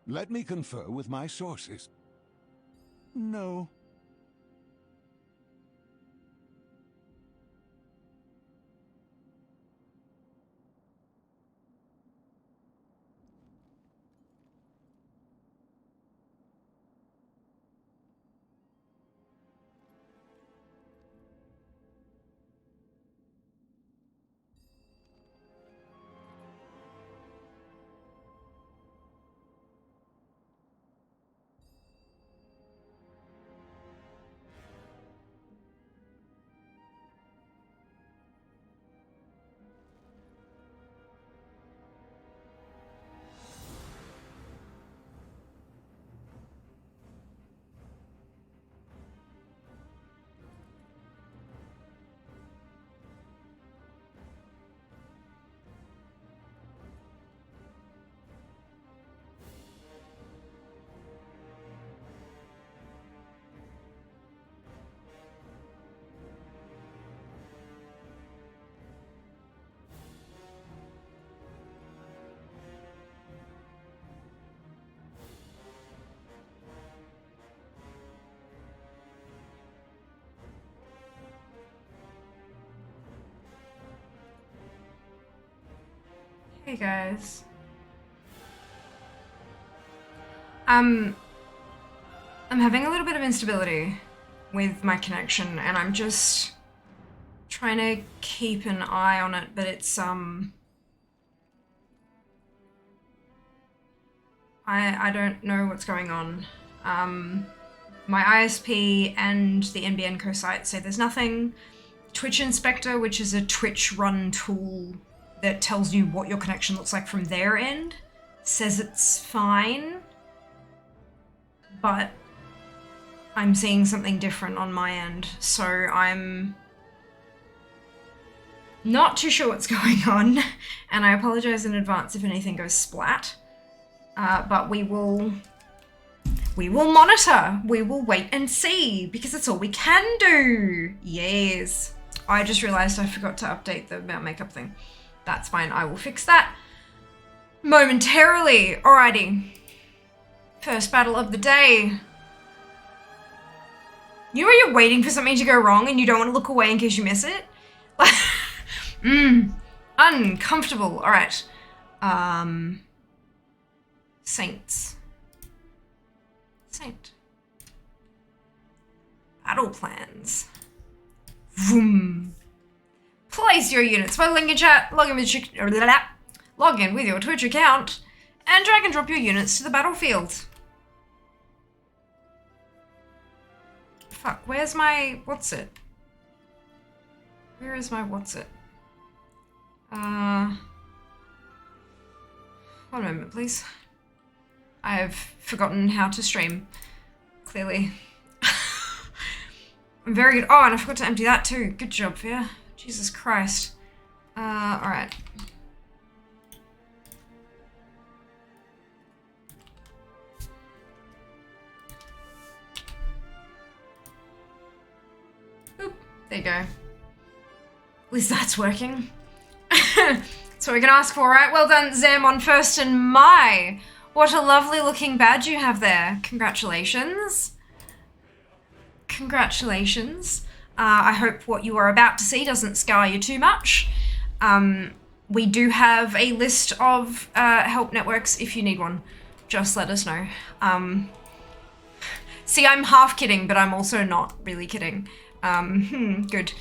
Let me confer with my sources. No. Hey guys. I'm having a little bit of instability with my connection and I'm just trying to keep an eye on it, but it's I don't know what's going on. My ISP and the NBN Co site say there's nothing. Twitch Inspector, which is a Twitch run tool that tells you what your connection looks like from their end, says it's fine, but I'm seeing something different on my end. So I'm not too sure what's going on, and I apologize in advance if anything goes splat. But we will monitor. We will wait and see, because it's all we can do. Yes. I just realized I forgot to update the Mount Makeup thing. That's fine. I will fix that momentarily. Alrighty. First battle of the day. You know when you're waiting for something to go wrong and you don't want to look away in case you miss it? Uncomfortable. All right. Saints. Saint. Battle plans. Vroom. Place your units by link in chat, log in with your Twitch account, and drag and drop your units to the battlefield. Fuck, where's my what's it? Where is my what's it? One moment, please. I have forgotten how to stream, clearly. I'm very good. Oh, and I forgot to empty that too. Good job, Fia. Jesus Christ. Alright. Boop. There you go. At least that's working. That's what we can ask for, right? Well done, Zem, on first and my. What a lovely looking badge you have there. Congratulations. Congratulations. I hope what you are about to see doesn't scar you too much. We do have a list of help networks if you need one. Just let us know. See, I'm half kidding, but I'm also not really kidding. Good.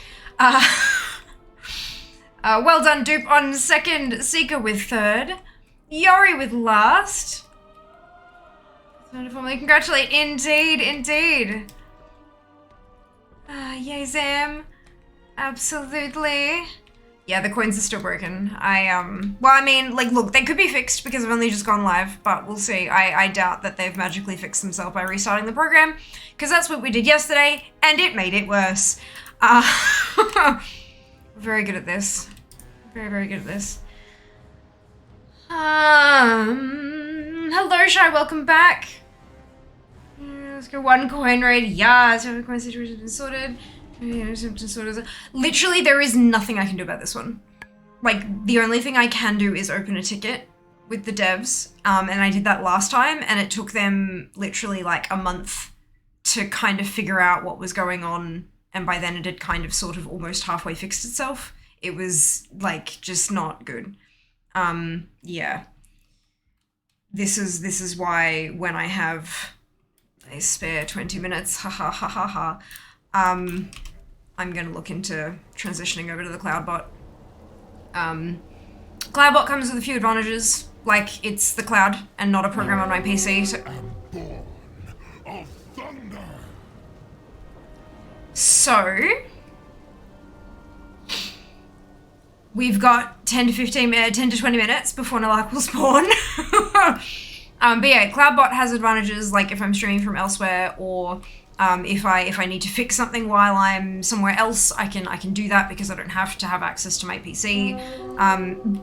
Well done, Dupe on second, Seeker with third, Yori with last. Wonderfully congratulate, indeed, indeed. Yay, Zam. Absolutely. Yeah, the coins are still broken. Well, I mean, like, look, they could be fixed because I've only just gone live, but we'll see. I doubt that they've magically fixed themselves by restarting the program, because that's what we did yesterday, and it made it worse. Very good at this. Very, very good at this. Hello, Shy, welcome back. Let's go one coin raid. Yeah, so the coin situation has been sorted. Literally, there is nothing I can do about this one. Like, the only thing I can do is open a ticket with the devs, and I did that last time, and it took them literally like a month to kind of figure out what was going on, and by then it had kind of sort of almost halfway fixed itself. It was like just not good. Yeah. This is why when I have a spare 20 minutes, I'm gonna look into transitioning over to the Cloudbot. Cloudbot comes with a few advantages, like it's the cloud and not a program on my PC. So we've got 10 to 20 minutes before Nalak will spawn. But yeah, Cloudbot has advantages, like if I'm streaming from elsewhere, or if I need to fix something while I'm somewhere else, I can do that because I don't have to have access to my PC.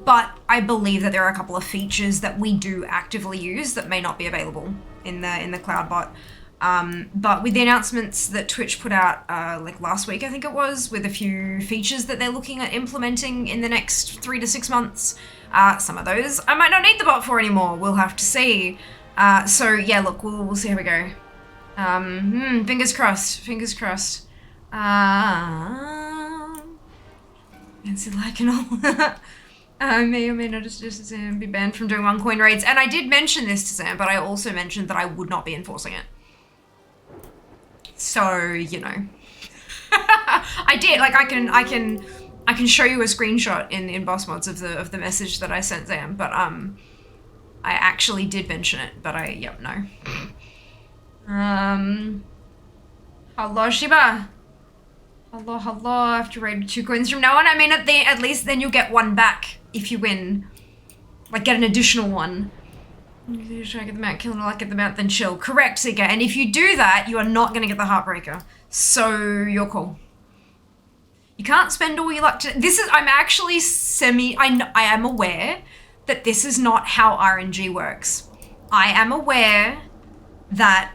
But I believe that there are a couple of features that we do actively use that may not be available in the Cloudbot. But with the announcements that Twitch put out like last week, I think it was, with a few features that they're looking at implementing in the next 3 to 6 months, some of those I might not need the bot for anymore. We'll have to see. So yeah, look, we'll see how we go. Fingers crossed. Fingers crossed. Fancy like and all. I may or may not just Sam be banned from doing one coin raids, and I did mention this to Sam, but I also mentioned that I would not be enforcing it. So, you know. I did, like, I can show you a screenshot in boss mods of the message that I sent Sam, but I actually did mention it, but no. Hello Shiba. Hello, I have to raid 2 coins from now on. I mean, at least then you'll get one back if you win. Like, get an additional one. You try to get them out, kill them, like get them out, then chill. Correct, Seeker. And if you do that, you are not going to get the Heartbreaker. So you're cool. You can't spend all your luck to... I'm actually I am aware that this is not how RNG works. I am aware that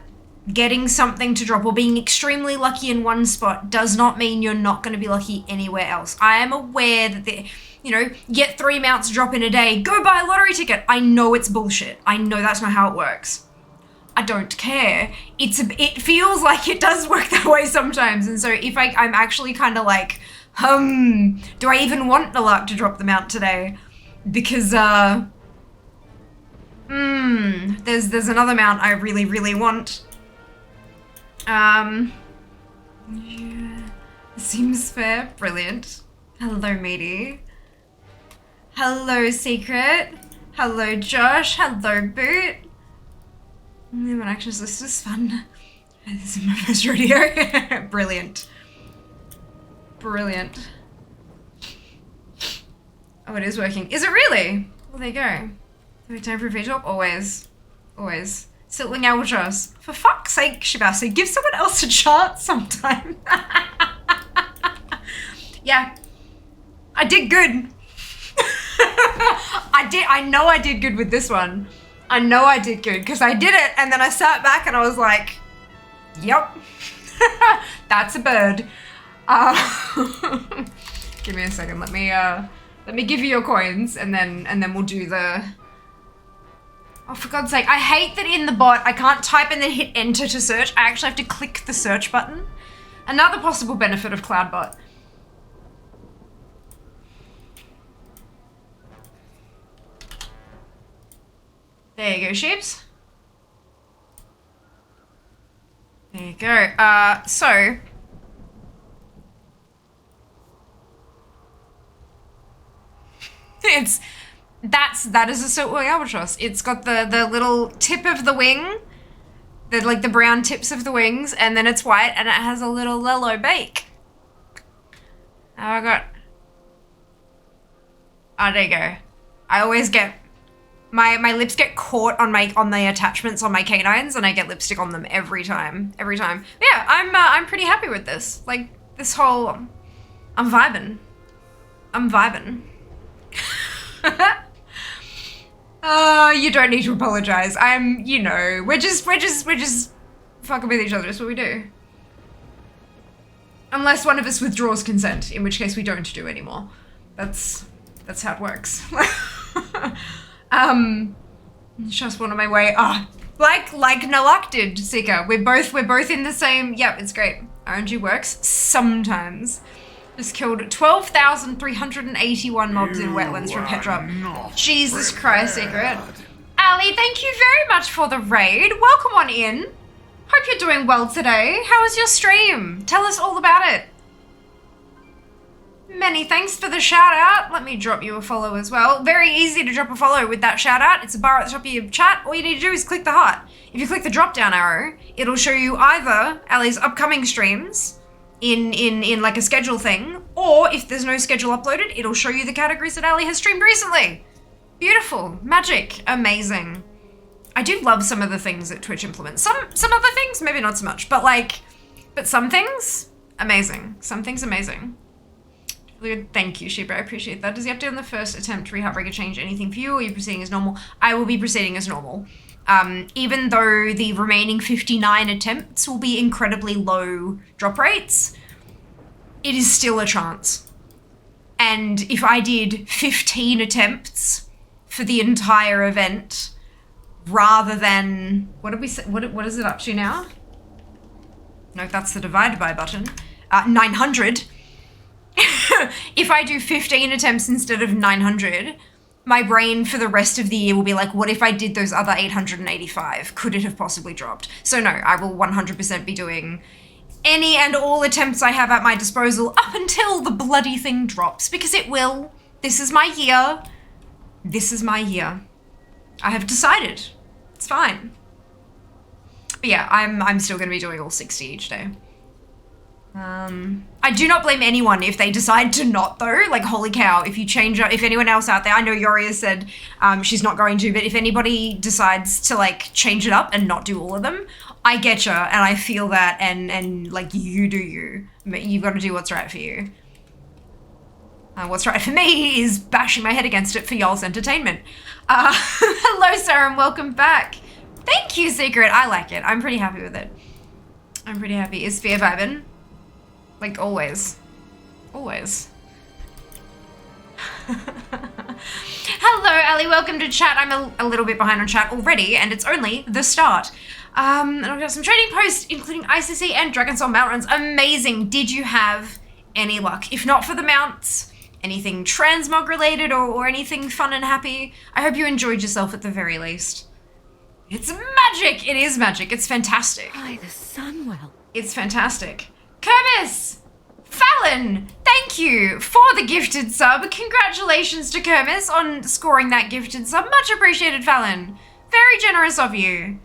getting something to drop or being extremely lucky in one spot does not mean you're not going to be lucky anywhere else. I am aware that get 3 mounts drop in a day, go buy a lottery ticket. I know it's bullshit. I know that's not how it works. I don't care. It feels like it does work that way sometimes. And so if I'm actually kind of like, do I even want the luck to drop the mount today? Because, there's another mount I really, really want. Yeah, seems fair. Brilliant. Hello, matey. Hello, Secret. Hello, Josh. Hello, Boot. My actions list is fun. This is my first rodeo. Brilliant. Brilliant. Oh, it is working. Is it really? Well, there you go. Every time for a V-top? Always. Always. Siltling Albatross. For fuck's sake, Shibasi, give someone else a chance sometime. Yeah. I did good. I know I did good with this one. I know I did good because I did it and then I sat back and I was like, yep, that's a bird. Give me a second. Let me give you your coins and then we'll do the... Oh, for God's sake. I hate that in the bot, I can't type and then hit enter to search. I actually have to click the search button. Another possible benefit of CloudBot. There you go, sheeps. There you go. So... That is a siltwing albatross. It's got the little tip of the wing, the brown tips of the wings, and then it's white, and it has a little yellow beak. Oh, there you go. I always get my lips get caught on the attachments on my canines, and I get lipstick on them every time. Yeah, I'm pretty happy with this. Like this whole, I'm vibing. You don't need to apologize. We're just fucking with each other. That's what we do. Unless one of us withdraws consent, in which case we don't do anymore. That's how it works. Just one on my way. Like Nalak did, Sika. We're both in the same. Yep, it's great. RNG works sometimes. Just killed 12,381 mobs in wetlands from pet drop. Jesus Christ, Secret. Ali, thank you very much for the raid. Welcome on in. Hope you're doing well today. How was your stream? Tell us all about it. Many thanks for the shout out. Let me drop you a follow as well. Very easy to drop a follow with that shout out. It's a bar at the top of your chat. All you need to do is click the heart. If you click the drop down arrow, it'll show you either Ali's upcoming streams in like a schedule thing, or if there's no schedule uploaded, it'll show you the categories that Ali has streamed recently. Beautiful. Magic. Amazing. I do love some of the things that Twitch implements. Some other things, maybe not so much, but some things, amazing. Some things amazing. Thank you, Sheba. I appreciate that. Does the update on the first attempt to Heartbreaker change anything for you, or are you proceeding as normal? I will be proceeding as normal. Even though the remaining 59 attempts will be incredibly low drop rates, it is still a chance. And if I did 15 attempts for the entire event, rather than, what did we say? What is it up to now? No, that's the divided by button. 900. If I do 15 attempts instead of 900, my brain for the rest of the year will be like, what if I did those other 885? Could it have possibly dropped? So no, I will 100% be doing any and all attempts I have at my disposal up until the bloody thing drops, because it will. This is my year. This is my year. I have decided. It's fine. But yeah, I'm still going to be doing all 60 each day. I do not blame anyone if they decide to not though. Like, holy cow, if you change up, if anyone else out there, I know Yori has said she's not going to, but if anybody decides to like change it up and not do all of them, I getcha and I feel that and like you do you. You've got to do what's right for you. What's right for me is bashing my head against it for y'all's entertainment. Hello, Sarah, and welcome back. Thank you, Secret. I like it. I'm pretty happy with it. I'm pretty happy. Is Fear vibing? Like, always. Always. Hello, Ali. Welcome to chat. I'm a little bit behind on chat already, and it's only the start. And I've got some trading posts, including ICC and Dragon Soul mount runs. Amazing. Did you have any luck? If not for the mounts, anything transmog related or anything fun and happy, I hope you enjoyed yourself at the very least. It's magic. It is magic. It's fantastic. By the Sunwell. It's fantastic. Kermis! Fallon! Thank you for the gifted sub. Congratulations to Kermis on scoring that gifted sub. Much appreciated, Fallon. Very generous of you.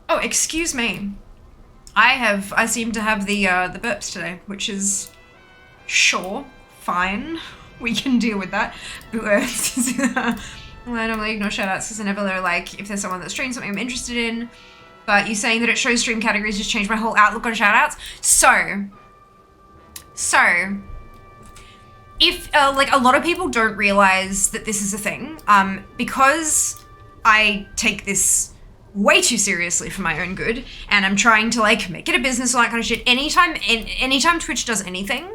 Oh, excuse me. I seem to have the burps today, which is sure, fine. We can deal with that. I normally ignore shoutouts because I never know, like, if there's someone that streams something I'm interested in. But you saying that it shows stream categories just changed my whole outlook on shoutouts. So, if, like, a lot of people don't realize that this is a thing, because I take this way too seriously for my own good, and I'm trying to, like, make it a business, all that kind of shit. Anytime Twitch does anything,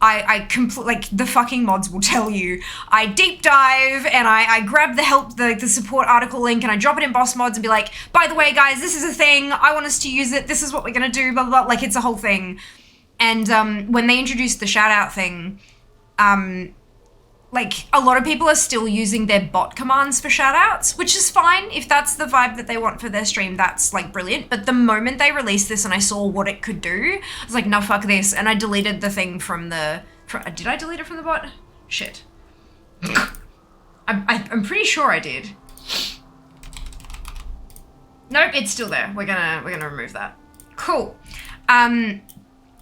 like, the fucking mods will tell you, I deep dive and I grab the support article link and I drop it in boss mods and be like, by the way, guys, this is a thing. I want us to use it. This is what we're going to do, blah, blah, blah. Like, it's a whole thing. And, when they introduced the shout out thing, like, a lot of people are still using their bot commands for shoutouts, which is fine. If that's the vibe that they want for their stream, that's, like, brilliant. But the moment they released this and I saw what it could do, I was like, no, fuck this. And I deleted the thing from the... did I delete it from the bot? Shit. I'm pretty sure I did. Nope, it's still there. We're gonna remove that. Cool.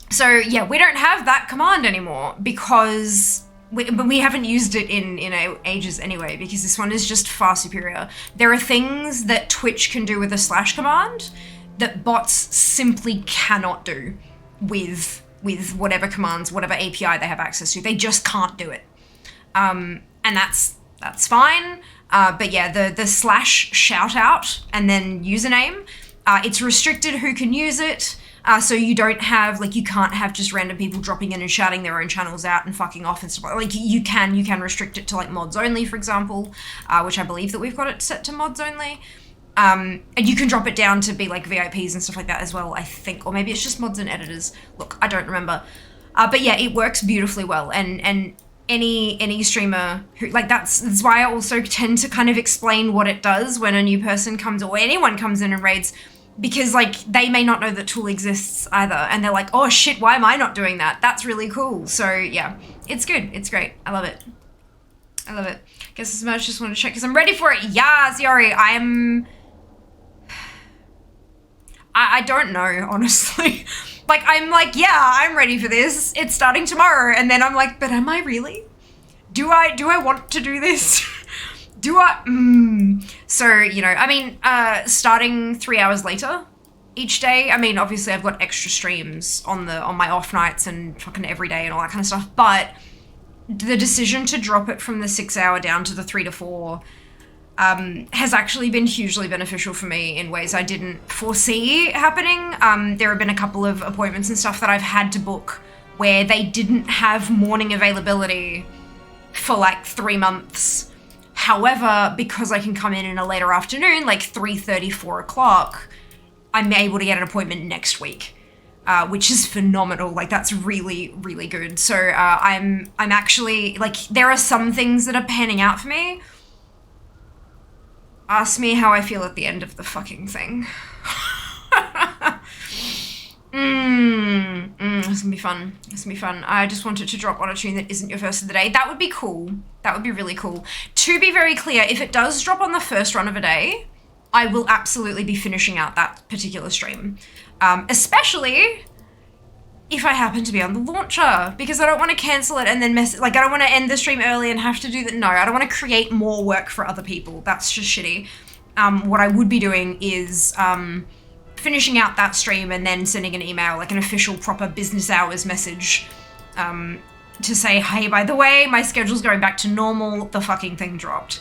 So, yeah, we don't have that command anymore because... but we haven't used it in ages anyway, because this one is just far superior. There are things that Twitch can do with the slash command that bots simply cannot do with whatever commands, whatever API they have access to. They just can't do it. And that's fine. But yeah, the slash shout out and then username, it's restricted who can use it. So you don't have, like, you can't have just random people dropping in and shouting their own channels out and fucking off and stuff. Like, you can restrict it to, like, mods only, for example, which I believe that we've got it set to mods only. And you can drop it down to be, like, VIPs and stuff like that as well, I think. Or maybe it's just mods and editors. Look, I don't remember. But yeah, it works beautifully well. And any streamer who, like, that's why I also tend to kind of explain what it does when a new person comes, or anyone comes in and raids, because, like, they may not know that tool exists either, and they're like, oh shit, why am I not doing that? That's really cool. So yeah, it's good. It's great. I love it. I love it. Guess as much, just want to check because I'm ready for it. Yes, Yori, I don't know, honestly. Like, I'm like, yeah, I'm ready for this. It's starting tomorrow. And then I'm like, but am I really? Do I want to do this? Do I? So, you know, I mean, starting 3 hours later each day. I mean, obviously I've got extra streams on my off nights and fucking every day and all that kind of stuff. But the decision to drop it from the 6 hour down to the 3 to 4 has actually been hugely beneficial for me in ways I didn't foresee happening. There have been a couple of appointments and stuff that I've had to book where they didn't have morning availability for like 3 months. However, because I can come in a later afternoon, like 3:30, 4 o'clock, I'm able to get an appointment next week, which is phenomenal. Like, that's really, really good. So I'm actually, like, there are some things that are panning out for me. Ask me how I feel at the end of the fucking thing. It's gonna be fun. It's gonna be fun. I just wanted to drop on a tune that isn't your first of the day. That would be cool. That would be really cool. To be very clear, if it does drop on the first run of a day, I will absolutely be finishing out that particular stream. Especially if I happen to be on the launcher, because I don't want to cancel it and then I don't want to end the stream early and have to do that. No, I don't want to create more work for other people. That's just shitty. What I would be doing is finishing out that stream and then sending an email, like an official proper business hours message, to say, hey, by the way, my schedule's going back to normal, the fucking thing dropped.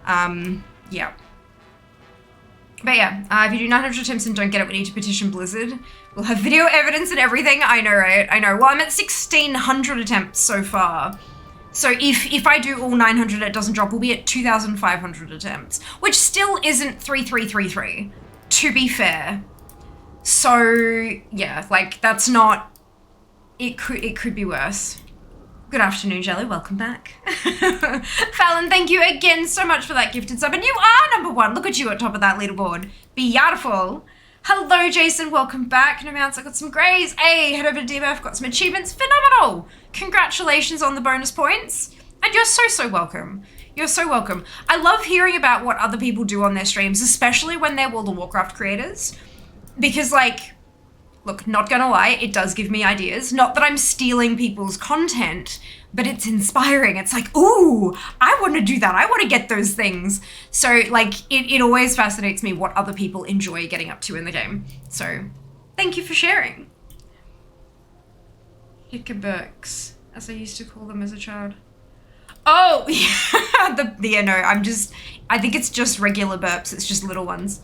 Yeah. But yeah, if you do 900 attempts and don't get it, we need to petition Blizzard. We'll have video evidence and everything. I know, right? I know. Well, I'm at 1,600 attempts so far. So if I do all 900 and it doesn't drop, we'll be at 2,500 attempts, which still isn't 3333, to be fair. So yeah, like that's not, it could be worse. Good afternoon, Jelly. Welcome back. Fallon, thank you again so much for that gifted sub. And you are #1. Look at you at top of that leaderboard. Beautiful. Hello, Jason. Welcome back. No mounts. I got some grays. Hey, head over to DMF. Got some achievements. Phenomenal. Congratulations on the bonus points. And you're so welcome. You're so welcome. I love hearing about what other people do on their streams, especially when they're World of Warcraft creators. Because, like, look, not gonna lie, it does give me ideas. Not that I'm stealing people's content, but it's inspiring. It's like, ooh, I want to do that. I want to get those things. So, like, it always fascinates me what other people enjoy getting up to in the game. So, thank you for sharing. Hickaburks, as I used to call them as a child. Oh, yeah, no, I think it's just regular burps. It's just little ones.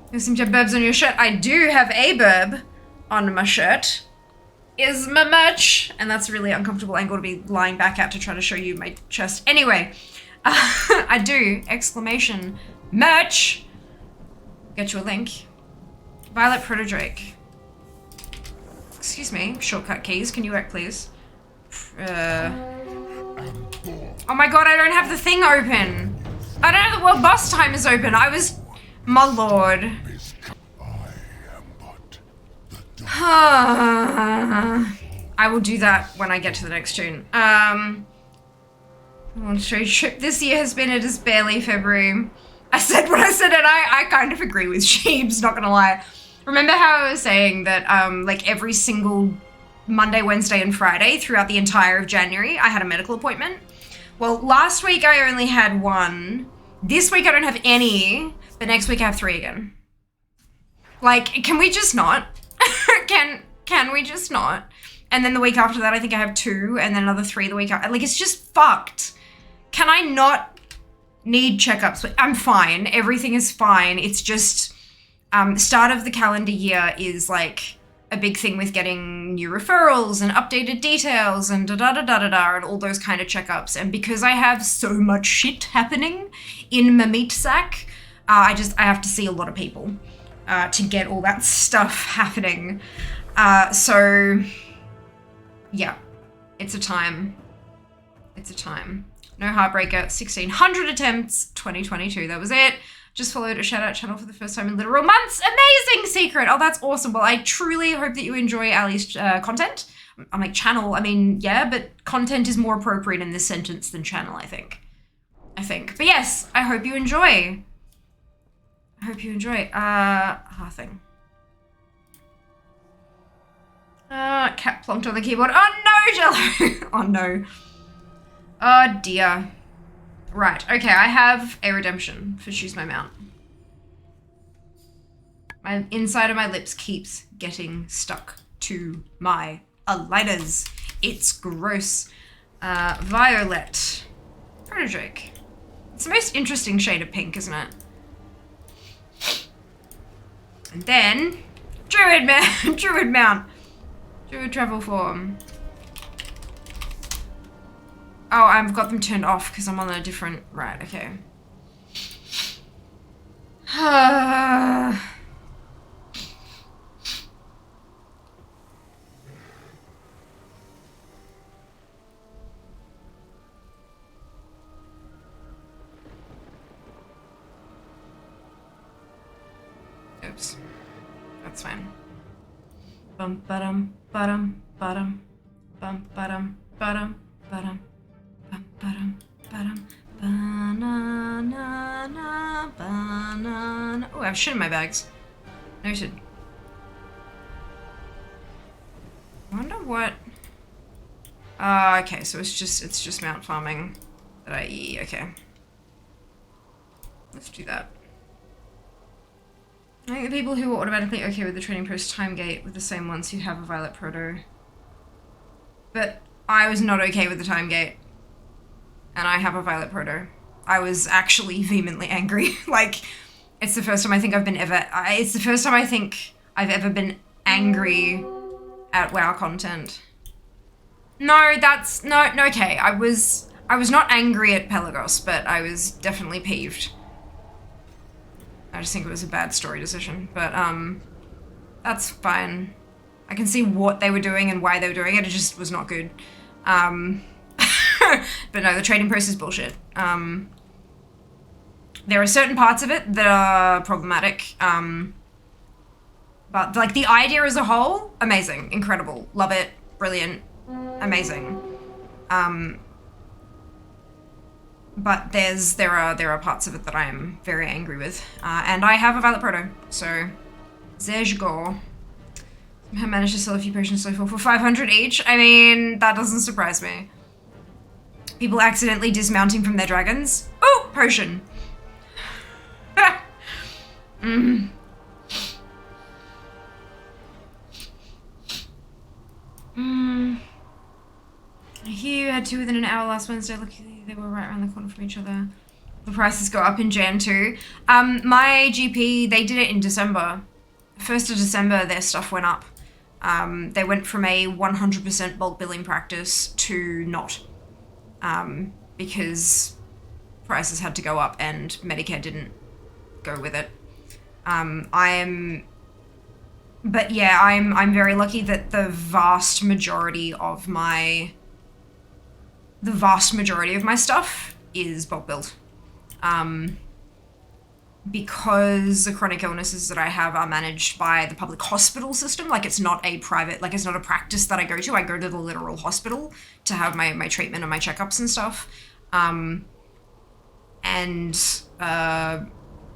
You seem to have burbs on your shirt. I do have a burb on my shirt. Is my merch. And that's a really uncomfortable angle to be lying back at to try to show you my chest. Anyway, I do, exclamation, merch. Get you a link. Violet Protodrake. Excuse me, shortcut keys. Can you work, please? Oh my god, I don't have the thing open. I don't have the world boss time is open. My lord. I will do that when I get to the next tune. Launch trip this year has been, it is barely February. I said what I said, and I kind of agree with Sheebs, not gonna lie. Remember how I was saying that like every single Monday, Wednesday, and Friday throughout the entire of January, I had a medical appointment? Well, last week I only had one. This week I don't have any. But next week I have 3 again. Like, can we just not? can we just not? And then the week after that, I think I have 2, and then another 3 the week after. Like, it's just fucked. Can I not need checkups? I'm fine. Everything is fine. It's just, start of the calendar year is like a big thing with getting new referrals and updated details and da-da-da-da-da-da and all those kind of checkups. And because I have so much shit happening in my meat sack, I have to see a lot of people to get all that stuff happening. So, yeah, it's a time. It's a time. No Heartbreaker, 1,600 attempts, 2022. That was it. Just followed a shout-out channel for the first time in literal months. Amazing secret. Oh, that's awesome. Well, I truly hope that you enjoy Ali's content. I'm like, channel. I mean, yeah, but content is more appropriate in this sentence than channel, I think. But yes, I hope you enjoy. I hope you enjoy. Hearthing. Cat plonked on the keyboard. Oh no, Jello! Oh no. Oh dear. Right, okay, I have a redemption for Choose My Mount. My inside of my lips keeps getting stuck to my lighters. It's gross. Violet. Protodrake. It's the most interesting shade of pink, isn't it? And then, Druid Mount. Druid Travel Form. Oh, I've got them turned off because I'm on a different, right, okay. Oops. That's fine. Bum ba-dum ba-dum ba-dum bum ba-dum ba-dum ba-dum bum ba-dum ba-dum banana banana. Oh, I have shit in my bags. Noted. what? Okay, so it's just mount farming that okay. Let's do that. I think the people who are automatically okay with the trading post time gate with the same ones who have a violet proto. But I was not okay with the time gate. And I have a violet proto. I was actually vehemently angry. Like, it's the first time I think I've been it's the first time I think I've ever been angry at WoW content. No, that's, no, okay. I was not angry at Pelagos, but I was definitely peeved. I just think it was a bad story decision, but that's fine. I can see what they were doing and why they were doing it. It just was not good. But no, the trading post is bullshit. There are certain parts of it that are problematic. But like the idea as a whole, amazing, incredible, love it, brilliant, amazing. But there are parts of it that I am very angry with, and I have a violet proto, so there you go. I managed to sell a few potions so far for 500 each. I mean, that doesn't surprise me. People accidentally dismounting from their dragons. Oh, potion. I hear you had two within an hour last Wednesday. Luckily, they were right around the corner from each other. The prices go up in Jan too. My GP, they did it in December. 1st of December, their stuff went up. They went from a 100% bulk billing practice to not. Because prices had to go up and Medicare didn't go with it. But yeah, I'm very lucky that the vast majority of my stuff is bulk billed. Because the chronic illnesses that I have are managed by the public hospital system, like it's not a private, like it's not a practice that I go to the literal hospital to have my treatment and my checkups and stuff.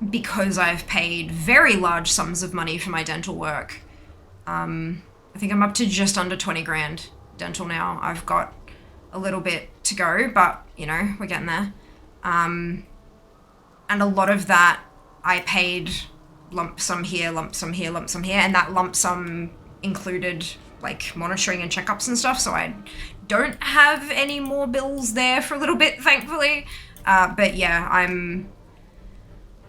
Because I've paid very large sums of money for my dental work, I think I'm up to just under 20 grand dental now. I've got a little bit to go, but you know, we're getting there. And a lot of that I paid lump sum here, lump sum here, lump sum here, and that lump sum included like monitoring and checkups and stuff, so I don't have any more bills there for a little bit, thankfully. But yeah, I'm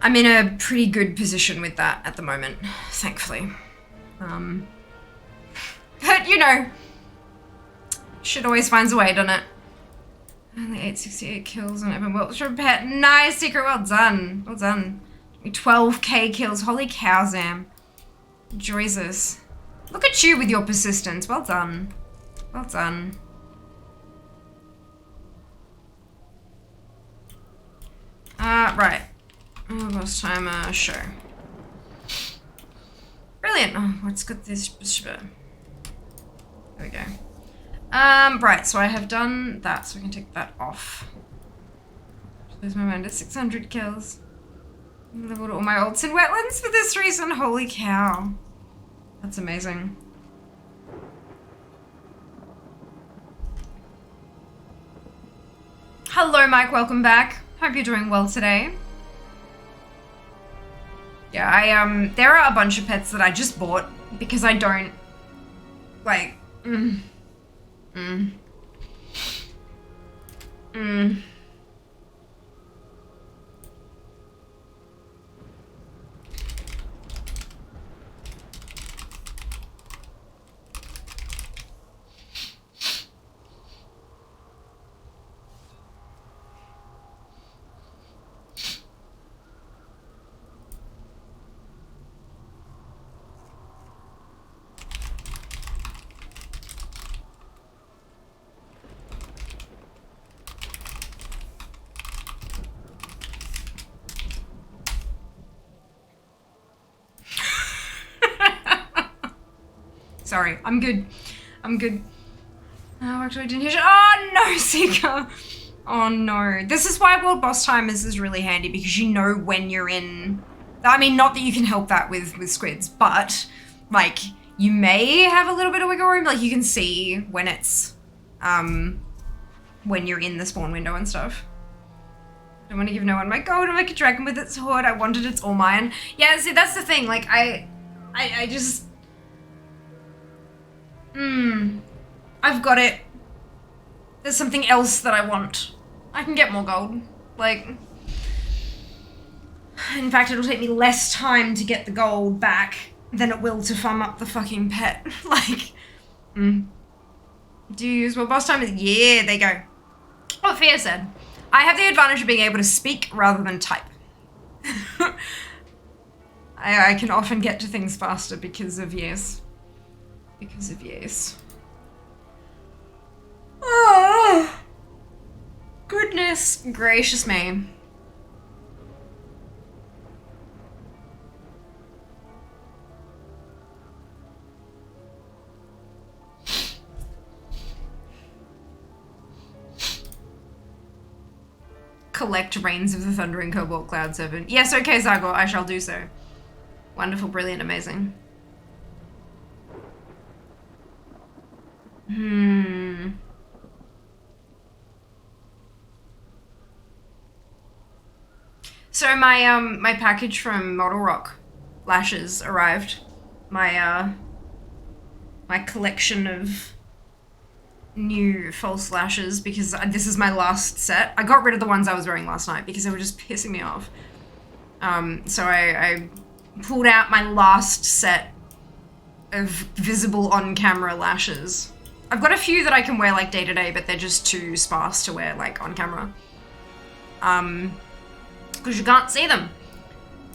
in a pretty good position with that at the moment, thankfully. But you know, shit always finds a way, doesn't it? Only 868 kills on Evan Wiltshire pet. Nice, Secret, well done. Well done. 12k kills, holy cow, Zam. Jesus. Look at you with your persistence, well done. Well done. Right. Oh, last time, show. Brilliant. Oh, let's get this. There we go. Right, so I have done that, so we can take that off. Lose my mind at 600 kills. I leveled all my ults in wetlands for this reason. Holy cow. That's amazing. Hello, Mike. Welcome back. Hope you're doing well today. Yeah, there are a bunch of pets that I just bought because I don't, like, Sorry, I'm good. I'm good. Oh, actually, I didn't hear. Oh no, Seeker. Oh no. This is why World Boss Timers is really handy, because you know when you're in. I mean, not that you can help that with squids, but like You may have a little bit of wiggle room, like you can see when it's, when you're in the spawn window and stuff. I don't want to give no one my gold to make a dragon with its hoard. I wanted it's all mine. Yeah, see, that's the thing. Like, I just... I've got it. There's something else that I want. I can get more gold. Like... In fact, it'll take me less time to get the gold back than it will to farm up the fucking pet. Like... Do you use what boss time is? Yeah, there you go. What Fia said. I have the advantage of being able to speak rather than type. I can often get to things faster because of yes. Because of yes. Oh, goodness gracious me. Collect Reigns of the Thundering Cobalt Cloud Serpent. Yes, okay, Zagor, I shall do so. Wonderful, brilliant, amazing. So my package from Model Rock Lashes arrived. My collection of new false lashes, because this is my last set. I got rid of the ones I was wearing last night because they were just pissing me off. So I pulled out my last set of visible on-camera lashes. I've got a few that I can wear like day to day, but they're just too sparse to wear like on camera. Because you can't see them.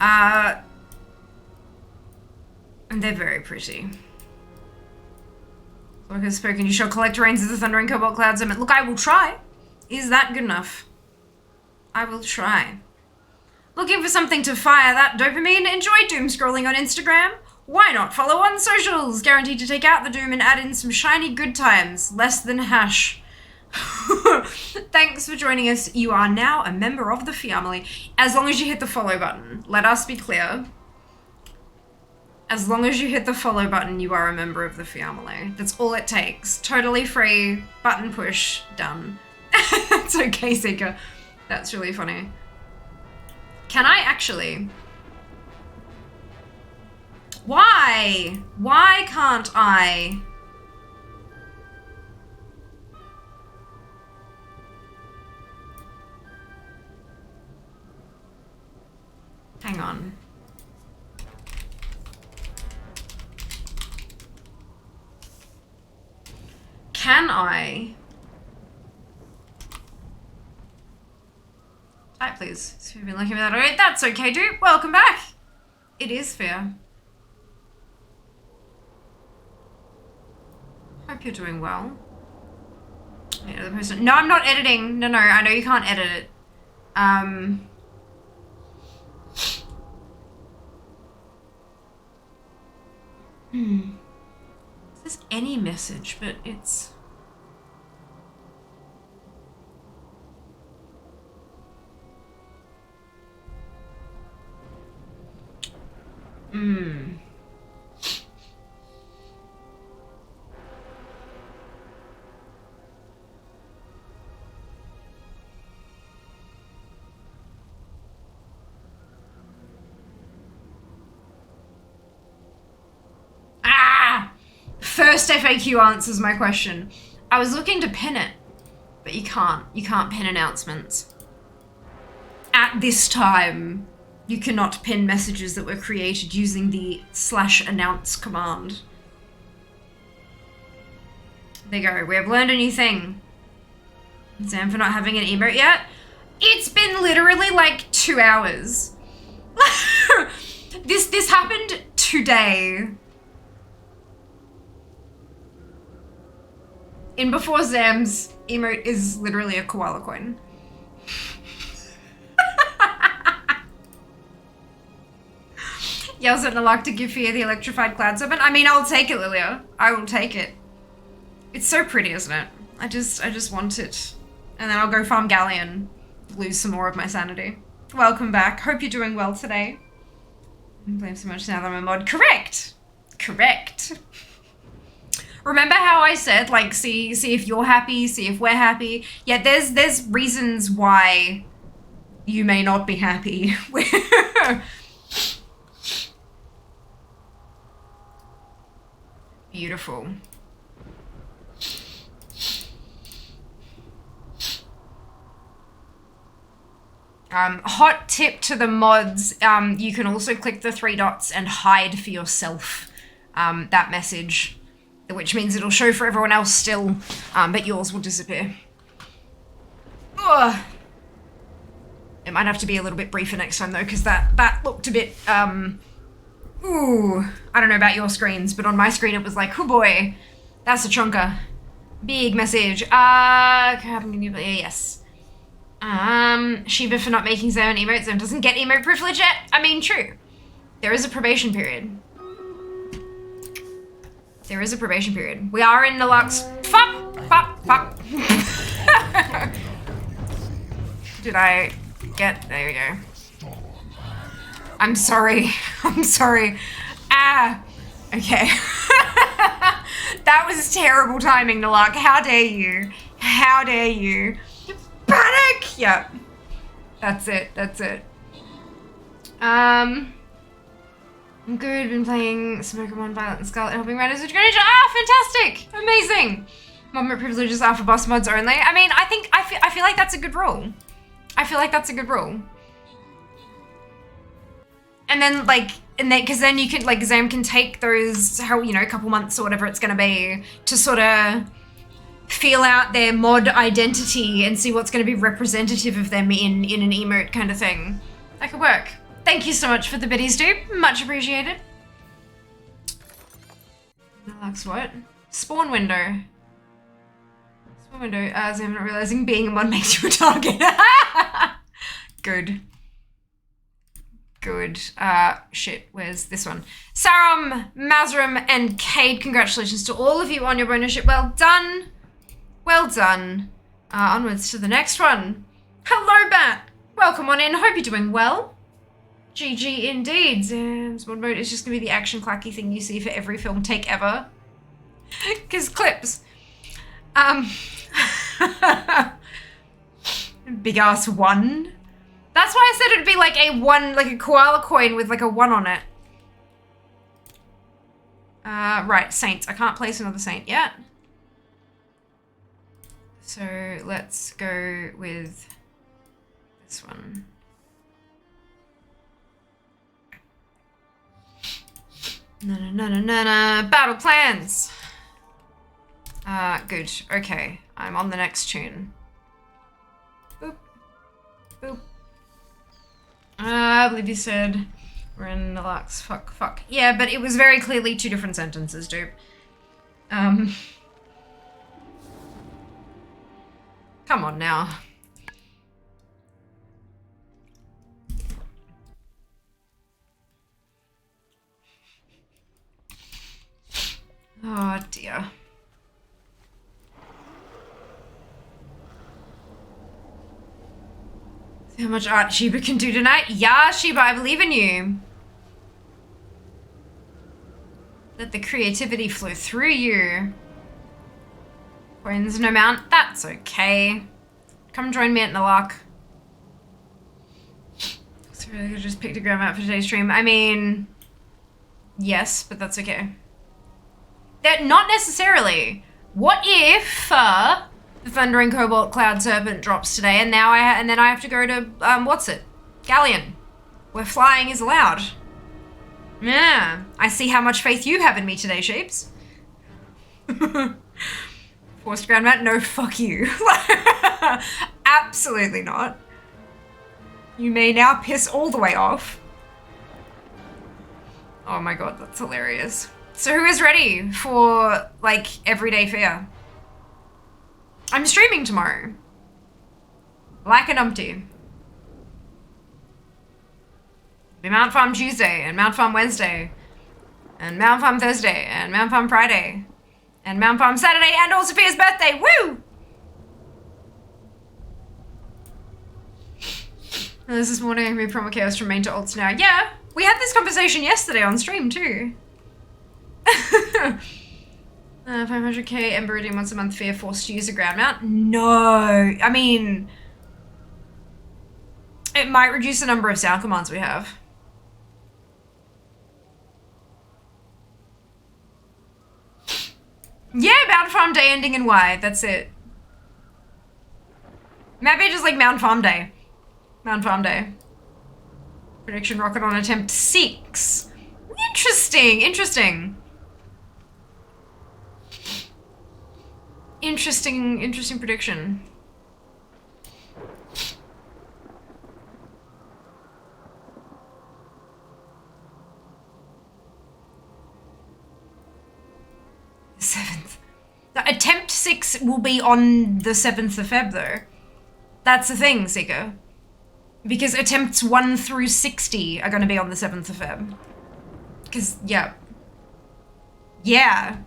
And they're very pretty. Like has spoken, you shall collect Reigns of the Thundering Cobalt Cloud Summit. Look, I will try. Is that good enough? I will try. Looking for something to fire that dopamine? Enjoy doom scrolling on Instagram? Why not follow on socials? Guaranteed to take out the doom and add in some shiny good times. Less than hash. Thanks for joining us. You are now a member of the family. As long as you hit the follow button. Let us be clear. As long as you hit the follow button, you are a member of the family. That's all it takes. Totally free. Button push. Done. It's okay, Seeker. That's really funny. Can I actually... Why? Why can't I... Hang on. Can I... Type, please. So you've been looking at that. Alright, that's okay, dude. Welcome back. It is fair. Hope you're doing well. Yeah, the person. No, I'm not editing. No, I know you can't edit it. It says any message, but it's... First FAQ answers my question. I was looking to pin it, but you can't. You can't pin announcements. At this time, you cannot pin messages that were created using the /announce command. There you go. We have learned a new thing. Sam for not having an emote yet. It's been literally like 2 hours. This happened today. In before Zam's emote is literally a koala coin. Yells at Nalak to give Fia the electrified cloud serpent. I mean, I'll take it, Lilia. I will take it. It's so pretty, isn't it? I just want it. And then I'll go farm Galleon. Lose some more of my sanity. Welcome back. Hope you're doing well today. I blame so much now that I'm a mod. Correct! Correct. Remember how I said, like, see if you're happy, see if we're happy? Yeah, there's reasons why you may not be happy. Beautiful. Hot tip to the mods, you can also click the 3 dots and hide for yourself that message, which means it'll show for everyone else still, but yours will disappear. Ugh. It might have to be a little bit briefer next time though, because that looked a bit, ooh, I don't know about your screens, but on my screen it was like, oh boy, that's a chunker. Big message. Yes. Sheba for not making Zone emote. Zone doesn't get emote privilege yet. I mean, true. There is a probation period. There is a probation period. We are in Deluxe. Fuck. Did I get, there we go. I'm sorry. Ah, okay. That was terrible timing, Nalak. How dare you? Panic! Yep. That's it. I'm good. Been playing Smoker 1, Violet and Scarlet, helping Riders with Greninja. Ah, fantastic! Amazing! Moment privileges are for boss mods only. I mean, I feel like that's a good rule. And then, like, because then you can, like, Zam can take those, a couple months or whatever it's gonna be to sort of feel out their mod identity and see what's going to be representative of them in an emote kind of thing. That could work. Thank you so much for the biddies, dude. Much appreciated. Alex, what? Spawn window. As I'm not realizing being a mod makes you a target. Good. Shit, where's this one? Sarum, Mazrim, and Cade, congratulations to all of you on your bonus ship. Well done. Onwards to the next one. Hello, Bat. Welcome on in. Hope you're doing well. GG indeed. Zam's mod mode is just going to be the action clacky thing you see for every film take ever. Because clips. Big ass 1. That's why I said it'd be like a 1, like a koala coin with like a 1 on it. Right, Saints. I can't place another Saint yet. So let's go with this one. Battle plans. Good. Okay, I'm on the next tune. Boop. I believe you said we're in the Lux. Fuck. Yeah, but it was very clearly 2 different sentences, dude. Come on now. Oh dear. See how much art Sheba can do tonight? Yeah, Sheba, I believe in you. Let the creativity flow through you. Coins no mount, that's okay. Come join me at Nalak. So really I just pictogram out for today's stream. I mean, yes, but that's okay. That not necessarily. What if the Thundering Cobalt Cloud Serpent drops today, and now then I have to go to Galleon, where flying is allowed. Yeah, I see how much faith you have in me today, Sheeps. Forced ground mat? No, fuck you. Absolutely not. You may now piss all the way off. Oh my god, that's hilarious. So who is ready for, like, everyday fare? I'm streaming tomorrow. Like an umpty. Be Mount Farm Tuesday, and Mount Farm Wednesday, and Mount Farm Thursday, and Mount Farm Friday, and Mount Farm Saturday, and all Sophia's birthday. Woo! This morning, we promo chaos from main to alts now. Yeah, we had this conversation yesterday on stream too. 500k Emberidium once a month fee forced to use a ground mount? No. I mean, it might reduce the number of sound commands we have. Yeah, Mount Farm Day ending in Y. That's it. Maybe just like Mount Farm Day. Mount Farm Day. Prediction rocket on attempt 6. Interesting. Interesting prediction. The 7th. Attempt 6 will be on the 7th of Feb though. That's the thing, Seeker. Because attempts 1 through 60 are going to be on the 7th of Feb. Because, yeah. Yeah.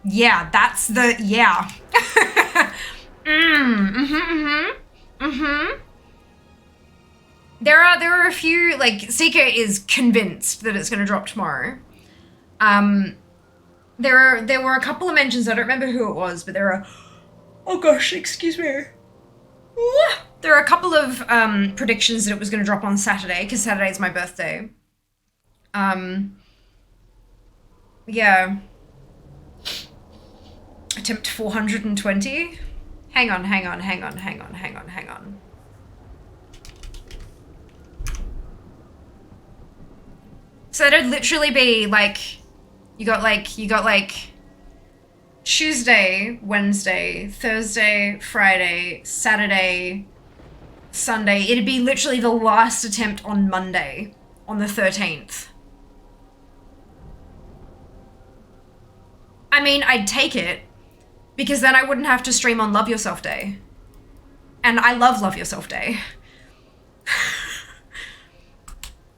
Yeah, that's the, yeah. There are a few, like, Seeker is convinced that it's going to drop tomorrow. There were a couple of mentions, I don't remember who it was, but there are, oh gosh, excuse me. There are a couple of predictions that it was going to drop on Saturday, because Saturday is my birthday. Yeah. Attempt 420. Hang on. So it'd literally be like, you got like Tuesday, Wednesday, Thursday, Friday, Saturday, Sunday. It'd be literally the last attempt on Monday, on the 13th. I mean, I'd take it, because then I wouldn't have to stream on Love Yourself Day. And I love Love Yourself Day.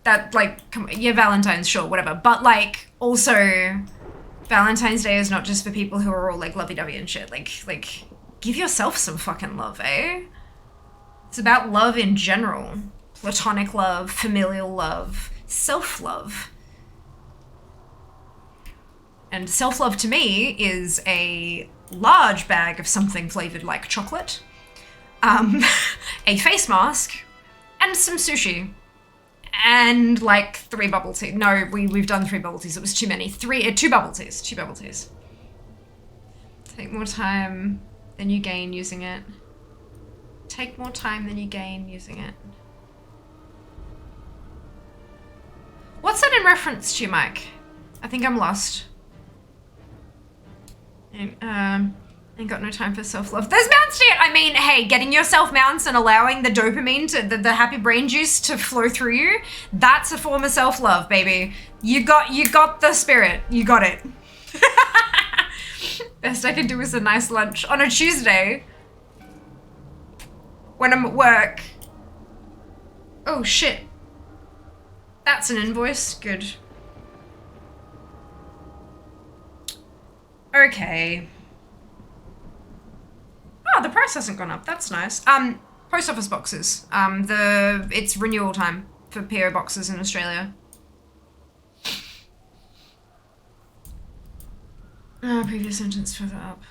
That, like, yeah, Valentine's, sure, whatever. But, like, also, Valentine's Day is not just for people who are all, like, lovey-dovey and shit. Like, give yourself some fucking love, eh? It's about love in general. Platonic love, familial love, self-love. And self-love to me is a large bag of something flavored like chocolate, a face mask, and some sushi. And like 3 bubble tea. No, we've done 3 bubble teas. It was too many. 2 bubble teas. 2 bubble teas. Take more time than you gain using it. Take more time than you gain using it. What's that in reference to, Mike? I think I'm lost. Ain't got no time for self-love. There's mounts to it! I mean, hey, getting yourself mounts and allowing the dopamine to, the happy brain juice to flow through you, that's a form of self-love, baby. You got the spirit. You got it. Best I can do is a nice lunch on a Tuesday when I'm at work. Oh, shit. That's an invoice. Good. Okay. Oh, the price hasn't gone up. That's nice. Post office boxes. It's renewal time for PO boxes in Australia. Previous sentence further up.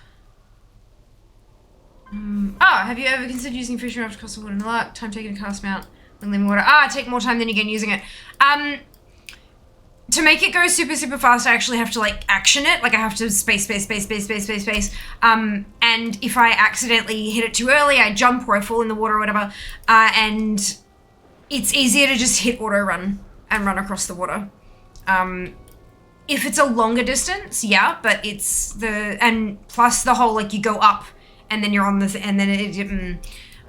Have you ever considered using fishing after cost of water and luck? Time taken to cast mount when leaving water. Take more time than you gain using it. To make it go super, super fast, I actually have to, like, action it. Like, I have to space. And if I accidentally hit it too early, I jump or I fall in the water or whatever. And it's easier to just hit auto run and run across the water. If it's a longer distance, yeah, but it's and plus the whole, like, you go up and then you're on and then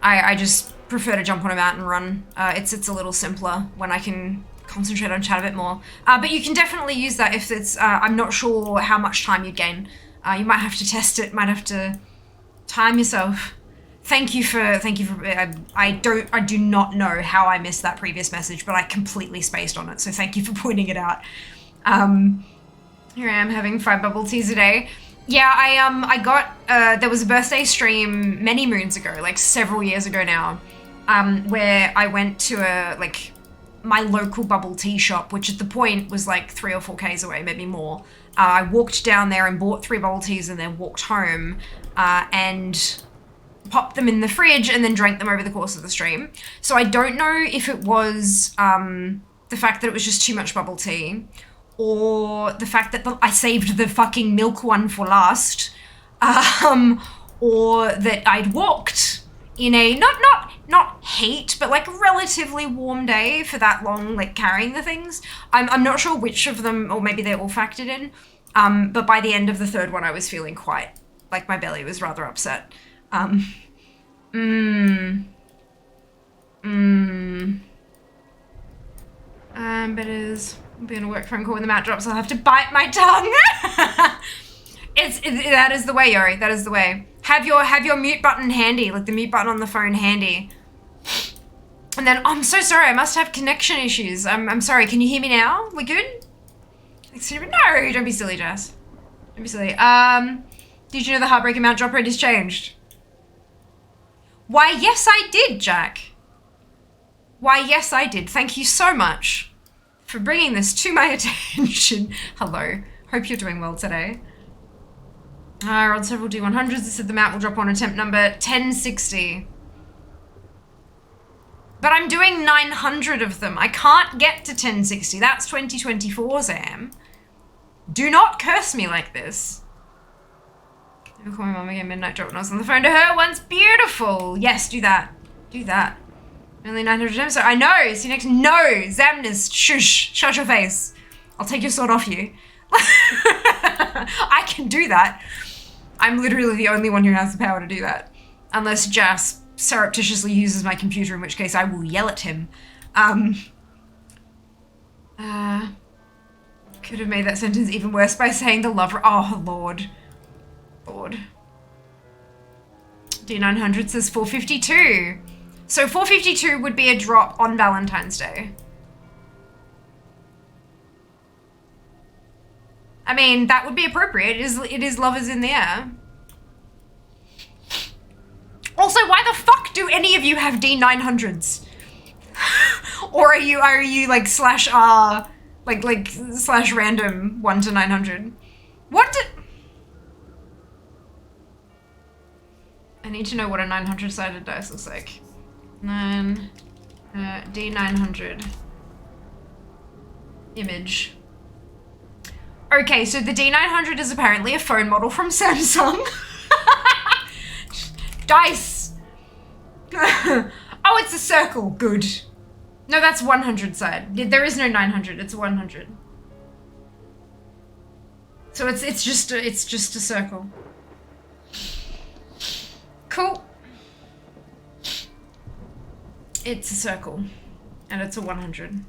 I just prefer to jump on a mount and run. It's a little simpler when I can concentrate on chat a bit more. But you can definitely use that if it's, I'm not sure how much time you'd gain. You might have to test it, might have to time yourself. Thank you for, I do not know how I missed that previous message, but I completely spaced on it, so thank you for pointing it out. Here I am having 5 bubble teas a day. Yeah, I got, there was a birthday stream many moons ago, like several years ago now, where I went to my local bubble tea shop, which at the point was like 3 or 4 Ks away, maybe more. I walked down there and bought 3 bubble teas and then walked home and popped them in the fridge and then drank them over the course of the stream. So I don't know if it was the fact that it was just too much bubble tea, or the fact that I saved the fucking milk one for last, or that I'd walked in a not heat, but like relatively warm day for that long, like carrying the things. I'm not sure which of them, or maybe they're all factored in. But by the end of the 3rd one, I was feeling quite like my belly was rather upset. But it is being a work phone call when the mat drops. I'll have to bite my tongue. That is the way, Yori. That is the way. Have your mute button handy, like the mute button on the phone handy. And then, I'm so sorry, I must have connection issues. I'm sorry, can you hear me now? We good? No, don't be silly, Jess. Don't be silly. Did you know the Heartbreaking Mount drop rate has changed? Why, yes I did, Jack. Why, yes I did. Thank you so much for bringing this to my attention. Hello. Hope you're doing well today. I rolled several D100s. It said the mount will drop on attempt number 1060. But I'm doing 900 of them. I can't get to 1060. That's 2024, Zam. Do not curse me like this. Never call my mum again. Midnight drop when I was on the phone to her once. Beautiful. Yes, do that. Do that. Only 900 attempts. I know. See you next. No. Zamnus. Shush. Shut your face. I'll take your sword off you. I can do that. I'm literally the only one who has the power to do that. Unless Jas surreptitiously uses my computer, in which case I will yell at him. Could have made that sentence even worse by saying the love... Oh, Lord. Lord. D900 says 452. So 452 would be a drop on Valentine's Day. I mean, that would be appropriate. It is Lovers in the Air. Also, why the fuck do any of you have D900s? Or are you like slash R, like slash random 1 to 900? What did... I need to know what a 900-sided dice looks like. D900. Image. Okay, so the D900 is apparently a phone model from Samsung. Dice! Oh, it's a circle. Good. No, that's 100 side. There is no 900, it's 100. So it's just a circle. Cool. It's a circle. And it's a 100.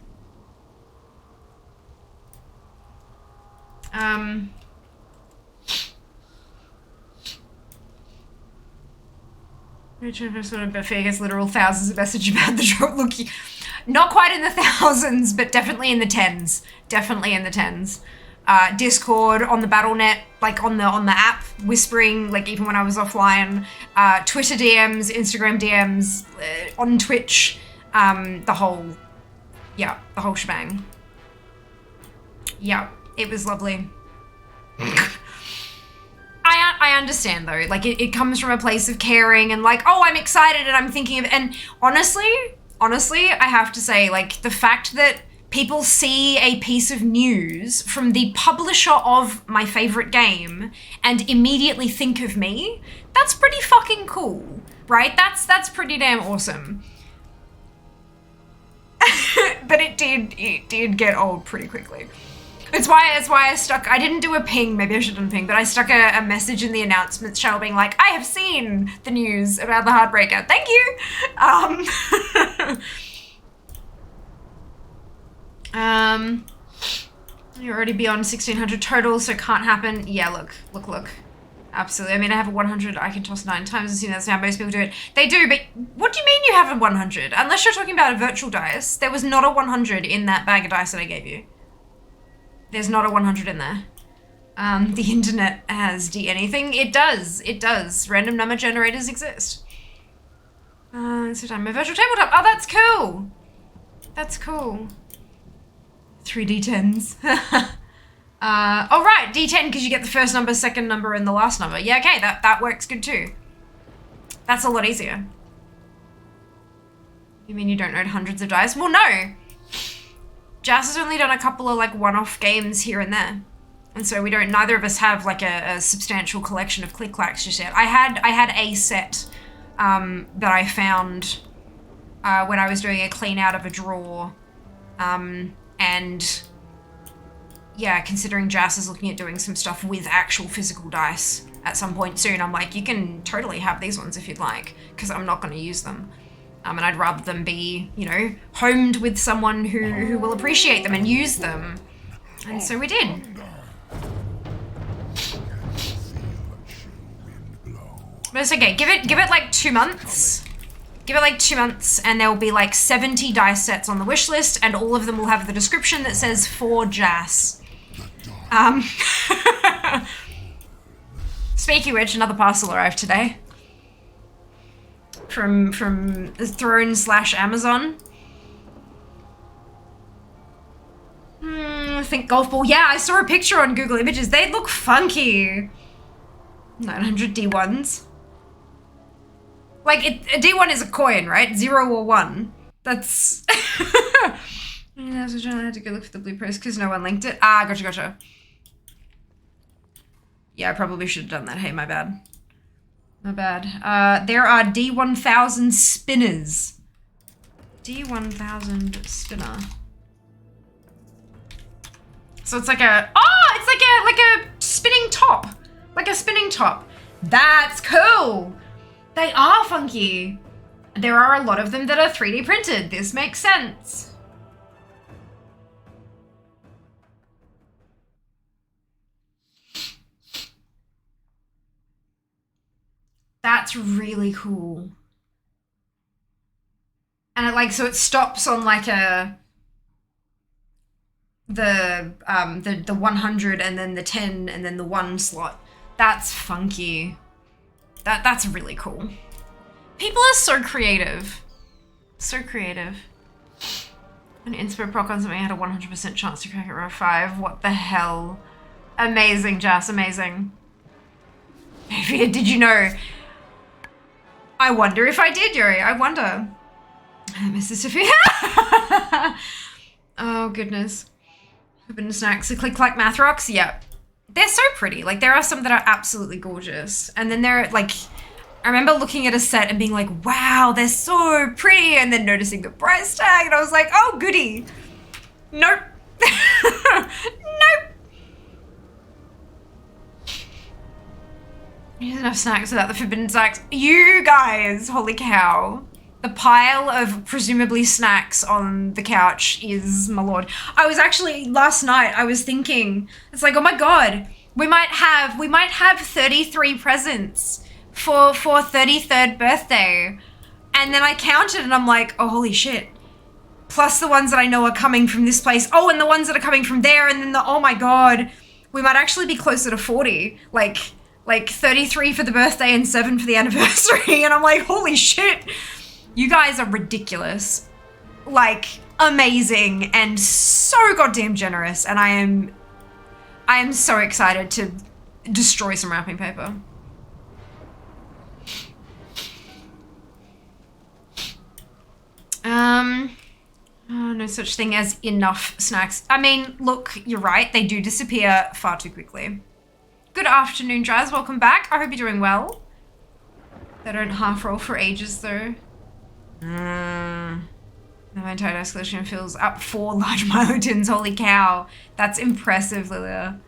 Richard sort of Buffet gets literal thousands of messages about the drop. Look, not quite in the thousands, but definitely in the tens. Definitely in the tens. Discord, on the BattleNet, like on the app, whispering, like even when I was offline. Twitter DMs, Instagram DMs, on Twitch, the whole shebang. Yeah, it was lovely. I understand though, like it comes from a place of caring and like, oh, I'm excited and I'm thinking of, and honestly, I have to say, like the fact that people see a piece of news from the publisher of my favorite game and immediately think of me, that's pretty fucking cool, right? That's pretty damn awesome. But it did get old pretty quickly. It's why I stuck, I didn't do a ping, maybe I should have done a ping, but I stuck a message in the announcements channel being like, I have seen the news about the Heartbreaker, thank you! You're already beyond 1600 total, so can't happen. Yeah, look. Absolutely. I mean, I have a 100, I can toss 9 times and see that's how most people do it. They do, but what do you mean you have a 100? Unless you're talking about a virtual dice, there was not a 100 in that bag of dice that I gave you. There's not a 100 in there. The internet has anything. It does. Random number generators exist. So time my virtual tabletop. Oh, that's cool. That's cool. 3d10s. Oh right, d10 because you get the first number, second number, and the last number. Yeah, okay, that works good too. That's a lot easier. You mean you don't know hundreds of dice? Well, no. Jazz has only done a couple of like one-off games here and there. And so neither of us have like a substantial collection of click-clacks just yet. I had a set that I found when I was doing a clean out of a drawer. And yeah, considering Jazz is looking at doing some stuff with actual physical dice at some point soon, I'm like, you can totally have these ones if you'd like, because I'm not going to use them. And I'd rather them be, you know, homed with someone who will appreciate them and use them. And so we did. But it's okay, give it like 2 months. Give it like 2 months and there will be like 70 dice sets on the wish list and all of them will have the description that says for Jas. Speaking of which, another parcel arrived today. From Throne/Amazon. I think golf ball. Yeah, I saw a picture on Google Images. They look funky. 900 D1s. Like, a D1 is a coin, right? 0 or 1. That's... I had to go look for the blue post because no one linked it. Ah, gotcha. Yeah, I probably should have done that. Hey, my bad. My bad. There are D1000 spinners. D1000 spinner. So it's like a... Oh, it's like a spinning top. Like a spinning top. That's cool. They are funky. There are a lot of them that are 3D printed. This makes sense. That's really cool. And it so it stops on like the 100 and then the 10 and then the 1 slot. That's funky. That's really cool. People are so creative. So creative. An inspo proc on something I had a 100% chance to crack it row 5. What the hell? Amazing, Jas, amazing. Did you know? I wonder if I did, Yuri. I wonder. Mississippi. Oh, goodness. Open snacks. The click-clack math rocks? Yep. They're so pretty. Like, there are some that are absolutely gorgeous. And then they're, like... I remember looking at a set and being like, wow, they're so pretty. And then noticing the price tag. And I was like, oh, goody. Nope. Nope. There's enough snacks without the forbidden snacks. You guys, holy cow. The pile of presumably snacks on the couch is my lord. I was actually, last night, I was thinking, it's like, oh my God, we might have 33 presents for 33rd birthday. And then I counted and I'm like, oh, holy shit. Plus the ones that I know are coming from this place. Oh, and the ones that are coming from there. And then oh my God, we might actually be closer to 40. Like 33 for the birthday and 7 for the anniversary. And I'm like, holy shit. You guys are ridiculous. Like, amazing and so goddamn generous. And I am so excited to destroy some wrapping paper. Oh, no such thing as enough snacks. I mean, look, you're right. They do disappear far too quickly. Good afternoon, Jazz. Welcome back. I hope you're doing well. They don't half roll for ages, though. My entire desk collection fills up 4 large Milo tins. Holy cow. That's impressive, Lilia.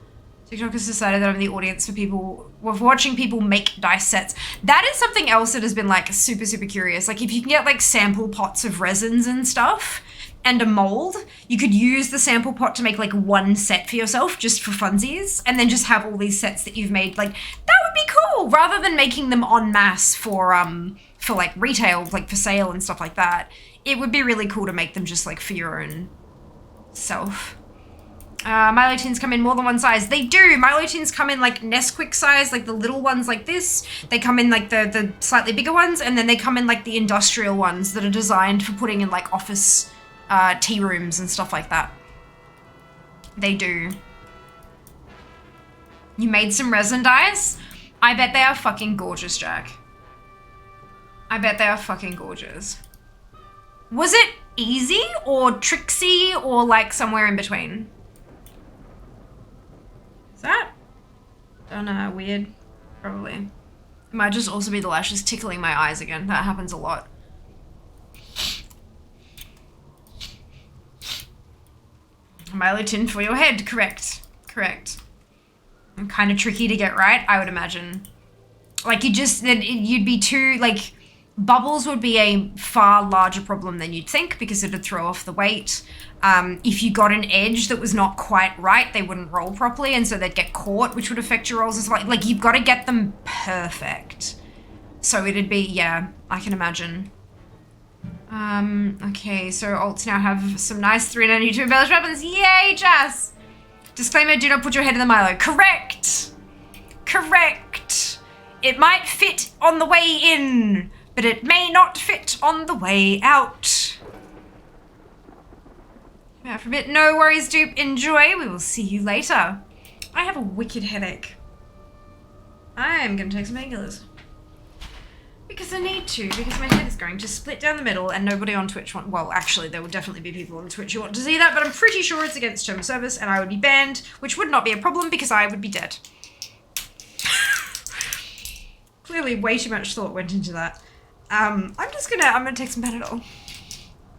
TikTok has decided that I'm the audience for watching people make dice sets. That is something else that has been like super, super curious. Like if you can get like sample pots of resins and stuff and a mold, you could use the sample pot to make like 1 set for yourself just for funsies and then just have all these sets that you've made. Like that would be cool rather than making them en masse for like retail, like for sale and stuff like that. It would be really cool to make them just like for your own self. Milo tins come in more than 1 size. They do. Milo tins come in like Nesquik size, like the little ones like this. They come in like the slightly bigger ones, and then they come in like the industrial ones that are designed for putting in like office tea rooms and stuff like that. They do. You made some resin dyes? I bet they are fucking gorgeous, Jack. I bet they are fucking gorgeous. Was it easy or tricksy or like somewhere in between? Is that? Oh no, weird. Probably. It might just also be the lashes tickling my eyes again. That happens a lot. Mylotin for your head, correct. Correct. And kind of tricky to get right, I would imagine. Like you'd be too, like, bubbles would be a far larger problem than you'd think because it'd throw off the weight. If you got an edge that was not quite right, they wouldn't roll properly, and so they'd get caught, which would affect your rolls as well. Like, you've got to get them perfect. So it'd be, yeah, I can imagine. Okay, so alts now have some nice 392 embellished weapons. Yay, Jess! Disclaimer, do not put your head in the Milo. Correct! Correct! It might fit on the way in, but it may not fit on the way out. For a bit, no worries, dupe. Enjoy. We will see you later. I have a wicked headache. I'm gonna take some painkillers. Because I need to, because my head is going to split down the middle and nobody on Twitch well, actually, there will definitely be people on Twitch who want to see that, but I'm pretty sure it's against term of service and I would be banned, which would not be a problem because I would be dead. Clearly way too much thought went into that. I'm gonna take some Panadol.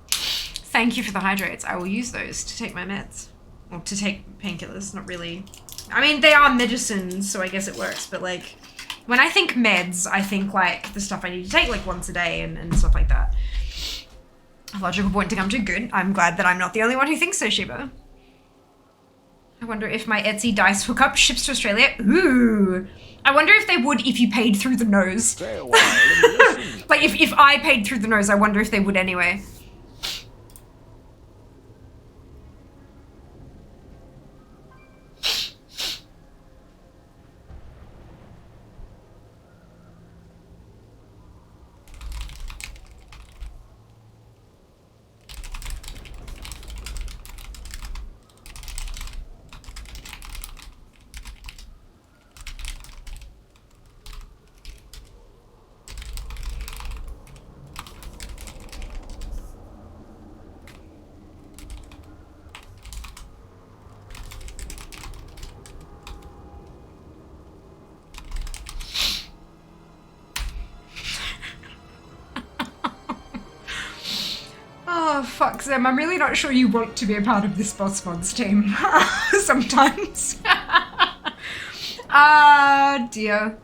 Thank you for the hydrates. I will use those to take my meds. Or to take painkillers, not really. I mean, they are medicines, so I guess it works, but like, when I think meds, I think like the stuff I need to take like once a day and stuff like that. A logical point to come to. Good. I'm glad that I'm not the only one who thinks so, Shiba. I wonder if my Etsy dice hookup ships to Australia. Ooh. I wonder if they would if you paid through the nose. Stay a while and listen. Like if I paid through the nose, I wonder if they would anyway. Oh, fuck, Zem, I'm really not sure you want to be a part of this Boss Mods team. Sometimes. Ah, dear.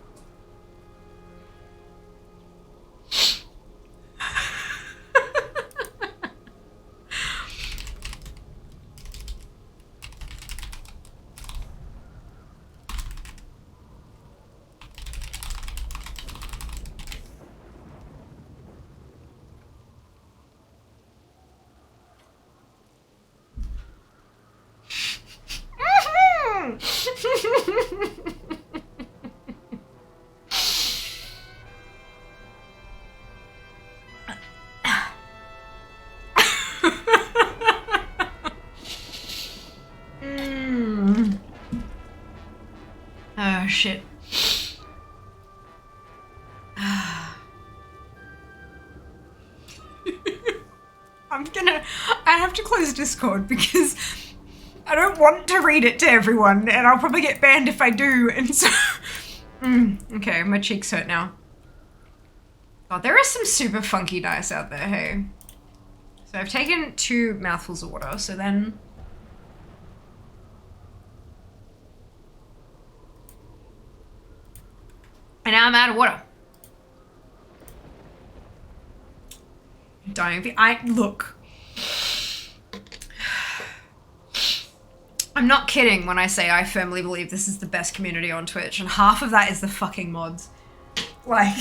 Oh, shit. I have to close Discord because I don't want to read it to everyone and I'll probably get banned if I do, and so... okay, my cheeks hurt now. God, there are some super funky dice out there, hey? So I've taken 2 mouthfuls of water, so then... And now I'm out of water. Dying of look. I'm not kidding when I say I firmly believe this is the best community on Twitch, and half of that is the fucking mods. Like...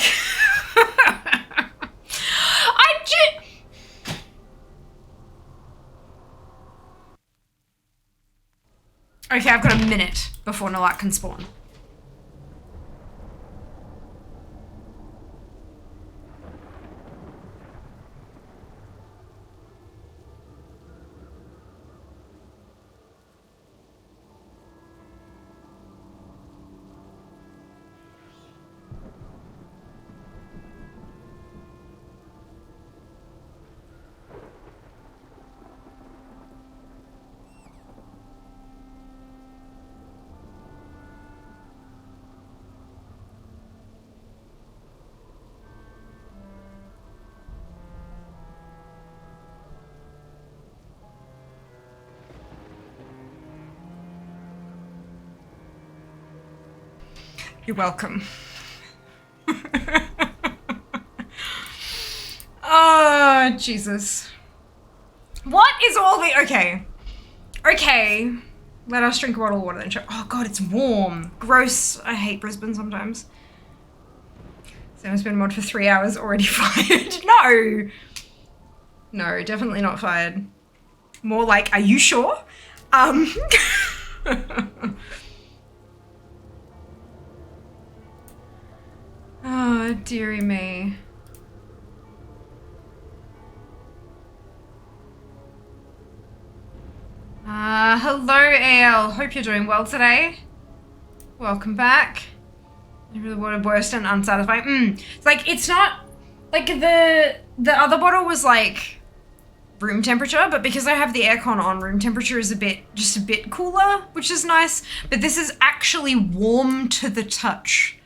Okay, I've got a minute before Nalak can spawn. You're welcome. Oh, Jesus. What is all the... Okay. Okay. Let us drink a bottle of water then. Oh, God, it's warm. Gross. I hate Brisbane sometimes. Sam's been mod for 3 hours, already fired. No. No, definitely not fired. More like, are you sure? Oh, dearie me. Hello, AL. Hope you're doing well today. Welcome back. The water burst and unsatisfying. It's like, it's not, like, the other bottle was, like, room temperature, but because I have the aircon on, room temperature is just a bit cooler, which is nice. But this is actually warm to the touch.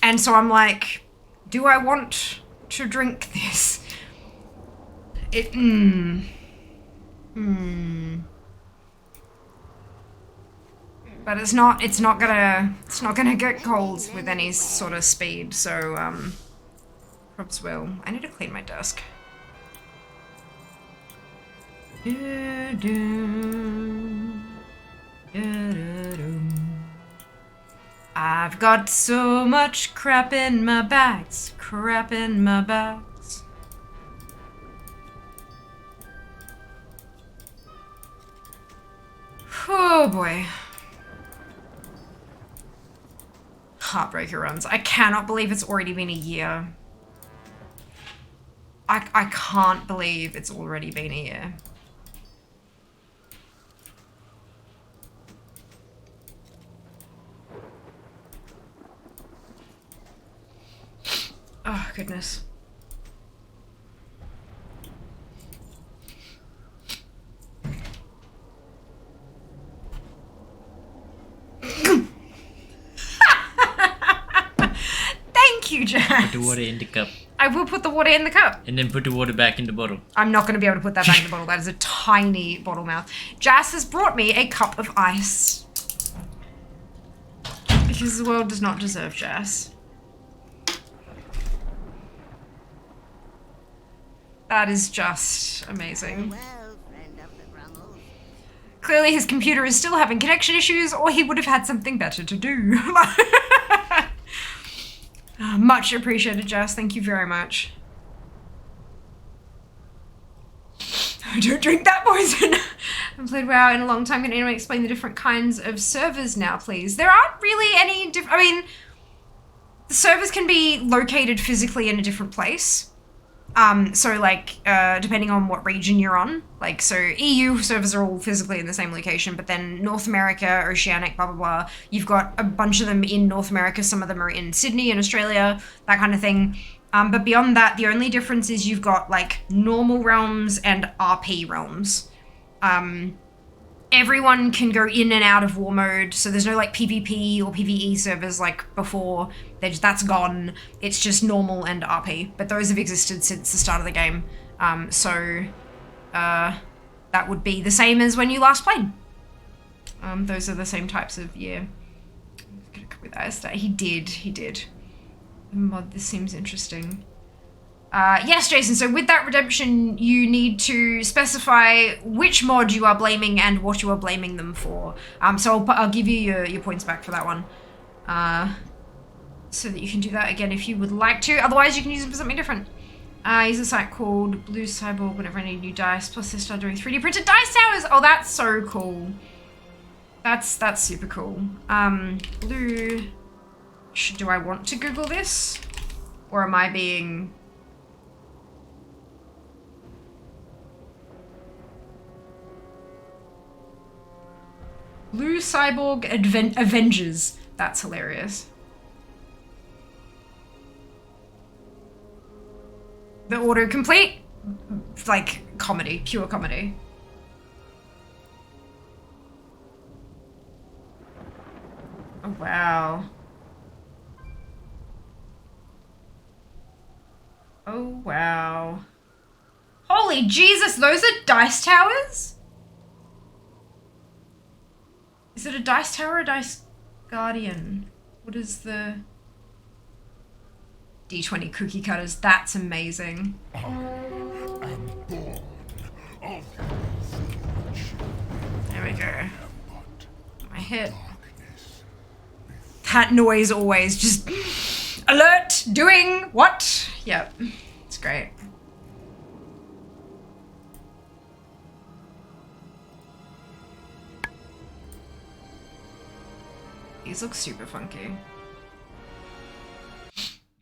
And so I'm like, do I want to drink this? But it's not gonna get cold with any sort of speed, so probs will. I need to clean my desk. I've got so much crap in my bags, Oh boy. Heartbreaker runs. I cannot believe it's already been a year. I can't believe it's already been a year. Oh, goodness. Thank you, Jazz. Put the water in the cup. I will put the water in the cup. And then put the water back in the bottle. I'm not going to be able to put that back in the bottle. That is a tiny bottle mouth. Jazz has brought me a cup of ice. Because the world does not deserve Jazz. That is just amazing. Clearly his computer is still having connection issues, or he would have had something better to do. Much appreciated, Jess. Thank you very much. Don't drink that poison. I haven't played WoW in a long time. Can anyone explain the different kinds of servers now, please? There aren't really any different... I mean, the servers can be located physically in a different place. So like, depending on what region you're on, like, so EU servers are all physically in the same location, but then North America, Oceanic, blah, blah, blah, you've got a bunch of them in North America, some of them are in Sydney and Australia, that kind of thing. But beyond that, the only difference is you've got like normal realms and RP realms. Everyone can go in and out of war mode, so there's no like PvP or PvE servers like before. That's gone. It's just normal and RP, but those have existed since the start of the game. That would be the same as when you last played. Those are the same types of, yeah. With Asda. He did. Mod, this seems interesting. Yes, Jason, so with that redemption, you need to specify which mod you are blaming and what you are blaming them for. So I'll give you your points back for that one. So that you can do that again if you would like to. Otherwise, you can use them for something different. Use a site called Blue Cyborg whenever I need new dice. Plus, they start doing 3D printed dice towers. Oh, that's so cool. That's super cool. Blue... Do I want to Google this? Or am I being... Blue Cyborg Avengers. That's hilarious. The autocomplete? Like, comedy. Pure comedy. Oh, wow. Oh, wow. Holy Jesus, those are dice towers? Is it a dice tower or a dice guardian? What is the D20 cookie cutters? That's amazing. There we go. I hit. That noise always just alert, doing what? Yep, it's great. These look super funky.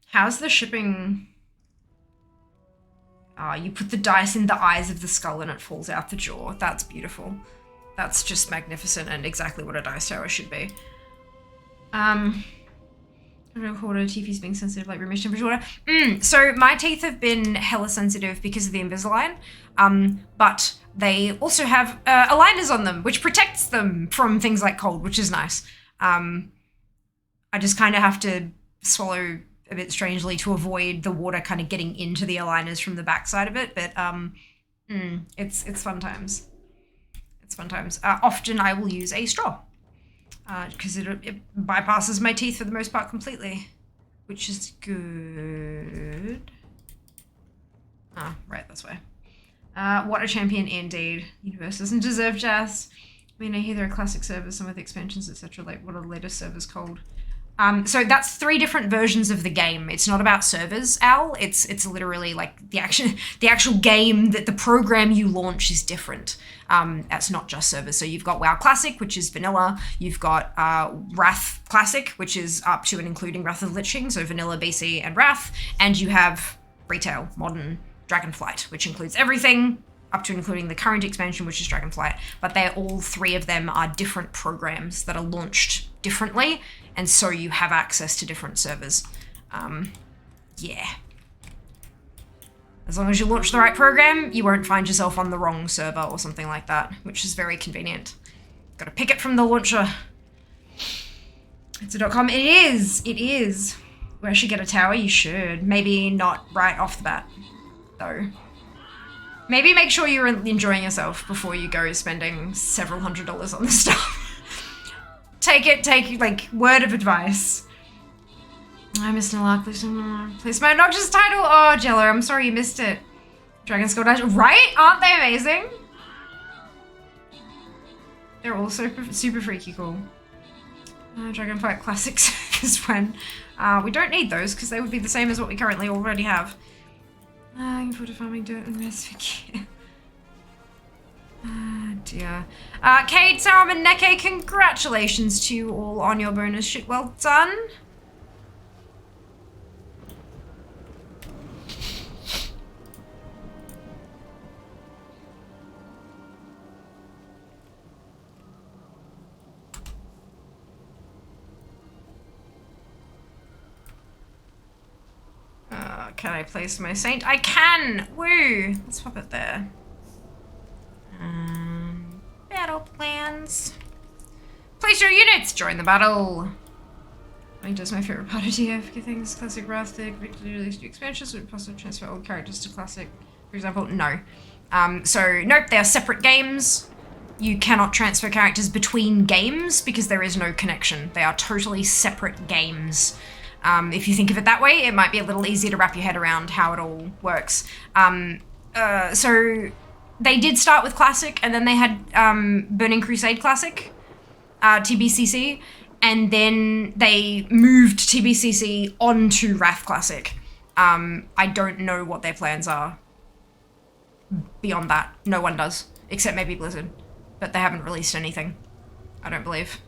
How's the shipping? You put the dice in the eyes of the skull and it falls out the jaw. That's beautiful. That's just magnificent and exactly what a dice tower should be. Water, TV's being sensitive like room temperature water. So my teeth have been hella sensitive because of the Invisalign. But they also have aligners on them, which protects them from things like cold, which is nice. I just kind of have to swallow a bit strangely to avoid the water kind of getting into the aligners from the backside of it. But it's fun times. It's fun times. Often I will use a straw because it bypasses my teeth for the most part completely, which is good. Ah, right, that's why. What a champion indeed. Universe doesn't deserve jazz. I mean, I hear there are classic servers, some of the expansions, etc. Like, what are the latest servers called? So that's 3 different versions of the game. It's not about servers, Al. It's literally like the actual game, that the program you launch is different. That's not just servers. So you've got WoW Classic, which is vanilla. You've got Wrath Classic, which is up to and including Wrath of the Lich King, so vanilla, BC, and Wrath. And you have Retail, Modern, Dragonflight, which includes everything up to including the current expansion, which is Dragonflight. But they're all 3 of them are different programs that are launched differently, and so you have access to different servers. Yeah. As long as you launch the right program, you won't find yourself on the wrong server or something like that, which is very convenient. Gotta pick it from the launcher. It's a .com. It is. Where I should get a tower? You should. Maybe not right off the bat, though. Maybe make sure you're enjoying yourself before you go spending several $100s on this stuff. Take, like, word of advice. I missed an alarm. Please my obnoxious title. Oh, Jello, I'm sorry you missed it. Dragon Skull Dash. Right? Aren't they amazing? They're all super freaky cool. Dragonflight Classics is when. We don't need those because they would be the same as what we currently already have. Looking forward to farming dirt and rest for gear. Dear. Cade, Sarum, and Neke, congratulations to you all on your bonus shit. Well done. Can I place my saint? I can! Woo! Let's pop it there. Battle plans. Place your units! Join the battle! I think that's my favorite part of TF. Things classic Wrath, they released new expansions, would possibly transfer old characters to classic. For example, no. So, nope, they are separate games. You cannot transfer characters between games because there is no connection. They are totally separate games. If you think of it that way, it might be a little easier to wrap your head around how it all works. So they did start with Classic, and then they had Burning Crusade Classic, TBCC, and then they moved TBCC onto Wrath Classic. I don't know what their plans are beyond that. No one does, except maybe Blizzard. But they haven't released anything, I don't believe.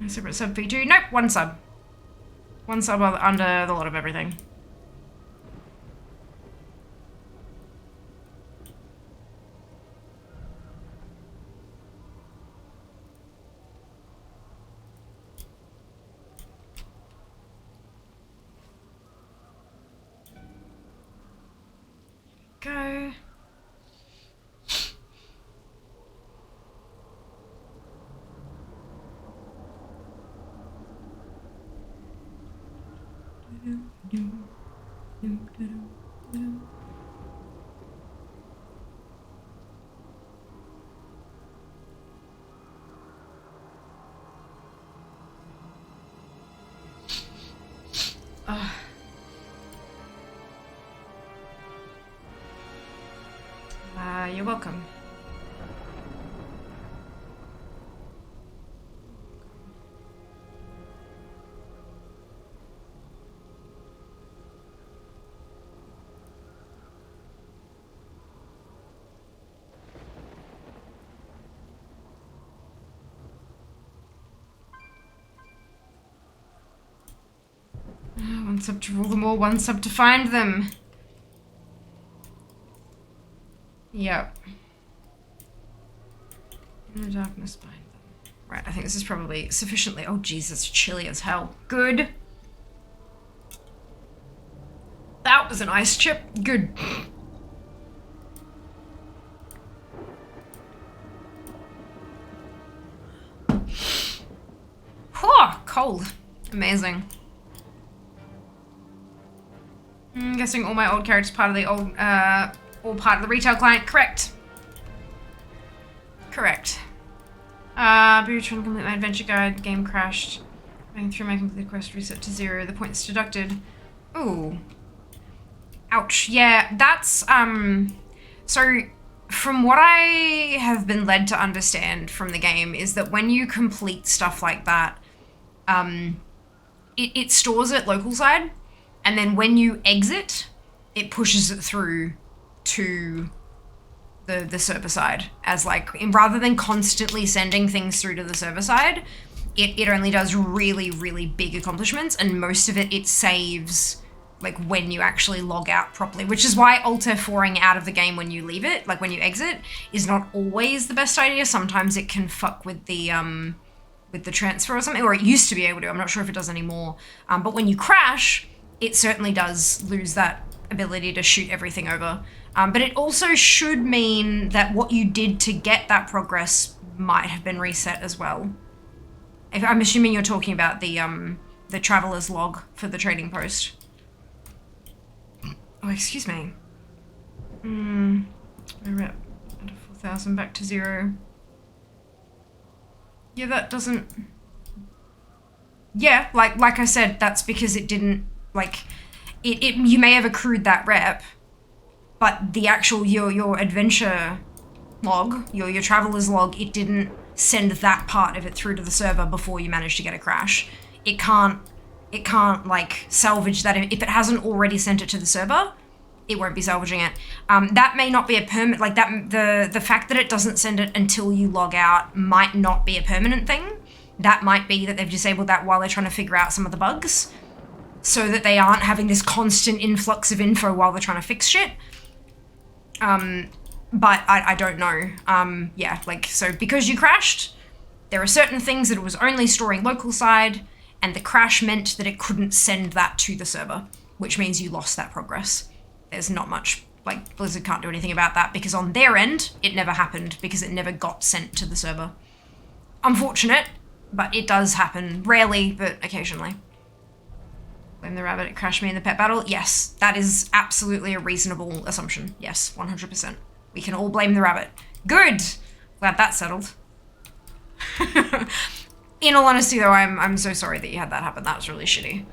Separate sub V2? Nope, 1 sub. 1 sub under the lot of everything. Go. You're welcome. One sub to rule them all, one sub to find them. Yep. In the darkness behind them. Right, I think this is probably sufficiently... Oh, Jesus, chilly as hell. Good. That was an ice chip. Good. Oh, cold. Amazing. I'm guessing all my old characters part of the old, all part of the retail client. Correct. Correct. Trying to complete my adventure guide. Game crashed. Going through my completed quest, reset to 0. The points deducted. Ooh. Ouch. Yeah, that's, so from what I have been led to understand from the game is that when you complete stuff like that, it stores it local side. And then when you exit, it pushes it through to the server side as like, rather than constantly sending things through to the server side, it only does really, really big accomplishments, and most of it saves like when you actually log out properly, which is why Alt F4ing out of the game when you leave it, like when you exit, is not always the best idea. Sometimes it can fuck with the transfer or something, or it used to be able to. I'm not sure if it does anymore. But when you crash, it certainly does lose that ability to shoot everything over. But it also should mean that what you did to get that progress might have been reset as well. I'm assuming you're talking about the traveler's log for the trading post. Oh, excuse me. Rep under 4,000 back to 0. Yeah, that doesn't... Yeah, like I said, that's because it didn't... Like, you may have accrued that rep, but the actual, your adventure log, your traveler's log, it didn't send that part of it through to the server before you managed to get a crash. It can't, like, salvage that. If it hasn't already sent it to the server, it won't be salvaging it. That may not be a permanent, like, the fact that it doesn't send it until you log out might not be a permanent thing. That might be that they've disabled that while they're trying to figure out some of the bugs, so that they aren't having this constant influx of info while they're trying to fix shit. But I don't know. Yeah, like, so because you crashed, there are certain things that it was only storing local side, and the crash meant that it couldn't send that to the server, which means you lost that progress. There's not much, like, Blizzard can't do anything about that, because on their end, it never happened, because it never got sent to the server. Unfortunate, but it does happen. Rarely, but occasionally. Blame the rabbit, it crashed me in the pet battle. Yes, that is absolutely a reasonable assumption. Yes, 100%. We can all blame the rabbit. Good! Glad that's settled. In all honesty though, I'm so sorry that you had that happen. That was really shitty.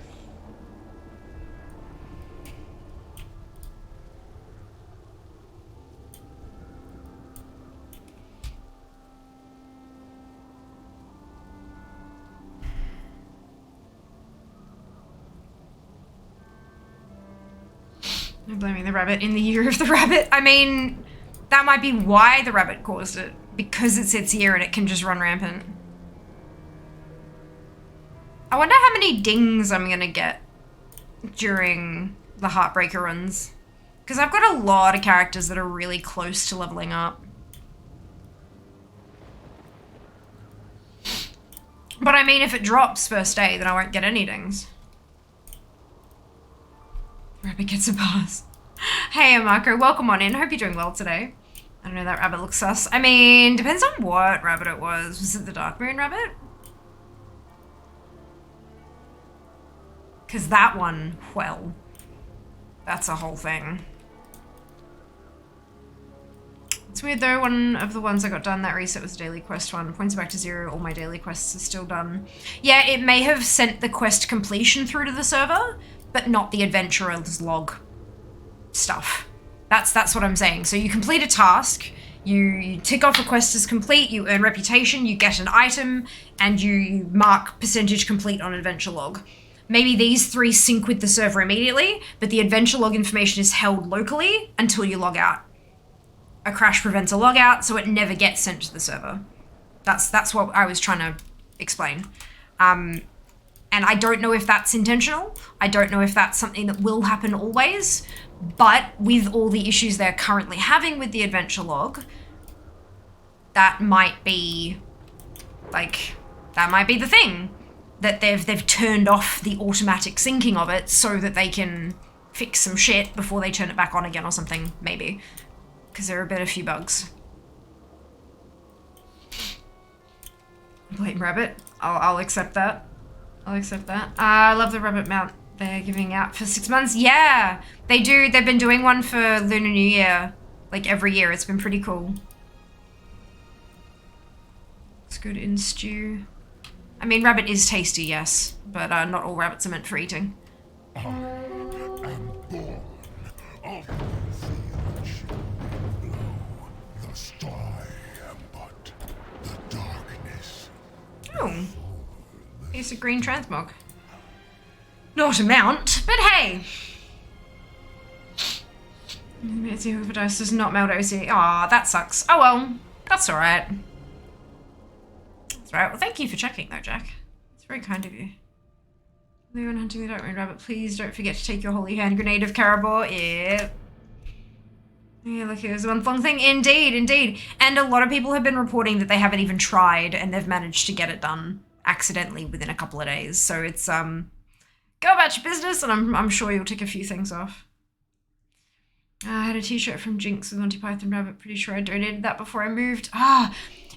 I'm blaming the rabbit in the year of the rabbit. I mean, that might be why the rabbit caused it. Because it's its year and it can just run rampant. I wonder how many dings I'm gonna get during the Heartbreaker runs. Because I've got a lot of characters that are really close to leveling up. But I mean, if it drops first day, then I won't get any dings. Rabbit gets a pass. Hey, Marco, welcome on in. Hope you're doing well today. I don't know, that rabbit looks sus. I mean, depends on what rabbit it was. Was it the Dark Moon rabbit? Because that one, well, that's a whole thing. It's weird though, one of the ones I got done, that reset was a daily quest one. Points back to 0, all my daily quests are still done. Yeah, it may have sent the quest completion through to the server, but not the adventurer's log stuff. That's what I'm saying. So you complete a task, you tick off a quest as complete, you earn reputation, you get an item, and you mark percentage complete on adventure log. Maybe these 3 sync with the server immediately, but the adventure log information is held locally until you log out. A crash prevents a logout, so it never gets sent to the server. That's what I was trying to explain. And I don't know if that's intentional. I don't know if that's something that will happen always. But with all the issues they're currently having with the adventure log, that might be the thing. That they've turned off the automatic syncing of it so that they can fix some shit before they turn it back on again or something, maybe. Because there are a few bugs. Blame rabbit. I'll accept that. I'll accept that. I love the rabbit mount they're giving out for 6 months. Yeah, they do. They've been doing one for Lunar New Year, like every year. It's been pretty cool. It's good in stew. I mean, rabbit is tasty, yes, but not all rabbits are meant for eating. I am born of the field blow. Thus I am but the darkness. Oh, it's a green transmog. Not a mount, but hey. Mitzi Overdose does not melt OC. Aw, that sucks. Oh well, that's alright. That's right. Well, thank you for checking though, Jack. It's very kind of you. Leon hunting the Dark Moon Rabbit, please don't forget to take your holy hand grenade of Caribou. Yeah. Yeah, look, it was a month-long thing. Indeed, indeed. And a lot of people have been reporting that they haven't even tried and they've managed to get it done accidentally within a couple of days. So it's, go about your business and I'm sure you'll tick a few things off. I had a t-shirt from Jinx with Monty Python Rabbit. Pretty sure I donated that before I moved.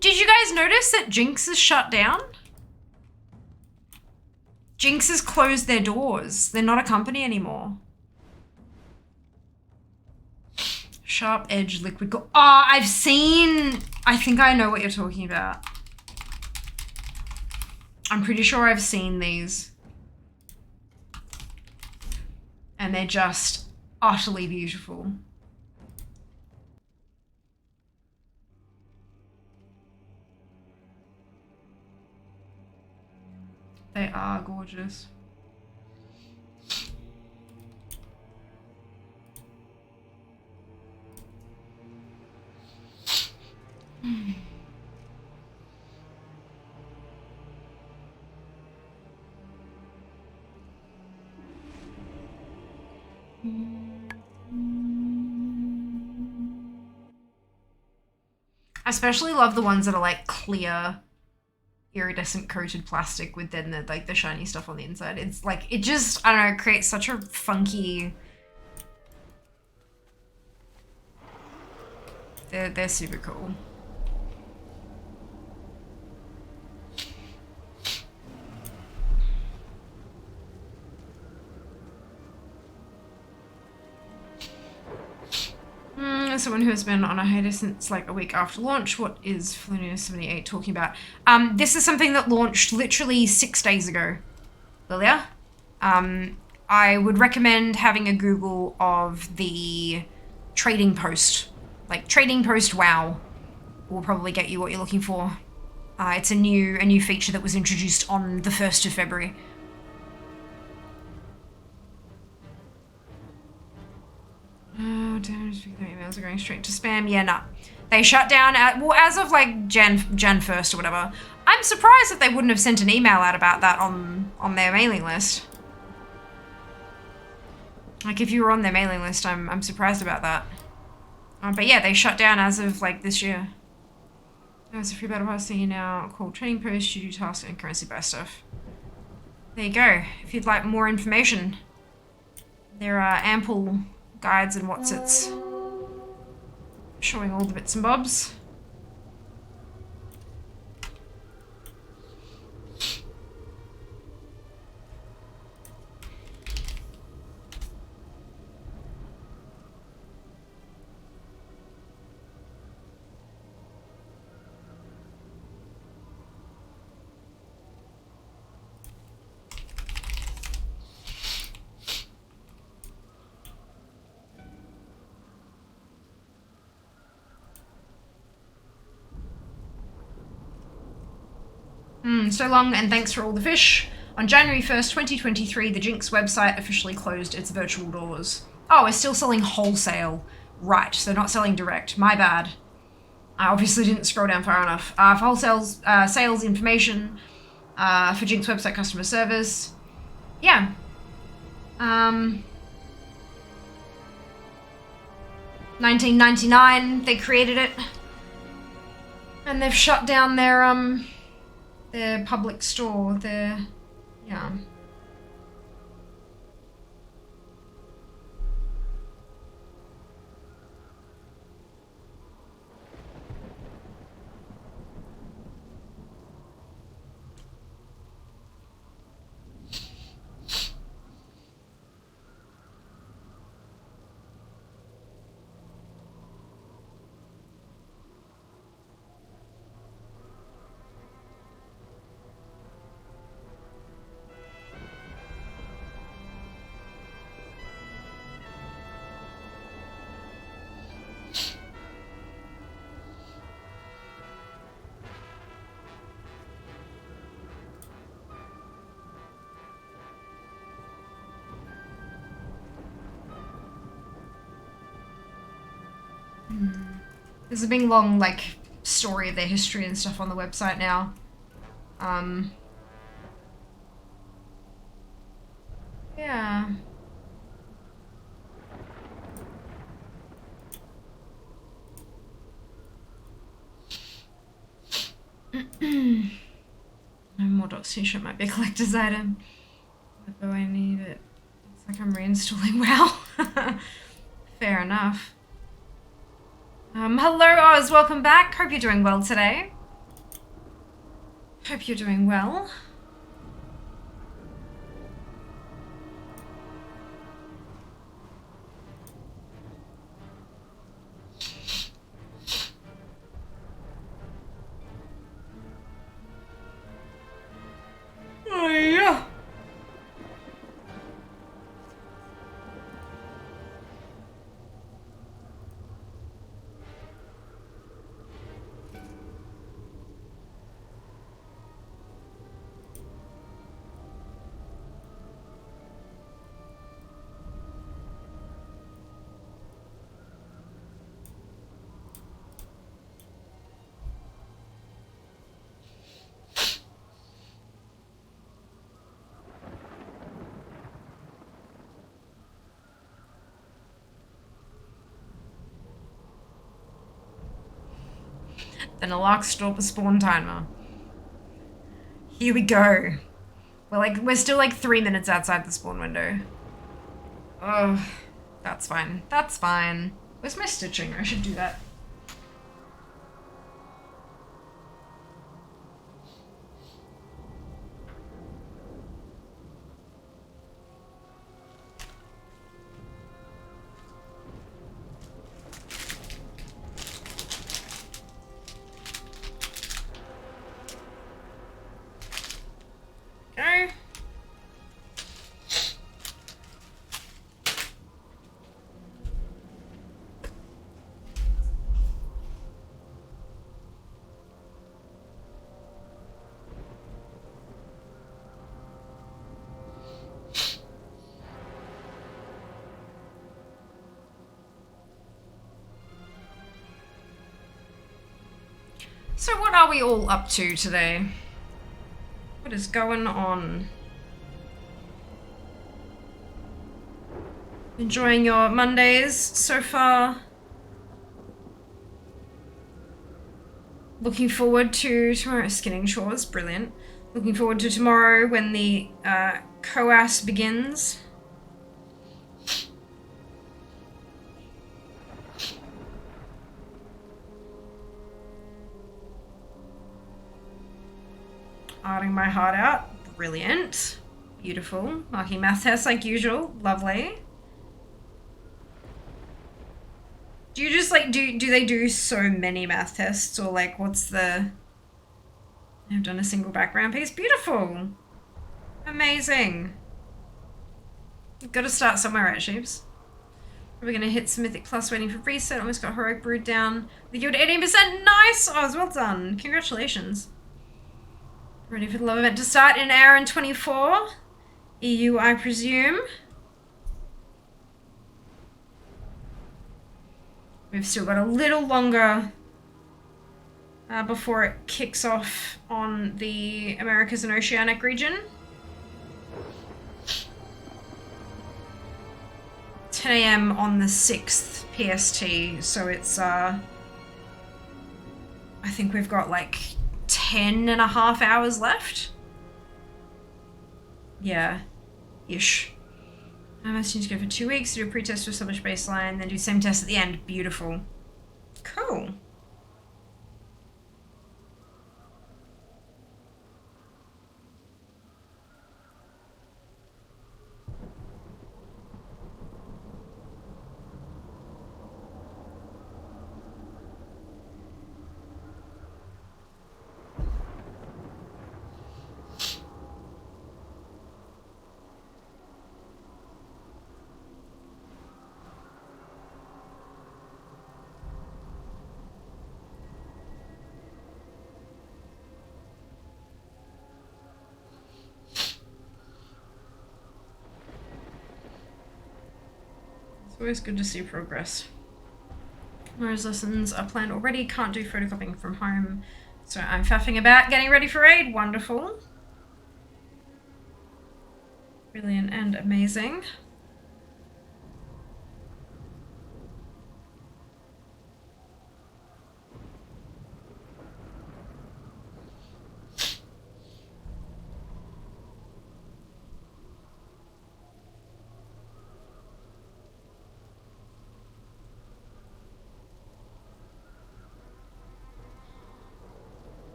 Did you guys notice that Jinx is shut down? Jinx has closed their doors. They're not a company anymore. Sharp Edge Liquid Gold. I've seen... I think I know what you're talking about. I'm pretty sure I've seen these. And they're just utterly beautiful. They are gorgeous. I especially love the ones that are like clear, iridescent coated plastic with then the like the shiny stuff on the inside. It's like, it just, I don't know, it creates such a funky... They're super cool. As someone who has been on a hiatus since like a week after launch, what is Felonious 78 talking about? This is something that launched literally 6 days ago, Lilia. I would recommend having a Google of the trading post. Like trading post WoW will probably get you what you're looking for. It's a new feature that was introduced on the 1st of February. Oh, damn, just the emails are going straight to spam. Yeah, nah. They shut down well, as of like Jan 1st or whatever. I'm surprised that they wouldn't have sent an email out about that on their mailing list. Like, if you were on their mailing list, I'm surprised about that. But yeah, they shut down as of like this year. There's a free battle pass thing now called Trading Post. You do tasks and currency buy stuff. There you go. If you'd like more information, there are ample guides and what's-its showing all the bits and bobs. So long, and thanks for all the fish. On January 1st, 2023, the Jinx website officially closed its virtual doors. Oh, we're still selling wholesale. Right, so not selling direct. My bad. I obviously didn't scroll down far enough. For wholesale sales information, for Jinx website customer service. Yeah. 1999, they created it. And they've shut down their public store, yeah. There's a big long, like, story of their history and stuff on the website now. Yeah. No more Docs t-shirt might be a collector's item. But do I need it? It's like I'm reinstalling WoW. Fair enough. Hello Oz, welcome back. Hope you're doing well today. Hope you're doing well. Oh yeah. Then a lark stalk a spawn timer. Here we go. We're still like 3 minutes outside the spawn window. Oh, that's fine. That's fine. Where's my stitching? I should do that. So what are we all up to today? What is going on? Enjoying your Mondays so far? Looking forward to tomorrow's skinning chores, brilliant. Looking forward to tomorrow when the COAS begins. Arting my heart out, brilliant. Beautiful. Marking math tests like usual, lovely. Do you just like, do they do so many math tests, or like what's the... I've done a single background piece, beautiful. Amazing. You've got to start somewhere, right, Sheeps? We're gonna hit some Mythic Plus waiting for reset, almost got Heroic Brood down. The guild 18%, nice! Oh, well done, congratulations. Ready for the love event to start in an hour and 24. EU, I presume. We've still got a little longer before it kicks off on the Americas and Oceanic region. 10 a.m. on the 6th PST, so it's, I think we've got like 10.5 hours left. Yeah, ish. I must need to go for 2 weeks to do a pre-test to establish baseline, then do same test at the end. Beautiful. Cool. Always good to see progress. Whereas lessons are planned already, can't do photocopying from home. So I'm faffing about getting ready for raid. Wonderful. Brilliant and amazing.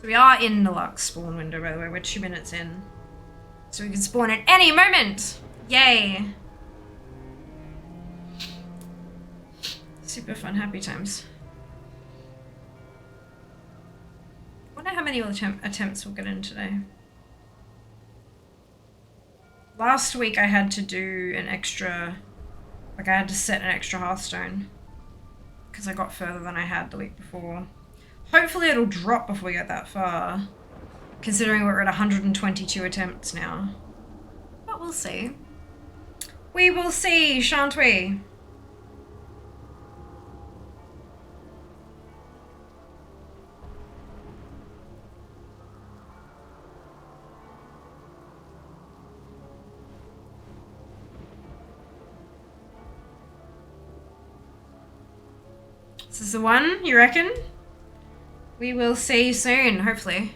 So we are in the Lux spawn window, by the way. We're 2 minutes in. So we can spawn at any moment! Yay! Super fun, happy times. Wonder how many attempts we'll get in today. Last week I had to do an extra... Like I had to set an extra Hearthstone. Because I got further than I had the week before. Hopefully it'll drop before we get that far. Considering we're at 122 attempts now. But we'll see. We will see, shan't we? This is the one, you reckon? We will see soon, hopefully.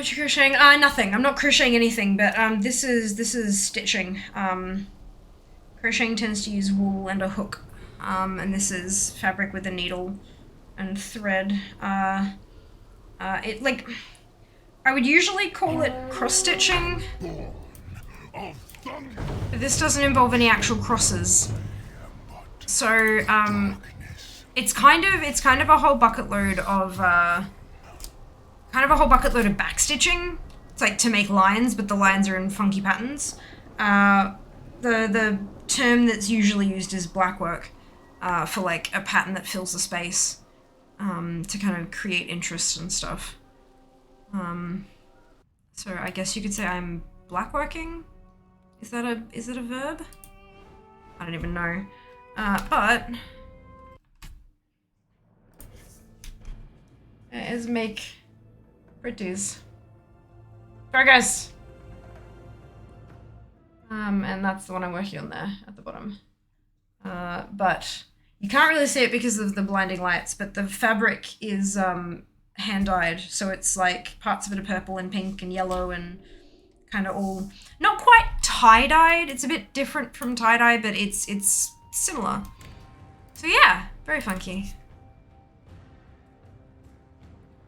what you crocheting? Nothing. I'm not crocheting anything, but this is stitching. Crocheting tends to use wool and a hook, and this is fabric with a needle and thread. It like I would usually call it cross stitching, but this doesn't involve any actual crosses. So it's kind of a whole bucket load of back stitching. It's like to make lines, but the lines are in funky patterns. The term that's usually used is blackwork, for like a pattern that fills the space, to kind of create interest and stuff. So I guess you could say I'm blackworking. Is it a verb? I don't even know. But it is make pretties. Progress. And that's the one I'm working on there at the bottom. But you can't really see it because of the blinding lights, but the fabric is hand-dyed, so it's like parts of it are purple and pink and yellow and kind of all not quite tie-dyed. It's a bit different from tie-dye, but it's similar. So yeah, very funky.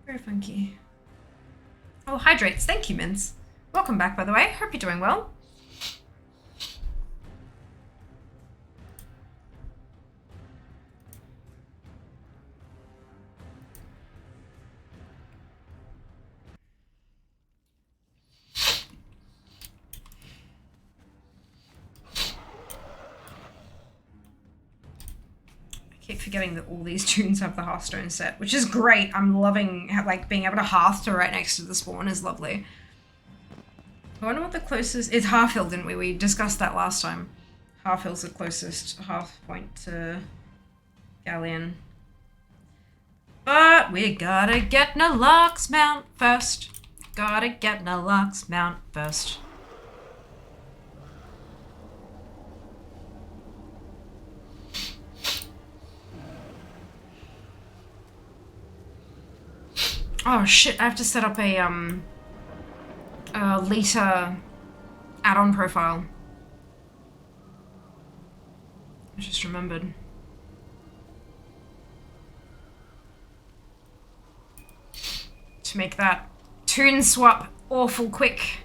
Very funky. Oh, hydrates. Thank you, Mince. Welcome back, by the way. Hope you're doing well. Keep forgetting that all these tunes have the Hearthstone set, which is great. I'm loving like being able to hearth to right next to the spawn is lovely. I wonder what the closest is. Halfhill, didn't we? We discussed that last time. Halfhill's the closest hearth point to Galleon. But we gotta get Nalox Mount first. Gotta get Nalox Mount first. Oh shit, I have to set up a Lita add-on profile. I just remembered. To make that tune swap awful quick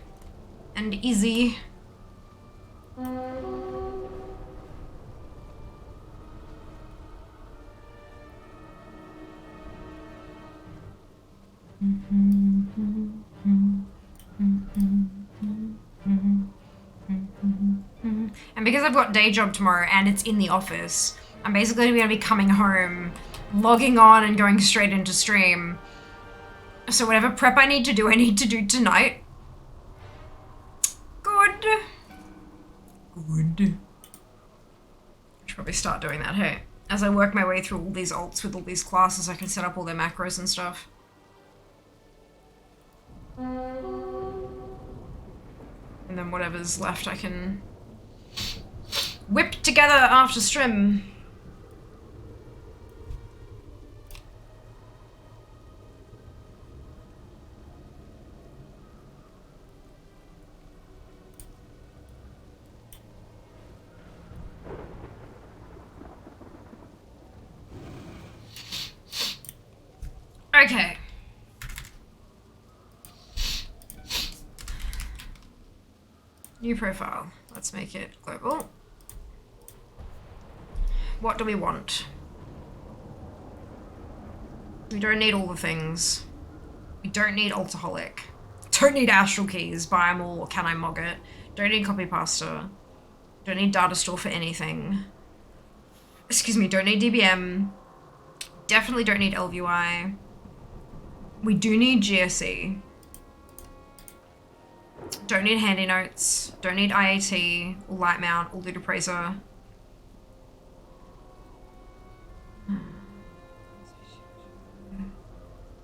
and easy. And because I've got day job tomorrow and it's in the office, I'm basically going to be coming home, logging on and going straight into stream. So whatever prep I need to do tonight. Good. Good. I should probably start doing that, hey? As I work my way through all these alts with all these classes, I can set up all their macros and stuff. And then whatever's left I can whip together after stream. Okay. New profile. Let's make it global. What do we want? We don't need all the things. We don't need Altaholic. Don't need Astral Keys. Buy them all. Can I mog it? Don't need Copy Pasta. Don't need Data Store for anything. Excuse me, don't need DBM. Definitely don't need LVI. We do need GSE. Don't need Handy Notes. Don't need IAT, or Light Mount, or Loot Appraiser.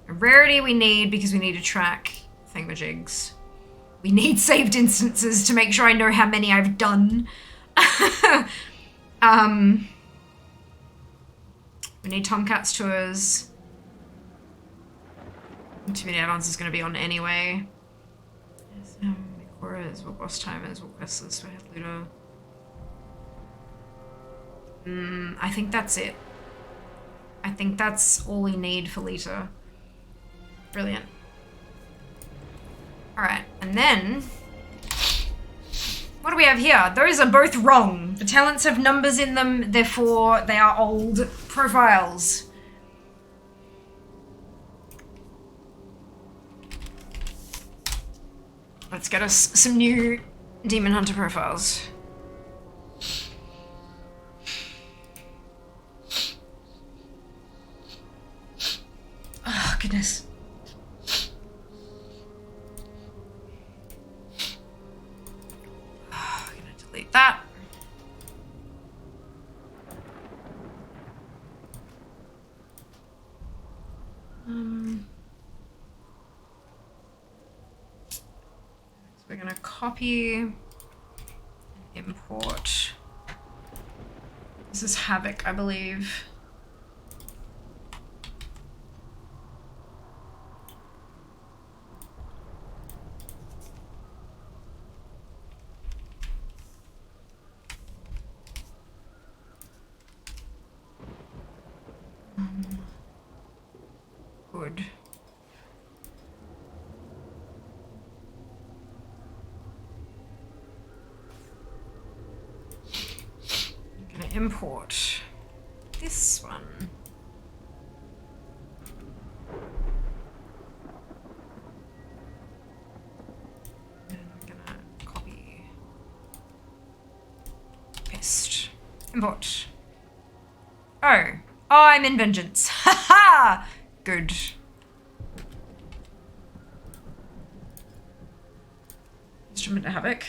Rarity we need because we need to track thingamajigs. We need saved instances to make sure I know how many I've done. We need Tomcat's tours. Too many add-ons is going to be on anyway. timers, we'll boss timers, we'll quest list, we'll head looter. I think that's it. I think that's all we need for Lita. Brilliant. Alright, and then... what do we have here? Those are both wrong. The talents have numbers in them, therefore they are old profiles. Let's get us some new Demon Hunter profiles. Oh, goodness. Oh, I'm gonna delete that. So we're gonna copy and import. This is Havoc, I believe. Good. I'm gonna import this one. And I'm gonna copy, paste, import. Oh, I'm in Vengeance. Haha! Good. Instrument to Havoc.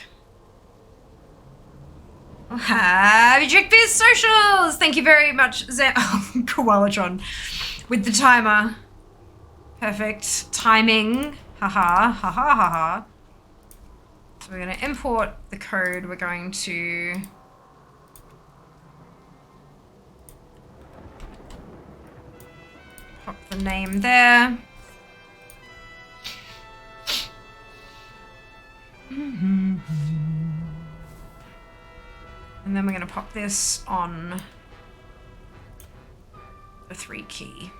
Oh, happy Trickbeard socials! Thank you very much, Koalatron. With the timer. Perfect. Timing. Haha, haha, haha. So we're going to import the code. We're going to... pop the name there. And then we're going to pop this on the 3 key.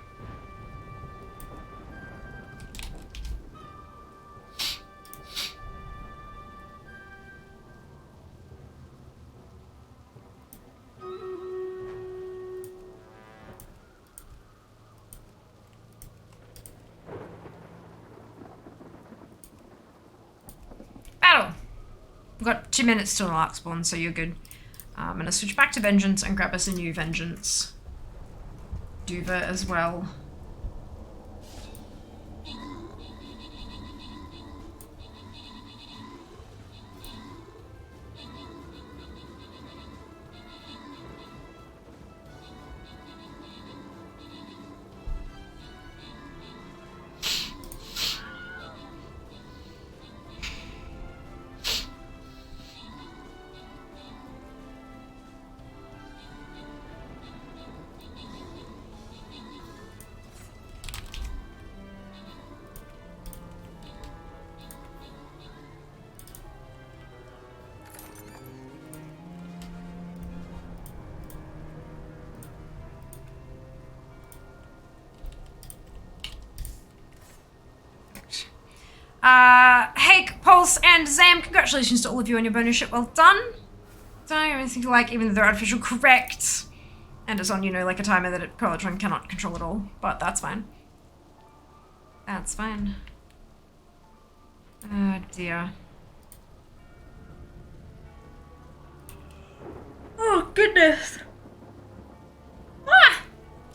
Battle! We've got 2 minutes till the Lark spawn, so you're good. I'm gonna switch back to Vengeance and grab us a new Vengeance. Duva as well. Hey, Pulse and Zam, congratulations to all of you on your bonus ship. Well done. Don't even think like, even though they're artificial correct. And it's on, you know, like a timer that Colatron cannot control at all. But that's fine. That's fine. Oh dear. Oh goodness. Ah!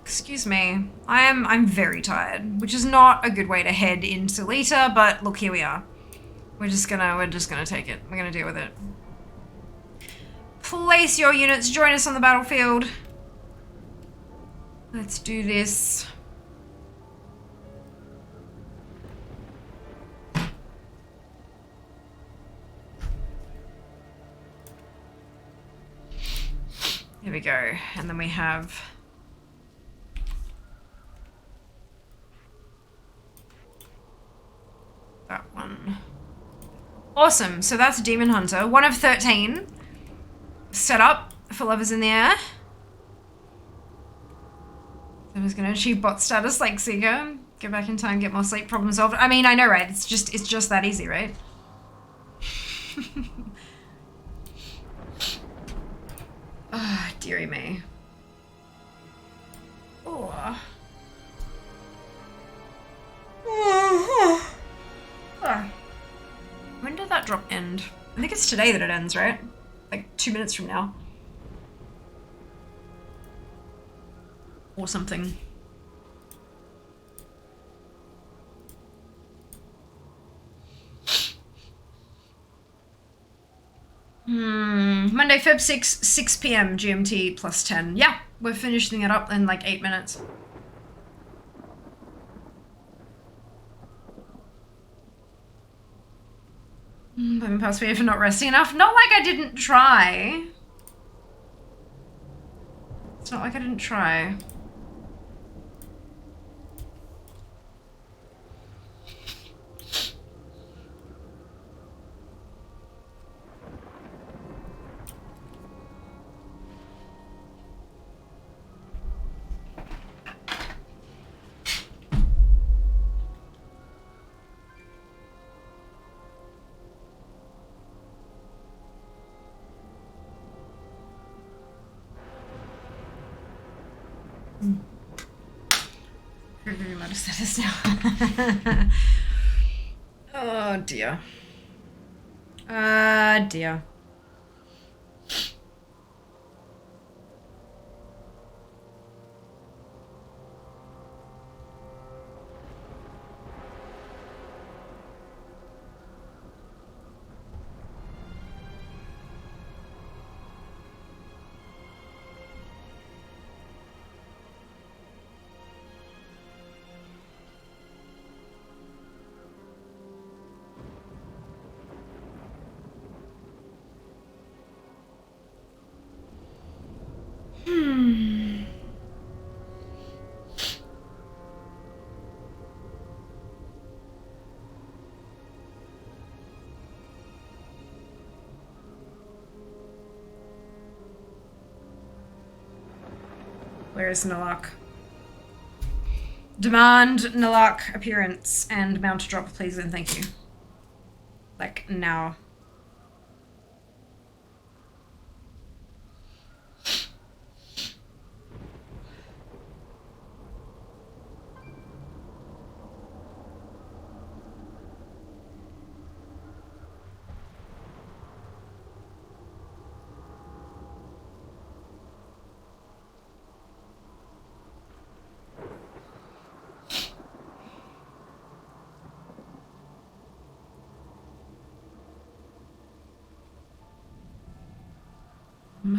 Excuse me. I'm very tired, which is not a good way to head into Lita, but look, here we are. We're just gonna take it. We're gonna deal with it. Place your units, join us on the battlefield. Let's do this. Here we go. And then we have that one. Awesome. So that's Demon Hunter. 1 of 13. Set up for Lovers in the Air. I'm just gonna achieve bot status like Seeker. Go back in time, get more sleep, problem solved. I mean, I know, right? It's just that easy, right? Ah, oh, dearie me. Oh. When did that drop end? I think it's today that it ends, right? Like 2 minutes from now. Or something. Monday, Feb 6 p.m. GMT plus 10. Yeah, we're finishing it up in like 8 minutes. Blaming past for not resting enough. Not like I didn't try. It's not like I didn't try. Status now. Oh dear. Dear. Where is Nalak? Demand Nalak appearance and mount drop, please and thank you. Like, now.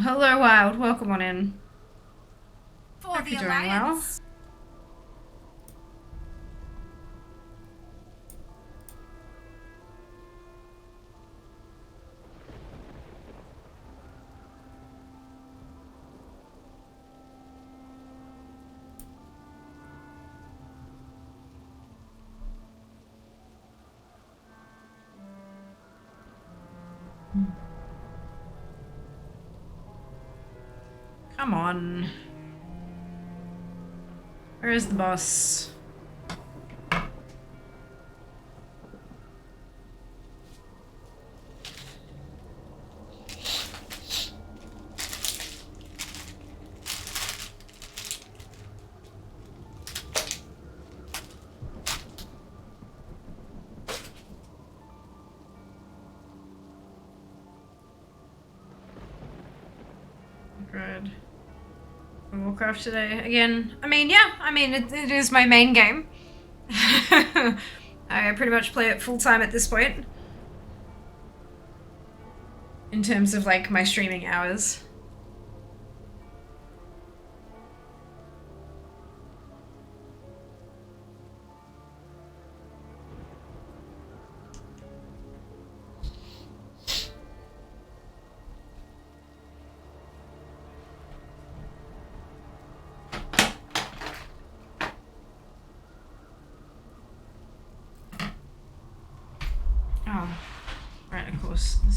Hello, Wild. Welcome on in. For the Alliance. Come on. Where is the boss? Good. Warcraft today again. I mean, yeah, I mean, it is my main game. I pretty much play it full time at this point. In terms of like my streaming hours.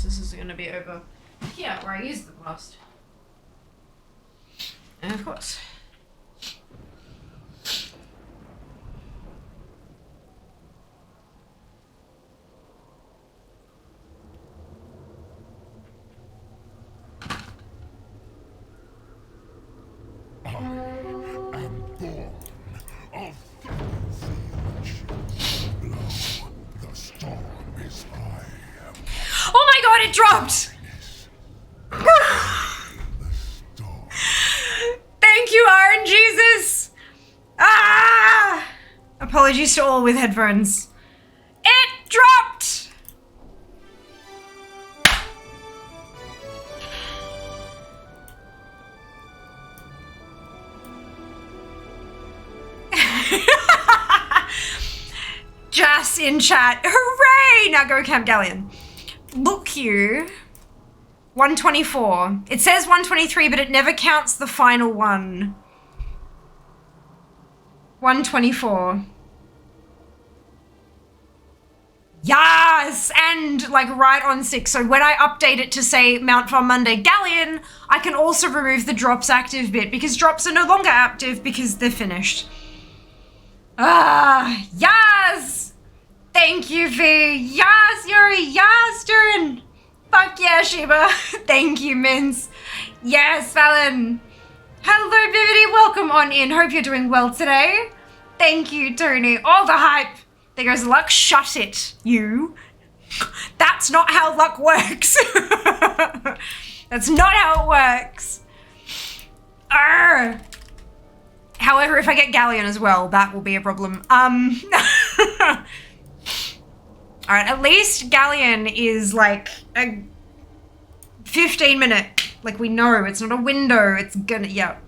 Unless this is going to be over here where I used them last. And of course. Oh my god, it dropped! Thank you, RNGesus! Ah! Apologies to all with headphones. It dropped! Jas in chat. Hooray! Now go Camp Galleon. Look here. 124. It says 123, but it never counts the final one. 124. Yes! And like right on 6. So when I update it to say Mount Farm Monday Galleon, I can also remove the drops active bit because drops are no longer active because they're finished. Ah, yes! Thank you, V. Yes, Yuri. Yes, Durin. Fuck yeah, Sheba. Thank you, Mince. Yes, Fallon. Hello, Vivity. Welcome on in. Hope you're doing well today. Thank you, Tony. All the hype. There goes luck. Shut it, you. That's not how luck works. That's not how it works. Arr. However, if I get Galleon as well, that will be a problem. Alright, at least Galleon is like a 15-minute. Like, we know it's not a window. It's gonna, yeah.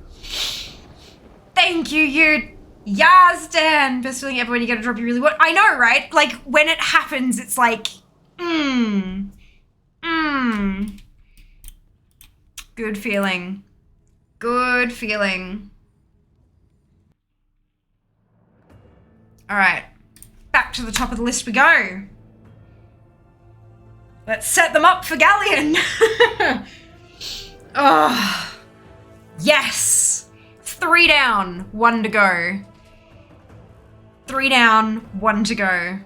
Thank you, you. Yes, Dan. Best feeling ever when you get a drop you really want. I know, right? Like, when it happens, it's like, Good feeling. Good feeling. Alright. Back to the top of the list we go. Let's set them up for Galleon. Oh, yes. 3 down, 1 to go. 3 down, 1 to go.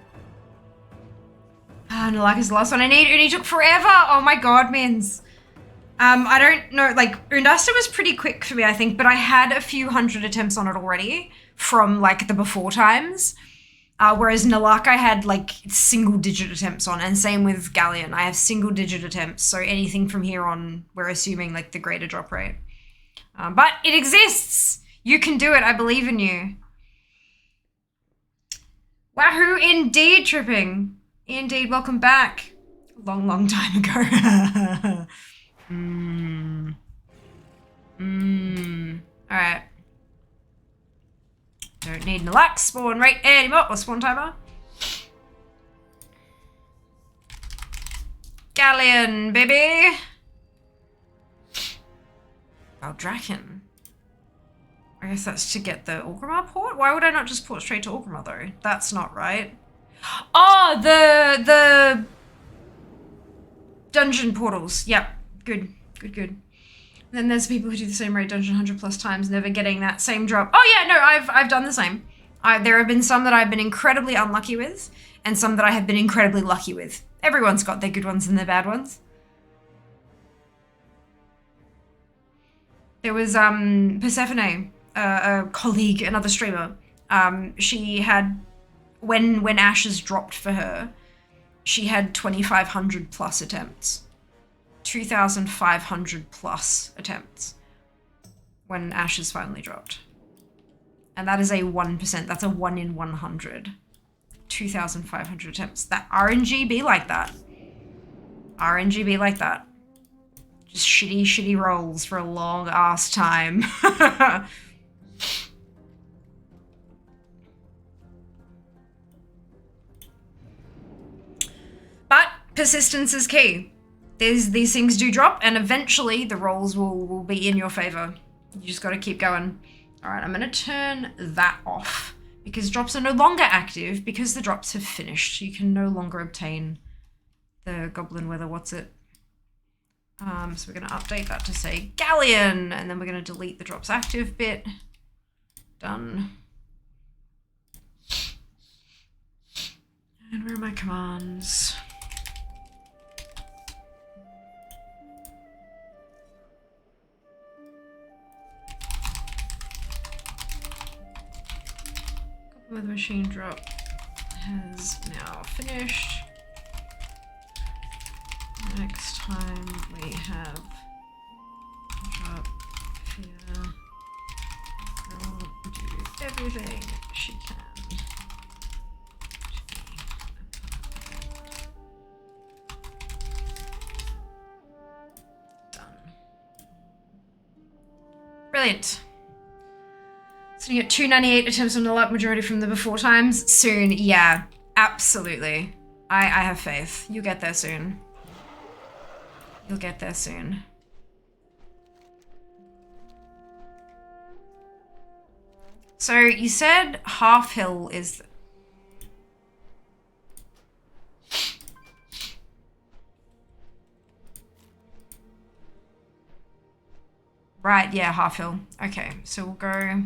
Ah, Nalaka's the last one I need. Uni took forever. Oh my god, Mins. I don't know, like, Undasta was pretty quick for me, I think, but I had a few hundred attempts on it already from, like, the before times. Whereas Nalaka I had like single-digit attempts on, and same with Galleon. I have single-digit attempts, so anything from here on, we're assuming like the greater drop rate. But it exists! You can do it, I believe in you. Wahoo, indeed, Tripping. Indeed, welcome back. Long, long time ago. Alright. Don't need Nalak spawn rate anymore, or spawn timer. Galleon, baby. Valdraken. I guess that's to get the Orgrimmar port? Why would I not just port straight to Orgrimmar though? That's not right. Oh, the dungeon portals. Yep, good, good, good. Then there's people who do the same raid dungeon 100+ times, never getting that same drop. Oh yeah, no, I've done the same. There have been some that I've been incredibly unlucky with, and some that I have been incredibly lucky with. Everyone's got their good ones and their bad ones. There was Persephone, a colleague, another streamer. She had, when Ashes dropped for her, she had 2,500+ attempts. 2,500+ attempts when Ashes finally dropped. And that is a 1%. That's a 1 in 100. 2,500 attempts. That RNG be like that. RNG be like that. Just shitty, shitty rolls for a long ass time. But persistence is key. These things do drop, and eventually the rolls will be in your favor. You just got to keep going. All right, I'm going to turn that off because drops are no longer active because the drops have finished. You can no longer obtain the Goblin Weather, what's it? So we're going to update that to say Galleon, and then we're going to delete the drops active bit. Done. And where are my commands? With machine drop has now finished. Next time we have drop here, will do everything she can. Done. Brilliant. So you get 298 attempts on the luck, majority from the before times. Soon, yeah, absolutely. I have faith. You'll get there soon. You'll get there soon. So you said Half Hill is... Right, yeah, Half Hill. Okay, so we'll go...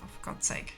Oh, for God's sake.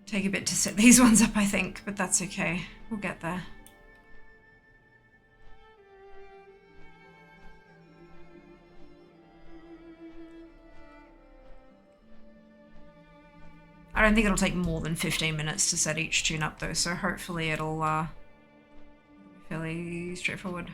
Take a bit to set these ones up, I think, but that's okay. We'll get there. I don't think it'll take more than 15 minutes to set each tune up though, so hopefully it'll be fairly straightforward.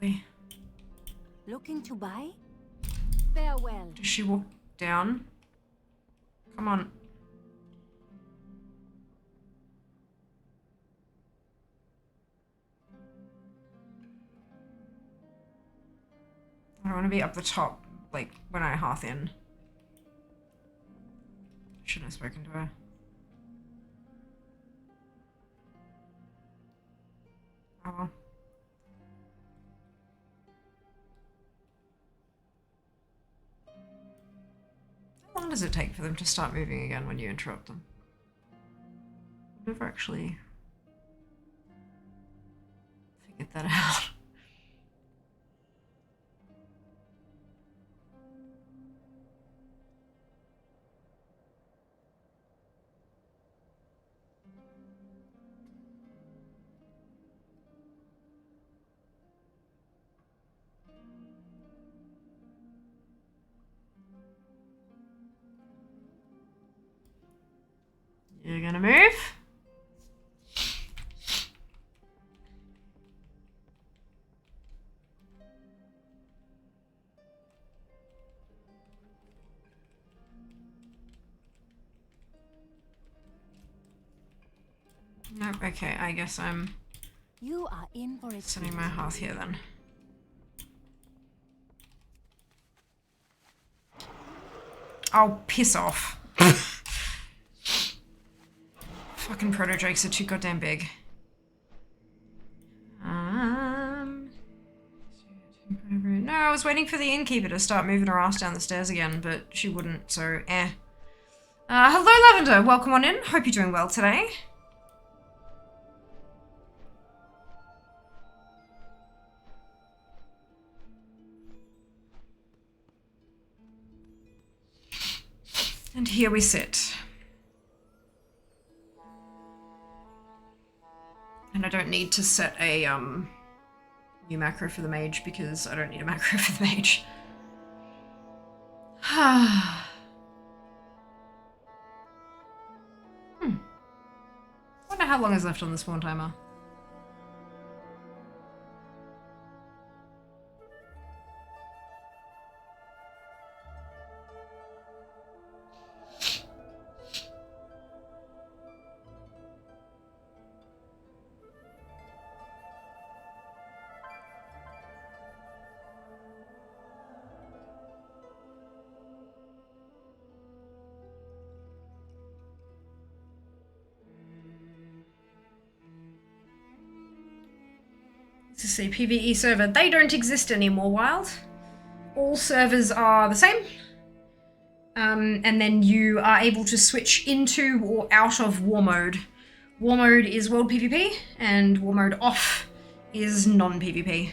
Really? Looking to buy? Farewell. Does she walk down? Come on. I don't want to be up the top, like, when I hearth in. Shouldn't have spoken to her. Oh well. How long does it take for them to start moving again when you interrupt them? I've never actually figured that out. You're gonna move? Nope, okay, I guess I'm You are in for it. setting my hearth here then. Oh, piss off. Fucking proto-drakes are too goddamn big. No, I was waiting for the innkeeper to start moving her ass down the stairs again, but she wouldn't, so eh. Hello Lavender, welcome on in. Hope you're doing well today. And here we sit. And I don't need to set a new macro for the mage because I don't need a macro for the mage. How long is left on the spawn timer? To see PvE server. They don't exist anymore, Wild. All servers are the same. And then you are able to switch into or out of war mode. War mode is world PvP, and war mode off is non-PvP.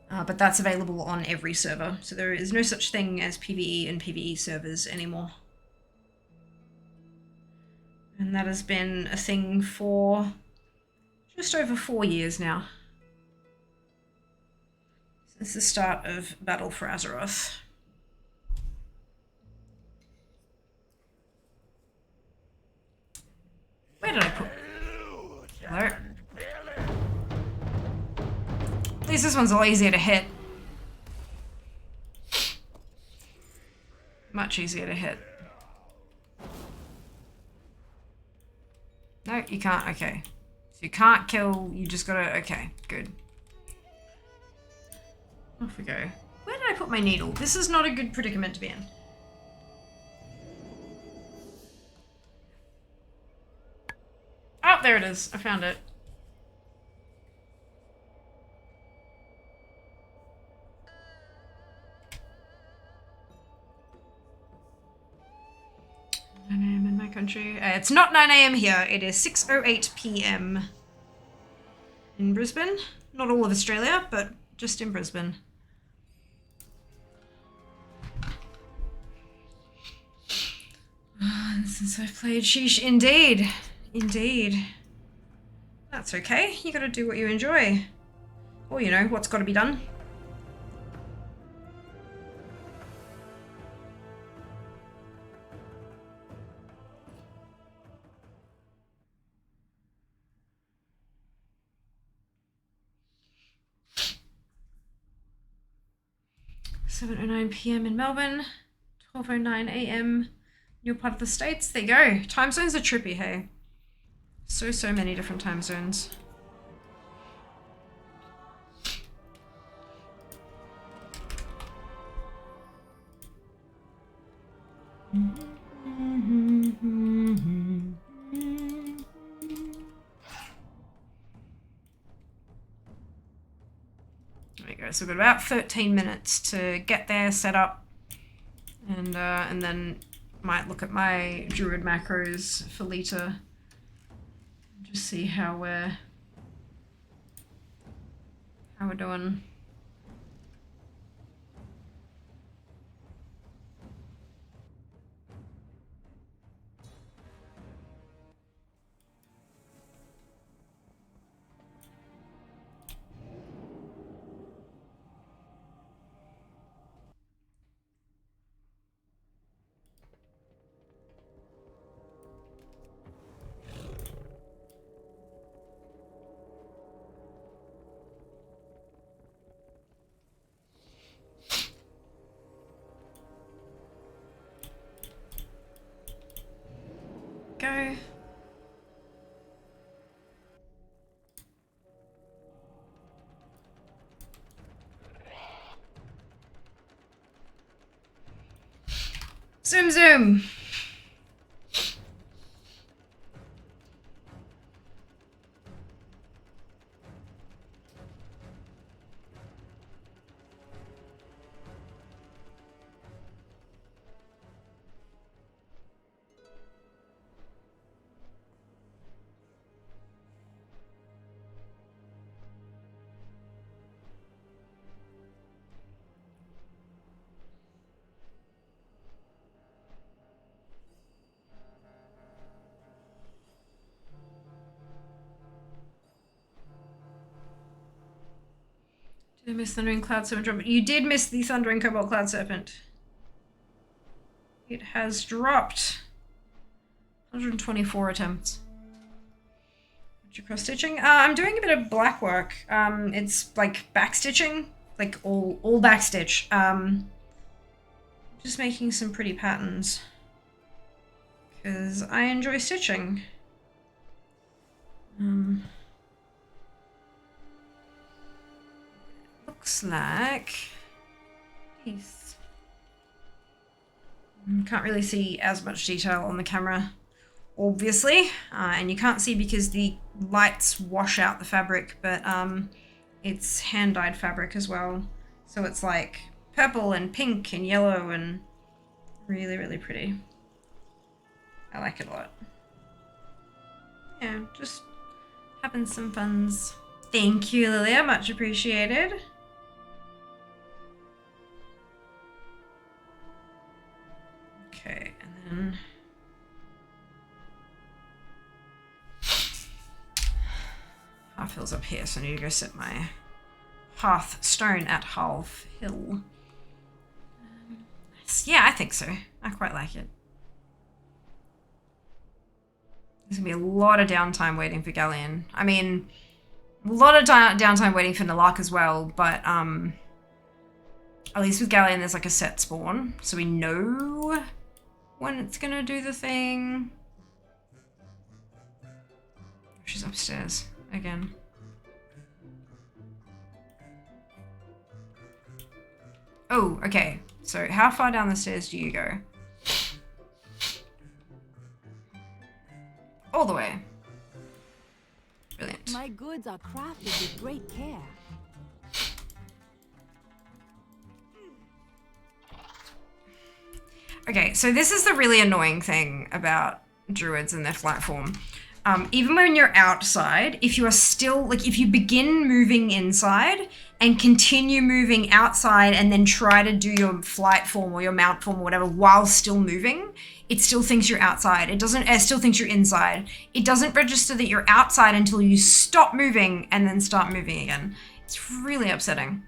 But that's available on every server, so there is no such thing as PvE and PvE servers anymore. And that has been a thing for just over 4 years now. Since the start of Battle for Azeroth. Where did I put... Hello? At least this one's a lot easier to hit. Much easier to hit. No, you can't. Okay. So you can't kill, you just gotta... Okay, good. Off we go. Where did I put my needle? This is not a good predicament to be in. Oh, there it is. I found it. In my country. It's not 9 AM here. It is 6:08 PM in Brisbane. Not all of Australia, but just in Brisbane. Since I've played Sheesh, indeed. Indeed. That's okay. You gotta do what you enjoy. Or, you know, what's gotta be done. (7:09 PM in Melbourne, 12:09 AM. Your part of the States. There you go. Time zones are trippy, hey? So many different time zones. There we go. So we've got about 13 minutes to get there, set up, and then might look at my druid macros for later. Just see how we're doing. Go. Zoom zoom. Did I miss Thundering Cloud Serpent drop? You did miss the Thundering Cobalt Cloud Serpent. It has dropped. 124 attempts. cross stitching. I'm doing a bit of black work. It's like back stitching, like all back stitch. Just making some pretty patterns because I enjoy stitching. Looks like piece. Can't really see as much detail on the camera, obviously, and you can't see because the lights wash out the fabric, but it's hand-dyed fabric as well, so it's like purple and pink and yellow and really, really pretty. I like it a lot. Yeah, just having some funs. Thank you, Lilia, much appreciated. Okay, and then half hill's up here, so I need to go set my hearth stone at half hill. Yeah, I think so. I quite like it. There's gonna be a lot of downtime waiting for Galleon. I mean, a lot of downtime waiting for Nalak as well, but at least with Galleon there's like a set spawn, so we know when it's gonna do the thing. She's upstairs again. Oh, okay. So how far down the stairs do you go? All the way. Brilliant. My goods are crafted with great care. Okay, so this is the really annoying thing about druids and their flight form. Even when you're outside, if you are still, like if you begin moving inside and continue moving outside and then try to do your flight form or your mount form or whatever while still moving, it still thinks you're outside. It still thinks you're inside. It doesn't register that you're outside until you stop moving and then start moving again. It's really upsetting.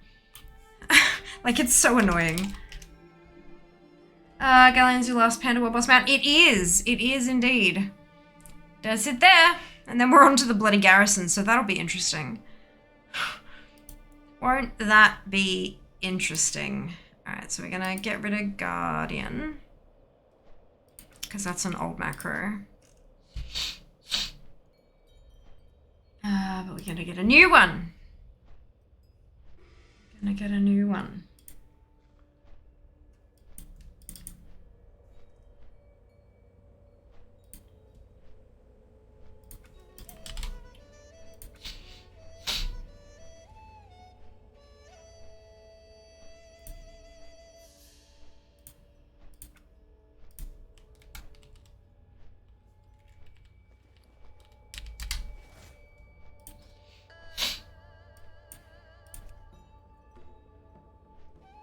Like, it's so annoying. Galleon's your last Panda World boss mount. It is indeed. Does it there? And then we're on to the bloody garrison, so that'll be interesting. Won't that be interesting? Alright, so we're gonna get rid of Guardian, because that's an old macro. But we're gonna get a new one. Gonna get a new one.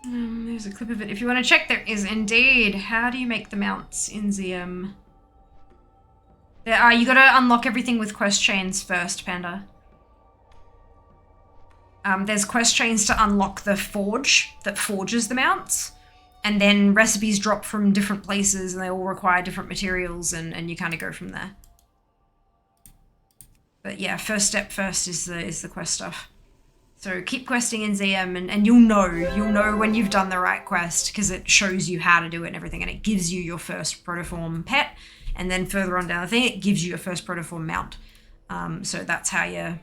There's a clip of it. If you want to check, there is indeed. How do you make the mounts in ZM? You gotta unlock everything with quest chains first, Panda. There's quest chains to unlock the forge that forges the mounts. And then recipes drop from different places and they all require different materials and you kind of go from there. But yeah, first step first is the quest stuff. So keep questing in ZM and you'll know when you've done the right quest because it shows you how to do it and everything and it gives you your first protoform pet and then further on down the thing it gives you your first protoform mount. So that's how you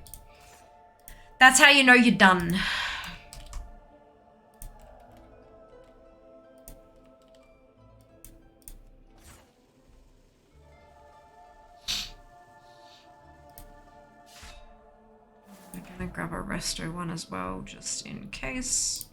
know you're done. I'm gonna grab a resto one as well, just in case.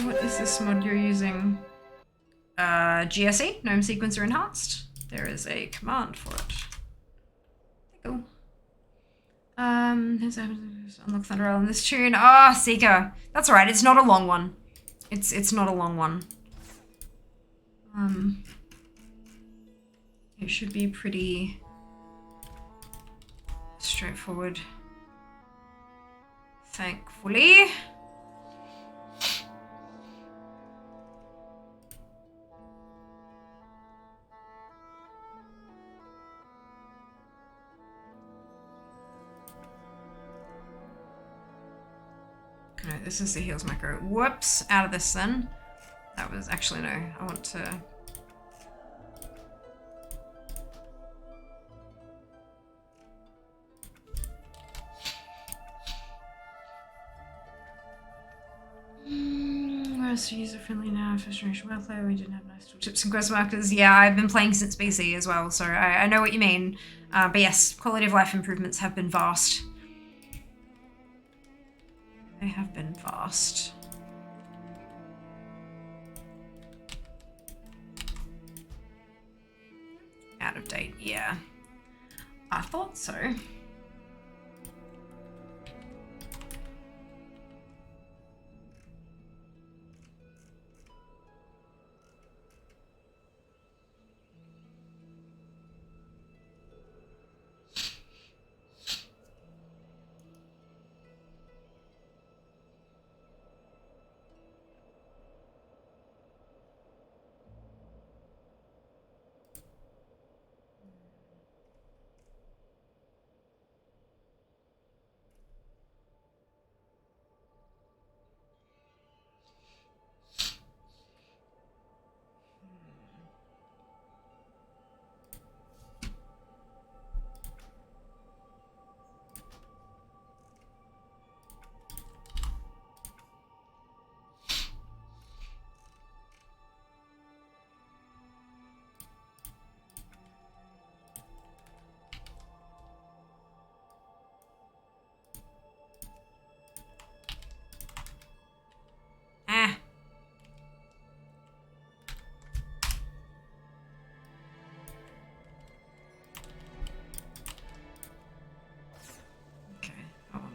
What is this mod you're using? GSE, Gnome Sequencer Enhanced. There is a command for it. There you go. There's Unlock Thunder Isle in this tune. Ah, Seeker. That's alright, it's not a long one. It's not a long one. It should be pretty straightforward. Thankfully. No, this is the heals macro. Whoops, out of this then. That was actually no, I want to... Where's user-friendly now? First generation well-player, we didn't have nice tooltips and quest markers. Yeah, I've been playing since BC as well, so I know what you mean. But yes, quality of life improvements have been vast. They have been vast. Out of date, yeah. I thought so.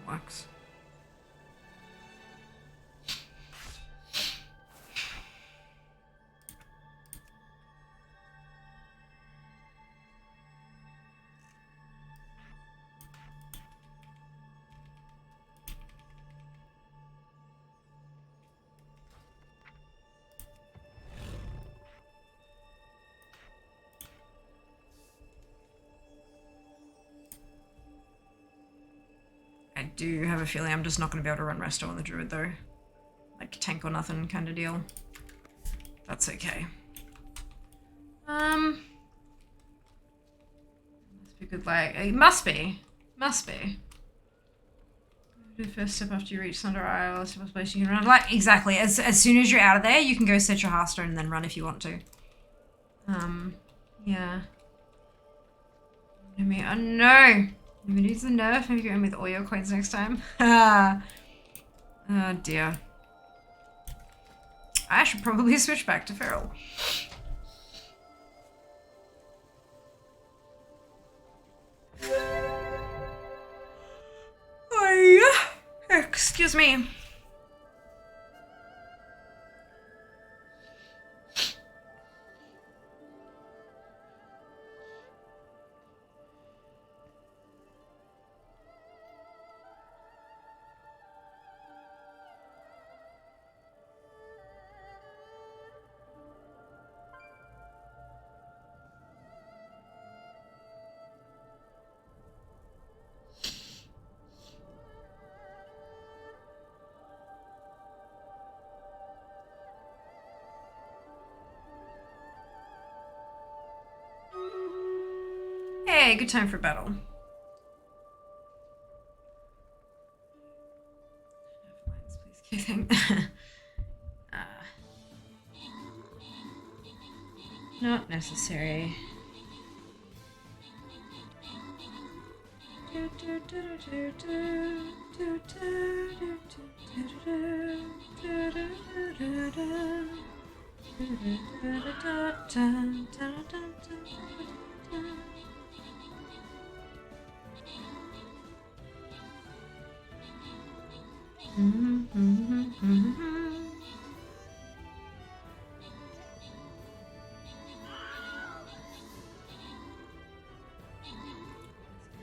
Works. I do have a feeling I'm just not going to be able to run Resto on the Druid though. Like tank or nothing kind of deal. That's okay. Must be good lag. It must be. Must be. Do the first step after you reach Thunder Isle, step up place you can run. Like, exactly. As soon as you're out of there, you can go set your Hearthstone and then run if you want to. Yeah. Oh no! Maybe use the nerf, maybe go in with all your coins next time. Oh dear. I should probably switch back to Feral. Oh, yeah. Excuse me. Hey, good time for battle. Please, not necessary.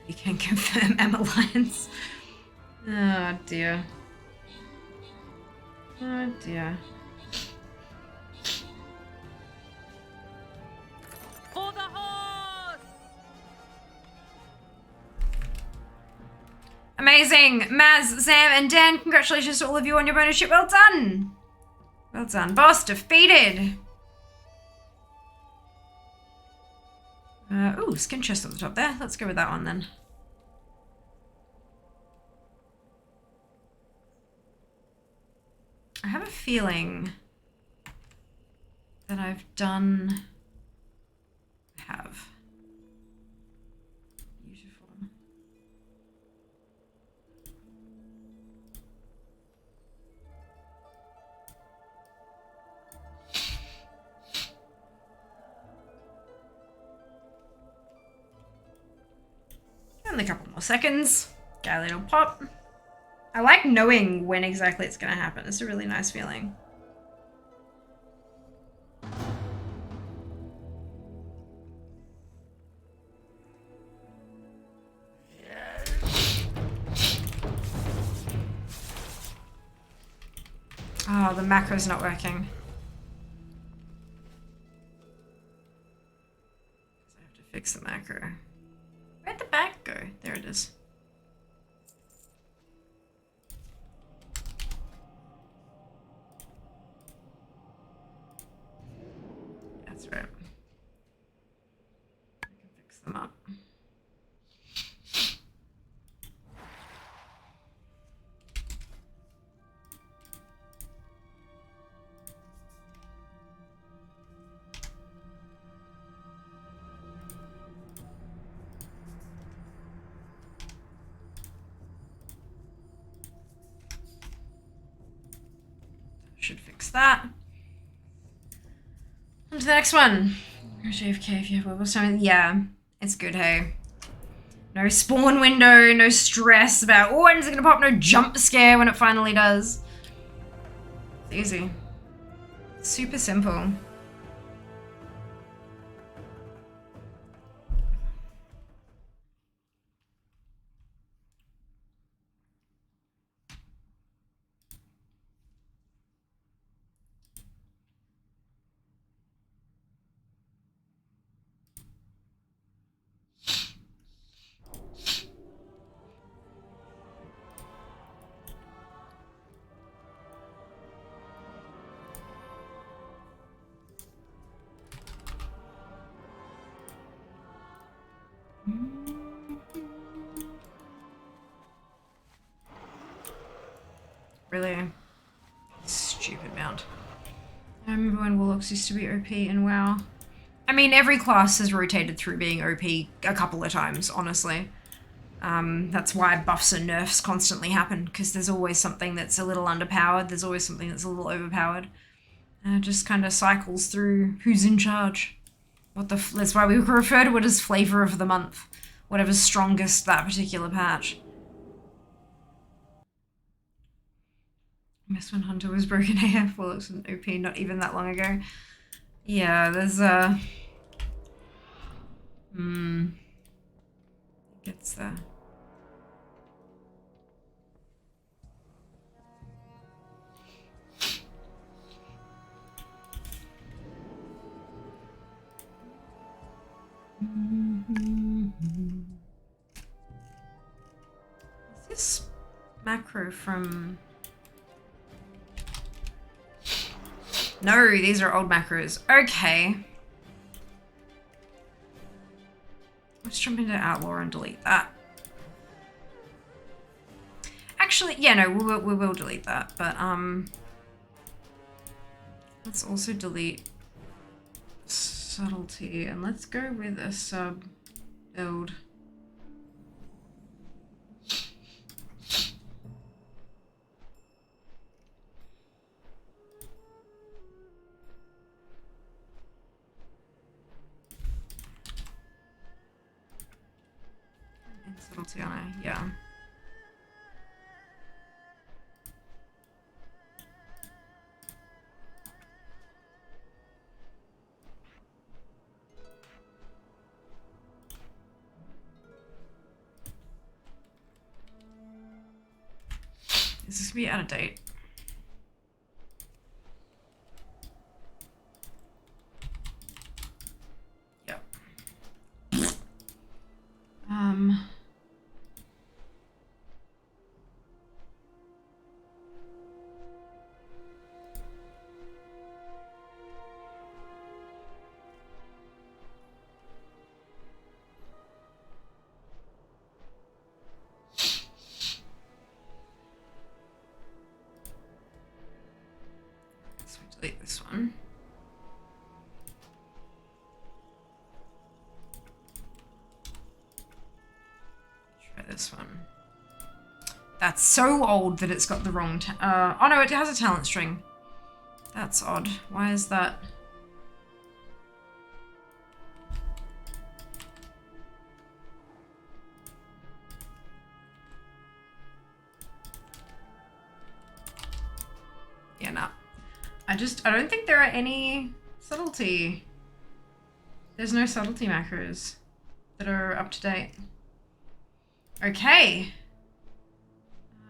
You can confirm M Alliance. Oh dear. Oh dear. For the horse! Amazing! Maz, Sam, and Dan, congratulations to all of you on your bonus ship. Well done! Well done. Boss defeated! Ooh, skin chest at the top there. Let's go with that one then. I have a feeling that I've done... I have. Beautiful. Only a couple more seconds. Get a little pop. I like knowing when exactly it's going to happen. It's a really nice feeling. Oh, the macro's not working. I have to fix the macro. Where'd the back go? There it is. That's right. I can fix them up. Should fix that. On to the next one. JFK if you have web time. Yeah, it's good, hey. No spawn window, no stress about, oh, when's it gonna pop? No jump scare when it finally does. It's easy. Super simple. Really stupid mount. I remember when Warlocks used to be OP and WoW. I mean, every class has rotated through being OP a couple of times, honestly. That's why buffs and nerfs constantly happen, because there's always something that's a little underpowered, there's always something that's a little overpowered. And it just kind of cycles through who's in charge. That's why we refer to it as flavor of the month. Whatever's strongest that particular patch. I miss when Hunter was broken AF. Well, it was an OP not even that long ago. Yeah, there's it gets there. Is this macro from... No, these are old macros. Okay. Let's jump into Outlaw and delete that. Actually, yeah, no, we will delete that, but let's also delete Subtlety, and let's go with a sub build. Subtlety on it, yeah. This is gonna be out of date. Yep. So we delete this one. Try this one. That's so old that it's got the wrong oh no, it has a talent string. That's odd. Why is that? Yeah, no. I don't think there are any subtlety. There's no subtlety macros that are up to date. Okay.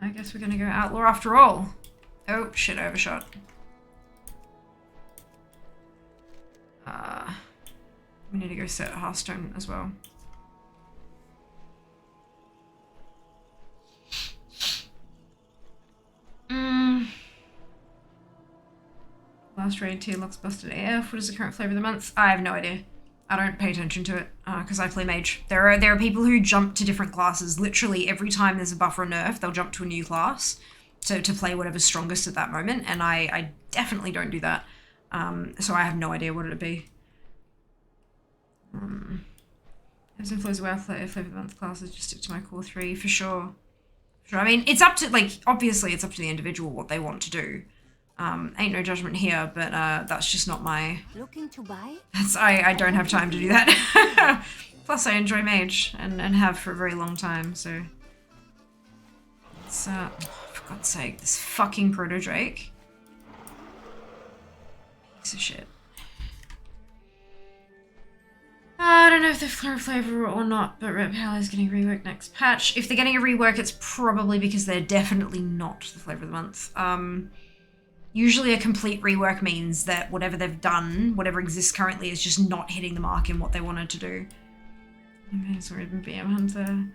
I guess we're gonna go outlaw after all. Oh, shit, overshot. We need to go set Hearthstone as well. Last raid tier looks busted AF. What is the current flavor of the month? I have no idea. I don't pay attention to it because I play mage. There are people who jump to different classes. Literally every time there's a buff or a nerf, they'll jump to a new class to play whatever's strongest at that moment, and I definitely don't do that. So I have no idea what it'd be. As influence WoW flavor of the month classes, just stick to my core 3 for sure. I mean, it's up to, like, obviously it's up to the individual what they want to do. Ain't no judgment here, but that's just not my... Looking to buy? I don't have time to do that. Plus I enjoy mage and have for a very long time, so... It's, oh, for God's sake, this fucking Proto Drake. Piece of shit. I don't know if they're current flavor or not, but Red Power is getting reworked next patch. If they're getting a rework, it's probably because they're definitely not the flavor of the month. Usually a complete rework means that whatever they've done, whatever exists currently, is just not hitting the mark in what they wanted to do. Okay, sorry, BM Hunter.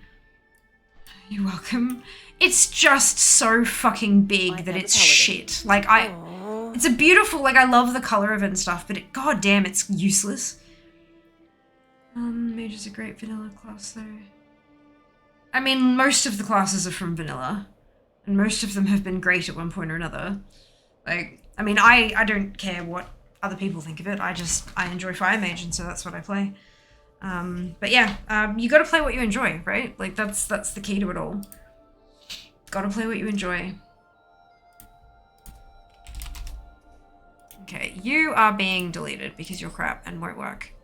You're welcome. It's just so fucking big that it's shit. Like, it's a beautiful, like, I love the color of it and stuff, but god damn, it's useless. Mage is a great vanilla class, though. I mean, most of the classes are from vanilla, and most of them have been great at one point or another. Like, I mean, I don't care what other people think of it. I enjoy Fire Mage, and so that's what I play. But yeah, you gotta play what you enjoy, right? Like, that's the key to it all. Gotta play what you enjoy. Okay, you are being deleted because you're crap and won't work.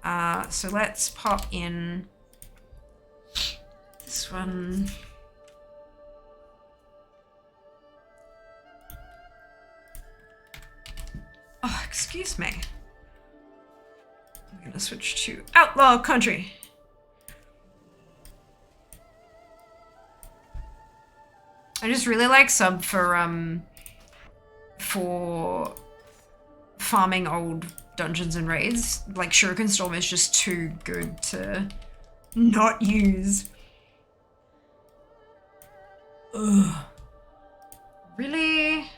So let's pop in this one. Oh, excuse me. I'm gonna switch to Outlaw Country. I just really like sub for farming old dungeons and raids. Like, Shuriken Storm is just too good to not use. Ugh. Really?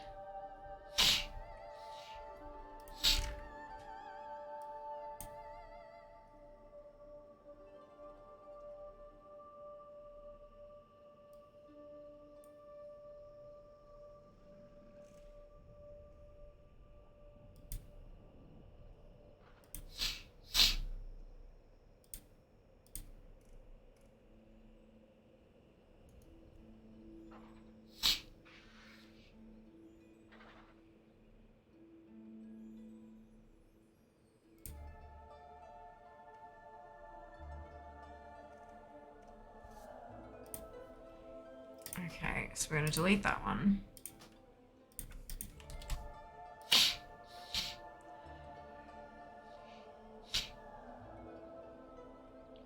Okay, so we're gonna delete that one.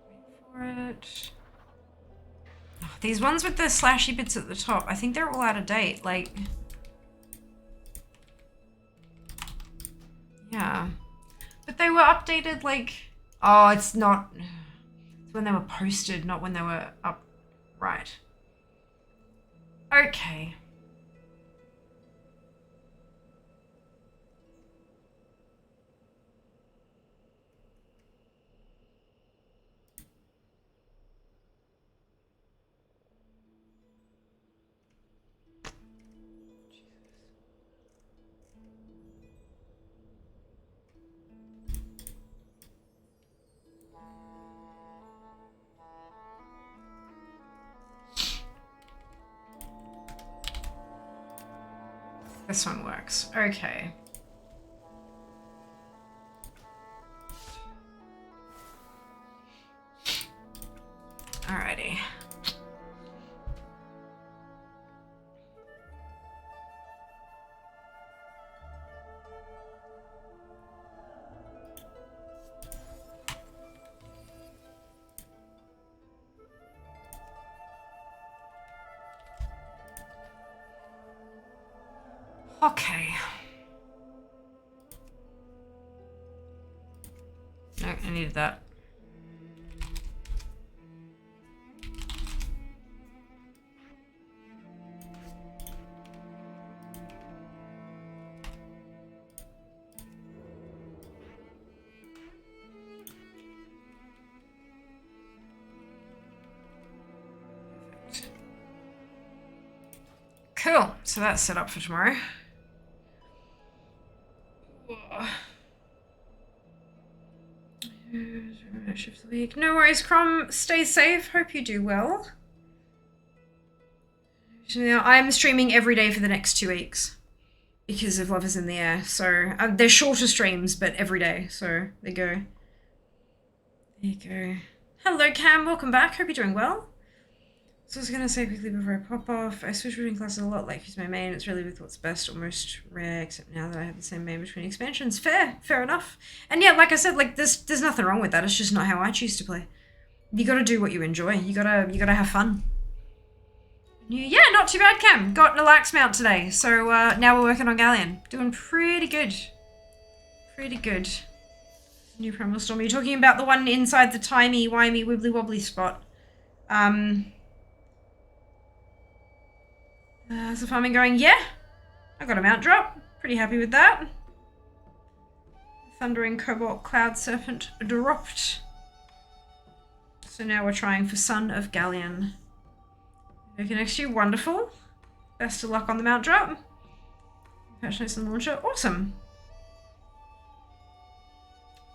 Wait for it. Oh, These ones with the slashy bits at the top, I think they're all out of date. Like, yeah. But they were updated like, oh, it's not, it's when they were posted, not when they were up. Right. Okay. This one works. Okay. Alrighty. Okay. No, I needed that. Cool. So that's set up for tomorrow. Shift the week. No worries, Crom. Stay safe. Hope you do well. I'm streaming every day for the next 2 weeks because of Love is in the Air. So they're shorter streams, but every day. So there you go. There you go. Hello, Cam. Welcome back. Hope you're doing well. So I was going to say quickly before I pop off, I switch between classes a lot, like who's my main. It's really with what's best or most rare, except now that I have the same main between expansions. Fair enough. And yeah, like I said, like there's nothing wrong with that. It's just not how I choose to play. You gotta do what you enjoy. You gotta have fun. Yeah, not too bad, Cam. Got an Alax mount today, so now we're working on Galleon. Doing pretty good. Pretty good. New Primal Storm. You're talking about the one inside the timey-wimey wibbly-wobbly spot. How's the farming going? Yeah, I got a mount drop. Pretty happy with that. Thundering Cobalt Cloud Serpent dropped. So now we're trying for Son of Galleon. Okay, next to you, wonderful. Best of luck on the mount drop. Patch notes and launcher, awesome.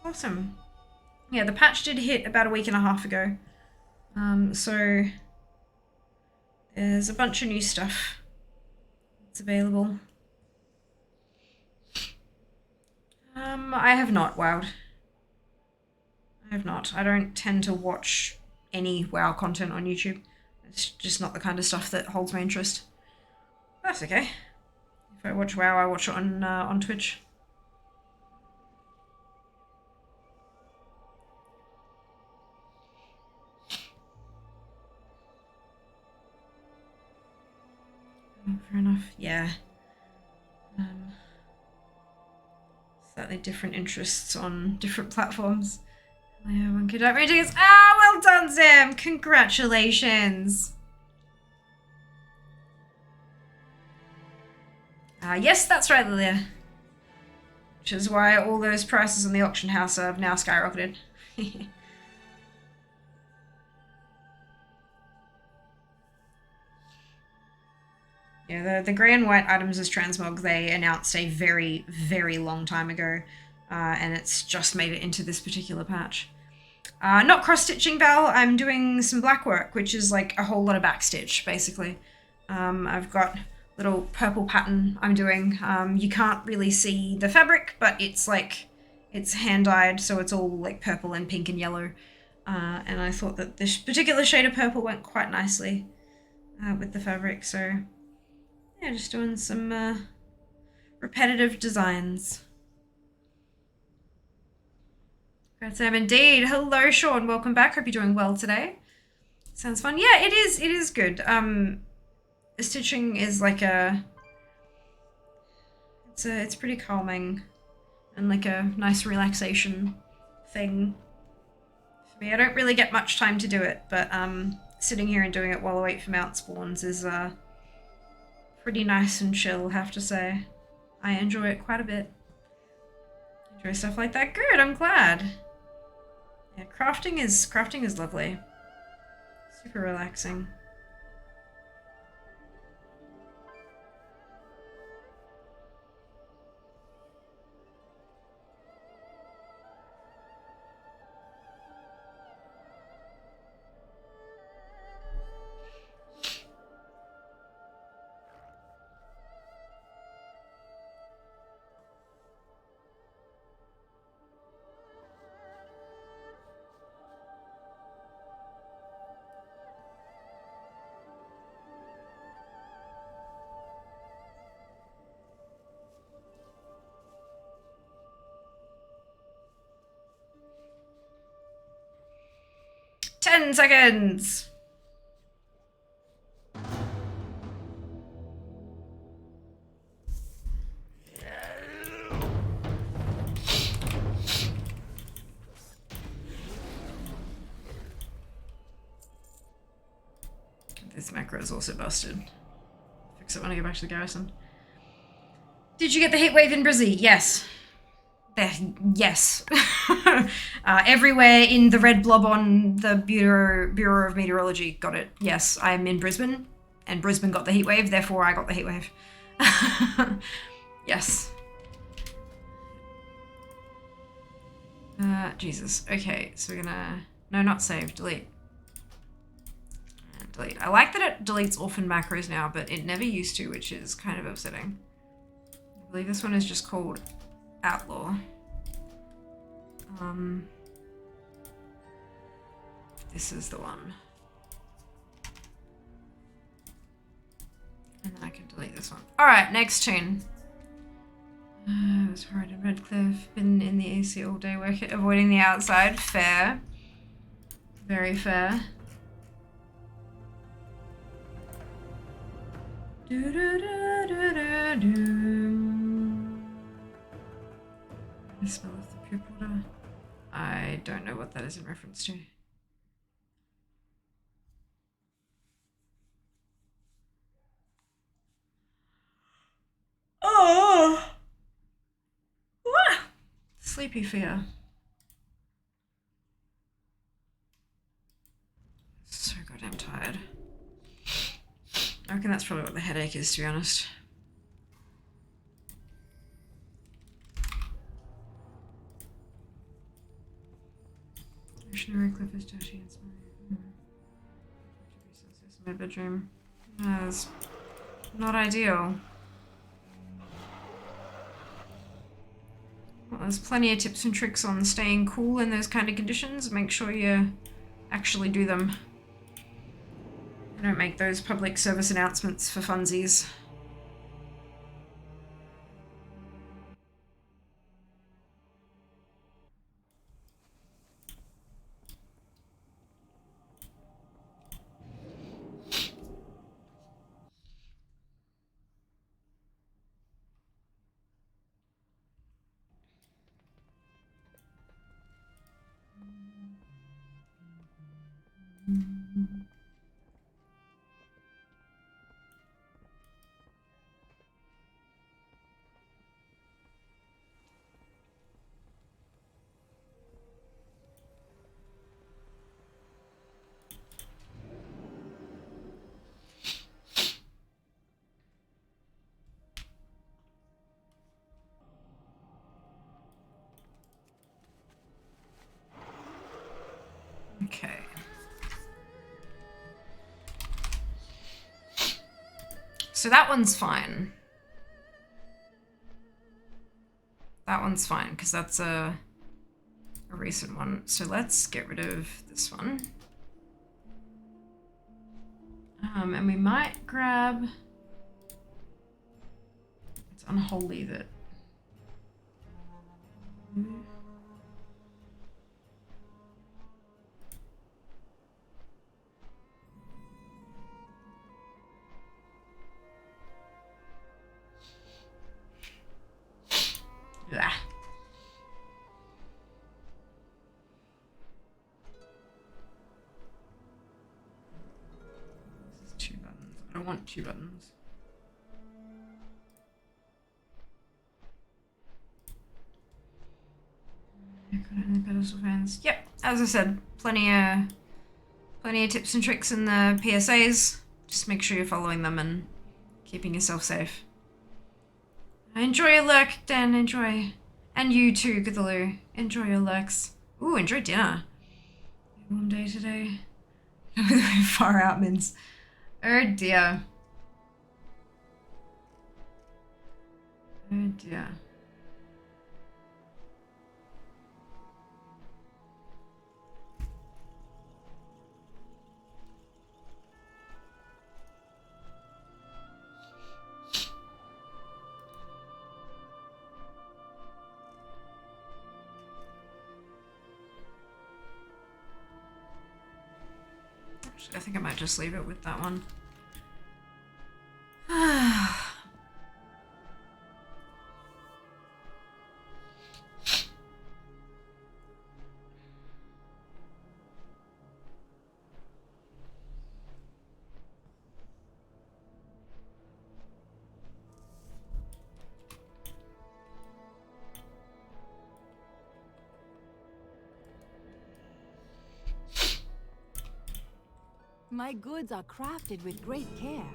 Awesome. Yeah, the patch did hit about a week and a half ago. So there's a bunch of new stuff that's available. I have not wowed. I have not. I don't tend to watch any WoW content on YouTube. It's just not the kind of stuff that holds my interest. That's okay. If I watch WoW, I watch it on Twitch. Fair enough. Yeah. Slightly different interests on different platforms. Yeah, one could read tickets. Ah, well done, Zam! Congratulations! Yes, that's right, Lilia. Which is why all those prices on the auction house have now skyrocketed. Yeah, the grey and white items as transmog they announced a very, very long time ago, and it's just made it into this particular patch. Not cross-stitching, Val, I'm doing some black work, which is like a whole lot of backstitch, basically. I've got little purple pattern I'm doing. You can't really see the fabric, but it's like, it's hand-dyed, so it's all like purple and pink and yellow. And I thought that this particular shade of purple went quite nicely with the fabric, so yeah, just doing some repetitive designs. Great, Sam, indeed. Hello, Sean. Welcome back. Hope you're doing well today. Sounds fun. Yeah, it is. It is good. Stitching is like it's pretty calming and like a nice relaxation thing for me. I don't really get much time to do it, but sitting here and doing it while I wait for mount spawns is pretty nice and chill, I have to say. I enjoy it quite a bit. Enjoy stuff like that. Good, I'm glad. Yeah, crafting is lovely. Super relaxing. Ten seconds! This macro is also busted. Fix it when I get back to the garrison. Did you get the heat wave in Brizzy? Yes. Yes. Everywhere in the red blob on the Bureau of Meteorology got it. Yes, I'm in Brisbane, and Brisbane got the heat wave, therefore I got the heat wave. Yes. Jesus. Okay, so we're gonna... No, not save. Delete. And delete. I like that it deletes orphan macros now, but it never used to, which is kind of upsetting. I believe this one is just called Outlaw. This is the one. And then I can delete this one. Alright, next tune. I was right in Redcliffe, been in the AC all day, avoiding the outside. Fair. Very fair. Do do do do do do. The smell of the poop water. I don't know what that is in reference to. Oh! Ah! Sleepy fear. So goddamn tired. I reckon that's probably what the headache is, to be honest. Missionary Cliff is dirty and smelly. My bedroom. That's not ideal. Well, there's plenty of tips and tricks on staying cool in those kind of conditions. Make sure you actually do them. Don't make those public service announcements for funsies. Okay. So that one's fine. That one's fine, because that's a recent one. So let's get rid of this one. And we might grab... It's unholy that... I want 2 buttons. Pedestal fans. Yep, as I said, plenty of tips and tricks in the PSAs. Just make sure you're following them and keeping yourself safe. Enjoy your lurk, Dan. Enjoy. And you too, Cthulhu. Enjoy your lurks. Ooh, enjoy dinner. One day today. Far out, Mins. Oh dear. Oh dear. I think I might just leave it with that one. My goods are crafted with great care.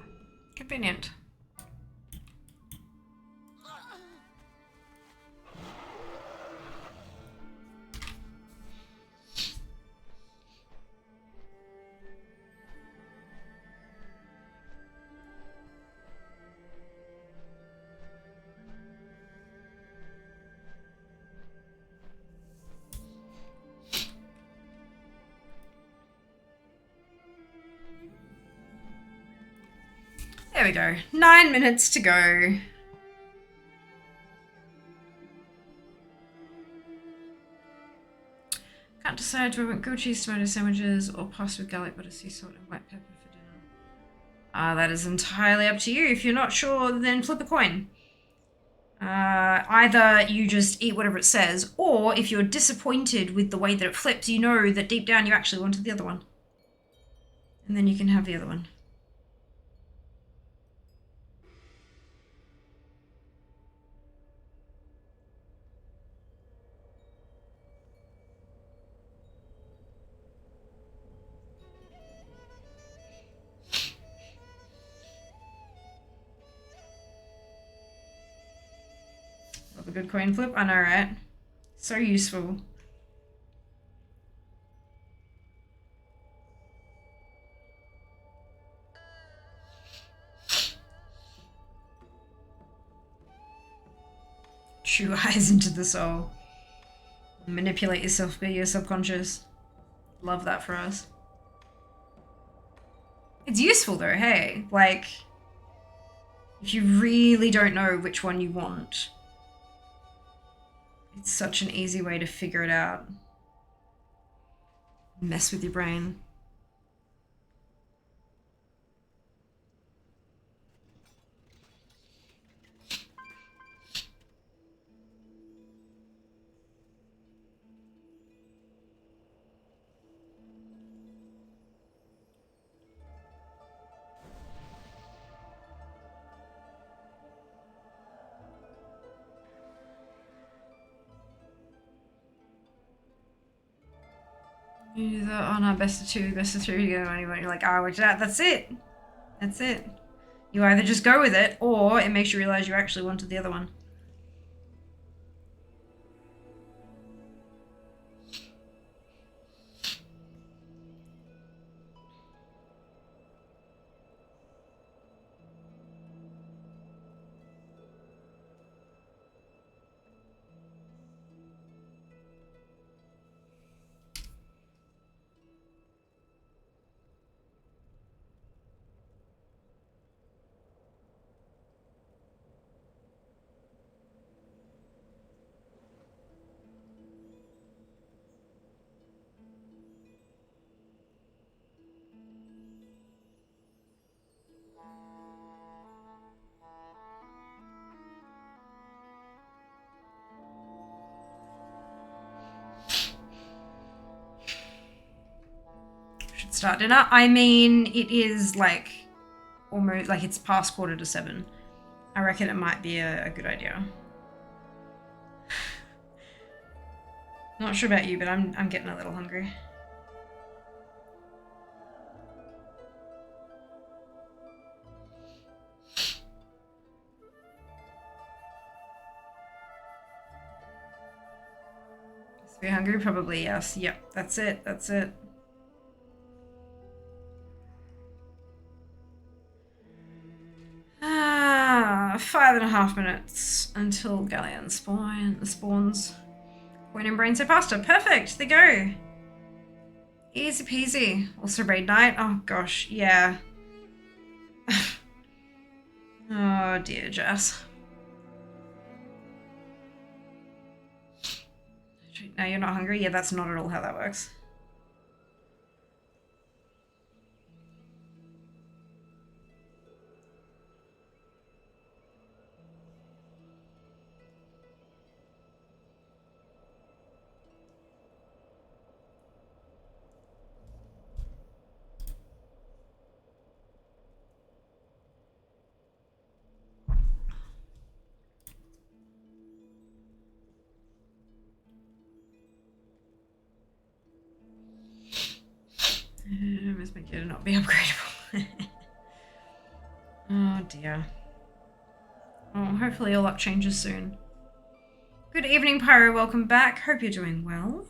Convenient. There we go. 9 minutes to go. Can't decide do I want grilled cheese tomato sandwiches or pasta with garlic butter, sea salt and white pepper for dinner. That is entirely up to you. If you're not sure, then flip a coin. Either you just eat whatever it says, or if you're disappointed with the way that it flips, you know that deep down you actually wanted the other one. And then you can have the other one. Love a good coin flip. I know, right? So useful. True eyes into the soul. Manipulate yourself by your subconscious. Love that for us. It's useful though, hey? Like, if you really don't know which one you want, it's such an easy way to figure it out. Mess with your brain. You do the, oh no, best of two, you know, and you're like, oh, that's it. That's it. You either just go with it, or it makes you realize you actually wanted the other one. Should start dinner. I mean, it is like almost, like it's past 6:45. I reckon it might be a good idea. Not sure about you, but I'm getting a little hungry. Is we hungry? Probably yes. Yep, that's it. That's it. Ah, 5.5 minutes until Galleon spawns. When in brain so pasta. Perfect. There you go. Easy peasy. Also raid night. Oh gosh, yeah. Oh dear, Jess. Now you're not hungry? Yeah, that's not at all how that works. Must make it not be upgradable. Oh dear. Oh, hopefully all that changes soon. Good evening, Pyro. Welcome back. Hope you're doing well.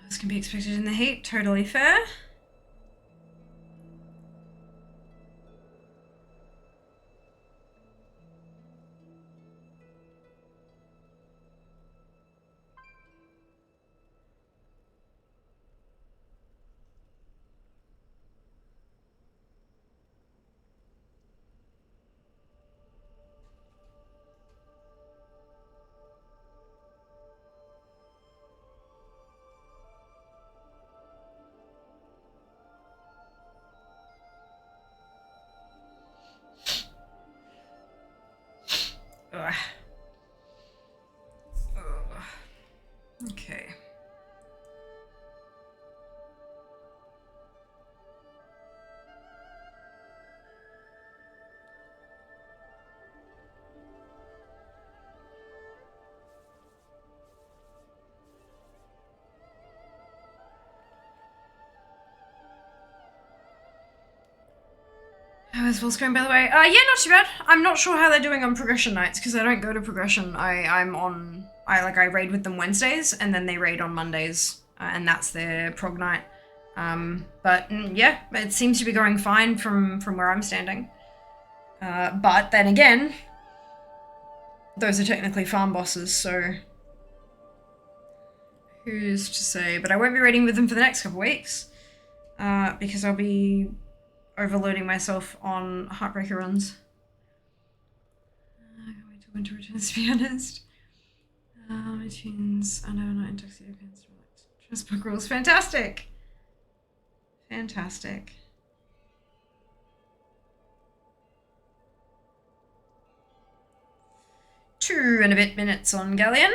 This can be expected in the heat. Totally fair. Ugh. Ugh. Okay. How is Wolfscombe, by the way? Yeah, not too bad. I'm not sure how they're doing on progression nights because I don't go to progression. I raid with them Wednesdays and then they raid on Mondays and that's their prog night. Yeah, it seems to be going fine from where I'm standing. But then again, those are technically farm bosses, so who's to say? But I won't be raiding with them for the next couple weeks because I'll be overloading myself on Heartbreaker runs. I can't wait till winter returns, to be honest. My tunes, I know, not in tuxedo pants. Transport rules, fantastic! Fantastic. Two and a bit minutes on Galleon.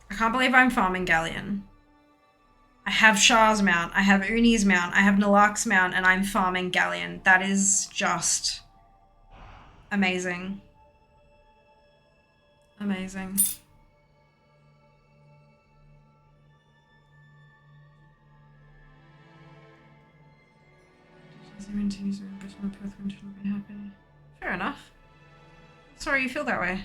I can't believe I'm farming Galleon. I have Shah's mount, I have Uni's mount, I have Nalak's mount, and I'm farming Galleon. That is just amazing. Amazing. Fair enough. Sorry you feel that way.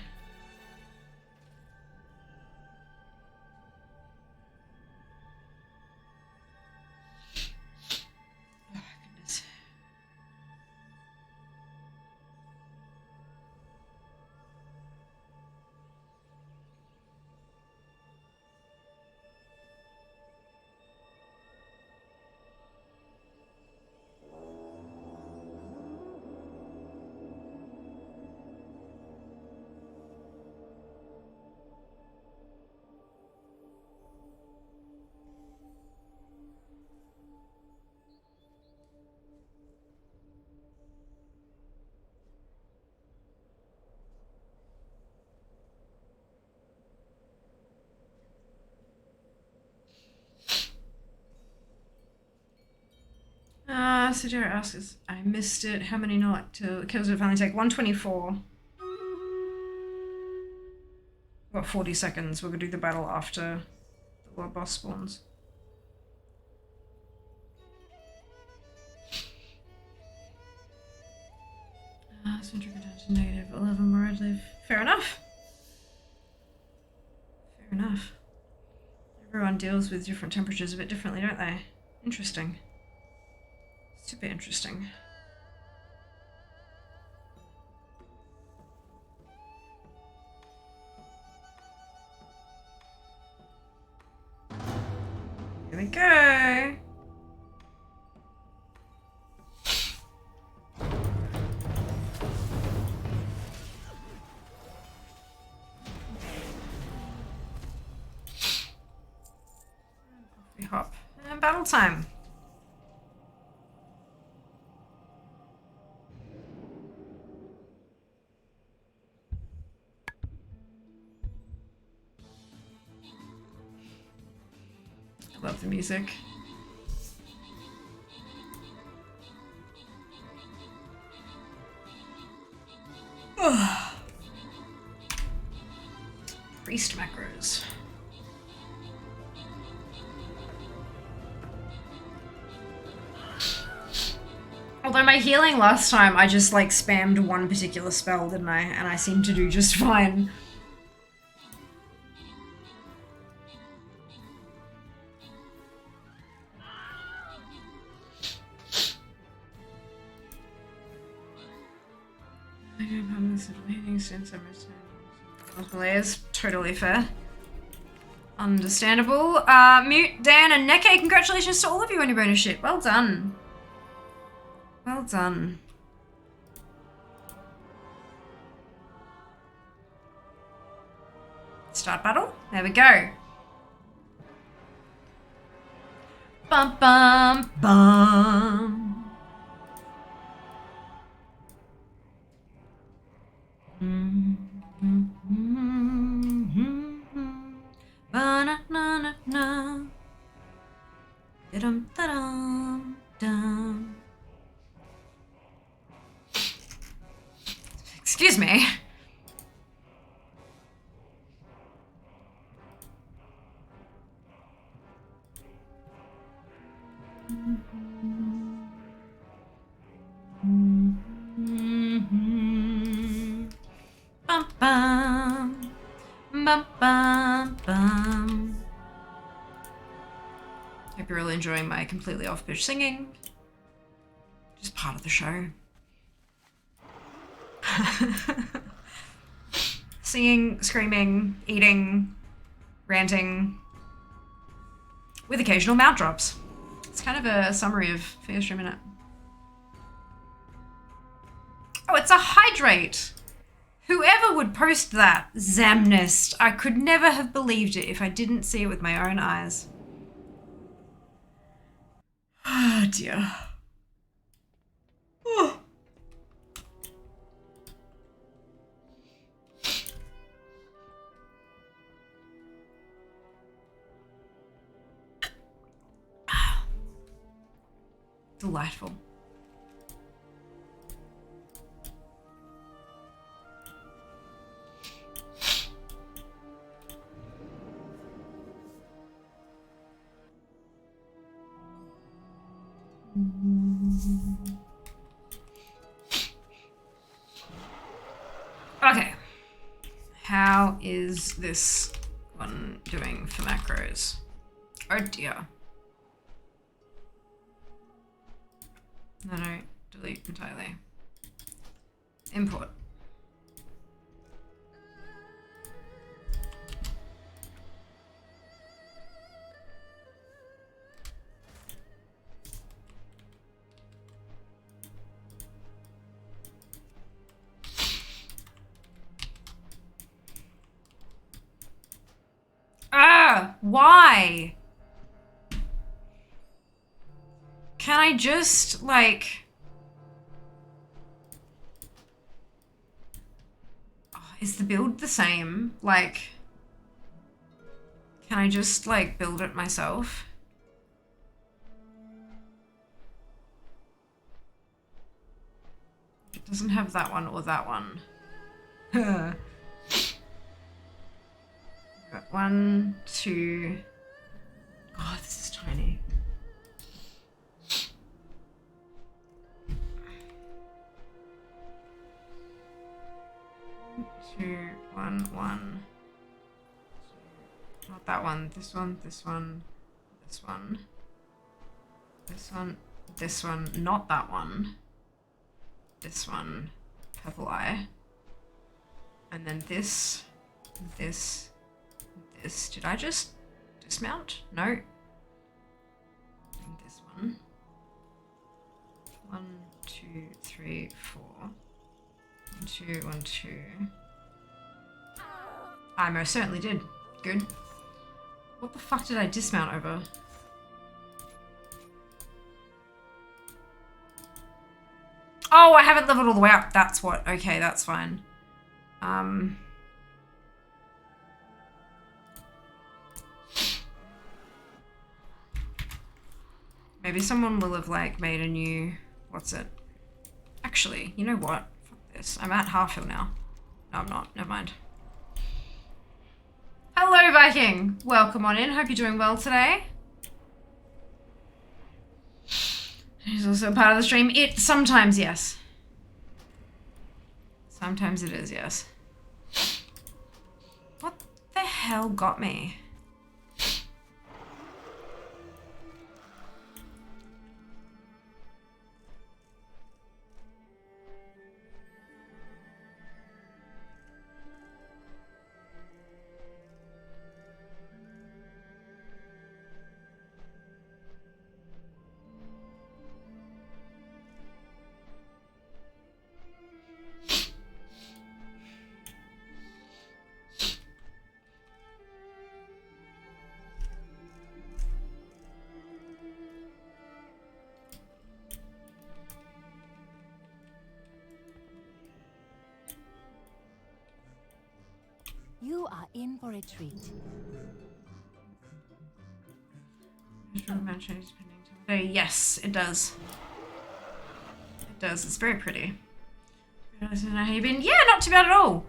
Sidera asks, I missed it. How many not to kills it finally take? 124. Got 40 seconds. We're gonna do the battle after the world boss spawns. Central contention negative 11 where I live. Fair enough. Fair enough. Everyone deals with different temperatures a bit differently, don't they? Interesting. Super interesting. Here we go. We hop. And battle time. I love the music. Priest macros. Although my healing last time, I just like spammed one particular spell, didn't I? And I seemed to do just fine. I don't have this waiting since I'm returning. It's totally fair. Understandable. Mute, Dan, and Neke, congratulations to all of you on your bonus ship. Well done. Well done. Start battle. There we go. Bum bum bum. Ba-na-na-na-na. Dum-da-dum-dum. Excuse me. Bum bum. Bum bum bum. Hope you're really enjoying my completely off-pitch singing. Just part of the show. Singing, screaming, eating, ranting, with occasional mount drops. It's kind of a summary of First Minute. Oh, it's a hydrate! Whoever would post that, Zamnist, I could never have believed it if I didn't see it with my own eyes. Oh dear. Oh. Delightful. Okay. How is this one doing for macros? Oh dear. No, delete entirely. Import. Ah, why? Can I just, like... Oh, is the build the same? Like... Can I just, like, build it myself? doesn't have that one or that one. Got 1, 2. Oh, this is tiny. 2, 1, 1. Not that one. This one. This one. This one. This one. This one. Not that one. This one. Purple eye. And then this. This. This. Did I just dismount? No. And this one. 1, 2, 3, 4. 1, 2, 1, 2. I most certainly did. Good. What the fuck did I dismount over? Oh, I haven't leveled all the way up. That's what. Okay, that's fine. Maybe someone will have like made a new, what's it? Actually, you know what? Fuck this. I'm at half hill now. No, I'm not. Never mind. Hello, Viking. Welcome on in. Hope you're doing well today. He's also a part of the stream. It sometimes, yes. Sometimes it is, yes. What the hell got me? You are in for a treat. Yes, it does. It does. It's very pretty. How you been? Yeah, not too bad at all.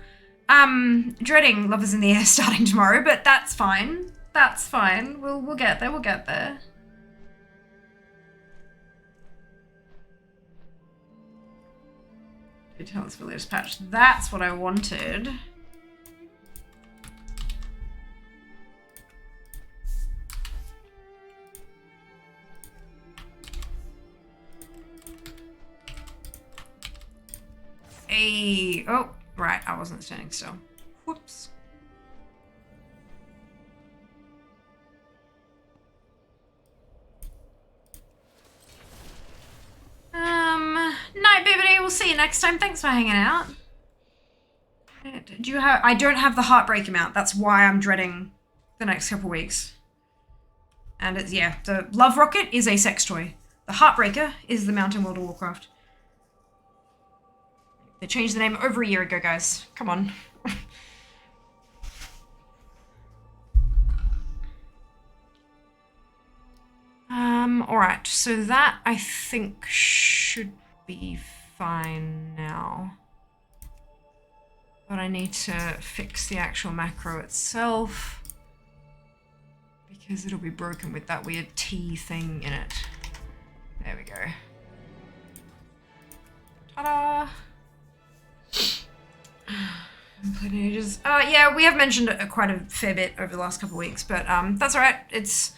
Dreading Lovers in the Air starting tomorrow, but that's fine. That's fine. We'll get there. We'll get there. Details for latest patch. That's what I wanted. Hey, oh, right, I wasn't standing still. Whoops. Night, Bibbidi. We'll see you next time. Thanks for hanging out. Do you have? I don't have the Heartbreak amount. That's why I'm dreading the next couple weeks. And it's, yeah, the Love Rocket is a sex toy. The Heartbreaker is the mount in World of Warcraft. They changed the name over a year ago, guys. Come on. Alright, so that I think should be fine now. But I need to fix the actual macro itself because it'll be broken with that weird T thing in it. There we go. Ta-da! Ages. Yeah, we have mentioned it quite a fair bit over the last couple of weeks, but that's alright. It's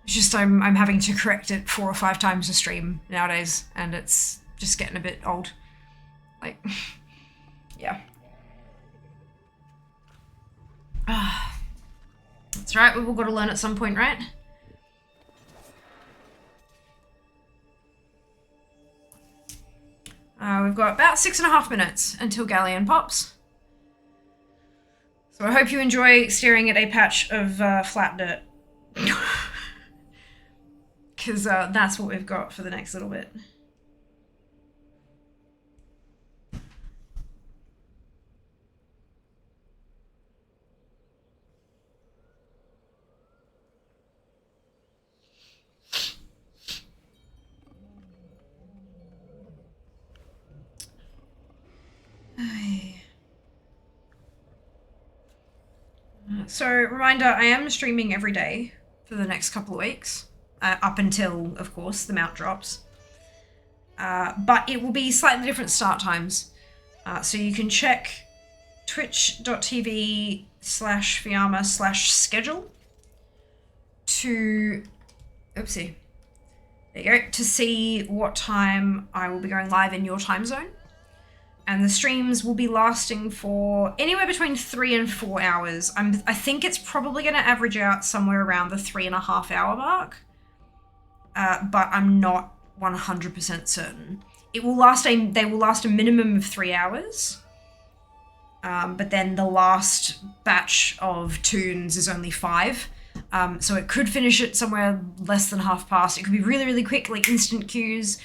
just I'm having to correct it 4 or 5 times a stream nowadays, and it's just getting a bit old. Like, yeah. That's right. We've all got to learn at some point, right? We've got about 6.5 minutes until Galleon pops. So I hope you enjoy staring at a patch of flat dirt. Because that's what we've got for the next little bit. So, reminder, I am streaming every day for the next couple of weeks, up until, of course, the mount drops. But it will be slightly different start times. So you can check twitch.tv/Fiamma/schedule to, oopsie, there you go, to see what time I will be going live in your time zone. And the streams will be lasting for anywhere between 3 and 4 hours. I think it's probably going to average out somewhere around the 3.5 hour mark. But I'm not 100% certain. They will last a minimum of 3 hours. But then the last batch of tunes is only 5. So it could finish at somewhere less than half past. It could be really, really quick, like instant queues.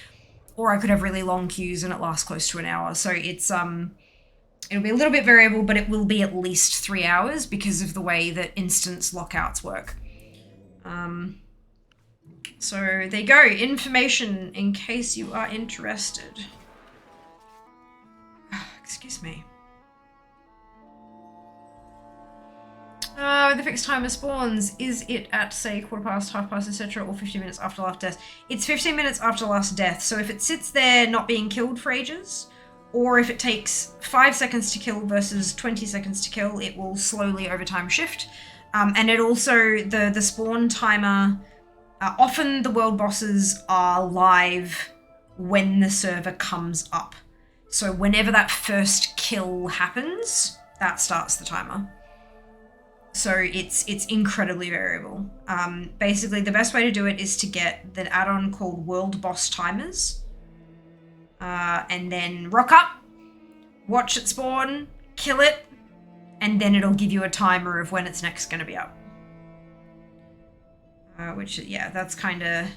Or I could have really long queues and it lasts close to an hour. So it's it'll be a little bit variable, but it will be at least 3 hours because of the way that instance lockouts work. So there you go, information in case you are interested. Excuse me. The fixed timer spawns, is it at, say, 1/4 past, 1/2 past, etc., or 15 minutes after last death? It's 15 minutes after last death, so if it sits there not being killed for ages, or if it takes 5 seconds to kill versus 20 seconds to kill, it will slowly over time shift. And it also, the spawn timer, often the world bosses are live when the server comes up. So whenever that first kill happens, that starts the timer. So it's incredibly variable. Basically, the best way to do it is to get the add-on called World Boss Timers. And then rock up, watch it spawn, kill it, and then it'll give you a timer of when it's next going to be up. Which, yeah, that's kind of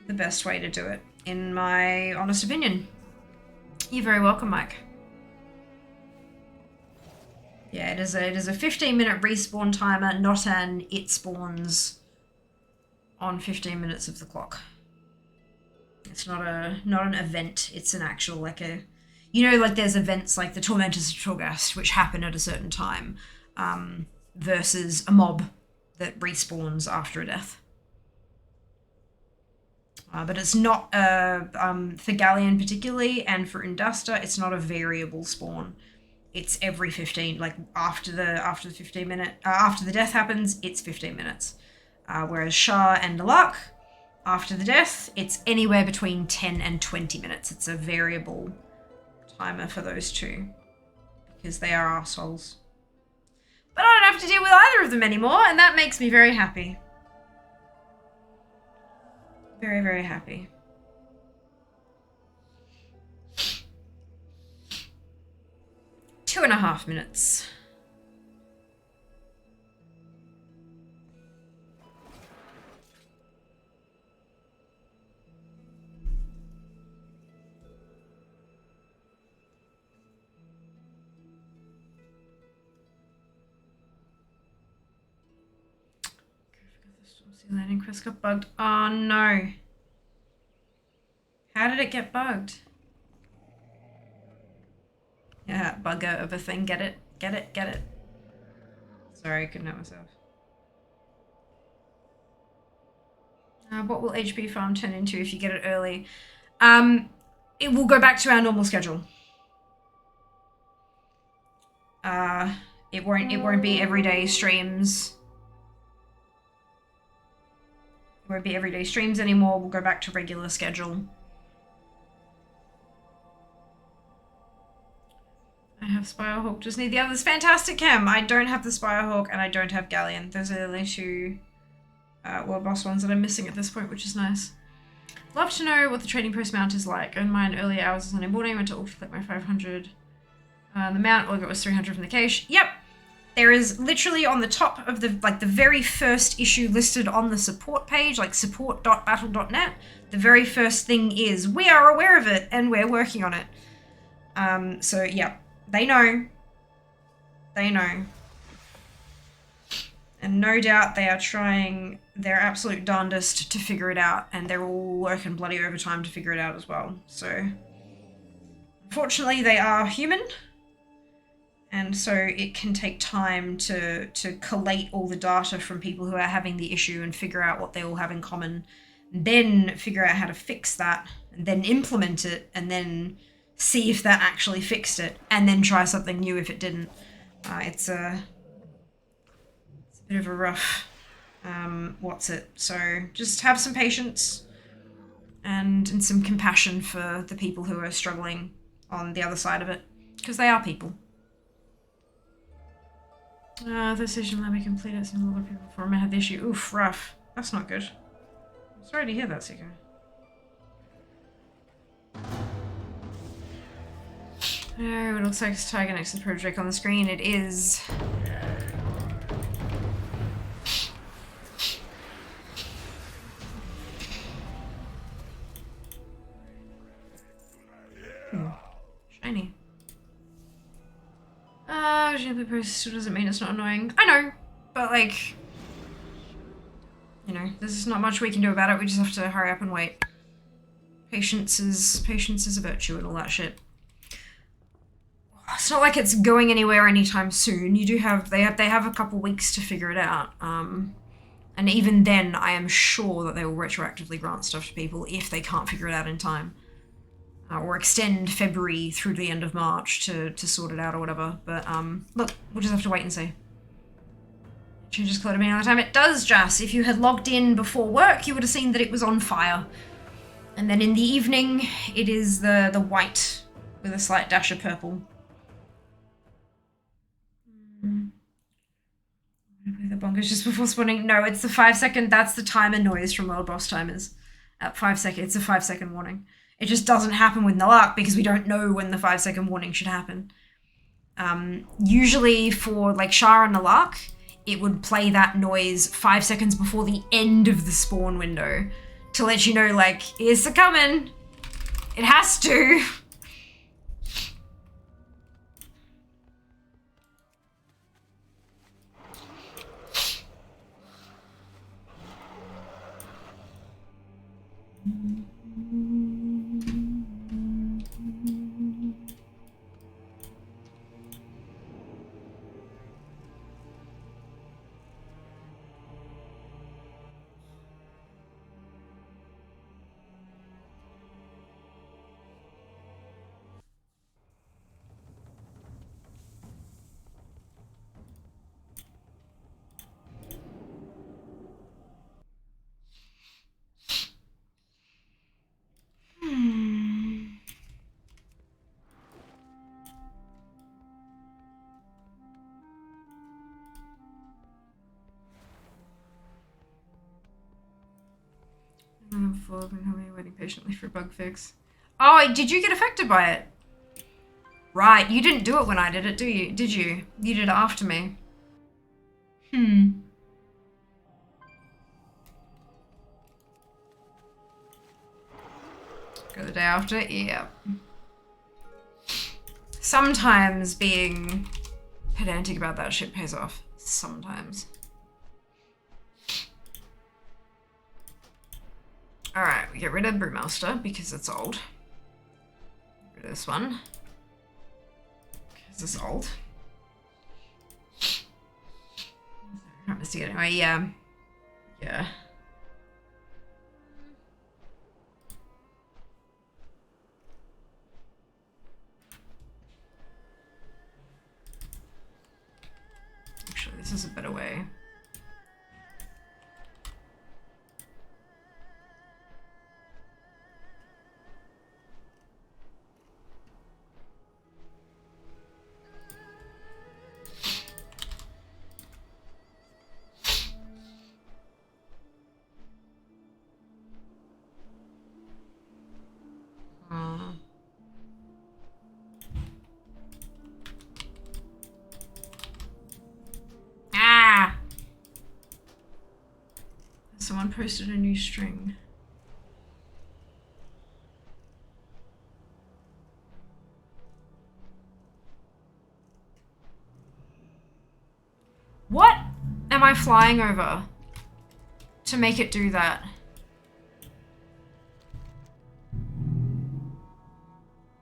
the best way to do it, in my honest opinion. You're very welcome, Mike. Yeah, it is a 15-minute respawn timer, not an it spawns on 15 minutes of the clock. It's not an event. It's an actual, like a, you know, like there's events like the Tormentors of Torghast, which happen at a certain time, versus a mob that respawns after a death. But it's not for Galleon particularly, and for Induster, it's not a variable spawn. It's every 15, like after the 15 minute, after the death happens, it's 15 minutes. Whereas Shah and Nalak, after the death, it's anywhere between 10 and 20 minutes. It's a variable timer for those two, because they are arseholes. But I don't have to deal with either of them anymore, and that makes me very happy. Very, very happy. Two and a half minutes. Landing quest got bugged. Oh no. How did it get bugged? Yeah, bugger of a thing. Get it? Get it? Get it? Sorry, I couldn't help myself. What will HP farm turn into if you get it early? It will go back to our normal schedule. It won't be everyday streams. It won't be everyday streams anymore. We'll go back to regular schedule. I have Spirehawk, just need the others. Fantastic, Cam. I don't have the Spirehawk and I don't have Galleon. Those are the only two World Boss ones that I'm missing at this point, which is nice. Love to know what the trading post mount is like. Earned mine early hours on Sunday morning, went to auto collect my 500. The mount, all I got was 300 from the cache. Yep. There is literally on the top of the very first issue listed on the support page, like support.battle.net, the very first thing is, we are aware of it and we're working on it. So yeah, they know. They know. And no doubt they are trying their absolute darndest to figure it out, and they're all working bloody overtime to figure it out as well. So Unfortunately, they are human, and so it can take time to collate all the data from people who are having the issue and figure out what they all have in common, and then figure out how to fix that, and then implement it, and then see if that actually fixed it, and then try something new if it didn't. It's a bit of a rough so just have some patience and some compassion for the people who are struggling on the other side of it, because they are people. The session let me complete it. Seems a lot of people before I had the issue. Oof, rough. That's not good. I'm sorry to hear that, Siko. Oh, it looks like it's Tiger next to the project on the screen. It is. Shiny. Gently post still doesn't mean it's not annoying. I know, but like, you know, there's not much we can do about it. We just have to hurry up and wait. Patience is a virtue and all that shit. It's not like it's going anywhere anytime soon. You do have they have a couple weeks to figure it out. And even then, I am sure that they will retroactively grant stuff to people if they can't figure it out in time. Or extend February through to the end of March to sort it out or whatever. But, look, we'll just have to wait and see. Changes color to me all the time. It does, Jas. If you had logged in before work, you would have seen that it was on fire. And then in the evening, it is the white with a slight dash of purple. The bonkers just before spawning. No, it's the 5 second. That's the timer noise from World Boss Timers. At 5 seconds, it's a 5 second warning. It just doesn't happen with Nalak because we don't know when the 5 second warning should happen. Usually for like Shah and Nalak, it would play that noise 5 seconds before the end of the spawn window to let you know, like, here's the coming. It has to. Waiting patiently for a bug fix. Oh, did you get affected by it? Right, you didn't do it when I did it, did you? You did it after me. Go the day after? Yeah. Sometimes being pedantic about that shit pays off. Sometimes. Alright, we get rid of Brewmaster because it's old. Get rid of this one. Because it's old. Not to see it anyway, yeah. Yeah. Actually, this is a better way. Someone posted a new string. What am I flying over to make it do that?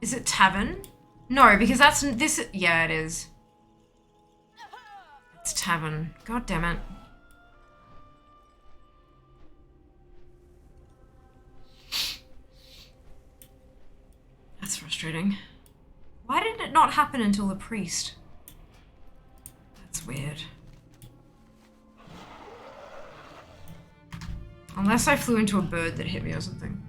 Is it tavern? No, because that's this. Yeah, it is. It's tavern. God damn it. That's frustrating. Why did it not happen until the priest? That's weird. Unless I flew into a bird that hit me or something.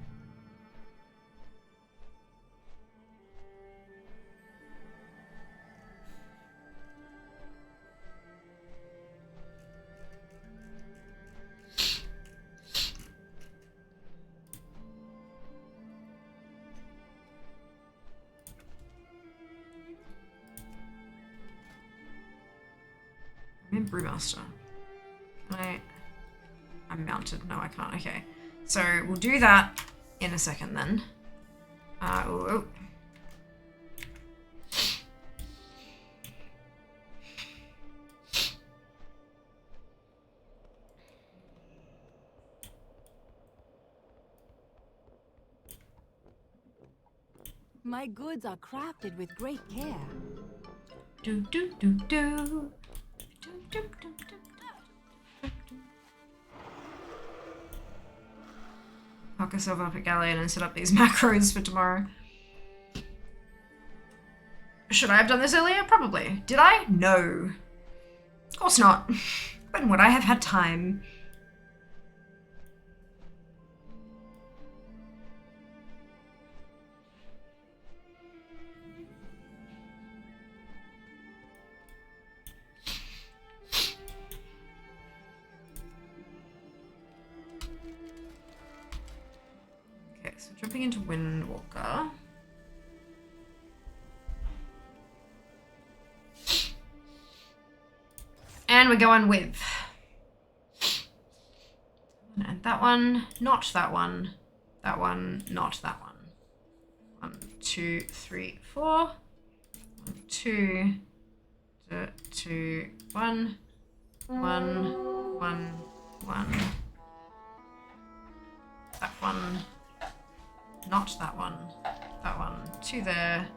I'm in Brewmaster. I'm mounted. No, I can't. Okay. So we'll do that in a second then. Oh. My goods are crafted with great care. Do do do do. Do do do do. Hook yourself up at Galleon and set up these macros for tomorrow. Should I have done this earlier? Probably. Did I? No. Of course not. When would I have had time? Okay, so jumping into Windwalker. And we're going with... And that one, not that one. That one, not that one. 1, 2, 3, 4. 1, 2, 2, 1. 1, 1, 1. That one. Not that one. That one. 2 there.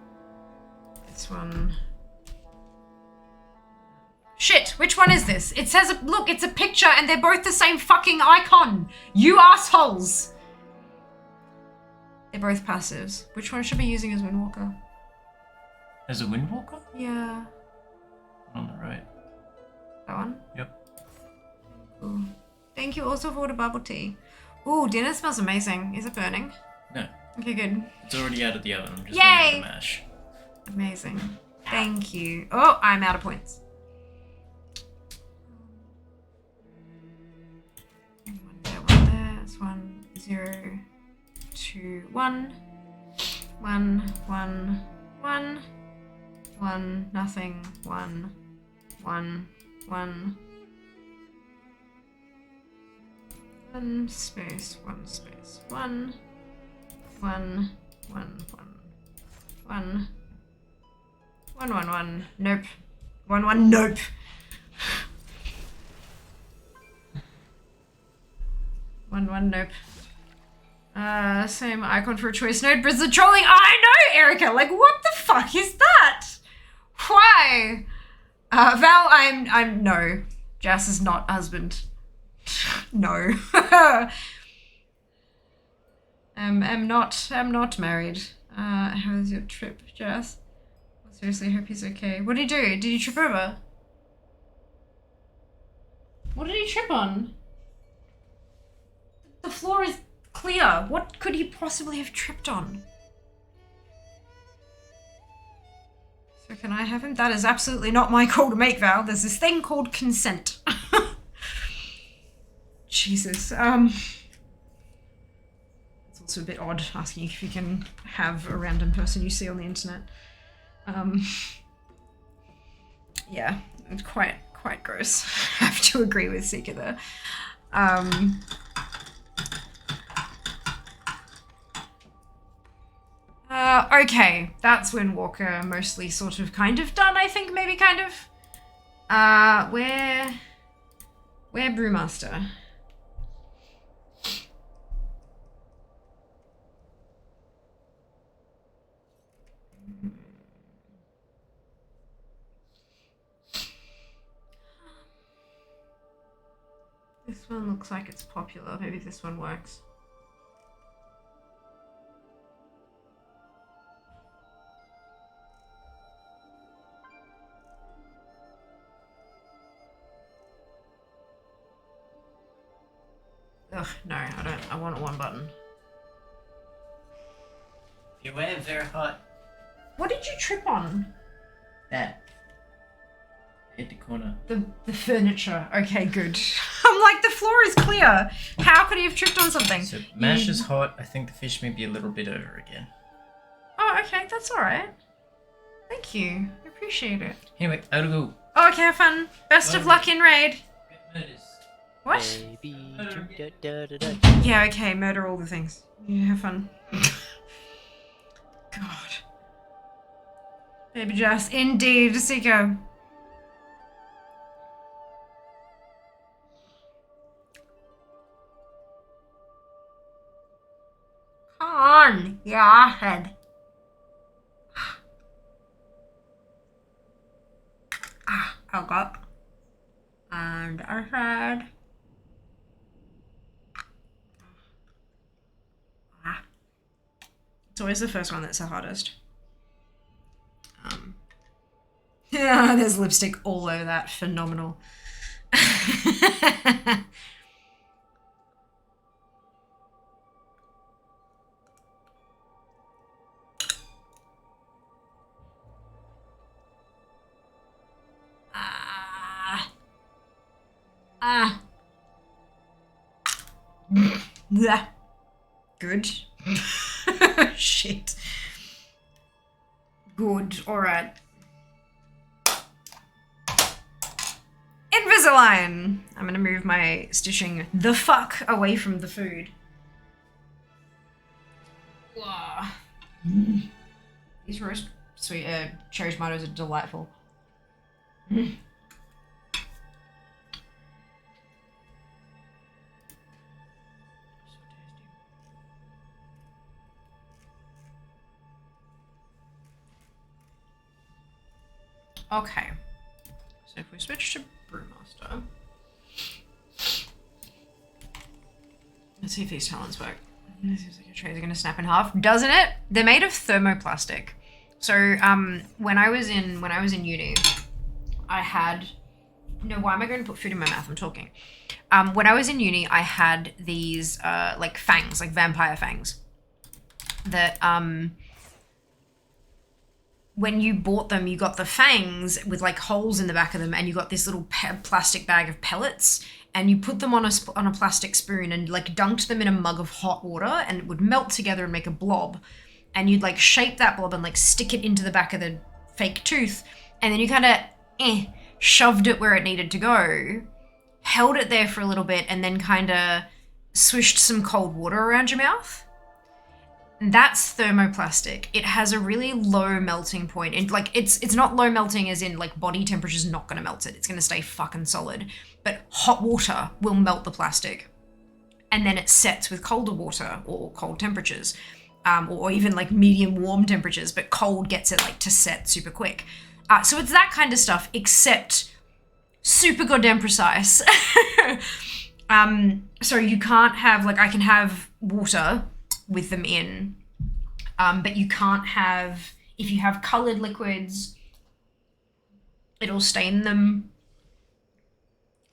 This one. Shit, which one is this? It says, look, it's a picture and they're both the same fucking icon. You assholes. They're both passives. Which one should I be using as Windwalker? As a Windwalker? Yeah. On the right. That one? Yep. Ooh. Thank you also for the bubble tea. Ooh, dinner smells amazing. Is it burning? No. Okay, good. It's already out of the oven. I'm just Yay! waiting for the mash. Amazing. Thank you. Oh, I'm out of points. One there. That's 1, 0, 2, 1. 1, 1, 1. 1, nothing. 1, 1, 1. 1 space, 1 space, 1. 1, 1, 1. 1. 1, 1, 1. Nope. 1, 1, nope. Nope. Same icon for a choice node, but the trolling. I know, Erica. Like, what the fuck is that? Why? Val, I'm no. Jas is not husband. No. I'm not married. How was your trip, Jas? Seriously, hope he's okay. What did he do? Did he trip over? What did he trip on? The floor is clear. What could he possibly have tripped on? So can I have him? That is absolutely not my call to make, Val. There's this thing called consent. Jesus. It's also a bit odd asking if you can have a random person you see on the internet. Yeah, it's quite gross. I have to agree with Seeker there. Okay, that's Windwalker mostly sort of kind of done, I think, maybe kind of. Where Brewmaster? This one looks like it's popular. Maybe this one works. Ugh, no, I don't. I want one button. Beware, very hot. What did you trip on? That. Hit the corner. The furniture. Okay, good. I'm like, the floor is clear. How could he have tripped on something? So mash is hot. I think the fish may be a little bit over again. Oh, okay, that's alright. Thank you. I appreciate it. Anyway, I gotta go. Oh, okay, have fun. Best of luck in raid. What? Yeah, okay, murder all the things. Yeah, have fun. God. Baby Jess, indeed, Seeko. Come on, yeah, head. I got. And I said. It's always the first one that's the hardest. Yeah, there's lipstick all over that. Phenomenal. Yeah. Good. Shit. Good. Alright. Invisalign! I'm gonna move my stitching the fuck away from the food. Wow. These roast sweet cherry tomatoes are delightful. Okay, so if we switch to Brewmaster, let's see if these talents work. This seems like your trays are going to snap in half, doesn't it? They're made of thermoplastic. So when I was in uni, I had why am I going to put food in my mouth? I'm talking. When I was in uni, I had these like fangs, like vampire fangs, that when you bought them, you got the fangs with like holes in the back of them, and you got this little plastic bag of pellets, and you put them on a plastic spoon and like dunked them in a mug of hot water, and it would melt together and make a blob, and you'd like shape that blob and like stick it into the back of the fake tooth, and then you kind of shoved it where it needed to go, held it there for a little bit, and then kind of swished some cold water around your mouth. That's thermoplastic. It has a really low melting point. And like it's not low melting as in like body temperature's not going to melt it. It's going to stay fucking solid. But hot water will melt the plastic. And then it sets with colder water or cold temperatures. Or even like medium warm temperatures, but cold gets it like to set super quick. So it's that kind of stuff, except super goddamn precise. So you can't have, like, I can have water with them in, but you can't have, if you have colored liquids, it'll stain them.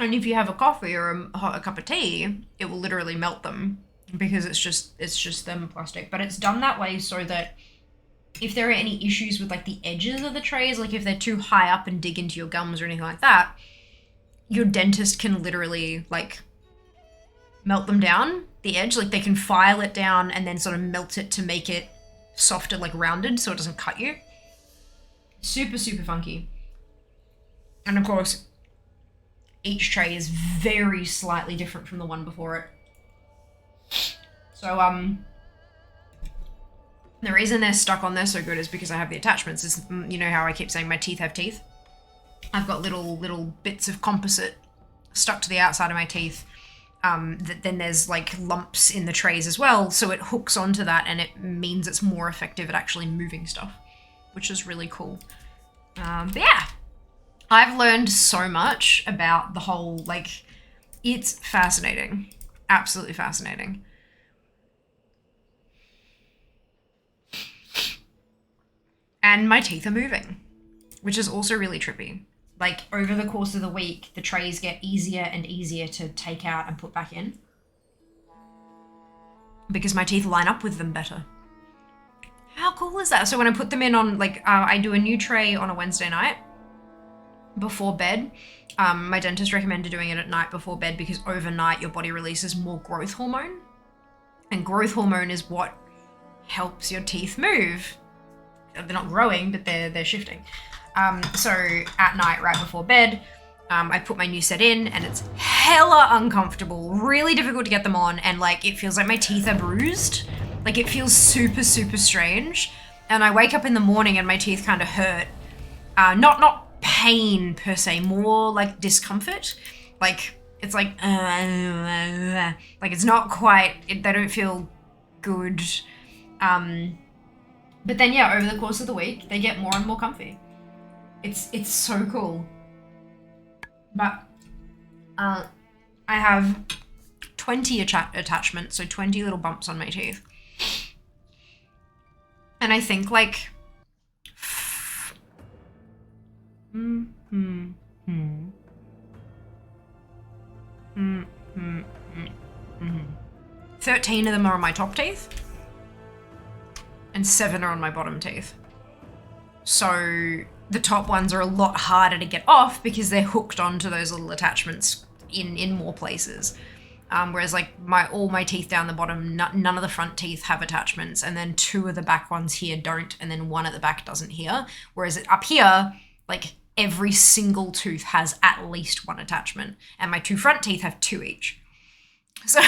And if you have a coffee or a cup of tea, it will literally melt them because it's just thermoplastic. But it's done that way so that if there are any issues with like the edges of the trays, like if they're too high up and dig into your gums or anything like that, your dentist can literally like melt them down the edge. Like they can file it down and then sort of melt it to make it softer, like rounded, so it doesn't cut you. Super, super funky. And of course, each tray is very slightly different from the one before it. So, the reason they're stuck on there so good is because I have the attachments. Is, you know how I keep saying my teeth have teeth? I've got little bits of composite stuck to the outside of my teeth. Then there's like lumps in the trays as well, so it hooks onto that and it means it's more effective at actually moving stuff, which is really cool. But yeah, I've learned so much about the whole like It's fascinating. Absolutely fascinating. And my teeth are moving, which is also really trippy. Like, over the course of the week, the trays get easier and easier to take out and put back in. Because my teeth line up with them better. How cool is that? So when I put them in on, like, I do a new tray on a Wednesday night before bed. My dentist recommended doing it at night before bed because overnight your body releases more growth hormone. And growth hormone is what helps your teeth move. They're not growing, but they're shifting. So at night, right before bed, I put my new set in and it's hella uncomfortable, really difficult to get them on. And like, it feels like my teeth are bruised. Like it feels super, super strange. And I wake up in the morning and my teeth kind of hurt. Not pain per se, more like discomfort. Like it's like it's not quite, they don't feel good. But then yeah, over the course of the week, they get more and more comfy. It's so cool. But I have 20 attachments, so 20 little bumps on my teeth. And I think like 13 of them are on my top teeth and 7 are on my bottom teeth. So the top ones are a lot harder to get off because they're hooked onto those little attachments in more places. Whereas like all my teeth down the bottom, none of the front teeth have attachments, and then 2 of the back ones here don't, and then 1 at the back doesn't here. Whereas up here, like every single tooth has at least 1 attachment, and my 2 front teeth have 2 each. So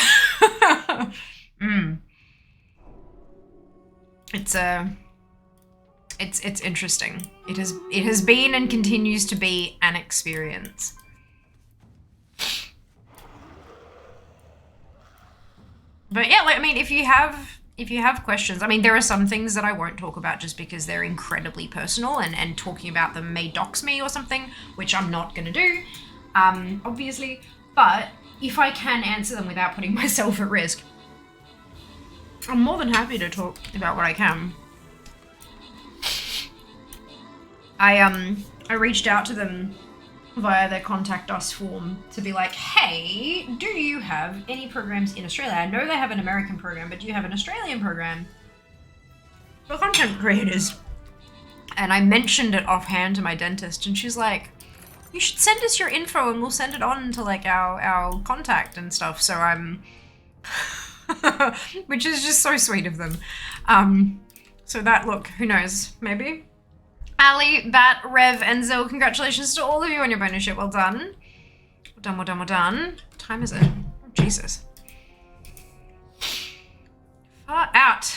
it's interesting. It has been and continues to be an experience. But yeah, like, I mean, if you have questions, I mean, there are some things that I won't talk about just because they're incredibly personal and talking about them may dox me or something, which I'm not going to do, obviously. But if I can answer them without putting myself at risk, I'm more than happy to talk about what I can. I reached out to them via their contact us form to be like, hey, do you have any programs in Australia? I know they have an American program, but do you have an Australian program for content creators? And I mentioned it offhand to my dentist, and she's like, you should send us your info and we'll send it on to like our contact and stuff. So I'm which is just so sweet of them. So that, look, who knows, maybe. Ali, Bat, Rev, and Zil, congratulations to all of you on your bonus ship. Well done. Well done, well done, well done. What time is it? Oh, Jesus. Far out.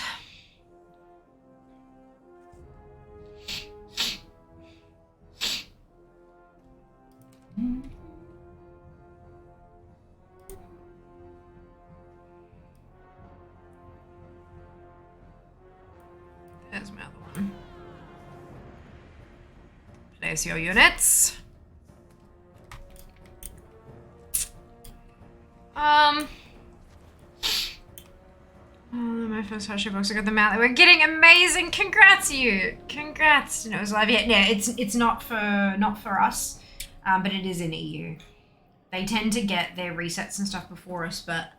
There's my other one. Place your units. My first Hashi box, I got them out. We're getting amazing. Congrats, you. Congrats. No, it's live yet. Yeah, it's not for us, but it is in EU. They tend to get their resets and stuff before us, but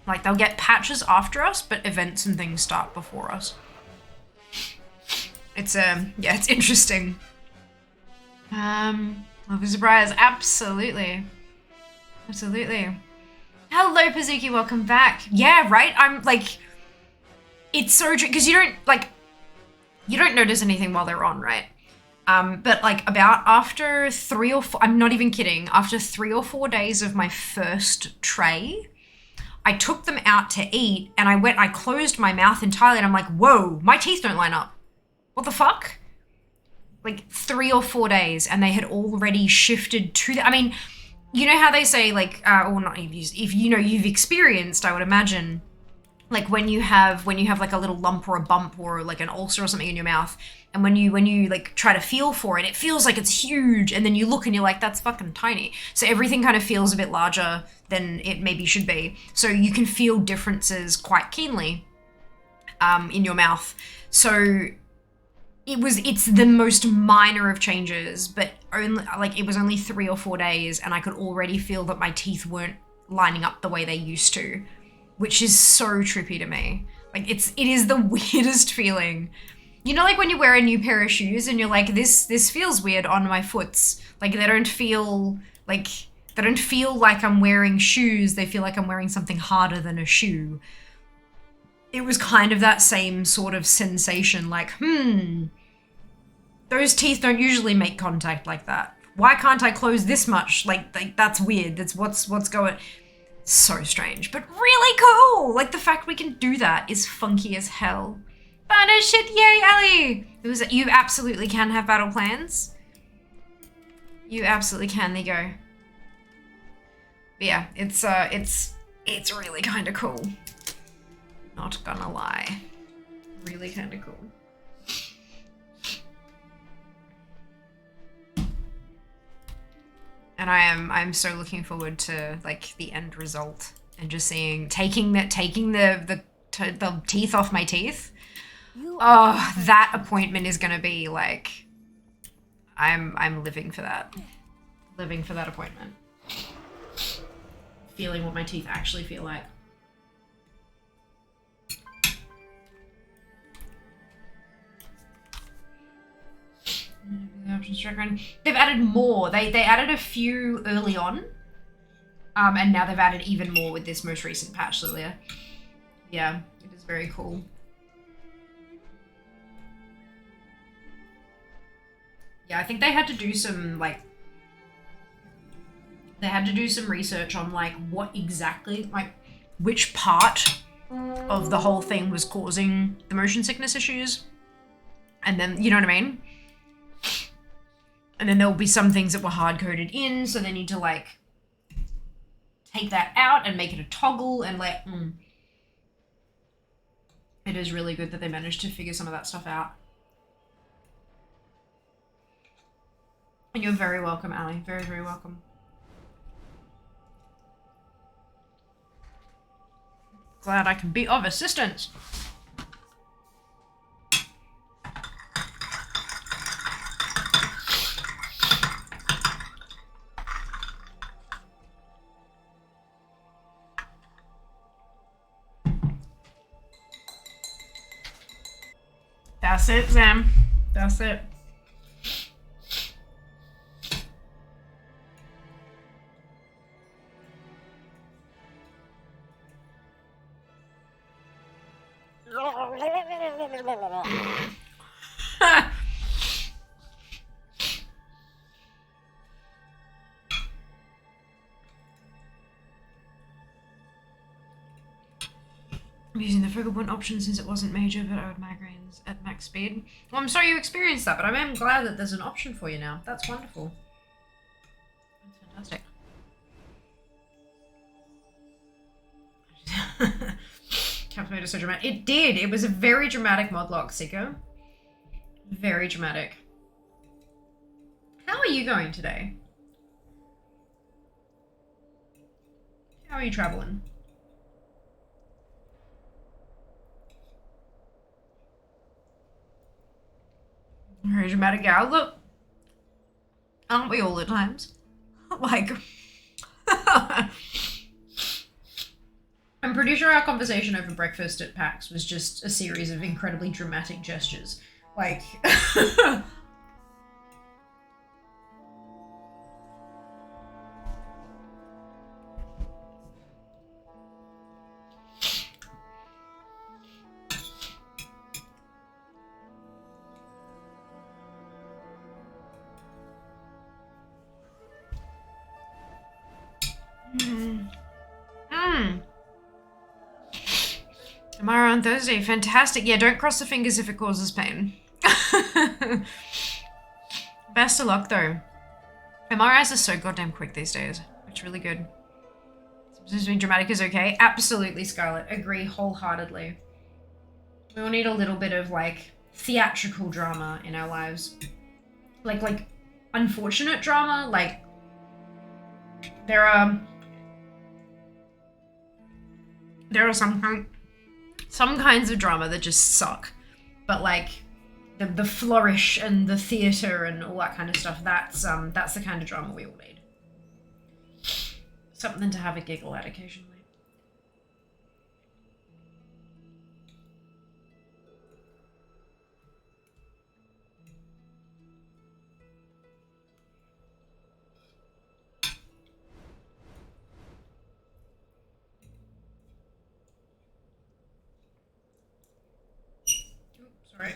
like they'll get patches after us, but events and things start before us. It's yeah, it's interesting. Love a surprise. Absolutely. Absolutely. Hello, Pazuki, welcome back. Yeah, right? I'm like, it's so true, because you don't notice anything while they're on, right? But like about after 3 or 4, I'm not even kidding, after 3 or 4 days of my first tray, I took them out to eat and I closed my mouth entirely and I'm like, whoa, my teeth don't line up. What the fuck? Like 3 or 4 days and they had already shifted to I mean, you know how they say like, or not if you know, you've experienced, I would imagine, like when you have like a little lump or a bump or like an ulcer or something in your mouth, and when you like try to feel for it, it feels like it's huge, and then you look and you're like, that's fucking tiny. So everything kind of feels a bit larger than it maybe should be. So you can feel differences quite keenly in your mouth. So it's the most minor of changes, but only like it was only 3 or 4 days, and I could already feel that my teeth weren't lining up the way they used to, which is so trippy to me. Like it is the weirdest feeling. You know, like when you wear a new pair of shoes and you're like, this feels weird on my foots. Like they don't feel like I'm wearing shoes. They feel like I'm wearing something harder than a shoe. It was kind of that same sort of sensation, like, those teeth don't usually make contact like that. Why can't I close this much? Like that's weird. That's what's going. So strange, but really cool. Like the fact we can do that is funky as hell. Banner shit, yay, Ali! You absolutely can have battle plans. You absolutely can. There you go. But yeah, it's really kind of cool. Not gonna lie, really kind of cool. And I'm so looking forward to like the end result and just taking the teeth off my teeth. Oh, that appointment is gonna be like, I'm living for that. Living for that appointment. Feeling what my teeth actually feel like. They've added more. They added a few early on. And now they've added even more with this most recent patch, Lilia. Yeah, it is very cool. Yeah, I think they had to do some, like... They had to do some research on, like, what exactly, like, which part of the whole thing was causing the motion sickness issues. And then, you know what I mean? And then there'll be some things that were hard-coded in, so they need to, like, take that out and make it a toggle and let... It is really good that they managed to figure some of that stuff out. And you're very welcome, Ali. Very, very welcome. Glad I can be of assistance. That's it, Sam. That's it. I'm using the focal point option since it wasn't major, but I had migraines at max speed. Well, I'm sorry you experienced that, but I am glad that there's an option for you now. That's wonderful. That's fantastic. Caps made it so dramatic. It did. It was a very dramatic modlock, Siko. Very dramatic. How are you going today? How are you traveling? Very dramatic. Yeah, look. Aren't we all at times? Like, I'm pretty sure our conversation over breakfast at PAX was just a series of incredibly dramatic gestures. Like, Tomorrow on Thursday, fantastic. Yeah, don't cross the fingers if it causes pain. Best of luck though. MRIs are so goddamn quick these days. It's really good. It's Just being dramatic is okay. Absolutely, Scarlett. Agree wholeheartedly. We all need a little bit of, like, theatrical drama in our lives. Like, unfortunate drama. Like, there are some kinds of drama that just suck. But, like, the flourish and the theatre and all that kind of stuff, that's the kind of drama we all need. Something to have a giggle at occasionally. Oops, sorry.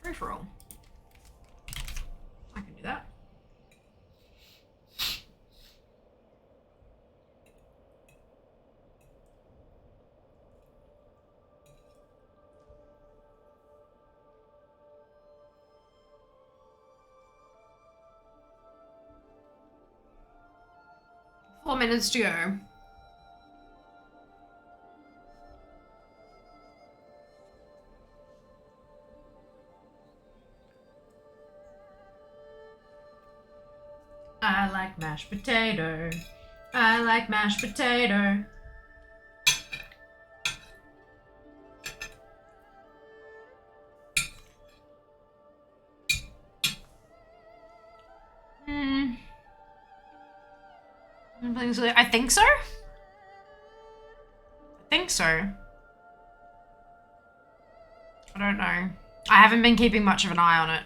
Free for all. I can do that. Four minutes to go. I like mashed potato. I like mashed potato. I think so. I think so. I don't know. I haven't been keeping much of an eye on it.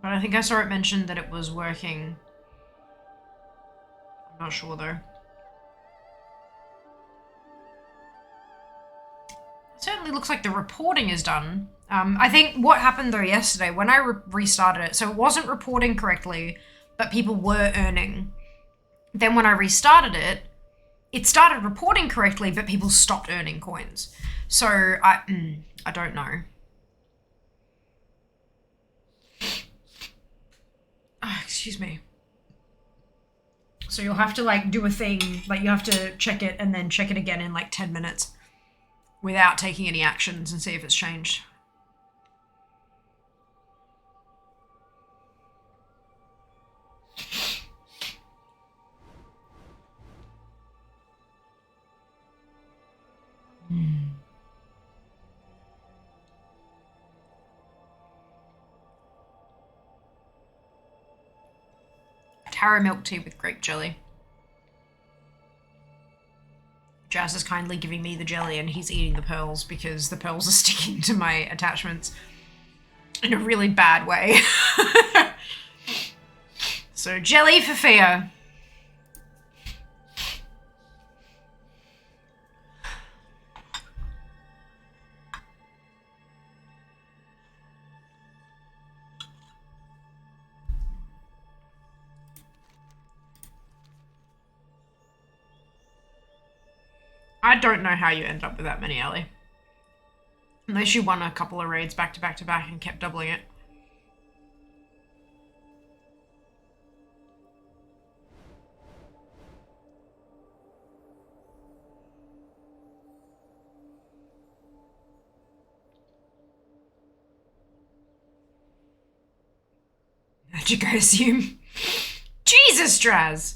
But I think I saw it mentioned that it was working. I'm not sure though. It certainly looks like the reporting is done. I think what happened though yesterday when I restarted it, so it wasn't reporting correctly, but people were earning. Then when I restarted it, it started reporting correctly, but people stopped earning coins. So I don't know. Oh, excuse me. So you'll have to like do a thing, like you have to check it and then check it again in like 10 minutes without taking any actions and see if it's changed. Taro milk tea with grape jelly. Jazz is kindly giving me the jelly and he's eating the pearls because the pearls are sticking to my attachments in a really bad way. So jelly for Theo. I don't know how you end up with that many, Ellie. Unless you won a couple of raids back to back to back and kept doubling it. How'd you go assume? Jesus, Draz!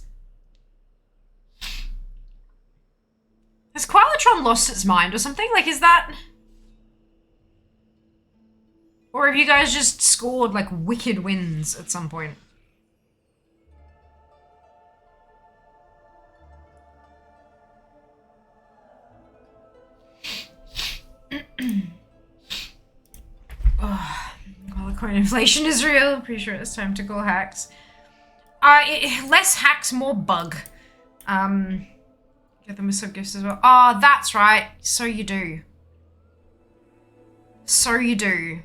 Has Qualatron lost its mind or something? Like, is that... Or have you guys just scored, like, wicked wins at some point? Oh, well, the coin inflation is real. Pretty sure it's time to call hacks. Less hacks, more bug. Get them with sub gifts as well. Oh, that's right. So you do. So you do.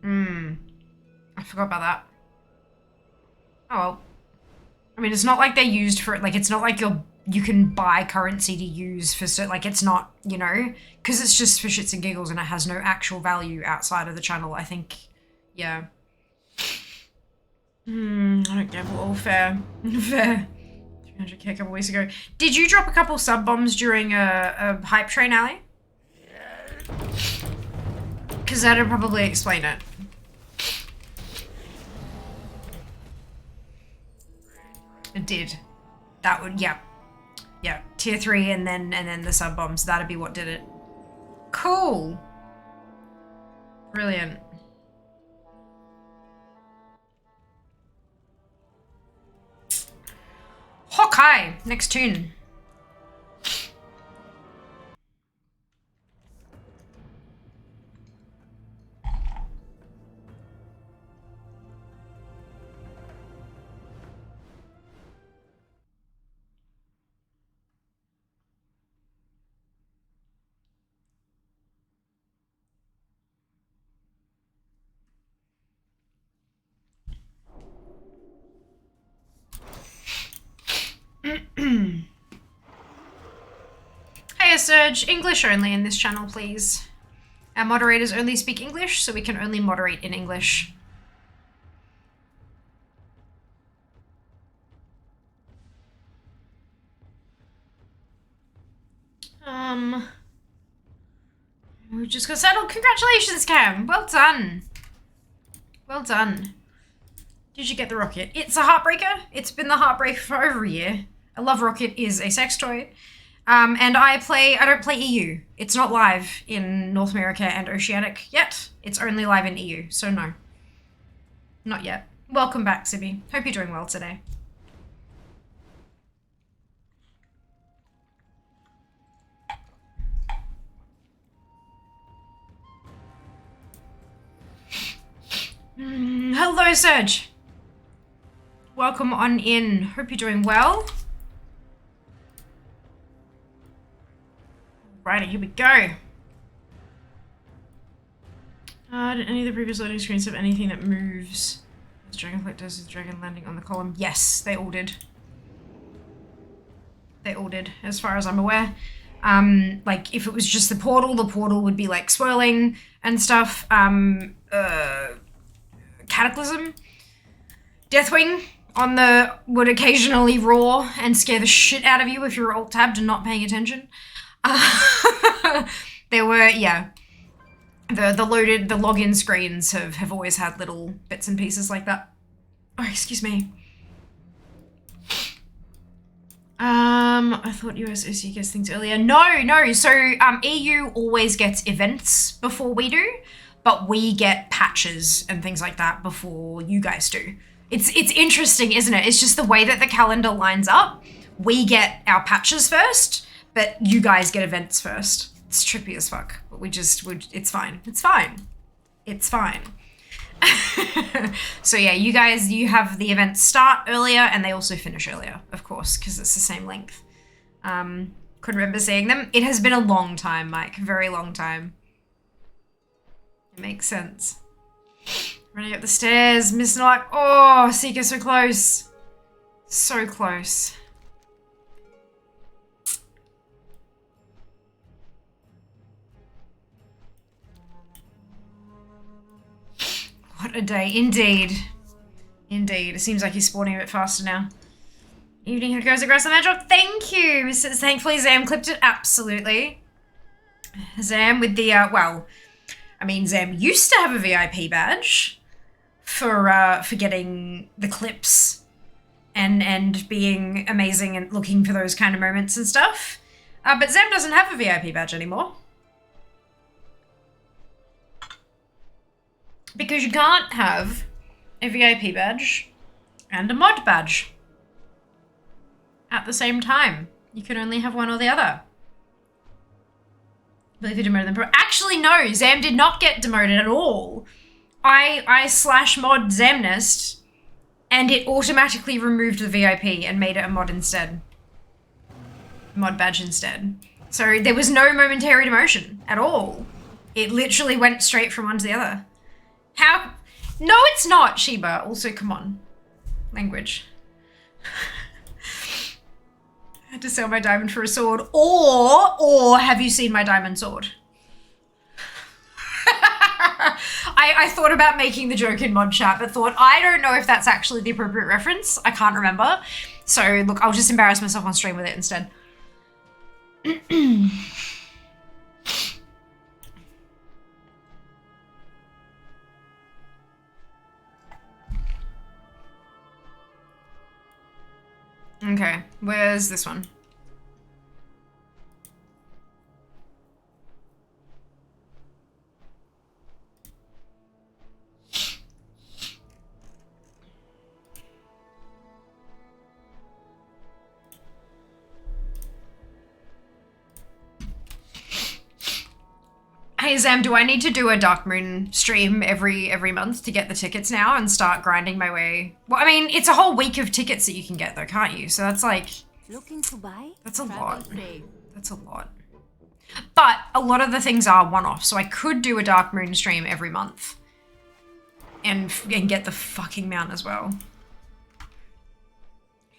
I forgot about that. Oh well. I mean, it's not like they're used for, like, it's not like you can buy currency to use for, like, it's not, you know, because it's just for shits and giggles and it has no actual value outside of the channel, I think. Yeah. I don't gamble. All fair. Fair. 300k a couple weeks ago. Did you drop a couple sub bombs during a hype train, Ali? Because that'd probably explain it. It did. That would, yeah. Yeah. Tier 3 and then the sub bombs. That'd be what did it. Cool. Brilliant. Hawkeye, next tune. Hey, Surge, English only in this channel, please. Our moderators only speak English, so we can only moderate in English. We just got settled. Congratulations, Cam. Well done. Well done. Did you get the rocket? It's a heartbreaker. It's been the heartbreaker for over a year. I Love Rocket is a sex toy. And I don't play EU. It's not live in North America and Oceanic yet. It's only live in EU, so no. Not yet. Welcome back, Sibby. Hope you're doing well today. Hello, Serge. Welcome on in. Hope you're doing well. Righty, here we go. Did any of the previous loading screens have anything that moves? Does Dragonflight does the dragon landing on the column? Yes, they all did. They all did, as far as I'm aware. Like, if it was just the portal would be, like, swirling and stuff. Cataclysm. Deathwing on the would occasionally roar and scare the shit out of you if you were alt-tabbed and not paying attention. There were, yeah. The login screens have always had little bits and pieces like that. Oh, excuse me. I thought USOC gets things earlier. No. So, EU always gets events before we do, but we get patches and things like that before you guys do. It's interesting, isn't it? It's just the way that the calendar lines up. We get our patches first, but you guys get events first. It's trippy as fuck, but it's fine. It's fine. It's fine. So yeah, you have the events start earlier and they also finish earlier, of course, because it's the same length. Couldn't remember seeing them. It has been a long time, Mike. Very long time. It makes sense. Running up the stairs, missing like, oh, Seeker so close. So close. What a day, indeed. Indeed. It seems like he's spawning a bit faster now. Evening, here goes aggressive drop. Thank you. Thankfully, Zam clipped it. Absolutely. Zam with the, well, I mean, Zam used to have a VIP badge for getting the clips and being amazing and looking for those kind of moments and stuff. But Zam doesn't have a VIP badge anymore. Because you can't have a VIP badge and a mod badge at the same time. You can only have one or the other. I believe you demoted them. Actually, no, Zam did not get demoted at all. I slash mod Zamnest and it automatically removed the VIP and made it a mod instead. Mod badge instead. So there was no momentary demotion at all. It literally went straight from one to the other. How? No, it's not, Sheba. Also, come on. Language. I had to sell my diamond for a sword. Or have you seen my diamond sword? I thought about making the joke in mod chat, but thought, I don't know if that's actually the appropriate reference. I can't remember. So, look, I'll just embarrass myself on stream with it instead. Okay, where's this one? Hey Zam, do I need to do a Dark Moon stream every month to get the tickets now and start grinding my way? Well, I mean, it's a whole week of tickets that you can get though, can't you? So that's like... Looking to buy? That's a lot. That's a lot. But a lot of the things are one-off, so I could do a Dark Moon stream every month. And get the fucking mount as well.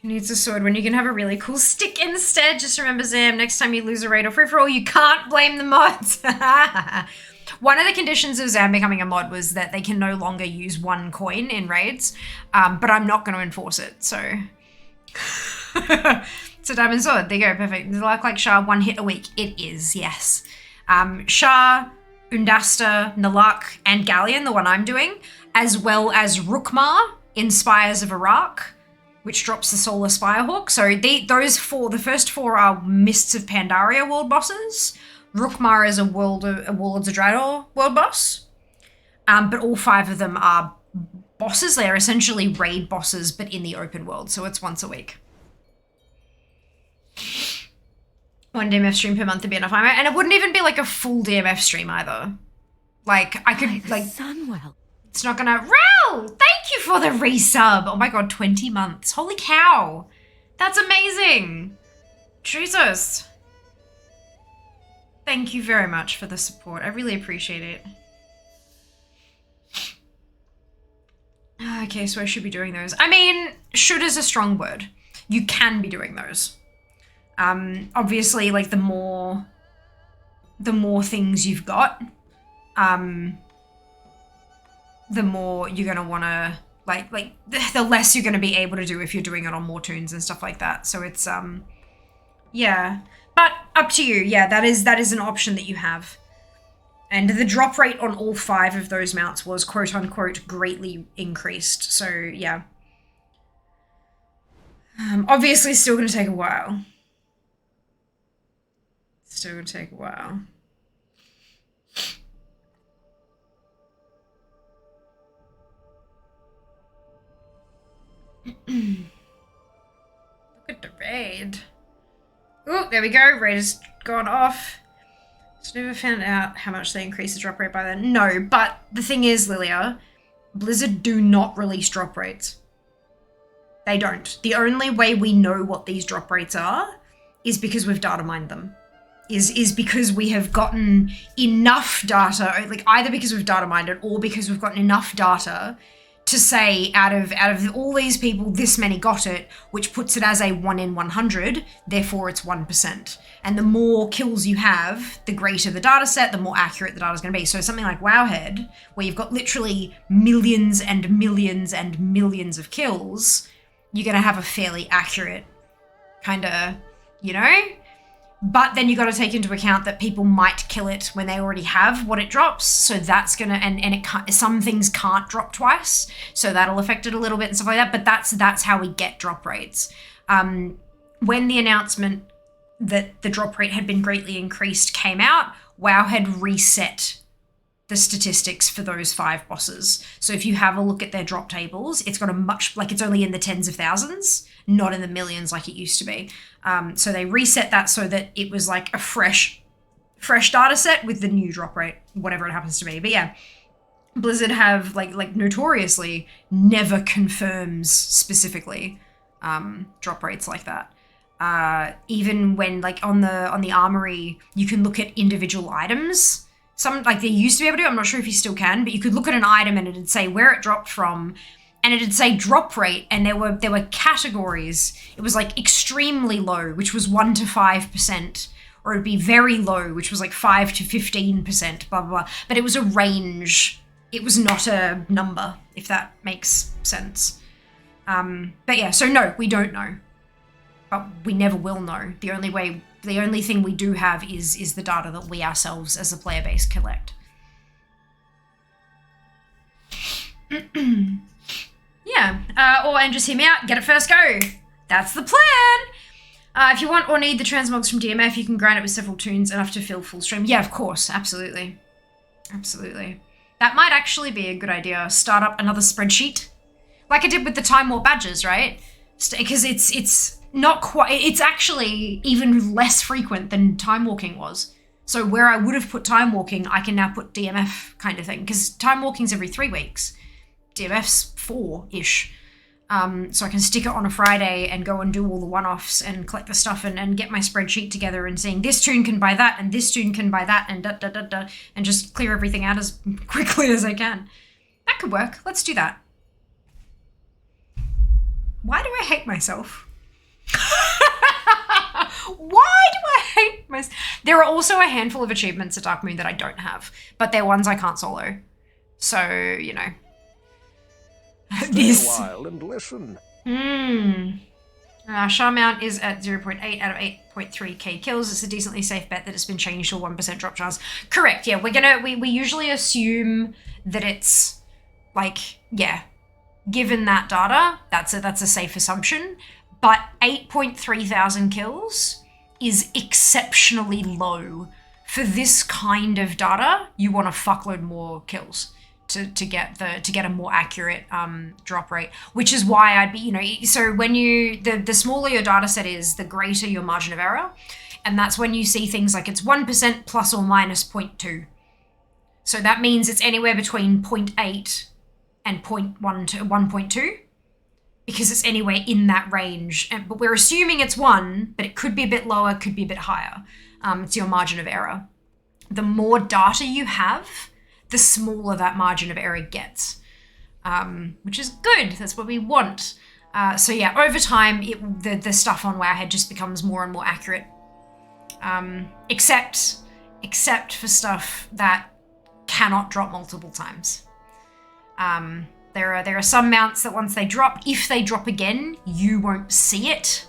Who needs a sword when you can have a really cool stick instead? Just remember, Zam, next time you lose a raid or free-for-all, you can't blame the mods. One of the conditions of Zam becoming a mod was that they can no longer use one coin in raids, but I'm not going to enforce it, so... It's a diamond sword. There you go, perfect. Does it look like Shah one hit a week? It is, yes. Shah, Undasta, Nalak, and Galleon, the one I'm doing, as well as Rukmar in Spires of Iraq, which drops the Solar Spirehawk. So those four, the first four are Mists of Pandaria world bosses. Rukmar is a Warlords of Draenor world boss. But all five of them are bosses. They are essentially raid bosses, but in the open world. So it's once a week. One DMF stream per month to be enough. And it wouldn't even be like a full DMF stream either. Like, I could, like... Sunwell. It's not gonna... Rel! Thank you for the resub! Oh my god, 20 months. Holy cow! That's amazing! Jesus! Thank you very much for the support. I really appreciate it. Okay, so I should be doing those. I mean, should is a strong word. You can be doing those. Obviously, like, the more things you've got, the more you're gonna wanna, like, the less you're gonna be able to do if you're doing it on more tunes and stuff like that. So it's, yeah. But up to you. Yeah, that is an option that you have. And the drop rate on all 5 of those mounts was quote-unquote greatly increased. So, yeah. Obviously, still gonna take a while. Still gonna take a while. Look at the raid. Oh, there we go. Raid has gone off. Just never found out how much they increased the drop rate by then. No, but the thing is, Lilia, Blizzard do not release drop rates. They don't. The only way we know what these drop rates are is because we've data mined them. Is because we have gotten enough data, like either because we've data mined it or because we've gotten enough data to say out of all these people, this many got it, which puts it as a 1 in 100, therefore it's 1%. And the more kills you have, the greater the data set, the more accurate the data is going to be. So something like Wowhead, where you've got literally millions and millions and millions of kills, you're going to have a fairly accurate kind of, you know? But then you got to take into account that people might kill it when they already have what it drops. So that's gonna and it can't, some things can't drop twice, so that'll affect it a little bit and stuff like that. But that's how we get drop rates. When the announcement that the drop rate had been greatly increased came out, WoW had reset the statistics for those 5 bosses. So if you have a look at their drop tables, it's got a much, like it's only in the tens of thousands, not in the millions like it used to be. So they reset that so that it was like a fresh data set with the new drop rate, whatever it happens to be. But yeah, Blizzard have like notoriously never confirms specifically drop rates like that. Even when like on the armory, you can look at individual items. Some, like they used to be able to, I'm not sure if you still can, but you could look at an item and it'd say where it dropped from, and it'd say drop rate, and there were categories. It was like extremely low, which was 1 to 5%, or it'd be very low, which was like 5 to 15%, blah, blah, blah. But it was a range. It was not a number, if that makes sense. But yeah, so no, we don't know. But we never will know. The only thing we do have is the data that we ourselves as a player base collect. Yeah, and just hear me out, get it first go. That's the plan. If you want or need the transmogs from DMF, you can grind it with several tunes enough to fill full stream. Yeah, of course, absolutely. Absolutely. That might actually be a good idea. Start up another spreadsheet. Like I did with the Time Warp badges, right? Because it's not quite, it's actually even less frequent than time walking was. So where I would have put time walking, I can now put DMF kind of thing, because time walking's every 3 weeks. DMF's 4-ish. So I can stick it on a Friday and go and do all the one-offs and collect the stuff and get my spreadsheet together and saying this tune can buy that and this tune can buy that and da-da-da-da, and just clear everything out as quickly as I can. That could work. Let's do that. Why do I hate myself? Why do I hate myself? There are also a handful of achievements at Dark Moon that I don't have, but they're ones I can't solo. So, you know. This. Stay a while and listen. Charmount is at 0.8 out of 8.3k kills. It's a decently safe bet that it's been changed to a 1% drop chance. Correct, yeah. We usually assume that it's like, yeah, given that data, that's a safe assumption. But 8.3 thousand kills is exceptionally low. For this kind of data, you want a fuckload more kills to get a more accurate drop rate, which is why I'd be, you know, so when the smaller your data set is, the greater your margin of error. And that's when you see things like it's 1% plus or minus 0.2. So that means it's anywhere between 0.8 and 0.1 to 1.2. Because it's anywhere in that range. But we're assuming it's 1, but it could be a bit lower, could be a bit higher. It's your margin of error. The more data you have, the smaller that margin of error gets, which is good. That's what we want. So yeah, over time, the stuff on Wowhead just becomes more and more accurate. Except for stuff that cannot drop multiple times. There are some mounts that once they drop, if they drop again, you won't see it.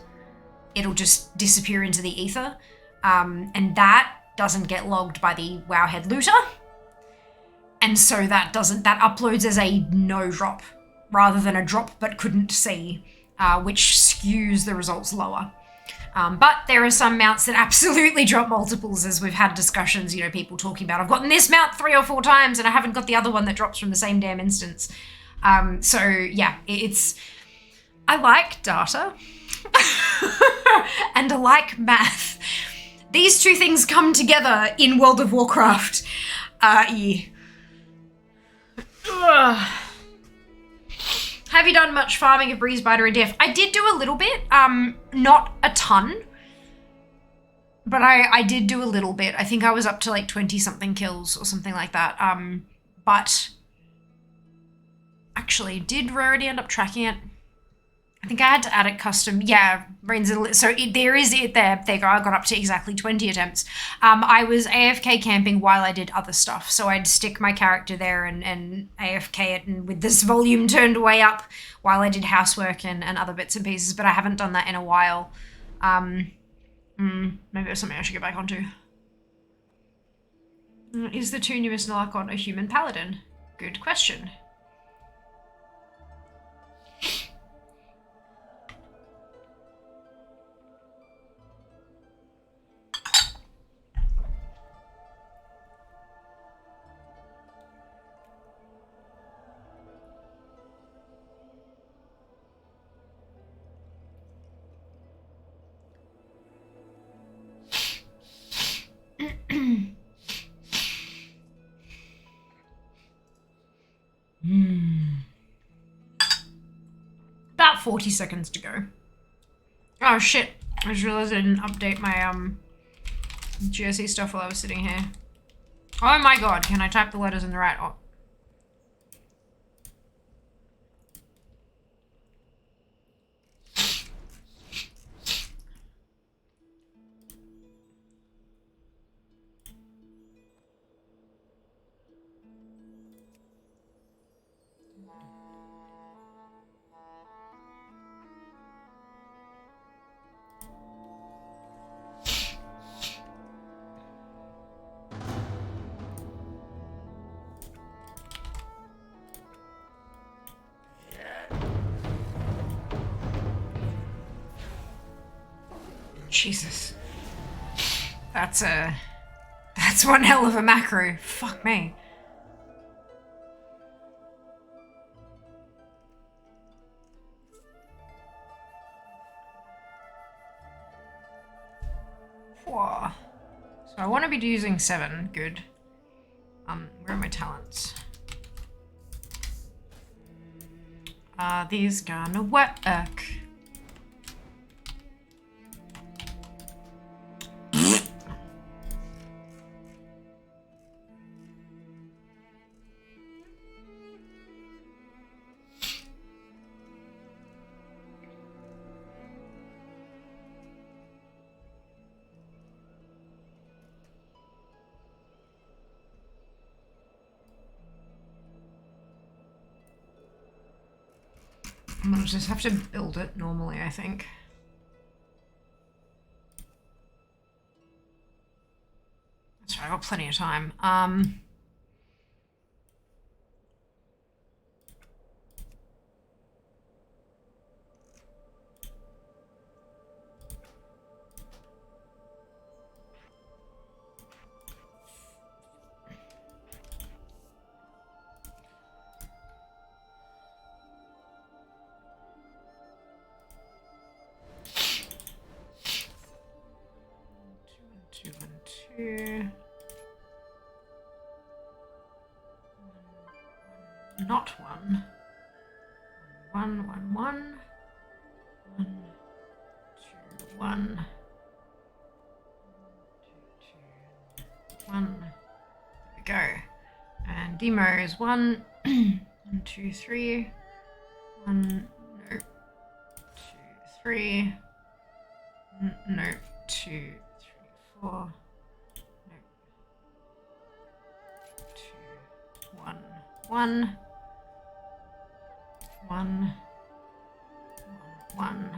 It'll just disappear into the ether. And that doesn't get logged by the Wowhead looter. And so that uploads as a no drop rather than a drop but couldn't see, which skews the results lower. But there are some mounts that absolutely drop multiples, as we've had discussions, you know, people talking about, I've gotten this mount 3 or 4 times and I haven't got the other one that drops from the same damn instance. So yeah, I like data and I like math. These two things come together in World of Warcraft. Yeah. Have you done much farming of Breezebiter and Def? I did do a little bit, not a ton, but I did do a little bit. I think I was up to like 20 something kills or something like that. But actually, did Rarity end up tracking it? I think I had to add it custom. Yeah, so there is it there. There you go. I got up to exactly 20 attempts. I was AFK camping while I did other stuff. So I'd stick my character there and AFK it, and with this volume turned way up while I did housework and other bits and pieces. But I haven't done that in a while. Maybe it's something I should get back onto. Is the 2 newest Narcon a human paladin? Good question. About 40 seconds to go. Oh shit, I just realized I didn't update my GSE stuff while I was sitting here. Oh my god, can I type the letters in the right order? Jesus. That's one hell of a macro. Fuck me. Whoa. So I want to be using 7. Good. Where are my talents? Are these gonna work? I'll just have to build it normally, I think. That's right, I've got plenty of time. 2, 1, 2. Not 1. 1, 1, 1. 1, 2, 1. 2, 2, 1. There we go. And demo is 1, 1, 2, 3. 1, no, 2, 3. No, 2, 3, 4. No. 2, 1, 1. 1, 1,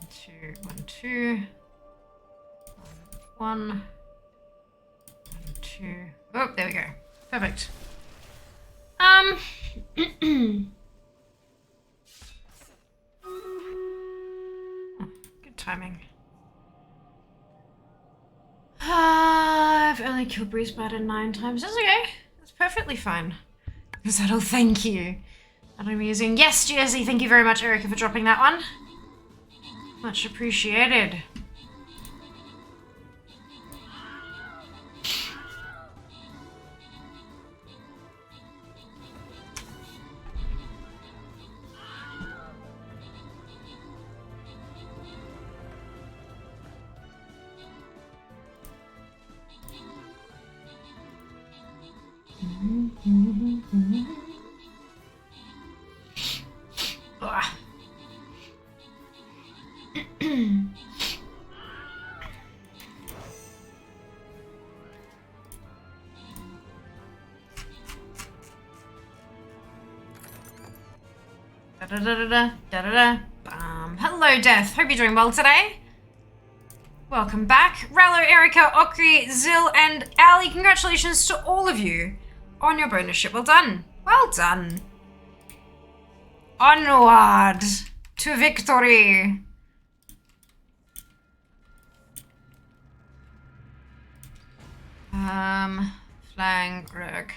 2, 1, 2. 1, 1, 2. Oh, there we go. Perfect. Good timing. I've only killed Breeze Spider 9 times. That's okay. That's perfectly fine. Zettel, thank you. And I'm using, yes, GSE, thank you very much, Erica, for dropping that one. Much appreciated. Hello, Death. Hope you're doing well today. Welcome back. Rallo, Erica, Okri, Zil, and Ali. Congratulations to all of you on your bonus ship. Well done. Well done. Onward to victory. Flying rug.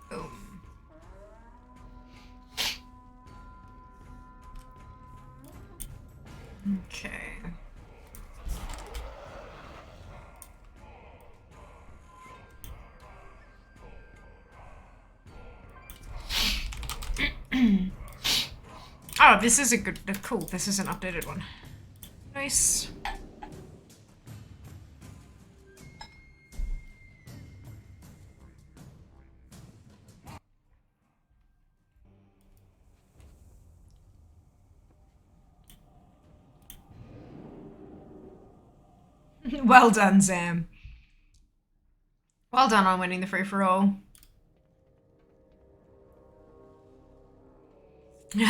Boom. Okay. Oh, this is a good, cool. This is an updated one. Nice. Well done, Sam. Well done on winning the free-for-all. Look,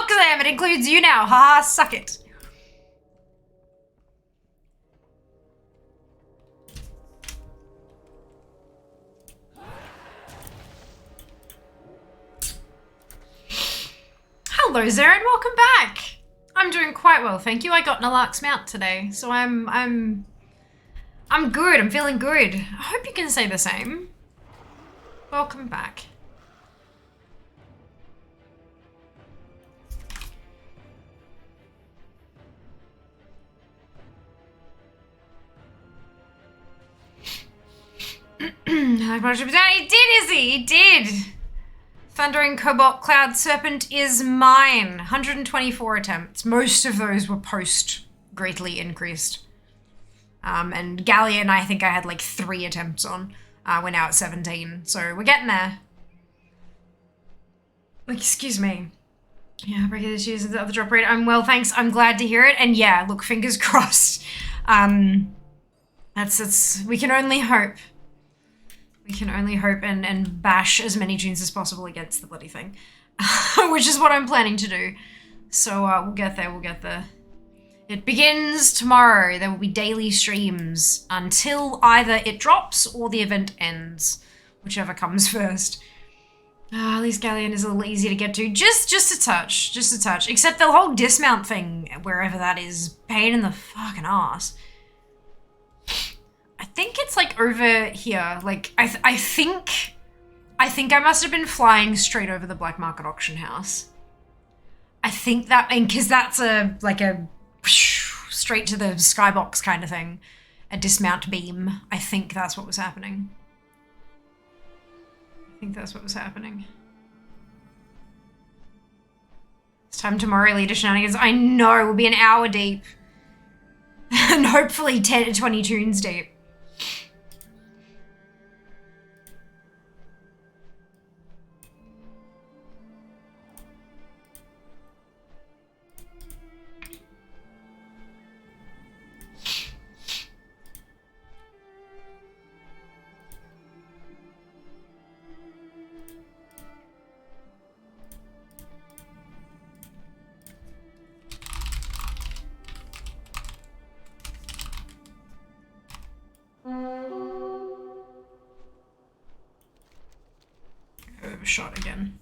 Sam, it includes you now. Ha, suck it. Hello, Zaren, welcome back. I'm doing quite well, thank you. I got Nalark's mount today, so I'm good. I'm feeling good. I hope you can say the same. Welcome back. He did, Izzy! He did! Thundering Cobalt Cloud Serpent is mine. 124 attempts. Most of those were post greatly increased. And Galleon, I think I had like 3 attempts on. We're now at 17, so we're getting there. Like, excuse me. Yeah, breaking issues of the drop rate. I'm well, thanks. I'm glad to hear it. And yeah, look, fingers crossed. That's we can only hope. We can only hope and bash as many tunes as possible against the bloody thing. Which is what I'm planning to do. So we'll get there, we'll get there. It begins tomorrow. There will be daily streams until either it drops or the event ends. Whichever comes first. At least Galleon is a little easier to get to. Just a touch. Just a touch. Except the whole dismount thing, wherever that is, pain in the fucking ass. I think it's like over here. Like I think I must have been flying straight over the black market auction house. I think that, and because that's a straight to the skybox kind of thing, a dismount beam. I think that's what was happening. I think that's what was happening. It's time tomorrow, leader shenanigans. I know, we'll be an hour deep. And hopefully 10 to 20 tunes deep. Shot again.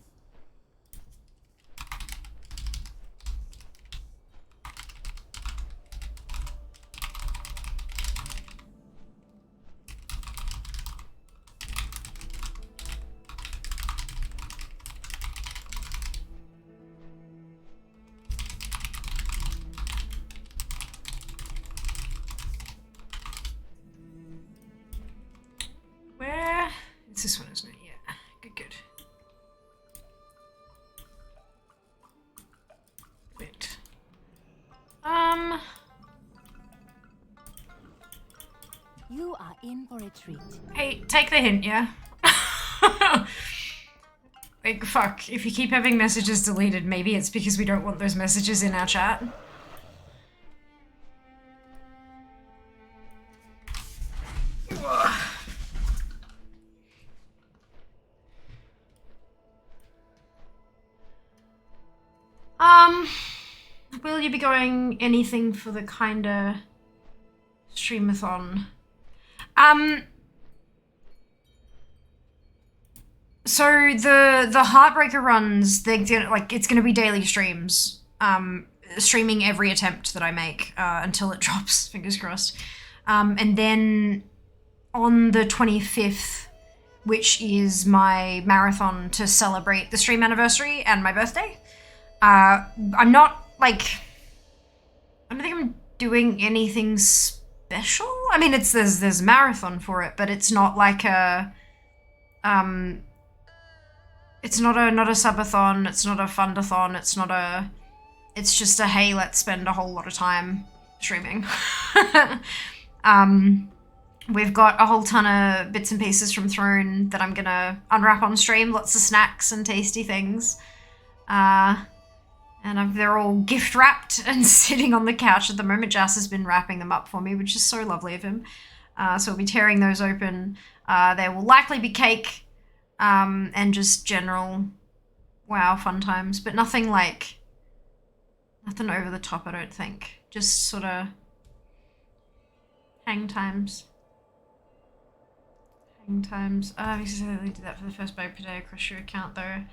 Where? It's this one, isn't it? Yeah. Good, good. Wait. You are in for a treat. Hey, take the hint, yeah? Like, fuck, if you keep having messages deleted, maybe it's because we don't want those messages in our chat. will you be going anything for the kinda streamathon? So the Heartbreaker runs, it's gonna be daily streams. Streaming every attempt that I make until it drops, fingers crossed. And then on the 25th, which is my marathon to celebrate the stream anniversary and my birthday, I'm not, like, I don't think I'm doing anything special. I mean, there's a marathon for it, but it's not like a, it's not a subathon, it's not a fundathon, it's just a, hey, let's spend a whole lot of time streaming. We've got a whole ton of bits and pieces from Throne that I'm gonna unwrap on stream, lots of snacks and tasty things. And they're all gift wrapped and sitting on the couch at the moment. Jas has been wrapping them up for me, which is so lovely of him. So we'll be tearing those open. There will likely be cake, and just general, wow, fun times, but nothing over the top, I don't think. Just sort of hang times. I exactly did that for the first bag per day across your account though.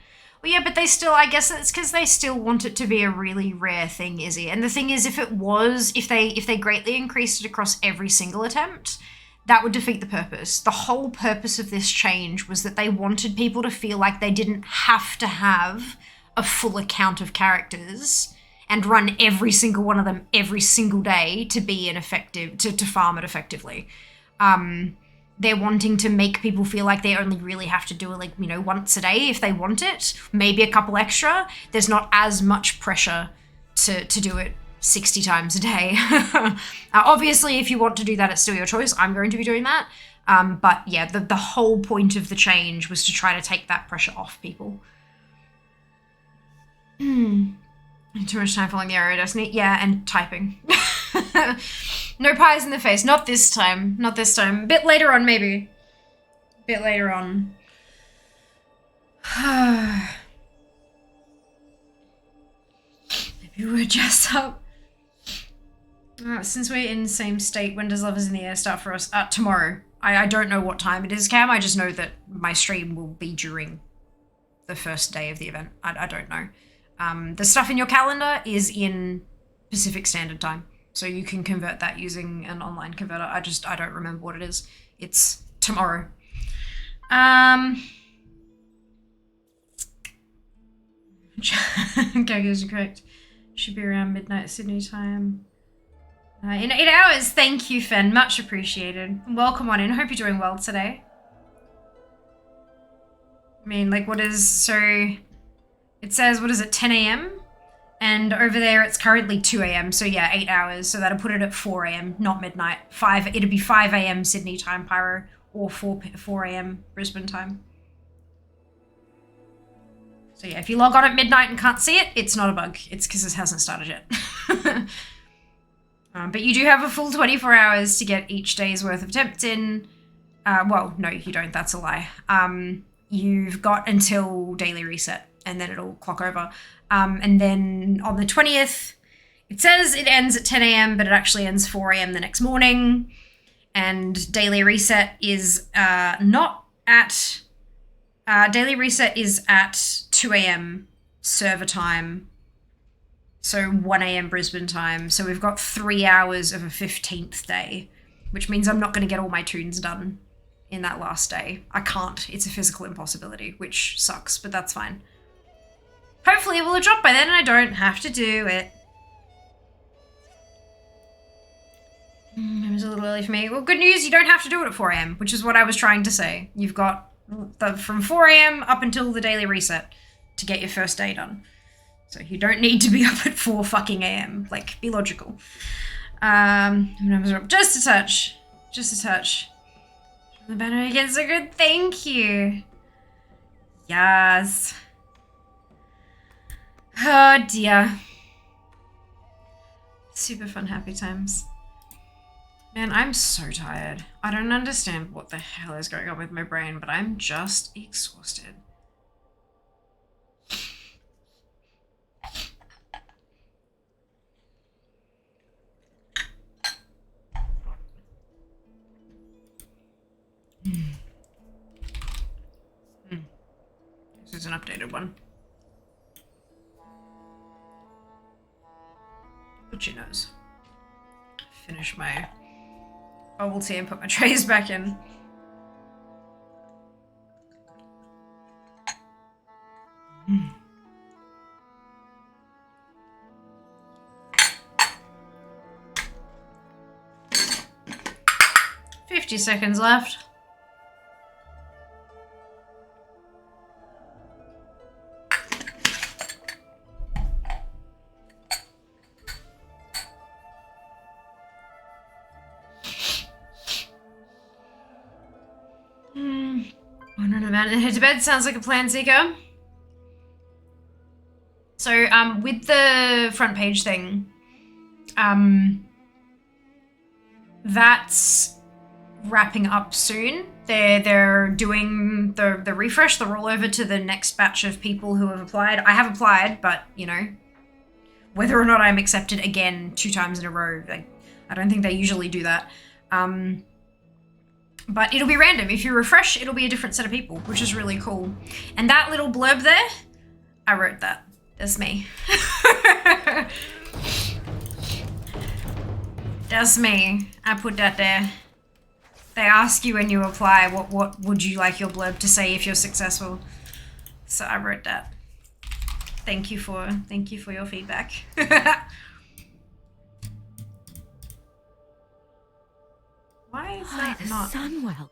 Well, yeah, but they still, I guess it's because they still want it to be a really rare thing, Izzy. And the thing is, if they greatly increased it across every single attempt, that would defeat the purpose. The whole purpose of this change was that they wanted people to feel like they didn't have to have a full account of characters and run every single one of them every single day to be to farm it effectively. They're wanting to make people feel like they only really have to do it, once a day if they want it, maybe a couple extra. There's not as much pressure to do it 60 times a day. Obviously, if you want to do that, it's still your choice. I'm going to be doing that. But yeah, the whole point of the change was to try to take that pressure off people. Too much time following the arrow destiny. Yeah, and typing. No pies in the face. Not this time. A bit later on, maybe. Maybe we're just up. Since we're in the same state, when does Lovers in the Air start for us? Tomorrow. I don't know what time it is, Cam. I just know that my stream will be during the first day of the event. I don't know. The stuff in your calendar is in Pacific Standard Time. So you can convert that using an online converter. I don't remember what it is. It's tomorrow. Gaggers are correct. Should be around midnight Sydney time. In 8 hours. Thank you, Fen. Much appreciated. Welcome on in. Hope you're doing well today. I mean, it says, 10 a.m.? And over there, it's currently 2 a.m. So yeah, 8 hours. So that'll put it at 4 a.m., not midnight. It'll be 5 a.m. Sydney time, Pyro, or 4 a.m. Brisbane time. So yeah, if you log on at midnight and can't see it, it's not a bug. It's because it hasn't started yet. But you do have a full 24 hours to get each day's worth of attempts in. Well, no, you don't. That's a lie. You've got until daily reset, and then it'll clock over. And then on the 20th, it says it ends at 10 a.m., but it actually ends 4 a.m. the next morning. And daily reset is daily reset is at 2 a.m. server time. So 1 a.m. Brisbane time. So we've got 3 hours of a 15th day, which means I'm not going to get all my tunes done in that last day. I can't. It's a physical impossibility, which sucks, but that's fine. Hopefully it will have dropped by then and I don't have to do it. It was a little early for me. Well, good news, you don't have to do it at 4 a.m., which is what I was trying to say. You've got from 4 a.m. up until the daily reset to get your first day done. So you don't need to be up at 4 fucking a.m. Like, be logical. Numbers are up just a touch. The banner again, so good. Thank you. Yes. Oh dear. Super fun, happy times. Man, I'm so tired. I don't understand what the hell is going on with my brain, but I'm just exhausted. There's an updated one. Butcher knows. Finish my bubble tea and put my trays back in. Mm. "50 seconds left. I don't know, man. Head to bed sounds like a plan, Seeker. So, with the front page thing, that's wrapping up soon. They're doing the refresh, the rollover to the next batch of people who have applied. I have applied, but, you know, whether or not I'm accepted again 2 times in a row, like, I don't think they usually do that. But it'll be random. If you refresh, it'll be a different set of people, which is really cool. And that little blurb there, I wrote that. That's me. That's me. I put that there. They ask you when you apply, what would you like your blurb to say if you're successful? So I wrote that. Thank you for your feedback. Why is that not? Sunwell.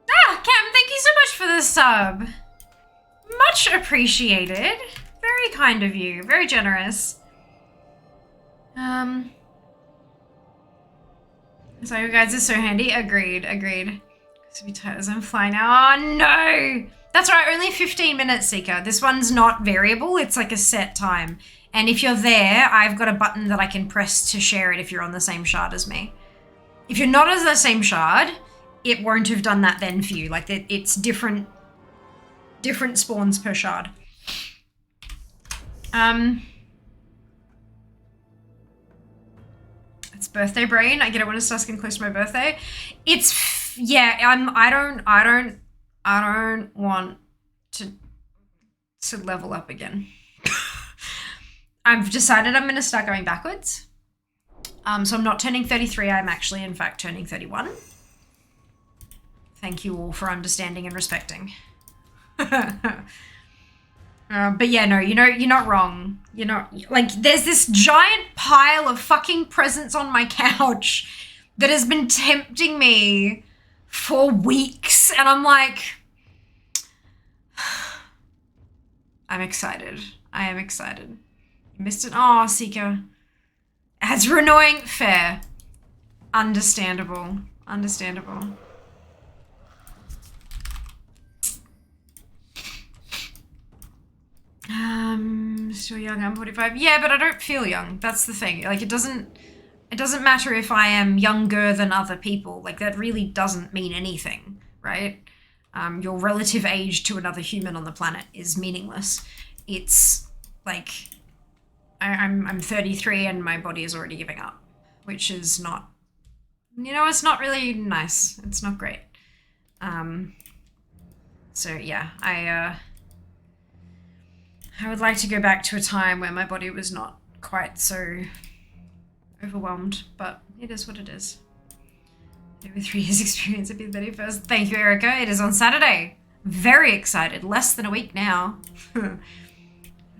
Cam, thank you so much for the sub. Much appreciated. Very kind of you. Very generous. So you guys are so handy. Agreed. To be tight as I'm flying now. Oh no! That's right, only 15 minutes, Seeker. This one's not variable, it's like a set time. And if you're there, I've got a button that I can press to share it if you're on the same shard as me. If you're not on the same shard, it won't have done that then for you. Like, it's different spawns per shard. It's birthday brain. I get it when it's dusk and close to my birthday. I don't want to level up again. I've decided I'm going to start going backwards. So I'm not turning 33. I'm actually, in fact, turning 31. Thank you all for understanding and respecting. But yeah, no, you're not wrong. You're not, like, there's this giant pile of fucking presents on my couch that has been tempting me for weeks. And I'm like, I'm excited. I am excited. You missed it. Oh, Seeker. Ads were annoying. Fair. Understandable. Still young, I'm 45. Yeah, but I don't feel young. That's the thing. Like, it doesn't matter if I am younger than other people. Like, that really doesn't mean anything, right? Your relative age to another human on the planet is meaningless. It's like, I'm 33 and my body is already giving up, which is not, it's not really nice. It's not great. So yeah, I would like to go back to a time where my body was not quite so overwhelmed, but it is what it is. Over 3 years experience at the 31st. Thank you, Erica. It is on Saturday. Very excited. Less than a week now.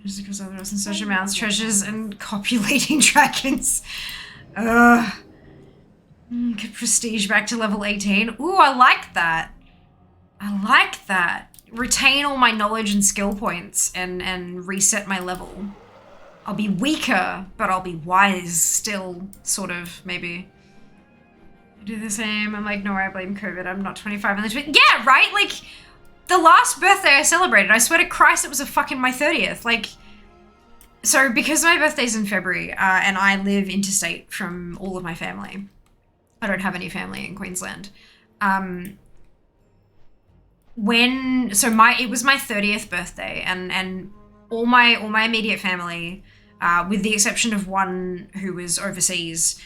Just because other else in such amounts, treasures, and copulating dragons. Get prestige back to level 18. Ooh, I like that. Retain all my knowledge and skill points and reset my level. I'll be weaker, but I'll be wise still, sort of, maybe. I do the same. I'm like, no, I blame COVID. I'm not 25 in the twin. Yeah, right? Like, the last birthday I celebrated, I swear to Christ, it was my 30th. Like, so because my birthday's in February, and I live interstate from all of my family, I don't have any family in Queensland. It was my 30th birthday, and all my immediate family, with the exception of one who was overseas,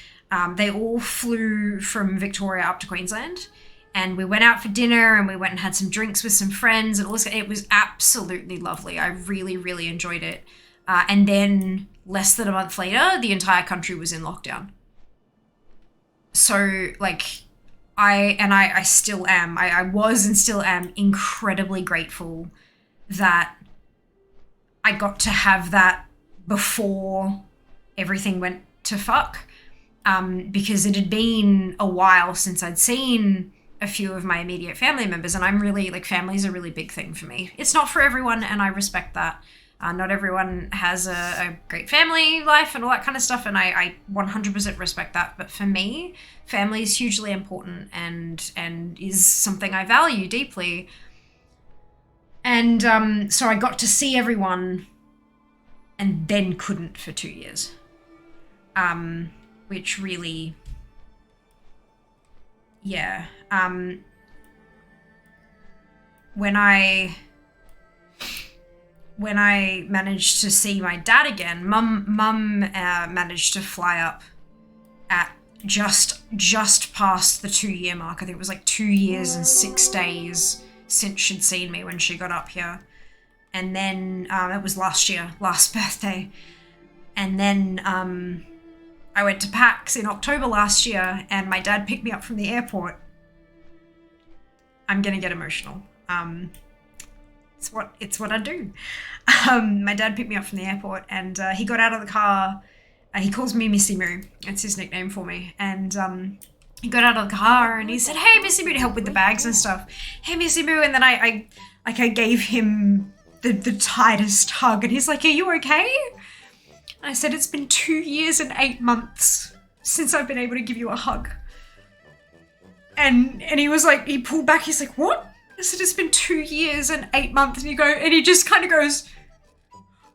they all flew from Victoria up to Queensland, And we went out for dinner and we went and had some drinks with some friends. And it was absolutely lovely. I really, really enjoyed it. And then less than a month later, the entire country was in lockdown. So, like, I still am. I was and still am incredibly grateful that I got to have that before everything went to fuck. Because it had been a while since I'd seen a few of my immediate family members, and I'm really, like, family's a really big thing for me. It's not for everyone, and I respect that. Not everyone has a great family life and all that kind of stuff, and I 100% respect that. But for me, family is hugely important and is something I value deeply. And so I got to see everyone and then couldn't for 2 years. Which really, yeah. When I managed to see my dad again, mum managed to fly up at just past the 2 year mark. I think it was like 2 years and 6 days since she'd seen me when she got up here. And then it was last birthday. And then I went to PAX in October last year, and my dad picked me up from the airport. I'm gonna get emotional. It's what I do. My dad picked me up from the airport, and he got out of the car. He calls me Missy Moo. That's his nickname for me. And he got out of the car and he said, "Hey, Missy Moo," to help with the bags and stuff. "Hey, Missy Moo," and then I gave him the tightest hug, and he's like, "Are you okay?" And I said, "It's been 2 years and 8 months since I've been able to give you a hug." And he was like, he pulled back. He's like, "What?" I said, "It's been 2 years and 8 months." And he just kind of goes,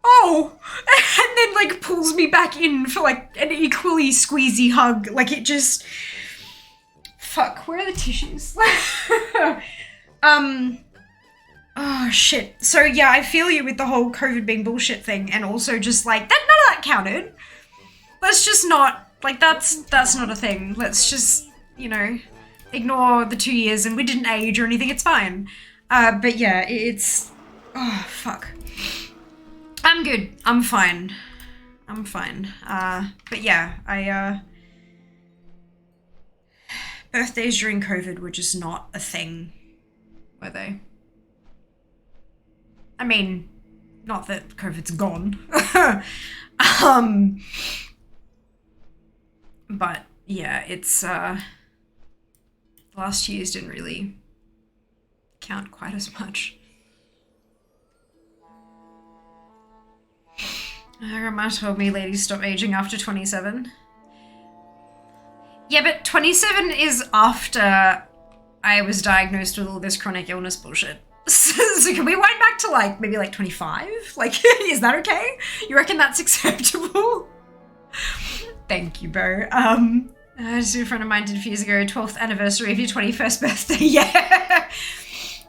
"Oh," and then like pulls me back in for like an equally squeezy hug. Like it just, fuck, where are the tissues? Oh shit. So yeah, I feel you with the whole COVID being bullshit thing, and also just like that, none of that counted. Let's just not, like, that's not a thing. Let's just, ignore the 2 years, and we didn't age or anything, it's fine. But yeah, it's, oh fuck. I'm good. I'm fine. But yeah, birthdays during COVID were just not a thing, were they? I mean, not that COVID's gone. But yeah, it's, the last years didn't really count quite as much. Grandma told me ladies stop aging after 27. Yeah, but 27 is after I was diagnosed with all this chronic illness bullshit. So can we wind back to like maybe like 25? Like, is that okay? You reckon that's acceptable? Thank you, bro. Just a friend of mine did a few years ago, 12th anniversary of your 21st birthday. Yeah.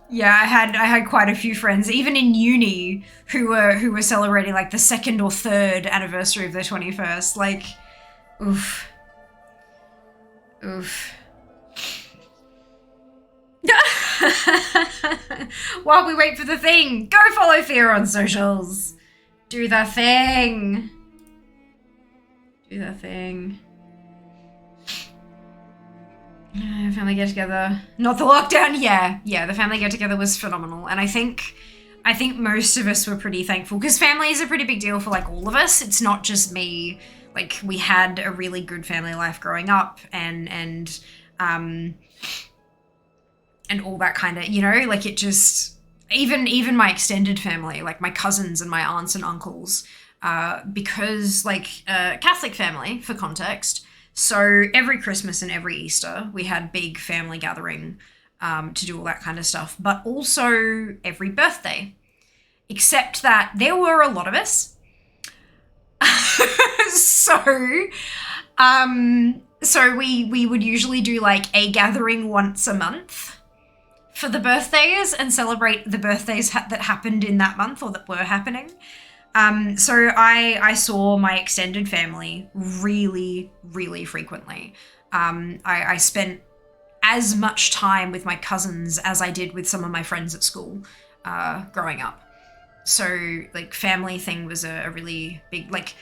Yeah, I had quite a few friends, even in uni, who were celebrating like the 2nd or 3rd anniversary of their 21st. Like, oof. While we wait for the thing, go follow Fear on socials. Do the thing. Family get together. Not the lockdown. Yeah. The family get together was phenomenal, and I think most of us were pretty thankful because family is a pretty big deal for like all of us. It's not just me. Like we had a really good family life growing up, and all that kind of, like it just even my extended family, like my cousins and my aunts and uncles, because like Catholic family for context. So every Christmas and every Easter, we had big family gathering to do all that kind of stuff, but also every birthday, except that there were a lot of us. So we would usually do like a gathering once a month for the birthdays and celebrate the birthdays that happened in that month or that were happening. So I saw my extended family really, really frequently. I spent as much time with my cousins as I did with some of my friends at school growing up. So, like, family thing was a really big, like,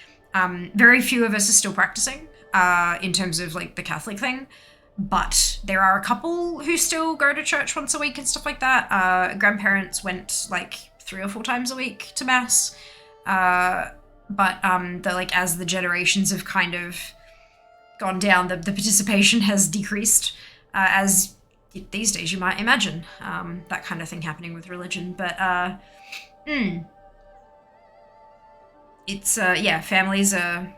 very few of us are still practicing in terms of, like, the Catholic thing. But there are a couple who still go to church once a week and stuff like that. Grandparents went, like, 3 or 4 times a week to Mass. But like, as the generations have kind of gone down, the participation has decreased, as these days you might imagine, that kind of thing happening with religion. But, it's, yeah, family's a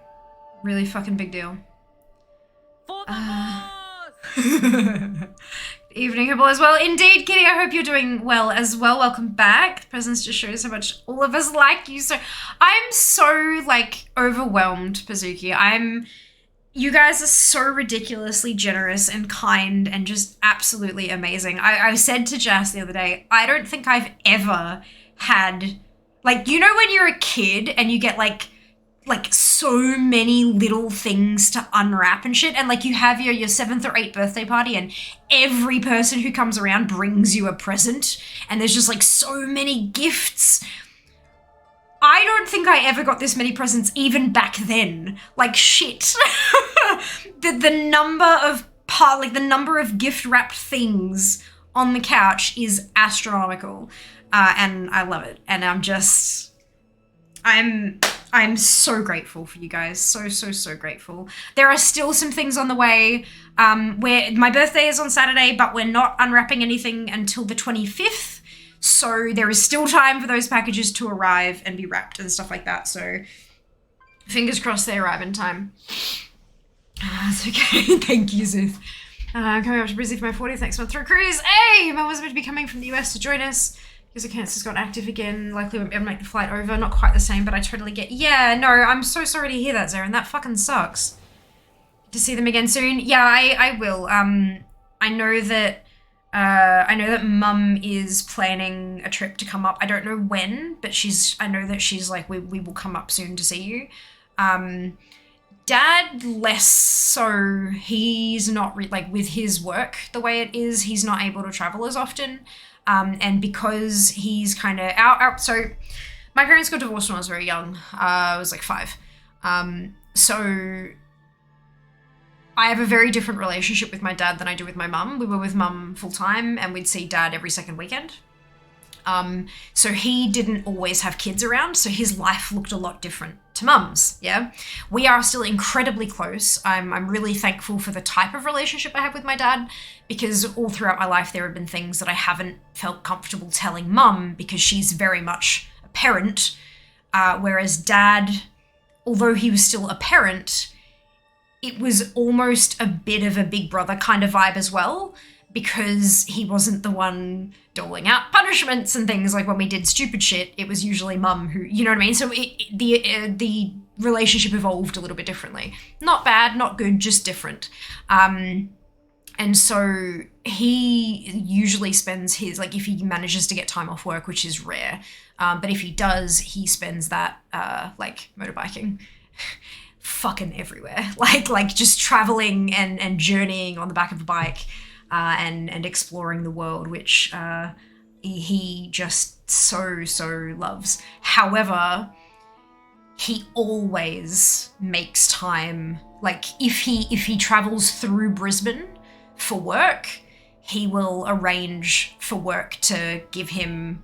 really fucking big deal. For the horse! Evening, Hibble, as well. Indeed, Kitty, I hope you're doing well as well. Welcome back. The presence just shows how much all of us like you. So I'm so, like, overwhelmed, Pazuki. You guys are so ridiculously generous and kind and just absolutely amazing. I said to Jas the other day, I don't think I've ever had, like, you know when you're a kid and you get, like so many little things to unwrap and shit, and like you have your 7th or 8th birthday party and every person who comes around brings you a present and there's just like so many gifts. I don't think I ever got this many presents even back then. Like, shit. the number of gift wrapped things on the couch is astronomical, and I love it. And I'm so grateful for you guys. So grateful. There are still some things on the way, where my birthday is on Saturday, but we're not unwrapping anything until the 25th. So there is still time for those packages to arrive and be wrapped and stuff like that. So fingers crossed they arrive in time. That's okay. Thank you, Zuth. Coming up to Brizzy for my 40th next month through cruise. Hey, Mum was meant to be coming from the US to join us because the cancer's got active again. Likely won't be able to make the flight over. Not quite the same, but I totally get. Yeah, no, I'm so sorry to hear that, Zarin. That fucking sucks. To see them again soon. Yeah, I will. I know that Mum is planning a trip to come up. I don't know when, but I know that she's like, we will come up soon to see you. Dad, less so. He's not like, with his work the way it is, he's not able to travel as often. And because he's kind of out. So my parents got divorced when I was very young. I was like 5. So I have a very different relationship with my dad than I do with my mum. We were with Mum full time and we'd see Dad every second weekend. So he didn't always have kids around, so his life looked a lot different to Mum's, yeah? We are still incredibly close. I'm really thankful for the type of relationship I have with my dad, because all throughout my life there have been things that I haven't felt comfortable telling Mum because she's very much a parent, whereas Dad, although he was still a parent, it was almost a bit of a big brother kind of vibe as well, because he wasn't the one doling out punishments and things. Like when we did stupid shit, it was usually Mum who, you know what I mean? So the relationship evolved a little bit differently. Not bad, not good, just different. And so he usually spends his, like if he manages to get time off work, which is rare, but if he does, he spends that like motorbiking. Fucking everywhere. Like just traveling and journeying on the back of a bike. And exploring the world, which he just so loves. However, he always makes time. Like if he travels through Brisbane for work, he will arrange for work to give him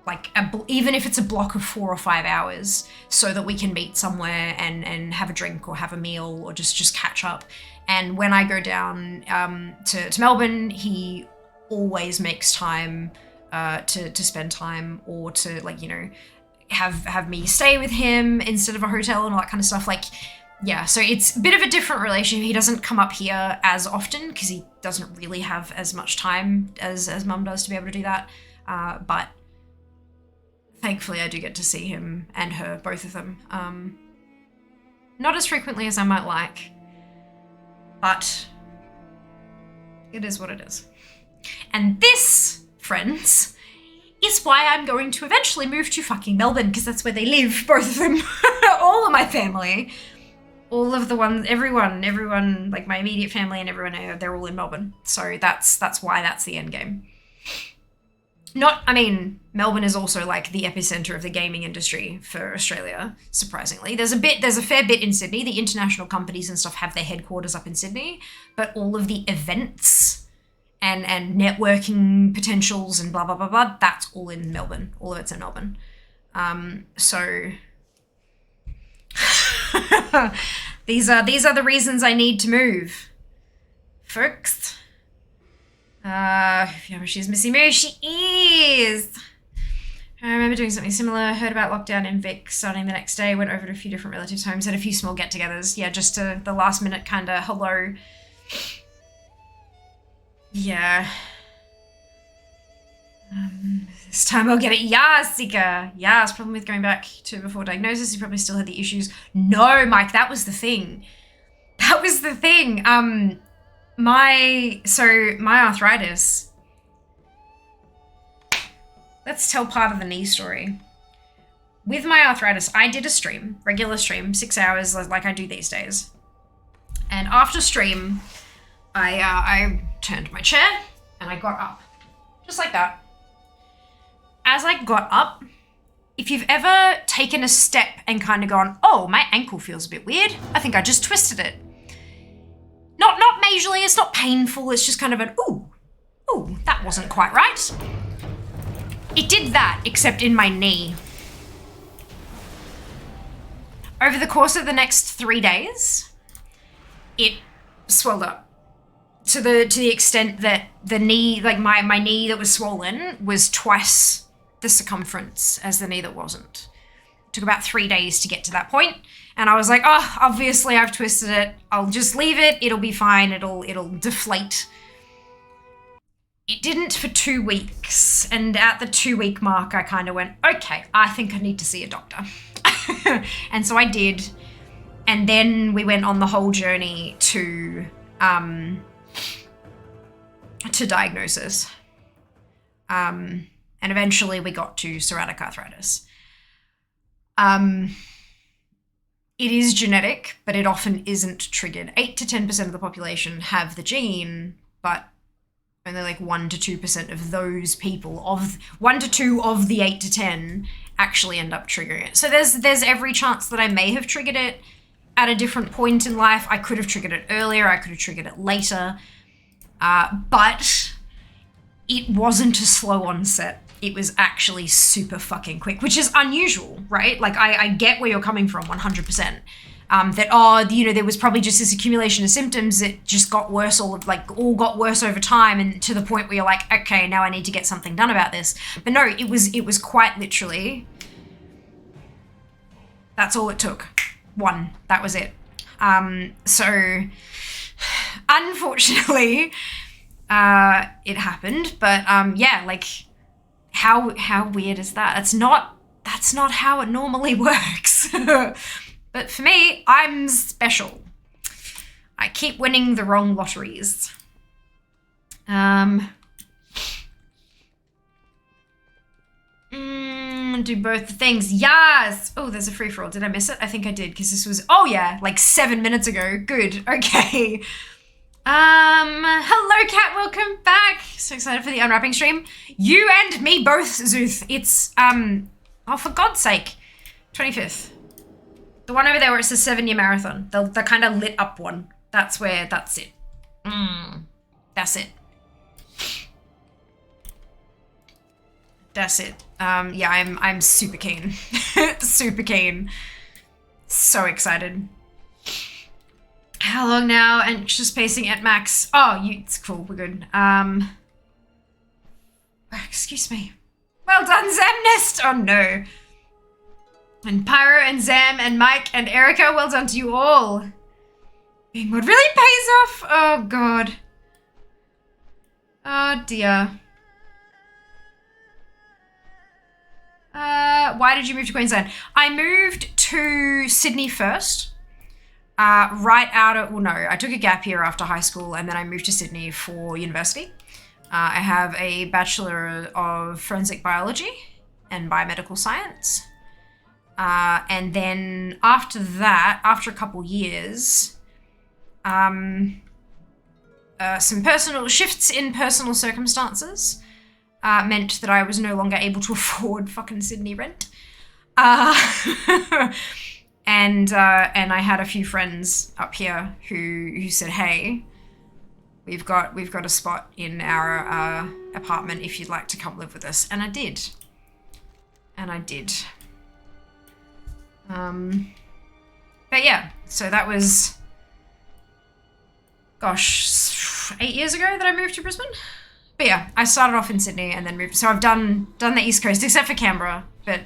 like even if it's a block of 4 or 5 hours, so that we can meet somewhere and have a drink or have a meal or just catch up. And when I go down to Melbourne, he always makes time to spend time, or to, like, you know, have me stay with him instead of a hotel and all that kind of stuff. Like, yeah, so it's a bit of a different relationship. He doesn't come up here as often because he doesn't really have as much time as Mum does to be able to do that. But thankfully I do get to see him and her, both of them. Not as frequently as I might like. But it is what it is. And this, friends, is why I'm going to eventually move to fucking Melbourne, because that's where they live, both of them, all of my family. all of the ones, everyone, like my immediate family and everyone, they're all in Melbourne. So that's why that's the end game. Melbourne is also like the epicenter of the gaming industry for Australia, surprisingly. There's a fair bit in Sydney. The international companies and stuff have their headquarters up in Sydney, but all of the events and networking potentials and blah, blah, blah, blah, that's all in Melbourne. All of it's in Melbourne. So these are the reasons I need to move. Folks. If you know she's Missy Moo, she is. I remember doing something similar. Heard about lockdown in Vic starting the next day. Went over to a few different relatives' homes. Had a few small get-togethers. Yeah, just to the last minute kind of hello. Yeah. This time I'll get it. Yeah, Sika. Yeah, problem with going back to before diagnosis. You probably still had the issues. No, Mike, that was the thing. That was the thing. My arthritis. Let's tell part of the knee story. With my arthritis, I did a stream, regular stream, 6 hours like I do these days. And after stream, I turned my chair and I got up. Just like that. As I got up, if you've ever taken a step and kind of gone, oh, my ankle feels a bit weird, I think I just twisted it. Not majorly, it's not painful, it's just kind of an, ooh, that wasn't quite right. It did that, except in my knee. Over the course of the next 3 days, it swelled up to the extent that the knee, like my knee that was swollen was twice the circumference as the knee that wasn't. It took about 3 days to get to that point. And I was like, oh, obviously I've twisted it. I'll just leave it. It'll be fine. It'll deflate. It didn't for 2 weeks. And at the 2-week mark, I kind of went, okay, I think I need to see a doctor. And so I did. And then we went on the whole journey to diagnosis. And eventually we got to psoriatic arthritis. It is genetic, but it often isn't triggered. 8 to 10% of the population have the gene, but only like 1 to 2% of those people, of 1 to 2 of the 8 to 10, actually end up triggering it. So there's every chance that I may have triggered it at a different point in life. I could have triggered it earlier, I could have triggered it later, but it wasn't a slow onset. It was actually super fucking quick, which is unusual, right? Like, I get where you're coming from 100%. There was probably just this accumulation of symptoms that just got worse, all got worse over time, and to the point where you're like, okay, now I need to get something done about this. But no, it was quite literally, that's all it took. One, that was it. So, unfortunately, it happened, but yeah, like, how weird is that? That's not how it normally works. But for me, I'm special. I keep winning the wrong lotteries. Do both the things. Yes! Oh, there's a free-for-all. Did I miss it? I think I did, because this was, oh yeah, like 7 minutes ago. Good, okay. Hello Kat, welcome back. So excited for the unwrapping stream. You and me both, Zuth. It's, oh, for God's sake, 25th. The one over there where it says 7-year marathon. The kind of lit up one. That's it. That's it. That's it. Yeah, I'm super keen. Super keen. So excited. How long now? Anxious pacing at max. Oh, it's cool. We're good. Excuse me. Well done, Zamnest. Oh no. And Pyro and Zam and Mike and Erica, well done to you all. Being mod really pays off. Oh god. Oh dear. Why did you move to Queensland? I moved to Sydney first. I took a gap year after high school and then I moved to Sydney for university. I have a Bachelor of Forensic Biology and Biomedical Science. And then after that, after a couple years, some personal shifts in personal circumstances meant that I was no longer able to afford fucking Sydney rent. And I had a few friends up here who said, hey, we've got a spot in our apartment if you'd like to come live with us. And I did. But yeah, so that was, gosh, 8 years ago that I moved to Brisbane. But yeah, I started off in Sydney and then moved. So I've done the East Coast, except for Canberra. But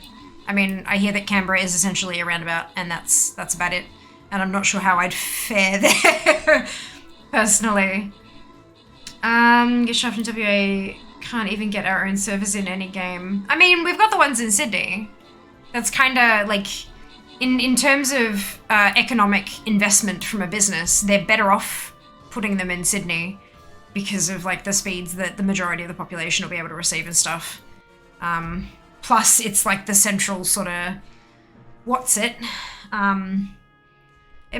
I mean, I hear that Canberra is essentially a roundabout, and that's about it. And I'm not sure how I'd fare there, personally. Get shoved in WA, can't even get our own servers in any game. I mean, we've got the ones in Sydney. That's kind of like, in terms of economic investment from a business, they're better off putting them in Sydney because of like the speeds that the majority of the population will be able to receive and stuff. Plus, it's like the central sort of, it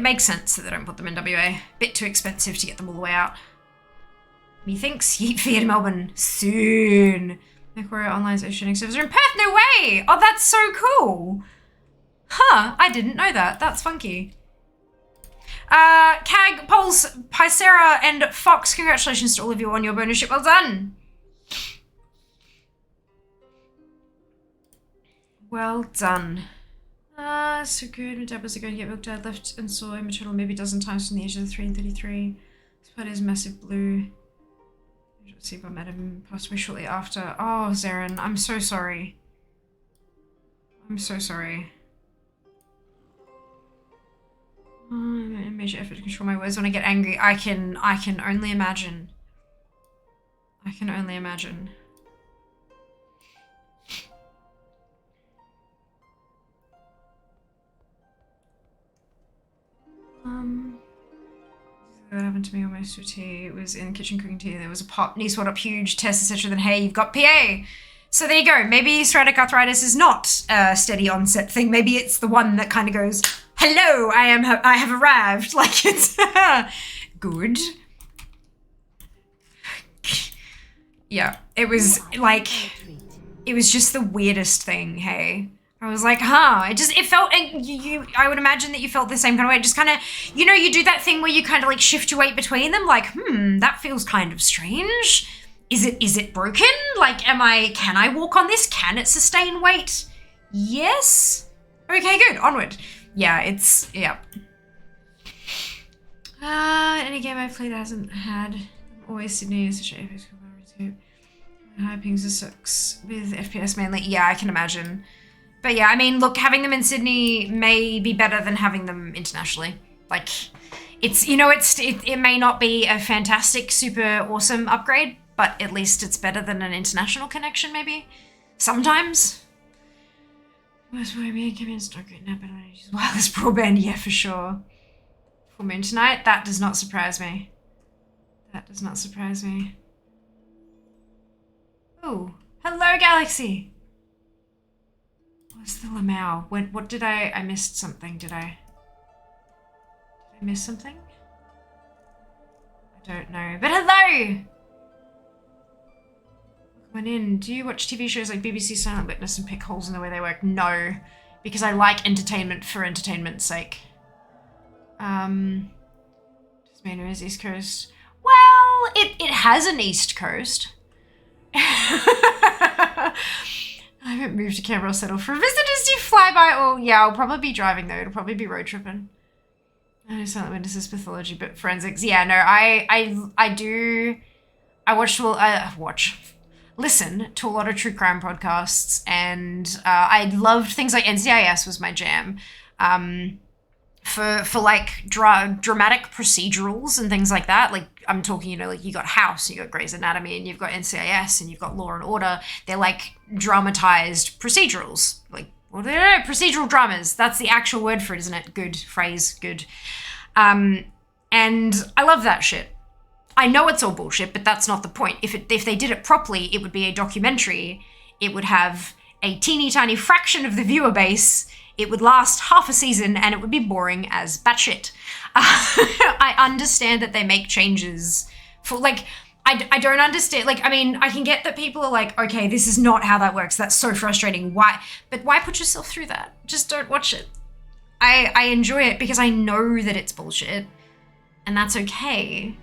makes sense that they don't put them in WA. Bit too expensive to get them all the way out. Methinks yeet via to Melbourne soon. Macquarie Online's oceanic servers are in Perth. No way! Oh, that's so cool. Huh, I didn't know that. That's funky. Cag, Pulse, Picera, and Fox, congratulations to all of you on your bonus ship. Well done. Well done. So good. My dad was going to get milked. I left and saw a maternal maybe a dozen times from the age of 3 and 33. Spot is massive blue. Let's see if I met him possibly shortly after. Oh, Zarin, I'm so sorry. I'm so sorry. I major effort to control my words when I get angry. I can only imagine. I can only imagine. That happened to me almost to tea. It was in kitchen cooking tea. There was a pop, knee swelled up huge, test, etc. Then hey, you've got PA. So there you go. Maybe psoriatic arthritis is not a steady onset thing. Maybe it's the one that kind of goes, hello, I have arrived. Like it's good. Yeah, it was like, it was just the weirdest thing, hey. I was like, it felt, and I would imagine that you felt the same kind of way. Just kind of, you know, you do that thing where you kind of like shift your weight between them. Like, that feels kind of strange. Is it broken? Like, can I walk on this? Can it sustain weight? Yes. Okay, good. Onward. Yeah, any game I've played hasn't had always Sydney is such an epic too. High pings are sucks with FPS mainly. Yeah, I can imagine. But yeah, I mean, look, having them in Sydney may be better than having them internationally. Like, it's, you know, it may not be a fantastic, super awesome upgrade, but at least it's better than an international connection, maybe. Sometimes. Where's where me and Kevin's not good now, but I use wireless broadband, yeah, for sure. Full moon tonight? That does not surprise me. That does not surprise me. Oh, hello, Galaxy! What's the Lamau? What did I missed something, did I miss something? I don't know, but hello! Welcome in. Do you watch TV shows like BBC Silent Witness and pick holes in the way they work? No, because I like entertainment for entertainment's sake. Tasmania is East Coast. Well, it has an East Coast. I haven't moved to Canberra or settled for visitors to fly by. Oh, yeah, I'll probably be driving though. It'll probably be road tripping. I know Silent Witnesses pathology, but forensics. Yeah, no, I do. I listen to a lot of true crime podcasts, and I loved things like NCIS was my jam. For like dramatic procedurals and things like that. Like I'm talking, you know, like you got House, you got Grey's Anatomy, and you've got NCIS, and you've got Law and Order. They're like dramatized procedurals, like procedural dramas. That's the actual word for it, isn't it? Good phrase, good. And I love that shit. I know it's all bullshit, but that's not the point. If they did it properly, it would be a documentary. It would have a teeny tiny fraction of the viewer base, it would last half a season and it would be boring as batshit. I understand that they make changes for, like, I don't understand, like, I mean, I can get that people are like, okay, this is not how that works, that's so frustrating, why? But why put yourself through that? Just don't watch it. I enjoy it because I know that it's bullshit, and that's okay.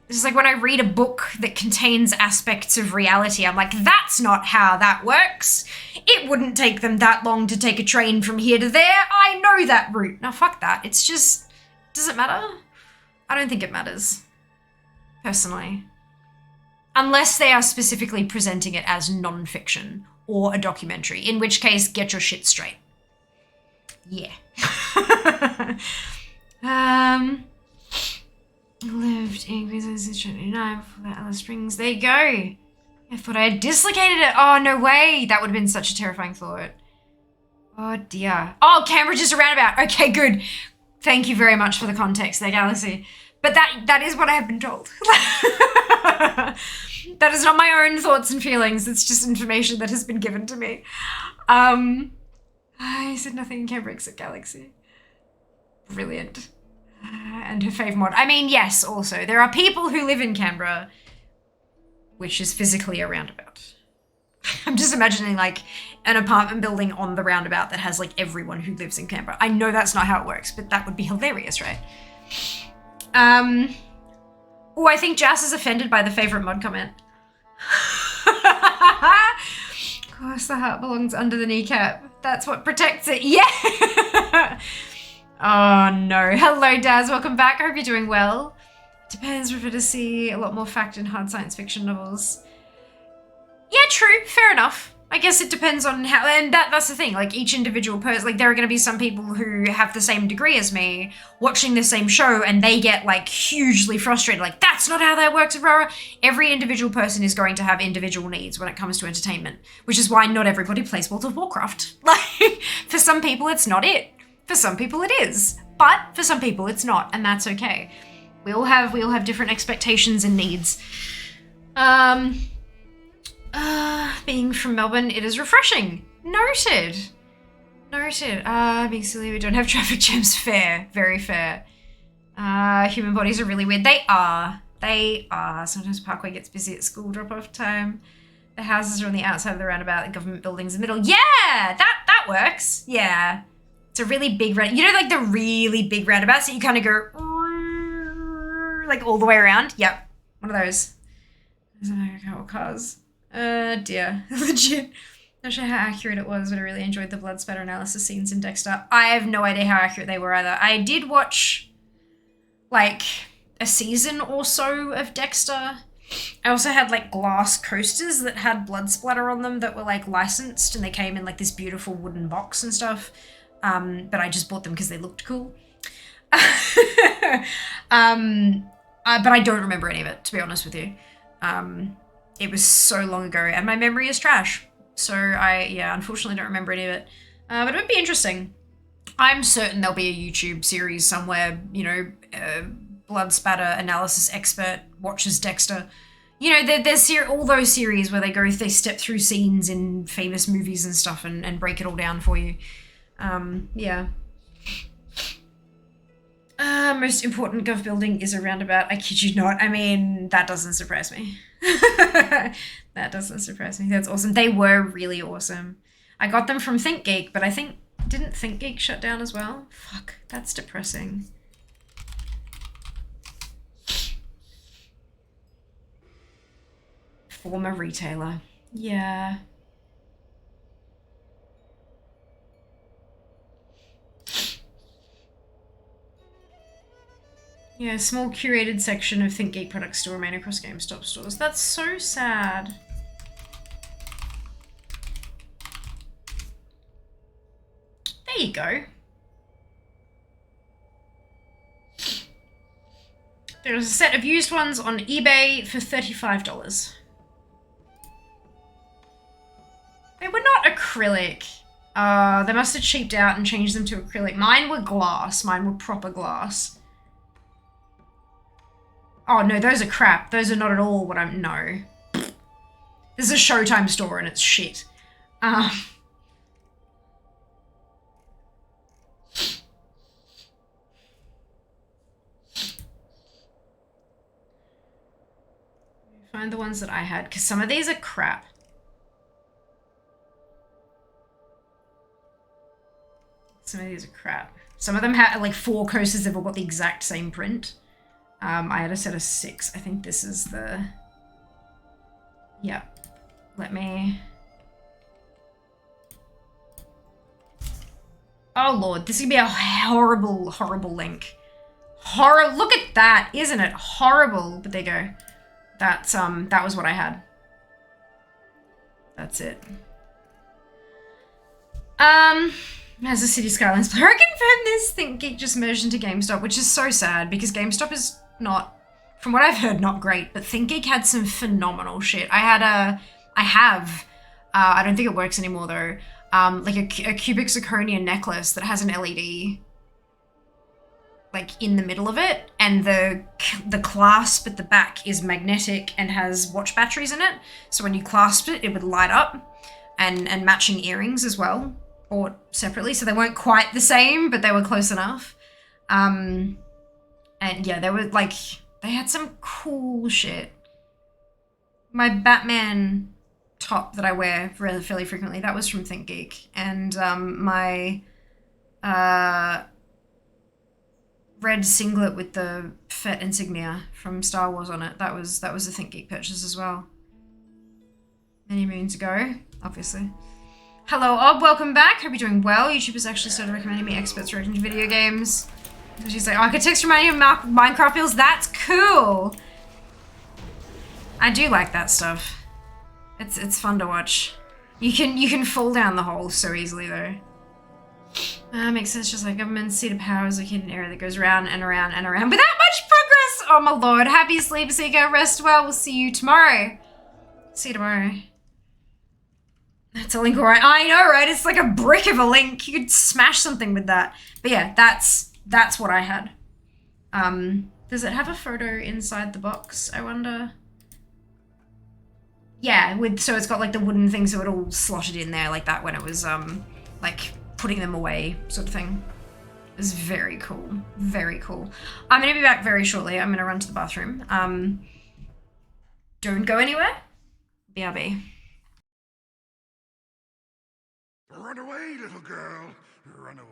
This is like when I read a book that contains aspects of reality, I'm like, that's not how that works. It wouldn't take them that long to take a train from here to there. I know that route. Now, fuck that. It's just, does it matter? I don't think it matters, personally. Unless they are specifically presenting it as non-fiction or a documentary, in which case, get your shit straight. Yeah. Lived in Queensland 29 before that Alice Springs. There you go. I thought I had dislocated it. Oh, no way. That would have been such a terrifying thought. Oh, dear. Oh, Canberra just a roundabout. Okay, good. Thank you very much for the context there, Galaxy. But that is what I have been told. That is not my own thoughts and feelings. It's just information that has been given to me. I said nothing in Canberra except Galaxy. Brilliant. And her fave mod. I mean, yes, also. There are people who live in Canberra, which is physically a roundabout. I'm just imagining, like, an apartment building on the roundabout that has, like, everyone who lives in Canberra. I know that's not how it works, but that would be hilarious, right? Oh, I think Jas is offended by the favorite mod comment. Of course, the heart belongs under the kneecap. That's what protects it. Yeah! Oh, no. Hello, Daz. Welcome back. I hope you're doing well. Depends, prefer to see a lot more fact in hard science fiction novels. Yeah, true. Fair enough. I guess it depends on how, and that's the thing, like, each individual person, like, there are going to be some people who have the same degree as me watching the same show and they get, like, hugely frustrated, like, that's not how that works, Aurora. Every individual person is going to have individual needs when it comes to entertainment, which is why not everybody plays World of Warcraft. Like, for some people it's not it. For some people it is. But for some people it's not, and that's okay. We all have different expectations and needs. Being from Melbourne, it is refreshing. Noted. Being silly, we don't have traffic jams. Fair. Very fair. Human bodies are really weird. They are. Sometimes Parkway gets busy at school drop-off time. The houses are on the outside of the roundabout, the government building's in the middle. Yeah! That works. Yeah. It's a really big roundabout. You know, like the really big roundabouts that you kind of go like all the way around? Yep. One of those. I don't know how cars. Dear. Legit. Not sure how accurate it was, but I really enjoyed the blood spatter analysis scenes in Dexter. I have no idea how accurate they were either. I did watch, like, a season or so of Dexter. I also had, like, glass coasters that had blood splatter on them that were, like, licensed, and they came in, like, this beautiful wooden box and stuff. But I just bought them because they looked cool. But I don't remember any of it, to be honest with you. It was so long ago, and my memory is trash. So unfortunately don't remember any of it. But it would be interesting. I'm certain there'll be a YouTube series somewhere, you know, blood spatter analysis expert watches Dexter. You know, there's all those series where they step through scenes in famous movies and stuff and break it all down for you. Yeah. Most important gov building is a roundabout. I kid you not. I mean, that doesn't surprise me. That doesn't surprise me. That's awesome. They were really awesome. I got them from ThinkGeek, but I think, didn't ThinkGeek shut down as well? Fuck, that's depressing. Former retailer. Yeah. Yeah, a small curated section of ThinkGeek products still remain across GameStop stores. That's so sad. There you go. There's a set of used ones on eBay for $35. They were not acrylic. They must have cheaped out and changed them to acrylic. Mine were glass. Mine were proper glass. Oh, no, those are crap. Those are not at all what I'm... No. This is a Showtime store and it's shit. Um, find the ones that I had, because some of these are crap. Some of these are crap. Some of them had like 4 coasters, they've all got the exact same print. I had a set of 6. I think this is the... Yeah. Let me... Oh lord, this is gonna be a horrible, horrible link. Look at that, isn't it? Horrible. But there you go. That's, that was what I had. That's it. As a City Skylines player, I confirm this ThinkGeek just merged into GameStop, which is so sad because GameStop is not, from what I've heard, not great, but ThinkGeek had some phenomenal shit. I don't think it works anymore though, like a cubic zirconia necklace that has an LED like in the middle of it, and the clasp at the back is magnetic and has watch batteries in it. So when you clasped it, it would light up, and matching earrings as well, bought separately. So they weren't quite the same, but they were close enough. And yeah, they were like, they had some cool shit. My Batman top that I wear fairly frequently, that was from ThinkGeek. And my red singlet with the Fett insignia from Star Wars on it, that was a ThinkGeek purchase as well. Many moons ago, obviously. Hello, Ob, welcome back. Hope you're doing well. YouTube has actually started recommending me experts reacting to video games. She's like, architects reminding me of Minecraft feels. That's cool. I do like that stuff. It's fun to watch. You can fall down the hole so easily though. Makes sense. Just like government's seat of power is located in an area that goes round and around and around without much progress. Oh my lord. Happy sleep, Seeker. Rest well. We'll see you tomorrow. See you tomorrow. That's a link, alright. I know, right? It's like a brick of a link. You could smash something with that. But yeah, that's what I had. Does it have a photo inside the box, I wonder? Yeah, so it's got like the wooden thing, so it all slotted in there like that when it was like putting them away sort of thing. It was very cool. Very cool. I'm gonna be back very shortly. I'm gonna run to the bathroom. Don't go anywhere. BRB. Run away, little girl. Run away.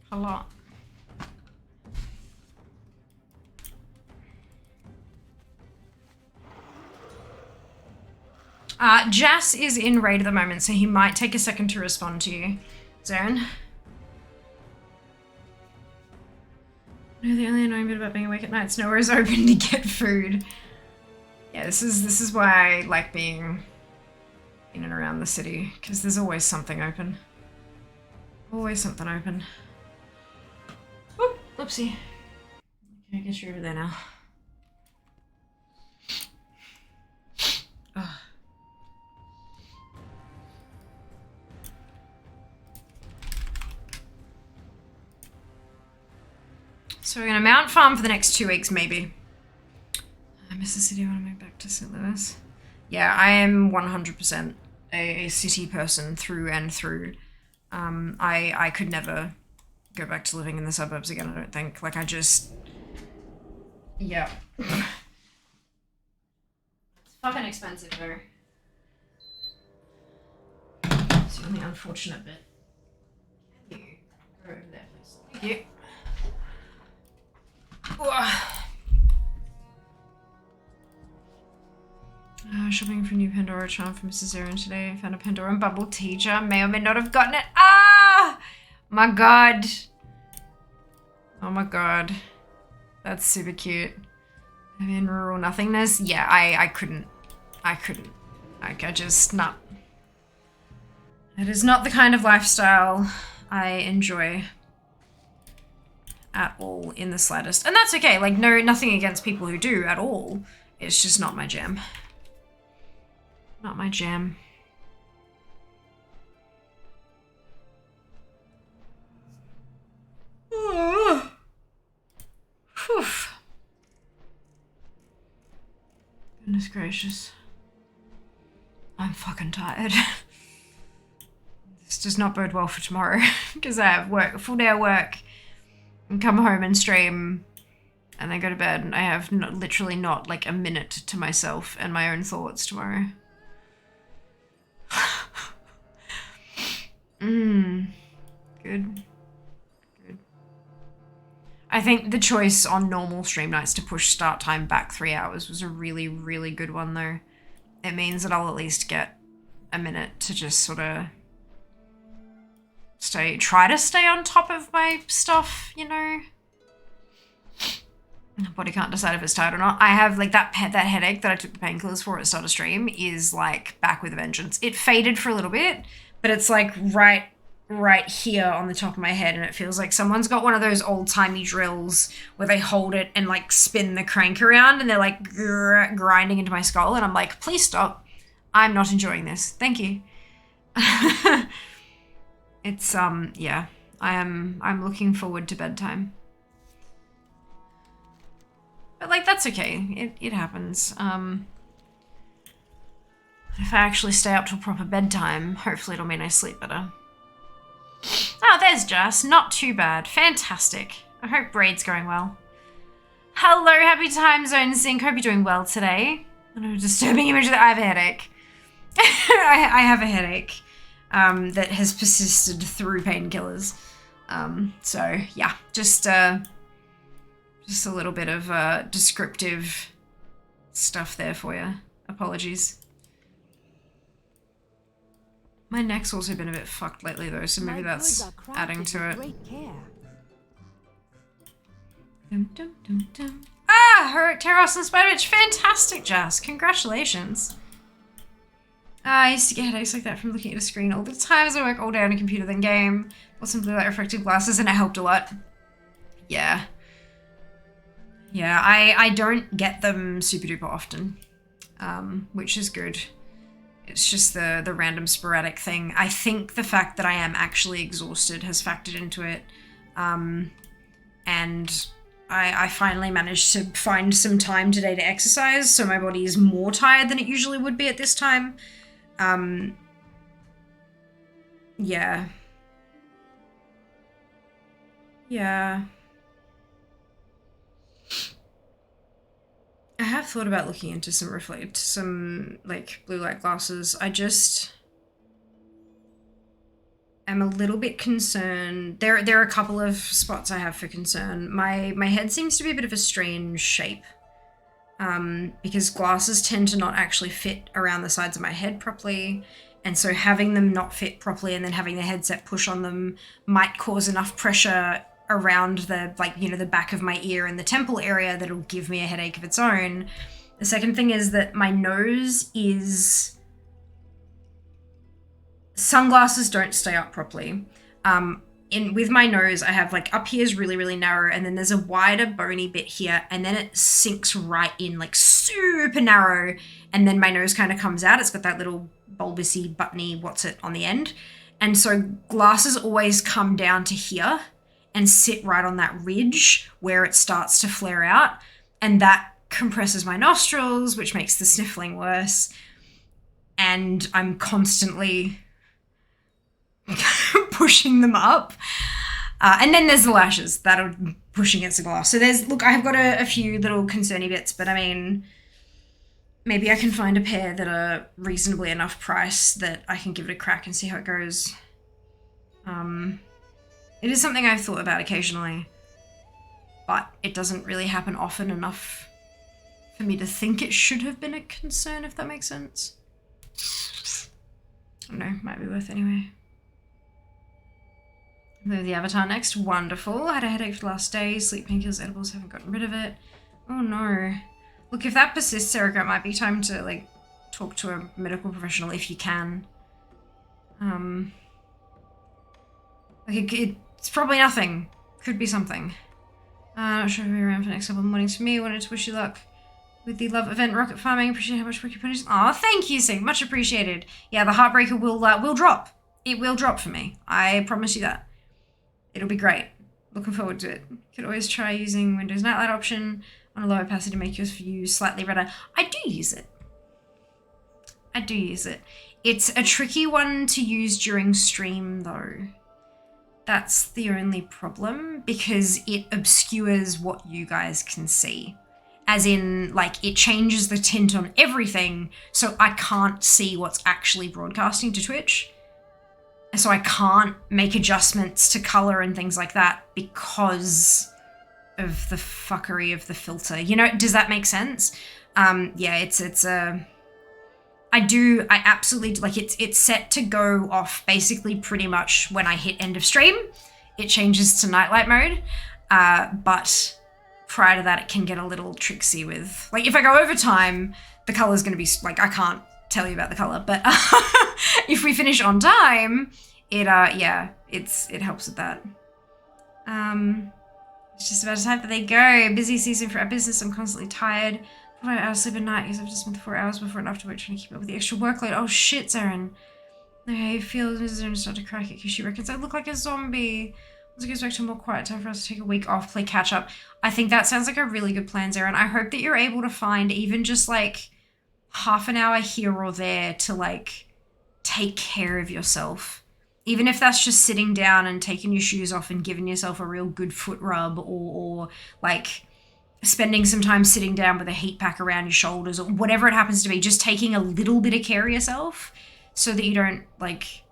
A lot. Jas is in raid at the moment, so he might take a second to respond to you, Zaren. No, the only annoying bit about being awake at night is nowhere is open to get food. Yeah, this is why I like being in and around the city, because there's always something open. Always something open. Oop, oopsie. Okay, I guess you're over there now. Ugh. So we're gonna mount farm for the next 2 weeks, maybe. I miss the city. I want to move back to St. Louis. Yeah, I am 100% a city person through and through. I could never go back to living in the suburbs again, I don't think. Like, I just... Yeah. It's fucking expensive, though. It's the only unfortunate bit. Can you go over there, please? Thank you. Shopping for a new Pandora charm for Mrs. Aaron today. I found a Pandora and Bubble teacher. May or may not have gotten it. Ah! My god. Oh my god. That's super cute. I'm in rural nothingness. Yeah, I couldn't. Like, I just, not. It is not the kind of lifestyle I enjoy at all in the slightest. And that's okay. Like, no, nothing against people who do at all. It's just not my jam. Not my jam. Whew. Goodness gracious. I'm fucking tired. This does not bode well for tomorrow because I have work, a full day of work, and come home and stream and then go to bed, and I have literally not like a minute to myself and my own thoughts tomorrow. Good. I think the choice on normal stream nights to push start time back 3 hours was a really, really good one, though. It means that I'll at least get a minute to just sort of try to stay on top of my stuff, you know? My body can't decide if it's tired or not. I have, like, that headache that I took the painkillers for at the start of stream is, like, back with a vengeance. It faded for a little bit, but it's, like, right here on the top of my head, and it feels like someone's got one of those old-timey drills where they hold it and, like, spin the crank around, and they're, like, grinding into my skull, and I'm like, please stop. I'm not enjoying this. Thank you. It's, yeah. I'm looking forward to bedtime. But, like, that's okay. It happens. If I actually stay up till proper bedtime, hopefully it'll mean I sleep better. Oh, there's Jess. Not too bad. Fantastic. I hope Braid's going well. Hello, happy time zone sync. Hope you're doing well today. I know, disturbing image that I have a headache. I have a headache that has persisted through painkillers. So yeah, just a little bit of descriptive stuff there for you. Apologies. My neck's also been a bit fucked lately though, so maybe that's adding to it. Dum, dum, dum, dum. Ah! Heroic Terros and Spider Witch. Fantastic, Jazz. Congratulations. I used to get headaches like that from looking at a screen all the time as I work all day on a computer then game. Or simply like reflective glasses, and it helped a lot. Yeah. Yeah, I don't get them super duper often, which is good. It's just the random sporadic thing. I think the fact that I am actually exhausted has factored into it. And I finally managed to find some time today to exercise, so my body is more tired than it usually would be at this time. Yeah. Yeah. I have thought about looking into some like blue light glasses. I just am a little bit concerned. There are a couple of spots I have for concern. My head seems to be a bit of a strange shape. Because glasses tend to not actually fit around the sides of my head properly. And so having them not fit properly and then having the headset push on them might cause enough pressure around the, like, you know, the back of my ear and the temple area that'll give me a headache of its own. The second thing is that my nose is... Sunglasses don't stay up properly. with my nose, I have like up here is really, really narrow, and then there's a wider bony bit here, and then it sinks right in like super narrow, and then my nose kind of comes out. It's got that little bulbousy, buttony, what's it on the end. And so glasses always come down to here and sit right on that ridge where it starts to flare out. And that compresses my nostrils, which makes the sniffling worse. And I'm constantly pushing them up. And then there's the lashes that are pushing against the glass. So look, I have got a few little concerny bits, but I mean, maybe I can find a pair that are reasonably enough price that I can give it a crack and see how it goes. It is something I've thought about occasionally, but it doesn't really happen often enough for me to think it should have been a concern, if that makes sense. I don't know, might be worth anyway. The avatar next. Wonderful. Had a headache for the last day. Sleep painkillers, edibles, haven't gotten rid of it. Oh no. Look, if that persists, Erica, it might be time to like talk to a medical professional if you can. Like it's probably nothing. Could be something. Not sure if we'll be around for the next couple of mornings. For me, wanted to wish you luck with the love event rocket farming. Appreciate how much work you put in. Oh, thank you, Sing. Much appreciated. Yeah, the heartbreaker will drop. It will drop for me. I promise you that. It'll be great. Looking forward to it. Could always try using Windows Nightlight option on a low opacity to make your view slightly redder. I do use it. I do use it. It's a tricky one to use during stream though. That's the only problem, because it obscures what you guys can see. As in, like, it changes the tint on everything, so I can't see what's actually broadcasting to Twitch. So I can't make adjustments to color and things like that because of the fuckery of the filter. You know, does that make sense? Yeah, I absolutely, like, it's set to go off basically pretty much when I hit end of stream. It changes to nightlight mode, but prior to that, it can get a little tricksy with, like, if I go over time, the color's going to be, like, I can't tell you about the color, but if we finish on time, it helps with that. It's just about time that they go. Busy season for our business. I'm constantly tired. 4 hours sleep a night because I've just spent 4 hours before and after work trying to keep up with the extra workload. Oh shit, Zarin. Okay, I feel Mrs. Zarin start to crack it because she reckons I look like a zombie. Once it goes back to a more quiet time for us to take a week off, play catch up. I think that sounds like a really good plan, Zarin. I hope that you're able to find even just like half an hour here or there to like take care of yourself. Even if that's just sitting down and taking your shoes off and giving yourself a real good foot rub, or like spending some time sitting down with a heat pack around your shoulders, or whatever it happens to be, just taking a little bit of care of yourself so that you don't like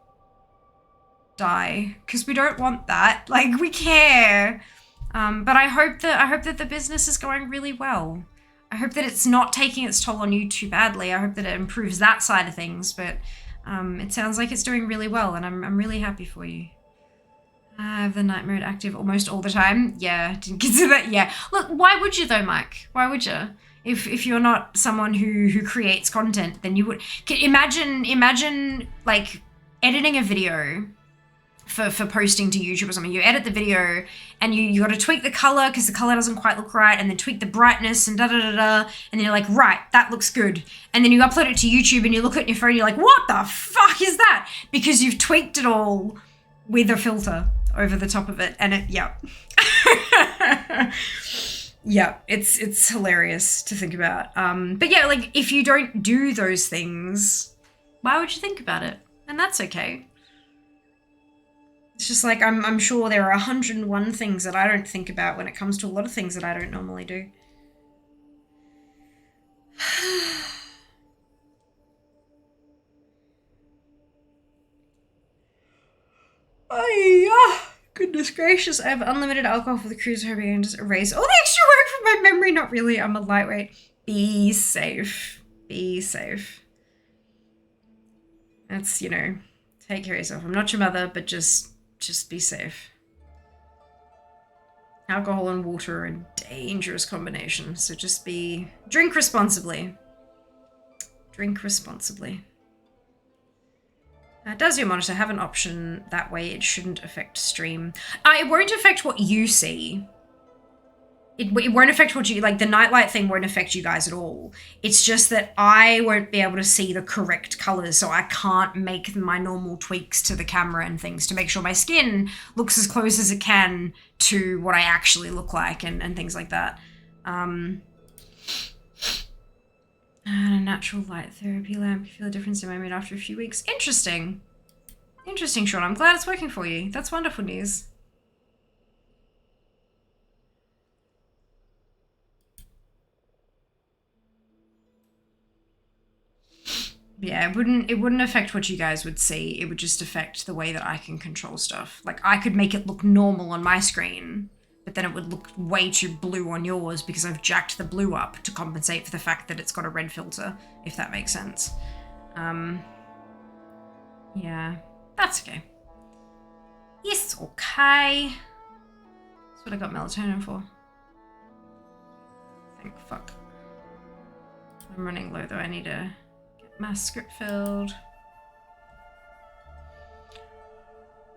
die, because we don't want that. Like, we care. But I hope that the business is going really well. I hope that it's not taking its toll on you too badly. I hope that it improves that side of things, but it sounds like it's doing really well, and I'm really happy for you. I have the night mode active almost all the time. Yeah, didn't consider that. Yeah. Look, why would you though, Mike? Why would you? If you're not someone who creates content, then you would. Imagine like editing a video for posting to YouTube or something. You edit the video and you got to tweak the color because the color doesn't quite look right, and then tweak the brightness and and then you're like, right, that looks good. And then you upload it to YouTube and you look at your phone and you're like, what the fuck is that? Because you've tweaked it all with a filter over the top of it, and it, yeah. Yeah, it's hilarious to think about. But yeah, like, if you don't do those things, why would you think about it? And that's okay. It's just like, I'm sure there are 101 things that I don't think about when it comes to a lot of things that I don't normally do. Oh, goodness gracious. I have unlimited alcohol for the cruise, hoping I can just erase all the extra work from my memory. Not really, I'm a lightweight. Be safe. Be safe. That's, you know, take care of yourself. I'm not your mother, but just be safe. Alcohol and water are a dangerous combination, so just drink responsibly. Drink responsibly. Does your monitor have an option that way it shouldn't affect stream? It won't affect what you see. It won't affect what you, like the nightlight thing won't affect you guys at all. It's just that I won't be able to see the correct colors, so I can't make my normal tweaks to the camera and things to make sure my skin looks as close as it can to what I actually look like and things like that. A natural light therapy lamp. You feel a difference in my mood after a few weeks. Interesting. Interesting, Sean. I'm glad it's working for you. That's wonderful news. Yeah, it wouldn't affect what you guys would see. It would just affect the way that I can control stuff. Like, I could make it look normal on my screen, but then it would look way too blue on yours because I've jacked the blue up to compensate for the fact that it's got a red filter, if that makes sense. Yeah, that's okay. Yes, okay. That's what I got melatonin for. Thank fuck. I'm running low though, I need to get my script filled.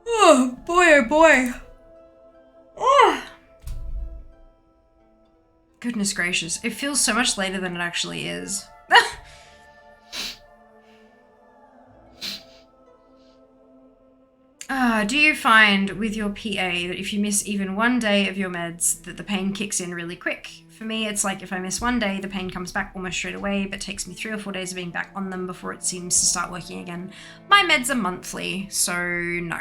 Oh boy. Oh. Goodness gracious, it feels so much later than it actually is. Do you find with your PA that if you miss even one day of your meds that the pain kicks in really quick? For me, it's like if I miss one day, the pain comes back almost straight away, but takes me 3 or 4 days of being back on them before it seems to start working again. My meds are monthly, so no.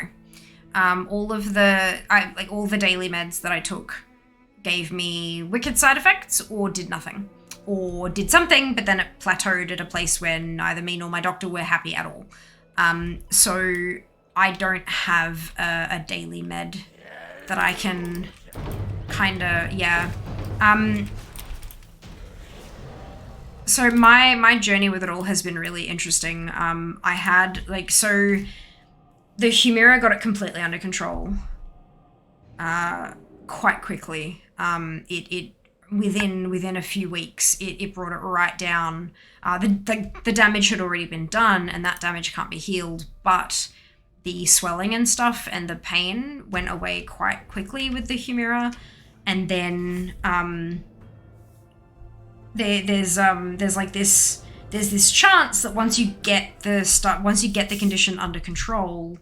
All the daily meds that I took gave me wicked side effects or did nothing. Or did something, but then it plateaued at a place where neither me nor my doctor were happy at all. So I don't have a daily med that I can kinda, yeah. So my journey with it all has been really interesting. I had, so the Humira got it completely under control quite quickly. It within a few weeks, it brought it right down. The damage had already been done, and that damage can't be healed, but the swelling and stuff and the pain went away quite quickly with the Humira. And then there's this chance that once you get the condition under control,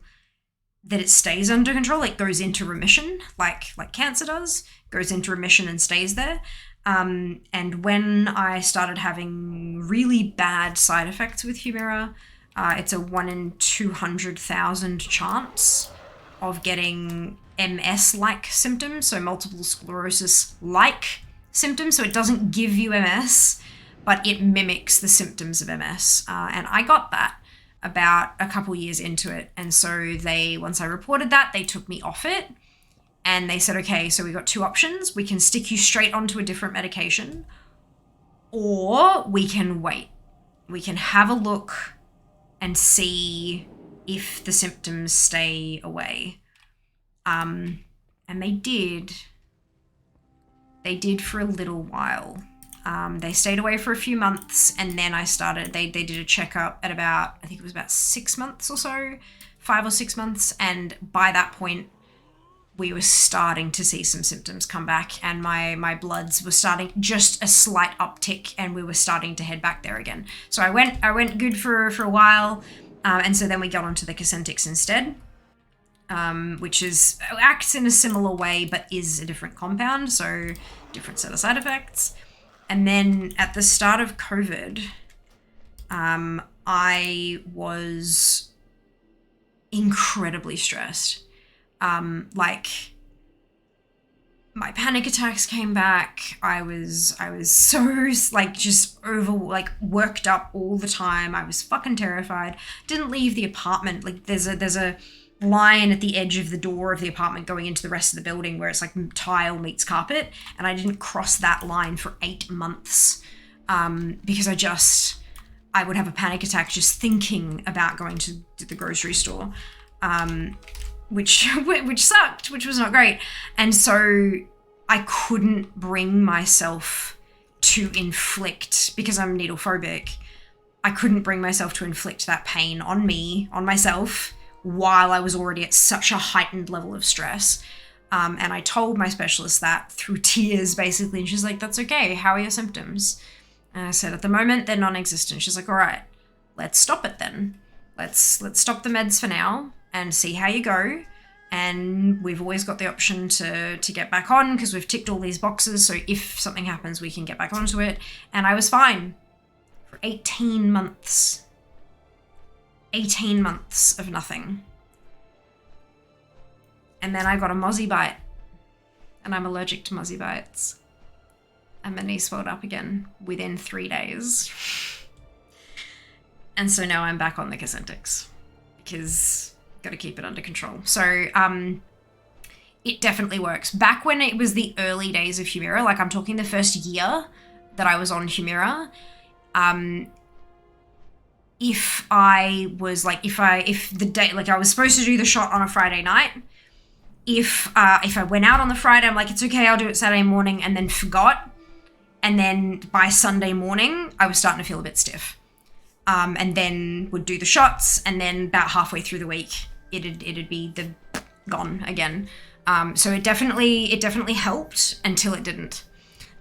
that it stays under control. It goes into remission, like cancer does, goes into remission and stays there. And when I started having really bad side effects with Humira, it's a 1 in 200,000 chance of getting MS-like symptoms, so multiple sclerosis-like symptoms. So it doesn't give you MS, but it mimics the symptoms of MS. And I got that about a couple years into it. And so once I reported that, they took me off it. And they said, okay, so we got 2 options. We can stick you straight onto a different medication, or we can wait. We can have a look and see if the symptoms stay away. And they did. They did for a little while. They stayed away for a few months, and then they did a checkup at about, I think it was about 6 months or so, 5 or 6 months. And by that point, we were starting to see some symptoms come back, and my bloods were starting just a slight uptick, and we were starting to head back there again. So I went good for a while, and so then we got onto the Cosentyx instead, which acts in a similar way but is a different compound, so different set of side effects. And then at the start of COVID, I was incredibly stressed. My panic attacks came back. I was so just worked up all the time. I was fucking terrified. Didn't leave the apartment. There's a line at the edge of the door of the apartment going into the rest of the building where it's like tile meets carpet, and I didn't cross that line for 8 months because I would have a panic attack just thinking about going to the grocery store. Which sucked, which was not great. And so I couldn't bring myself to inflict, because I'm needle phobic, I couldn't bring myself to inflict that pain on myself, while I was already at such a heightened level of stress. And I told my specialist that through tears, basically, and she's like, that's okay, how are your symptoms? And I said, at the moment, they're non-existent. She's like, all right, let's stop it then. Let's stop the meds for now and see how you go. And we've always got the option to get back on because we've ticked all these boxes. So if something happens, we can get back onto it. And I was fine for 18 months. 18 months of nothing. And then I got a mozzie bite. And I'm allergic to mozzie bites. And my knee swelled up again within 3 days. And so now I'm back on the Cosmetics because got to keep it under control. So it definitely works. Back when it was the early days of Humira, like I'm talking the first year that I was on Humira, if the day, like I was supposed to do the shot on a Friday night, if I went out on the Friday, I'm like, it's okay, I'll do it Saturday morning, and then forgot, and then by Sunday morning, I was starting to feel a bit stiff. And then would do the shots, and then about halfway through the week, it'd be gone again. So it definitely helped until it didn't.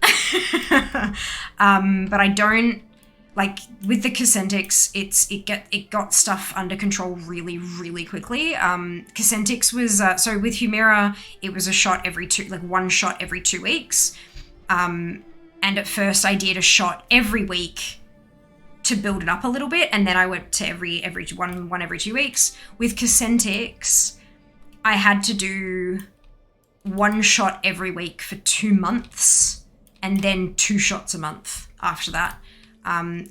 But I don't, like, with the Cosmetics, it got stuff under control really, really quickly. Cosmetics was, so with Humira, it was one shot every 2 weeks. And at first I did a shot every week to build it up a little bit, and then I went to every one every 2 weeks. With Cosmetics, I had to do 1 shot every week for 2 months, and then 2 shots a month after that.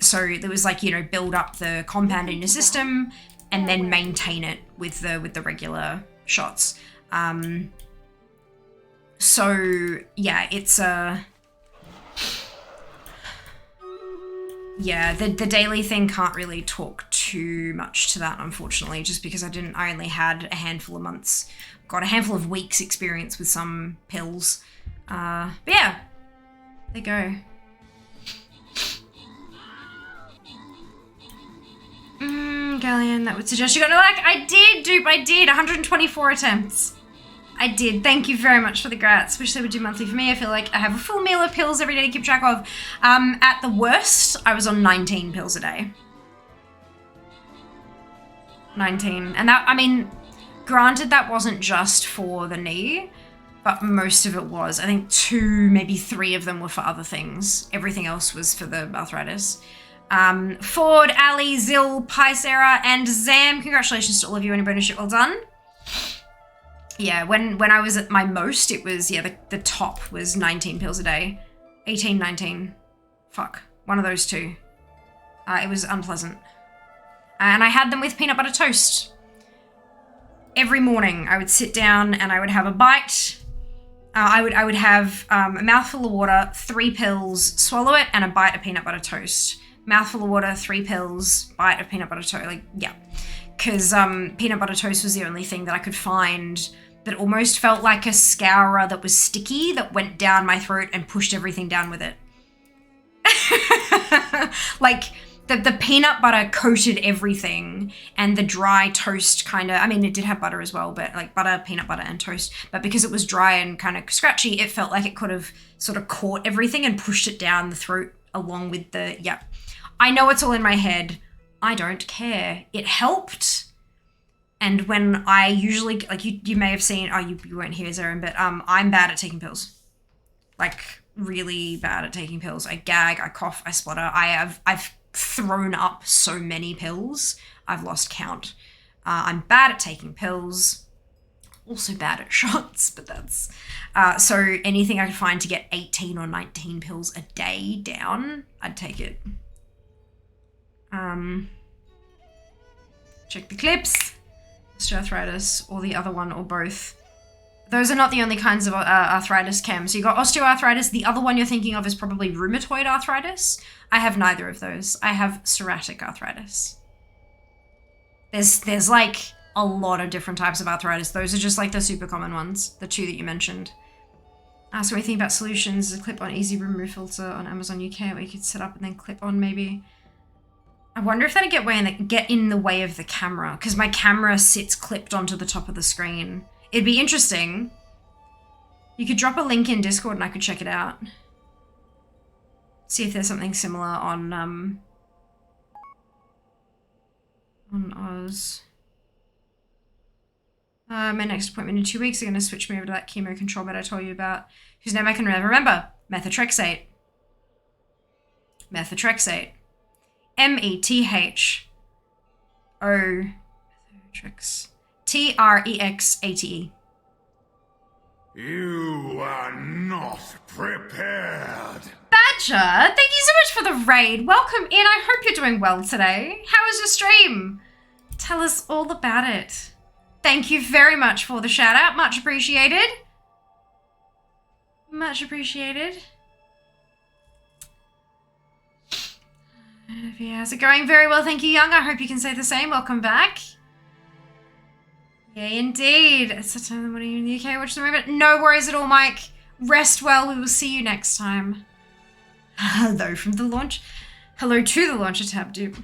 So there was like, build up the compound in your system, and then maintain it with the regular shots. So yeah, it's yeah, the daily thing can't really talk too much to that, unfortunately, just because I only had a handful of months, got a handful of weeks experience with some pills. But yeah, there you go. Galleon, that would suggest you got no luck. I did 124 attempts. I did. Thank you very much for the grats. Wish they would do monthly for me. I feel like I have a full meal of pills every day to keep track of. At the worst, I was on 19 pills a day. 19. And that, I mean, granted, that wasn't just for the knee, but most of it was. I think 2, maybe 3 of them were for other things. Everything else was for the arthritis. Ford, Ali, Zil, Picera, and Zam, congratulations to all of you on your bonus ship. Well done. Yeah, when I was at my most, it was, the top was 19 pills a day. 18, 19. Fuck. One of those two. It was unpleasant. And I had them with peanut butter toast. Every morning, I would sit down and I would have a bite. I would have a mouthful of water, 3 pills, swallow it, and a bite of peanut butter toast. Mouthful of water, 3 pills, bite of peanut butter toast. Like, yeah. Because peanut butter toast was the only thing that I could find that almost felt like a scourer that was sticky that went down my throat and pushed everything down with it. Like, the peanut butter coated everything, and the dry toast kind of, I mean, it did have butter as well, but like butter, peanut butter, and toast. But because it was dry and kind of scratchy, it felt like it could have sort of caught everything and pushed it down the throat along with the, yeah. I know it's all in my head. I don't care. It helped. And when I usually, like you may have seen, you weren't here, Zarin, but I'm bad at taking pills. Like, really bad at taking pills. I gag, I cough, I splutter. I've thrown up so many pills, I've lost count. I'm bad at taking pills. Also bad at shots, but that's... so anything I could find to get 18 or 19 pills a day down, I'd take it. Check the clips. Osteoarthritis, or the other one, or both. Those are not the only kinds of arthritis, Cam. So you got osteoarthritis. The other one you're thinking of is probably rheumatoid arthritis. I have neither of those. I have psoriatic arthritis. There's like a lot of different types of arthritis. Those are just like the super common ones, the 2 that you mentioned. So what do you think about solutions? A clip-on easy remove filter on Amazon UK where you could set up and then clip on maybe. I wonder if that'd get in the way of the camera, because my camera sits clipped onto the top of the screen. It'd be interesting. You could drop a link in Discord and I could check it out. See if there's something similar on Oz. My next appointment in 2 weeks, they're going to switch me over to that chemo control bed I told you about, whose name I can never remember. Methotrexate. Methotrexate. Metho. Trexate. You are not prepared. Badger, thank you so much for the raid. Welcome in. I hope you're doing well today. How was your stream? Tell us all about it. Thank you very much for the shout out. Much appreciated. Much appreciated. How's it going? Very well, thank you, Young. I hope you can say the same. Welcome back. Yay, indeed. It's the time of the morning in the UK. Watch the movie. No worries at all, Mike. Rest well. We will see you next time. Hello from the launch. Hello to the launcher tab, dude.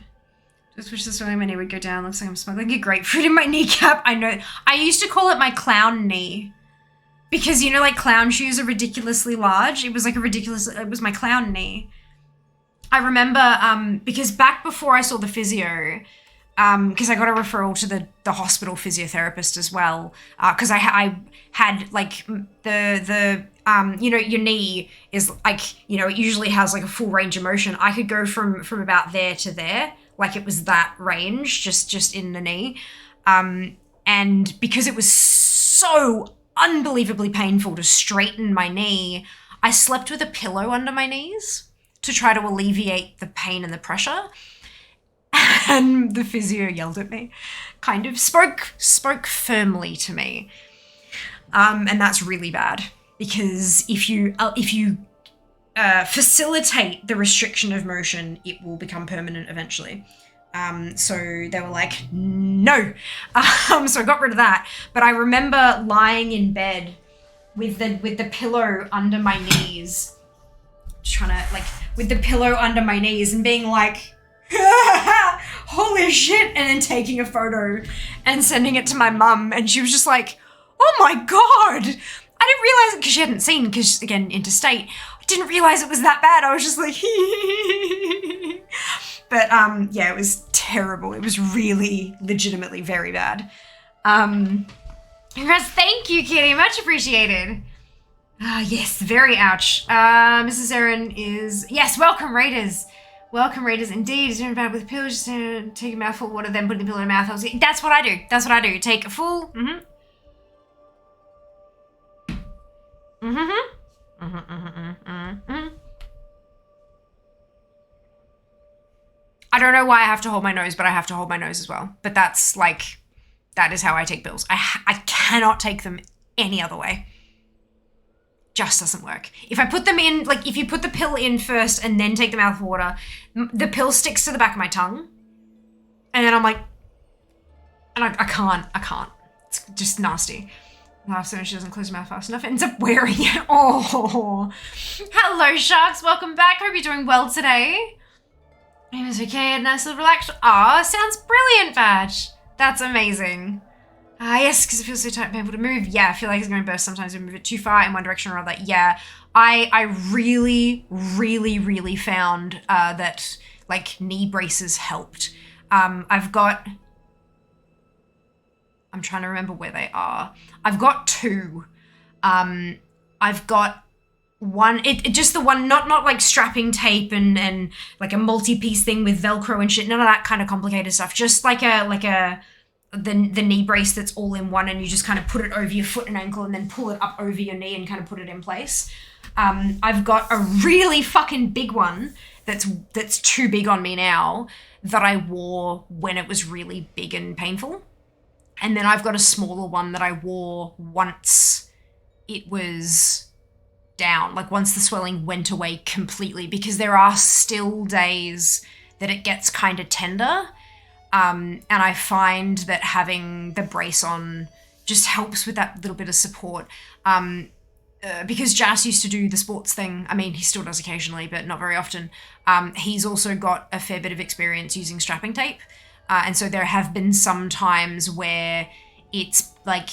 Just wish this way my knee would go down. Looks like I'm smuggling a grapefruit in my kneecap. I know. I used to call it my clown knee. Because, you know, like clown shoes are ridiculously large. It was like it was my clown knee. I remember, because back before I saw the physio, because I got a referral to the hospital physiotherapist as well, because I had like the you know, your knee is like, you know, it usually has like a full range of motion. I could go from about there to there, like it was that range, just in the knee. And because it was so unbelievably painful to straighten my knee, I slept with a pillow under my knees to try to alleviate the pain and the pressure. And the physio yelled at me, kind of spoke firmly to me. And that's really bad, because if you facilitate the restriction of motion, it will become permanent eventually. So they were like, no. So I got rid of that. But I remember lying in bed with the pillow under my knees, trying to, like, with the pillow under my knees and being like, holy shit, and then taking a photo and sending it to my mum, and she was just like, oh my god, I didn't realize it, because she hadn't seen, because again, interstate, I didn't realize it was that bad. I was just like, but yeah, it was terrible. It was really legitimately very bad. Congrats, thank you, Kitty, much appreciated. Yes, very ouch. Mrs. Erin is, yes, welcome Raiders. Welcome Raiders indeed. Doing bad with pills, just take a mouthful of water, then put the pill in the mouth. That's what I do. That's what I do. Take a full, I don't know why I have to hold my nose, but I have to hold my nose as well. But that's like, that is how I take pills. I cannot take them any other way. Just doesn't work. If I put them in, like if you put the pill in first and then take the mouthful of water, the pill sticks to the back of my tongue. And then I'm like, and I can't. It's just nasty. Laughs so she doesn't close her mouth fast enough. Ends up wearing it. Oh. Hello, sharks. Welcome back. Hope you're doing well today. It was okay. Nice little relaxed. Aw, sounds brilliant, Badge. That's amazing. Yes, because it feels so tight and painful to move. Yeah, I feel like it's going to burst sometimes if we move it too far in one direction or other. Yeah, I really, really, really found that like knee braces helped. I'm trying to remember where they are. I've got two. I've got one, just the one, not like strapping tape and like a multi-piece thing with Velcro and shit. None of that kind of complicated stuff. Just like the knee brace that's all in one, and you just kind of put it over your foot and ankle and then pull it up over your knee and kind of put it in place. I've got a really fucking big one that's too big on me now that I wore when it was really big and painful. And then I've got a smaller one that I wore once it was down, like once the swelling went away completely, because there are still days that it gets kind of tender. And I find that having the brace on just helps with that little bit of support. because Jas used to do the sports thing. I mean, he still does occasionally, but not very often. He's also got a fair bit of experience using strapping tape. And so there have been some times where it's like,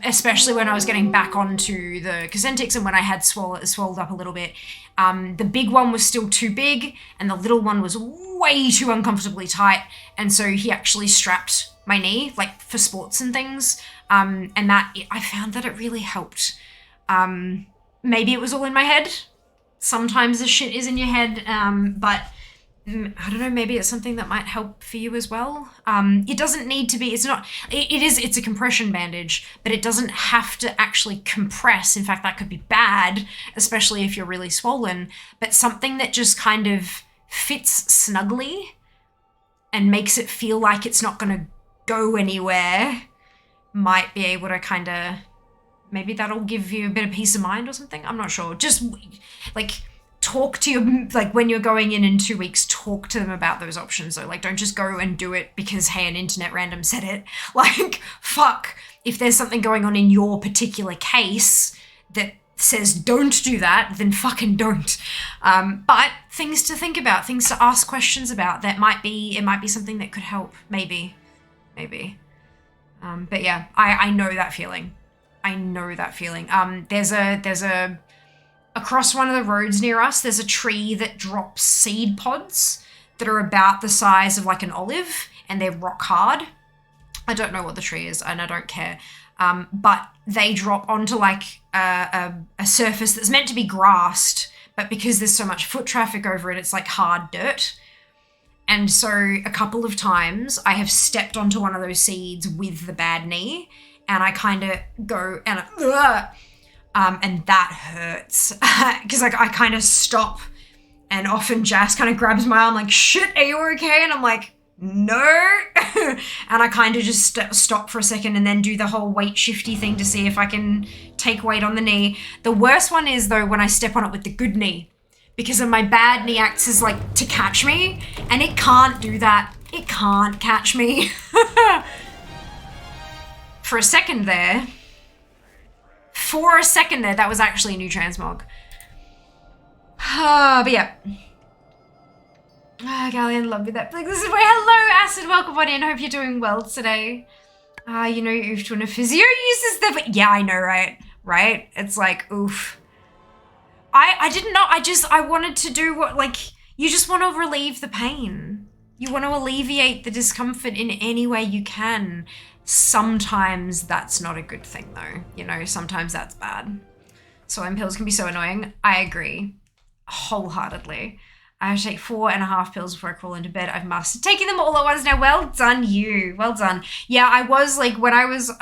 especially when I was getting back onto the Cosmetics and when I had swelled up a little bit, the big one was still too big and the little one was way too uncomfortably tight. And so he actually strapped my knee, like for sports and things. And I found that it really helped. Maybe it was all in my head. Sometimes the shit is in your head, but I don't know, maybe it's something that might help for you as well. It doesn't need to be, it's a compression bandage, but it doesn't have to actually compress. In fact, that could be bad, especially if you're really swollen, but something that just kind of fits snugly and makes it feel like it's not going to go anywhere might be able to kind of, maybe that'll give you a bit of peace of mind or something. I'm not sure. Just like talk to your, like when you're going in 2 weeks, talk to them about those options though. Like don't just go and do it because, hey, an internet random said it. Like, fuck, if there's something going on in your particular case that says don't do that, then fucking don't. But things to think about, things to ask questions about, it might be something that could help, maybe. But yeah, I know that feeling. There's a across one of the roads near us, there's a tree that drops seed pods that are about the size of like an olive and they're rock hard. I don't know what the tree is and I don't care. But they drop onto like a surface that's meant to be grassed, but because there's so much foot traffic over it, it's like hard dirt. And so a couple of times I have stepped onto one of those seeds with the bad knee and I kind of go and and that hurts because like I kind of stop and often Jas kind of grabs my arm like, shit, are you okay? And I'm like, no. And I kind of just stop for a second and then do the whole weight shifty thing to see if I can take weight on the knee. The worst one is though when I step on it with the good knee, because of my bad knee acts as like to catch me and it can't do that. It can't catch me. For a second there, that was actually a new transmog. But yeah. Galleon, love you that. Like, this is where, hello, Acid, welcome on in. Hope you're doing well today. You know, oof, when a physio uses the, yeah, I know, right? It's like, oof. I didn't know, I wanted to do what, like, you just want to relieve the pain. You want to alleviate the discomfort in any way you can. Sometimes that's not a good thing though. You know, sometimes that's bad. Swelling pills can be so annoying. I agree wholeheartedly. I have to take 4.5 pills before I crawl into bed. I've mastered taking them all at once now. Well done, you. Well done. Yeah, I was like, when I was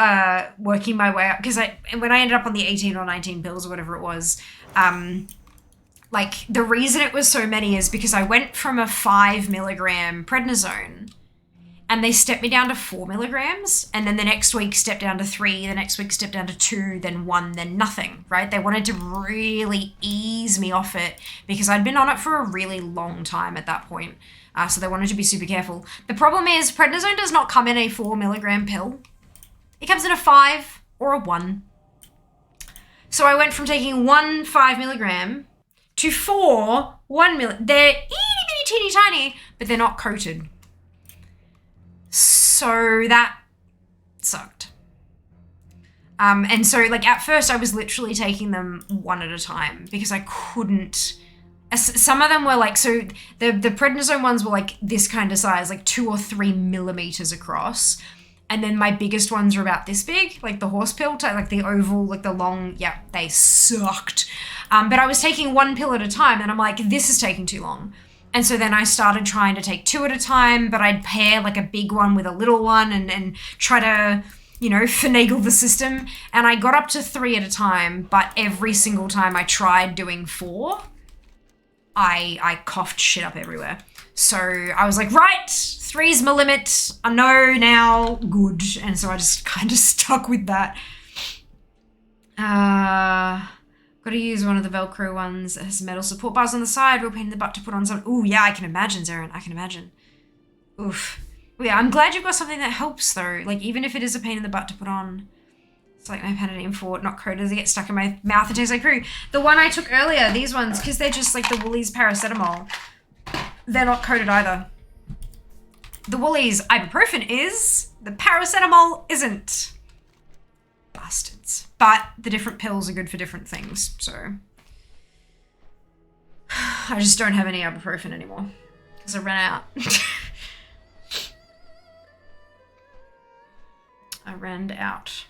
working my way up, because when I ended up on the 18 or 19 pills or whatever it was, like the reason it was so many is because I went from a 5 milligram prednisone and they stepped me down to 4 milligrams. And then the next week stepped down to 3, the next week stepped down to 2, then 1, then nothing, right? They wanted to really ease me off it because I'd been on it for a really long time at that point. So they wanted to be super careful. The problem is prednisone does not come in a 4 milligram pill. It comes in a 5 or a 1. So I went from taking 1 5 milligram to 4 1 milligram. They're itty bitty teeny tiny, but they're not coated. So that sucked. And so like at first I was literally taking them one at a time because I couldn't, some of them were like, so the prednisone ones were like this kind of size, like 2 or 3 millimeters across. And then my biggest ones are about this big, like the horse pill type, like the oval, like the long, yeah, they sucked. But I was taking 1 pill at a time and I'm like, this is taking too long. And so then I started trying to take 2 at a time, but I'd pair like a big one with a little one and try to, you know, finagle the system. And I got up to 3 at a time, but every single time I tried doing 4, I coughed shit up everywhere. So I was like, right, 3's my limit. I know now, good. And so I just kind of stuck with that. Got to use one of the Velcro ones that has metal support bars on the side. Real pain in the butt to put on some. Ooh, yeah, I can imagine, Zarin. I can imagine. Oof. Well, yeah, I'm glad you've got something that helps though. Like even if it is a pain in the butt to put on, It's like my Panadeine Fort, not coated. They get stuck in my mouth and taste like poo. The one I took earlier, these ones, because they're just like the Woolies paracetamol. They're not coated either. The Woolies ibuprofen is, the paracetamol isn't. Bastards. But the different pills are good for different things, so. I just don't have any ibuprofen anymore. Because I ran out. I ran out.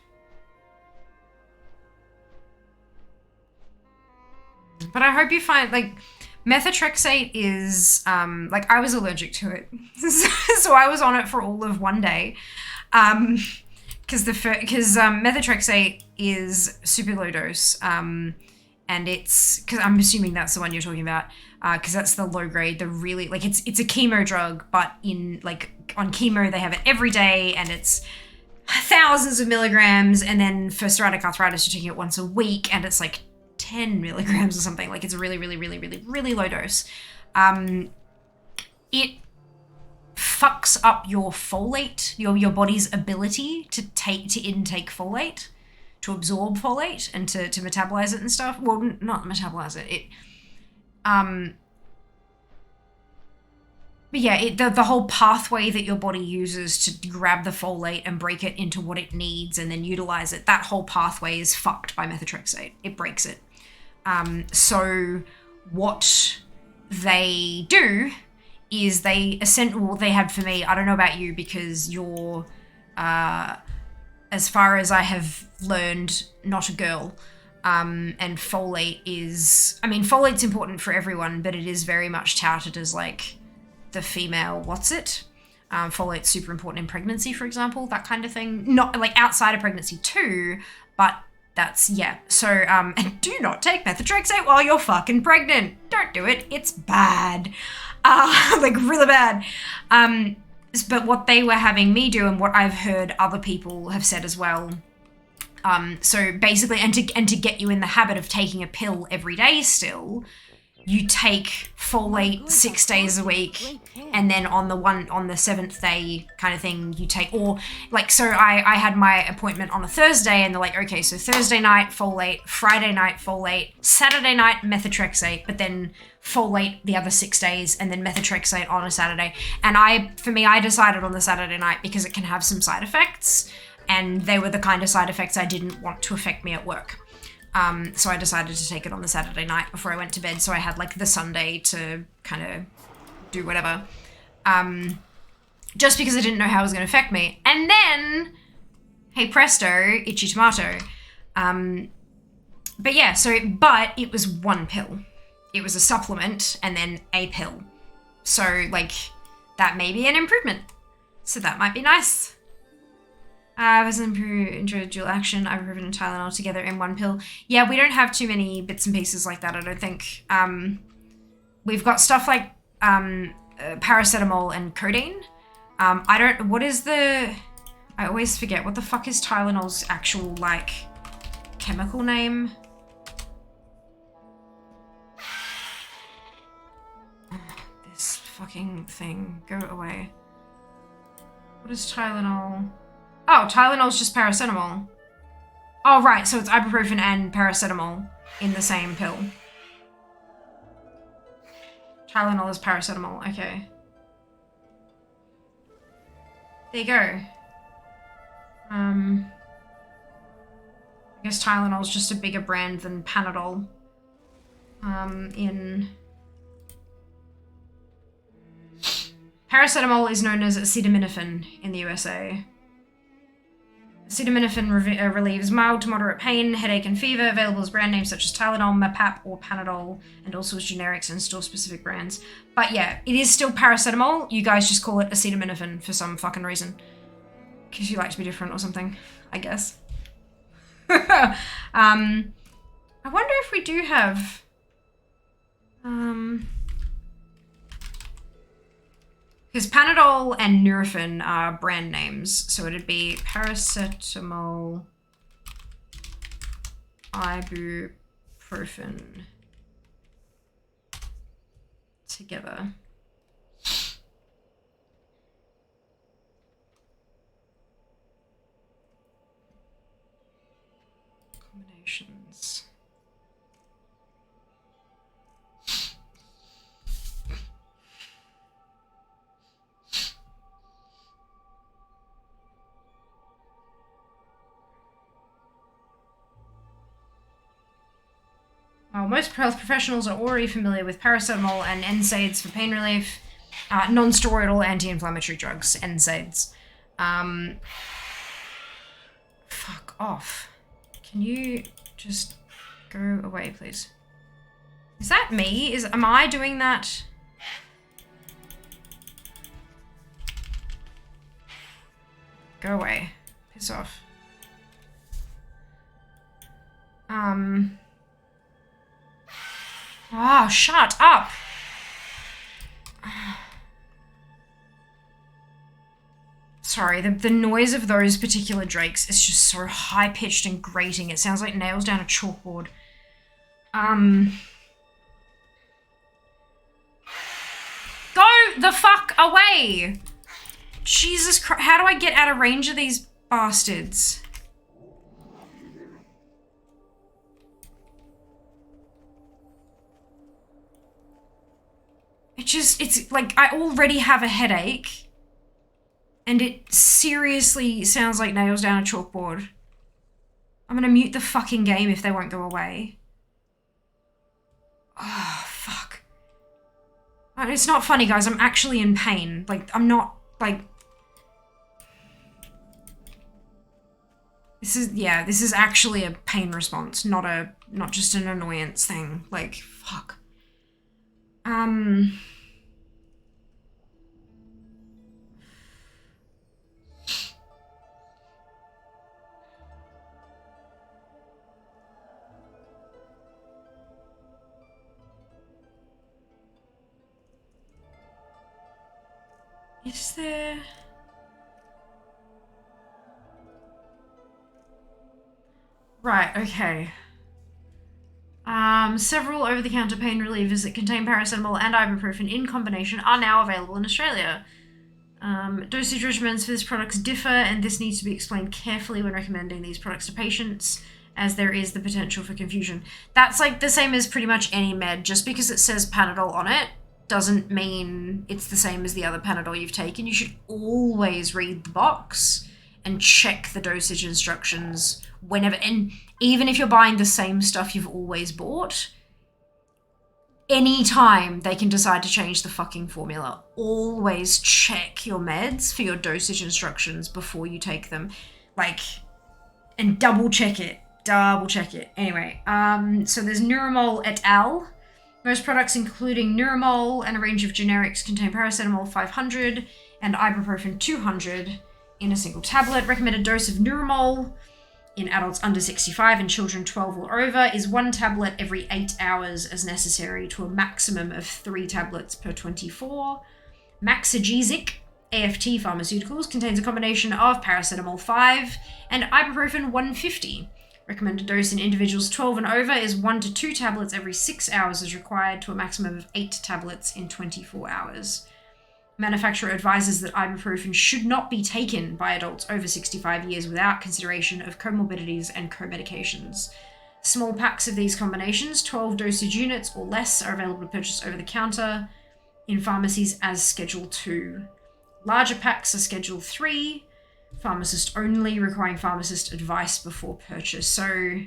But I hope you find, like, methotrexate is, like, I was allergic to it. So I was on it for all of one day. Because methotrexate is super low dose. And it's, because I'm assuming that's the one you're talking about. Because that's the low grade, the really, like, it's a chemo drug, but in, like, on chemo, they have it every day, and it's thousands of milligrams. And then for psoriatic arthritis, you're taking it once a week, and it's like 10 milligrams or something. Like, it's a really, really, really, really, really low dose. It fucks up your folate, your body's ability to intake folate, to absorb folate, and to metabolize it and stuff. Well, not metabolize it. But yeah, the whole pathway that your body uses to grab the folate and break it into what it needs and then utilize it, that whole pathway is fucked by methotrexate. It breaks it. So what they do is they had for me, I don't know about you, because you're, as far as I have learned, not a girl. And folate is, I mean, folate's important for everyone, but it is very much touted as like the female folate's super important in pregnancy, for example, that kind of thing. Not like outside of pregnancy too, but that's, yeah. So, and do not take methotrexate while you're fucking pregnant. Don't do it. It's bad. Like really bad. But what they were having me do, and what I've heard other people have said as well, so basically, and to get you in the habit of taking a pill every day still, you take folate 6 days a week, and then on the 7th day kind of thing, you take, or like, so I had my appointment on a Thursday, and they're like, okay, so Thursday night folate, Friday night folate, Saturday night methotrexate, but then folate the other 6 days, and then methotrexate on a Saturday. And I decided on the Saturday night because it can have some side effects, and they were the kind of side effects I didn't want to affect me at work. So I decided to take it on the Saturday night before I went to bed, so I had like the Sunday to kind of do whatever. Just because I didn't know how it was going to affect me. And then, hey presto, itchy tomato. But yeah, but it was one pill. It was a supplement and then a pill. So like, that may be an improvement. So that might be nice. I was into dual action, ibuprofen and Tylenol together in one pill. Yeah, we don't have too many bits and pieces like that, I don't think. We've got stuff like paracetamol and codeine. I always forget, what the fuck is Tylenol's actual, like, chemical name? This fucking thing, go away. What is Tylenol? Oh, Tylenol's just paracetamol. Oh, right, so it's ibuprofen and paracetamol in the same pill. Tylenol is paracetamol, okay. There you go. I guess Tylenol's just a bigger brand than Panadol. Paracetamol is known as acetaminophen in the USA. Acetaminophen relieves mild to moderate pain, headache, and fever, available as brand names such as Tylenol, Mapap, or Panadol, and also as generics and store-specific brands. But yeah, it is still paracetamol. You guys just call it acetaminophen for some fucking reason. Because you like to be different or something, I guess. I wonder if we do have... Because Panadol and Nurofen are brand names, so it'd be paracetamol, ibuprofen together. options. While most health professionals are already familiar with paracetamol and NSAIDs for pain relief, non-steroidal anti-inflammatory drugs, NSAIDs. Fuck off. Can you just go away, please? Is that me? Am I doing that? Go away. Piss off. Oh, shut up! Sorry, the noise of those particular drakes is just so high-pitched and grating. It sounds like nails down a chalkboard. Go the fuck away! Jesus Christ, how do I get out of range of these bastards? It's like, I already have a headache. And it seriously sounds like nails down a chalkboard. I'm gonna mute the fucking game if they won't go away. Oh, fuck. It's not funny, guys. I'm actually in pain. Like, I'm not, like... This is actually a pain response, not just an annoyance thing. Like, fuck. Is there... Right, okay. Several over-the-counter pain relievers that contain paracetamol and ibuprofen in combination are now available in Australia. Dosage regimens for these products differ, and this needs to be explained carefully when recommending these products to patients, as there is the potential for confusion. That's like the same as pretty much any med. Just because it says Panadol on it doesn't mean it's the same as the other Panadol you've taken. You should always read the box and check the dosage instructions whenever, and even if you're buying the same stuff you've always bought, anytime they can decide to change the fucking formula, always check your meds for your dosage instructions before you take them. Like, and double check it. Anyway, so there's Neuromol et al. Most products, including Neuromol and a range of generics, contain paracetamol 500 and ibuprofen 200 in a single tablet. Recommended dose of Neuromol in adults under 65 and children 12 or over is 1 tablet every 8 hours as necessary, to a maximum of 3 tablets per 24. Maxigesic AFT Pharmaceuticals contains a combination of paracetamol 5 and ibuprofen 150. Recommended dose in individuals 12 and over is 1 to 2 tablets every 6 hours as required, to a maximum of 8 tablets in 24 hours. Manufacturer advises that ibuprofen should not be taken by adults over 65 years without consideration of comorbidities and co-medications. Small packs of these combinations, 12 dosage units or less, are available to purchase over the counter in pharmacies as Schedule 2. Larger packs are Schedule 3, pharmacist only, requiring pharmacist advice before purchase. So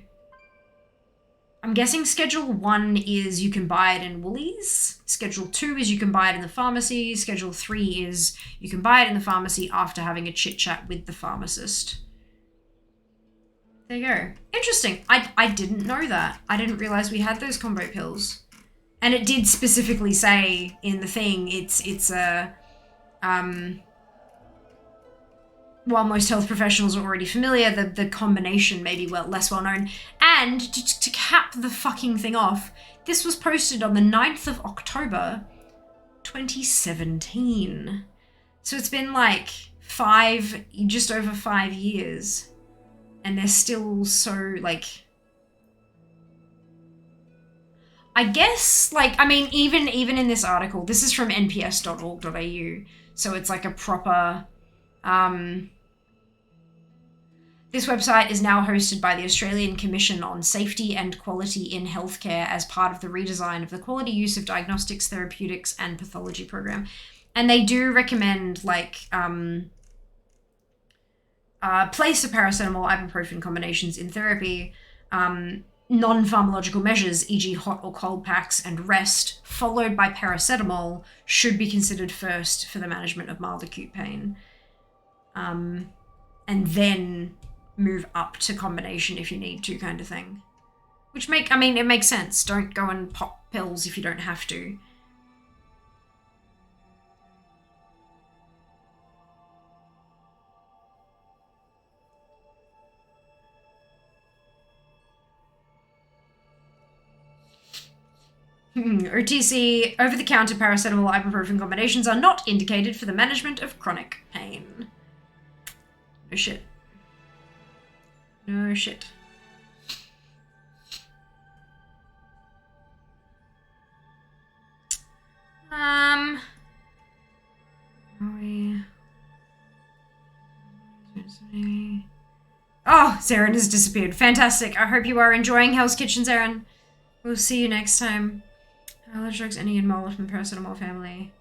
I'm guessing Schedule 1 is you can buy it in Woolies. Schedule 2 is you can buy it in the pharmacy. Schedule 3 is you can buy it in the pharmacy after having a chit-chat with the pharmacist. There you go. Interesting. I didn't know that. I didn't realize we had those combo pills. And it did specifically say in the thing, it's a... while most health professionals are already familiar, the combination may be less well known. And to cap the fucking thing off, this was posted on the 9th of October, 2017. So it's been like just over 5 years. And they're still so, like... I guess, like, I mean, even in this article, this is from nps.org.au, so it's like a proper... This website is now hosted by the Australian Commission on Safety and Quality in Healthcare as part of the redesign of the quality use of diagnostics, therapeutics, and pathology program. And they do recommend, like, place of paracetamol, ibuprofen combinations in therapy, non-pharmacological measures, e.g. hot or cold packs, and rest, followed by paracetamol, should be considered first for the management of mild acute pain. And then move up to combination if you need to, kind of thing. Which it makes sense. Don't go and pop pills if you don't have to. OTC, over-the-counter paracetamol ibuprofen combinations are not indicated for the management of chronic pain. No shit. No shit. Oh, Zarin has disappeared. Fantastic. I hope you are enjoying Hell's Kitchen, Zarin. We'll see you next time. Allergy drugs, any in mole from the paracetamol family.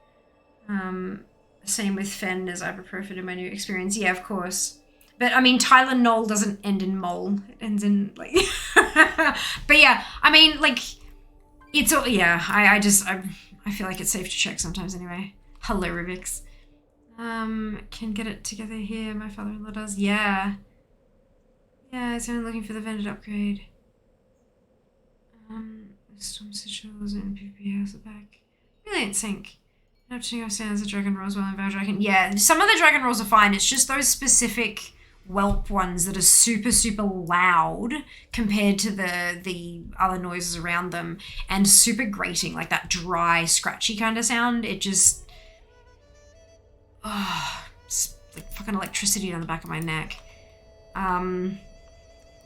Same with fen as ibuprofen in my new experience. Yeah, of course. But, I mean, Tylenol doesn't end in mole. It ends in, like... But, yeah, I mean, like, it's all... Yeah, I feel like it's safe to check sometimes anyway. Hello, Rubix. Can get it together here. My father-in-law does. Yeah. Yeah, it's only looking for the vended upgrade. Storm sigils and PvP has it back. Really in sync. Up to stands the dragon rolls well and Val Dragon. Yeah, some of the dragon rolls are fine. It's just those specific whelp ones that are super, super loud compared to the other noises around them, and super grating, like that dry, scratchy kind of sound. It just... it's like fucking electricity down the back of my neck.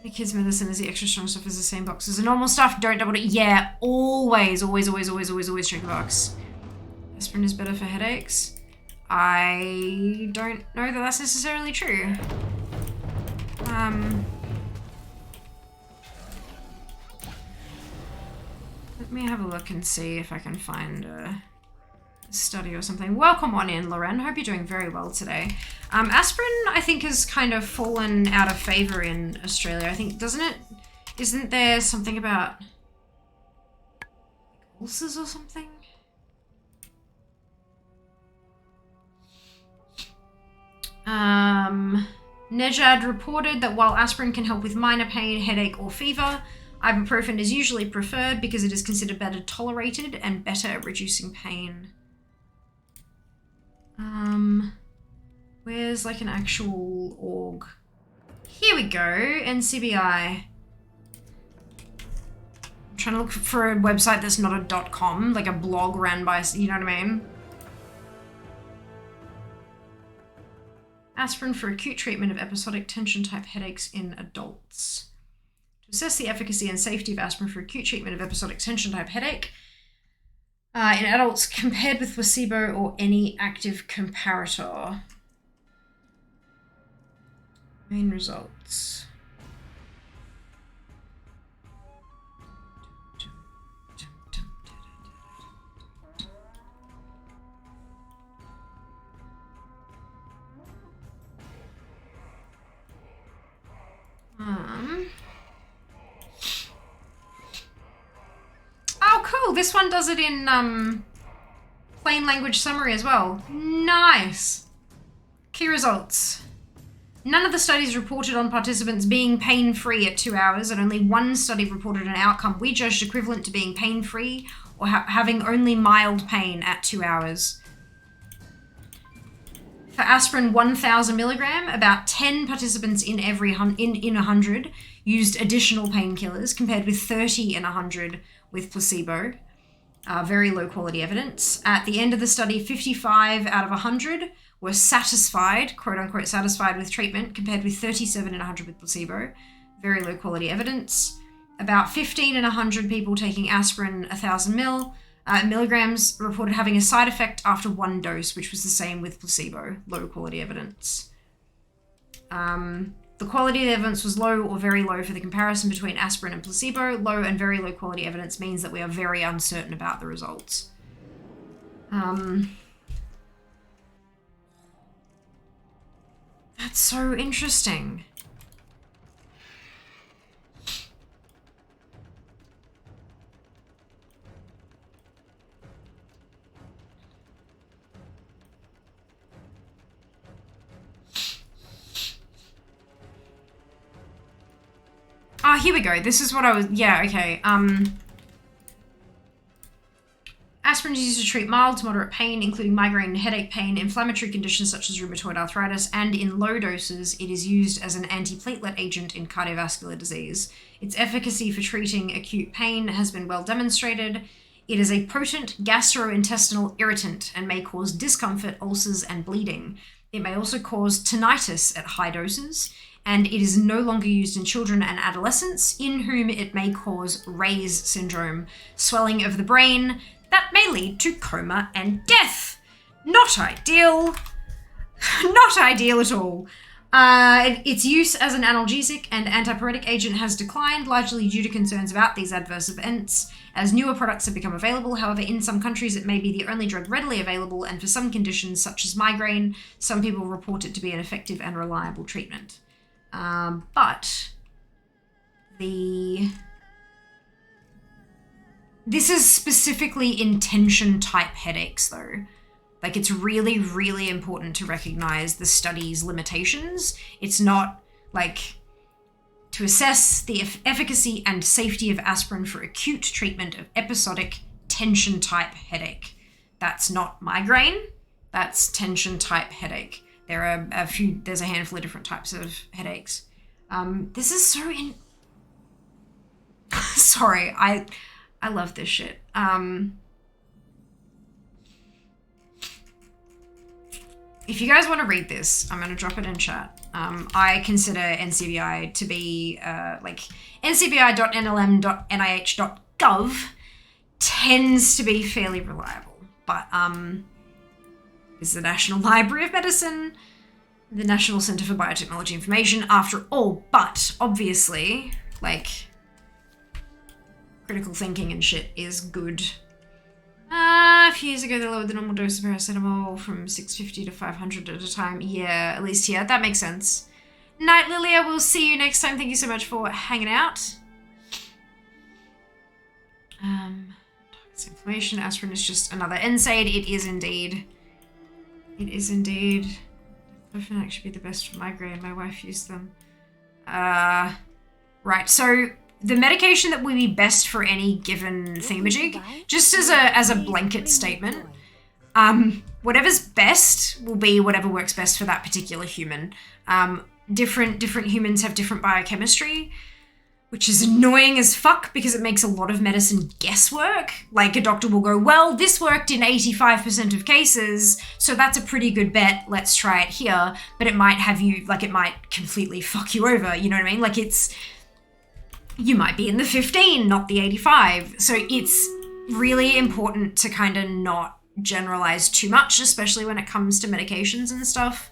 The kids' medicine is the extra strong stuff is the same box as the normal stuff. Don't double it. Yeah, always check the box. Aspirin is better for headaches. I don't know that that's necessarily true. Let me have a look and see if I can find a study or something. Welcome on in, Loren. Hope you're doing very well today. Aspirin, I think, has kind of fallen out of favor in Australia. I think, doesn't it? Isn't there something about ulcers or something? Nejad reported that while aspirin can help with minor pain, headache, or fever, ibuprofen is usually preferred because it is considered better tolerated and better at reducing pain. Where's like an actual org? Here we go, NCBI. I'm trying to look for a website that's not a .com, like a blog ran by, you know what I mean? Aspirin for acute treatment of episodic tension-type headaches in adults. To assess the efficacy and safety of aspirin for acute treatment of episodic tension-type headache in adults compared with placebo or any active comparator. Main results. Oh, cool. This one does it in plain language summary as well. Nice. Key results. None of the studies reported on participants being pain-free at 2 hours, and only one study reported an outcome we judged equivalent to being pain-free or having only mild pain at 2 hours. For aspirin 1,000 milligram, about 10 participants in 100 used additional painkillers, compared with 30 in 100 with placebo. Very low quality evidence. At the end of the study, 55 out of 100 were satisfied, quote unquote satisfied with treatment, compared with 37 in 100 with placebo. Very low quality evidence. About 15 in 100 people taking aspirin 1,000 milligrams reported having a side effect after one dose, which was the same with placebo. Low quality evidence. The quality of the evidence was low or very low for the comparison between aspirin and placebo. Low and very low quality evidence means that we are very uncertain about the results. That's so interesting. Ah, here we go. This is what I was, yeah, okay. Aspirin is used to treat mild to moderate pain, including migraine and headache pain, inflammatory conditions such as rheumatoid arthritis, and in low doses, it is used as an antiplatelet agent in cardiovascular disease. Its efficacy for treating acute pain has been well demonstrated. It is a potent gastrointestinal irritant and may cause discomfort, ulcers, and bleeding. It may also cause tinnitus at high doses, and it is no longer used in children and adolescents, in whom it may cause Ray's syndrome, swelling of the brain that may lead to coma and death. Not ideal. Not ideal at all. Its use as an analgesic and antipyretic agent has declined, largely due to concerns about these adverse events, as newer products have become available. However, in some countries it may be the only drug readily available, and for some conditions, such as migraine, some people report it to be an effective and reliable treatment. But this is specifically in tension type headaches though. Like, it's really, really important to recognize the study's limitations. It's not like to assess the efficacy and safety of aspirin for acute treatment of episodic tension type headache. That's not migraine, that's tension type headache. There's a handful of different types of headaches. This is so sorry, I love this shit. If you guys want to read this, I'm going to drop it in chat. I consider NCBI to be, like, ncbi.nlm.nih.gov tends to be fairly reliable. But, is the National Library of Medicine, the National Center for Biotechnology Information, after all, but obviously, like, critical thinking and shit is good. A few years ago, they lowered the normal dose of paracetamol from 650 to 500 at a time. Yeah, at least here. That makes sense. Night, Lilia. We'll see you next time. Thank you so much for hanging out. Targets inflammation. Aspirin is just another NSAID. It is indeed. It is indeed. Diclofenac should be the best for migraine. My wife used them. Right, so the medication that would be best for any given thingamajig, just as a blanket statement, whatever's best will be whatever works best for that particular human. Different humans have different biochemistry, which is annoying as fuck because it makes a lot of medicine guesswork. Like, a doctor will go, well, this worked in 85% of cases, so that's a pretty good bet, let's try it here, but it might have you, like, it might completely fuck you over, you know what I mean? Like, you might be in the 15, not the 85. So it's really important to kind of not generalize too much, especially when it comes to medications and stuff.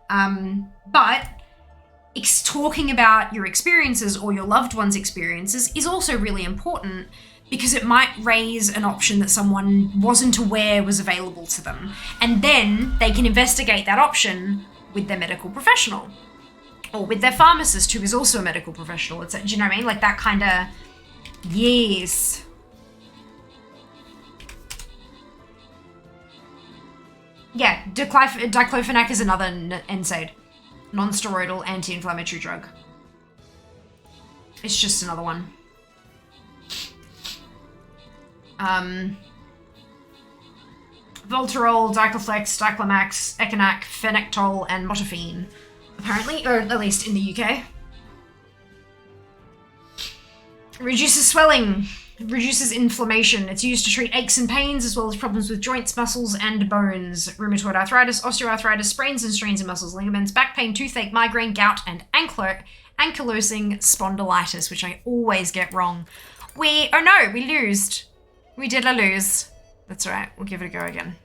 But talking about your experiences or your loved one's experiences is also really important, because it might raise an option that someone wasn't aware was available to them. And then they can investigate that option with their medical professional. Or with their pharmacist, who is also a medical professional. Do you know what I mean? Like, that kind of... Yes. Yeah, diclofenac is another NSAID. Non-steroidal anti-inflammatory drug. It's just another one. Voltarol, Dicloflex, Diclomax, Ecanac, Phenectol, and Motaphene. Apparently, or at least in the UK. Reduces swelling, reduces inflammation. It's used to treat aches and pains, as well as problems with joints, muscles, and bones. Rheumatoid arthritis, osteoarthritis, sprains and strains in muscles, ligaments, back pain, toothache, migraine, gout, and ankylosing spondylitis, which I always get wrong. We losed. We did lose. That's all right. We'll give it a go again.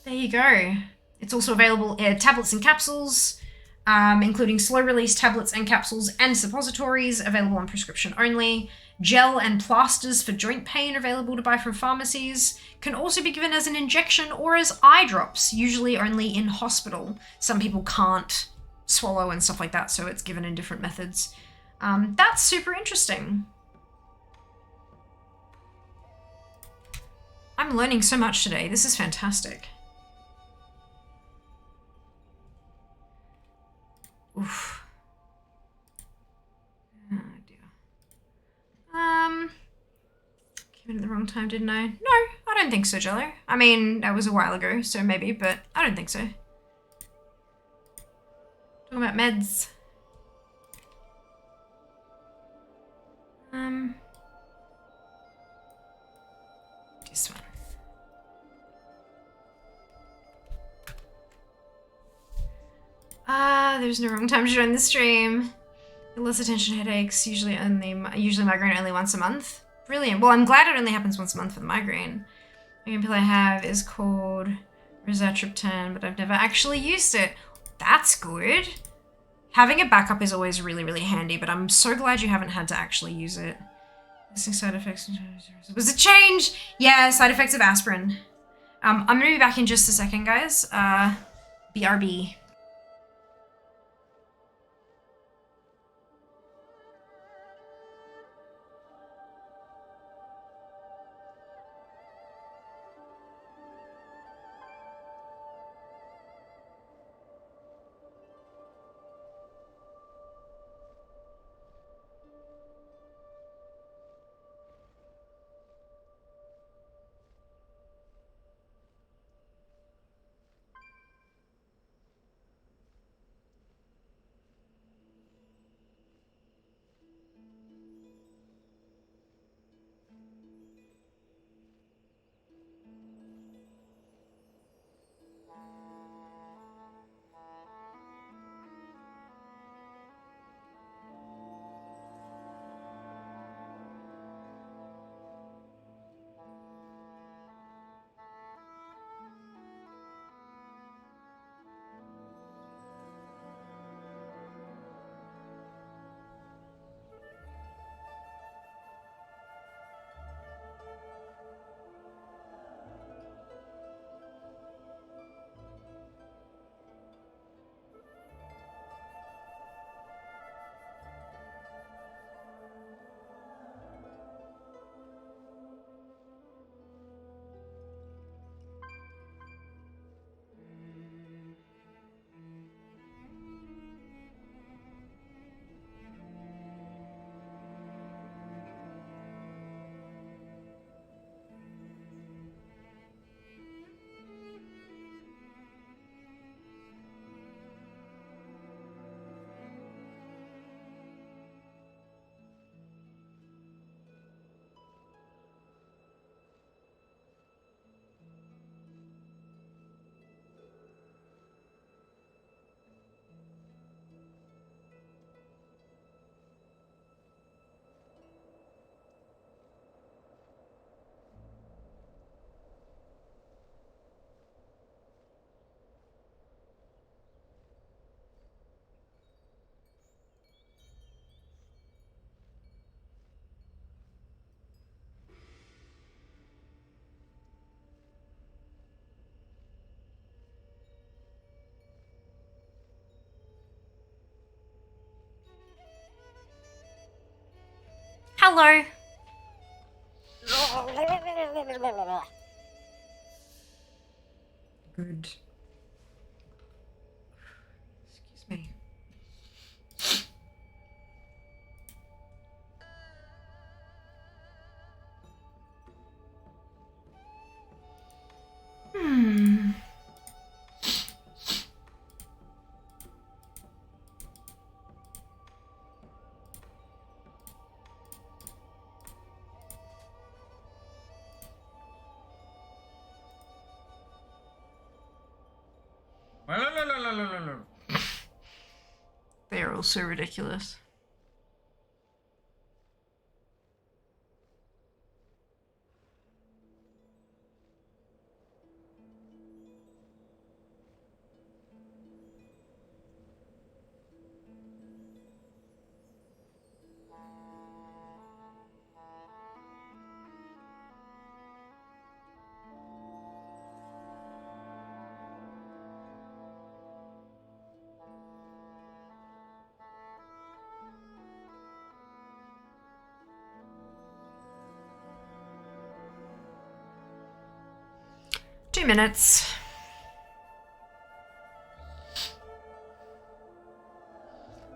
There you go. It's also available in tablets and capsules, including slow-release tablets and capsules and suppositories, available on prescription only. Gel and plasters for joint pain available to buy from pharmacies. Can also be given as an injection or as eye drops, usually only in hospital. Some people can't swallow and stuff like that, so it's given in different methods. That's super interesting. I'm learning so much today. This is fantastic. Oof. Oh dear. Came in at the wrong time, didn't I? No, I don't think so, Jello. I mean, that was a while ago, so maybe, but I don't think so. Talking about meds. This one. There's no wrong time to join the stream. Less attention headaches, usually migraine only once a month. Brilliant. Well, I'm glad it only happens once a month for the migraine. The pill I have is called rizatriptan, but I've never actually used it. That's good. Having a backup is always really, really handy, but I'm so glad you haven't had to actually use it. Listing side effects. Was it change? Yeah, side effects of aspirin. I'm gonna be back in just a second, guys. BRB. Hello. Good. Excuse me. They're all so ridiculous. 2 minutes.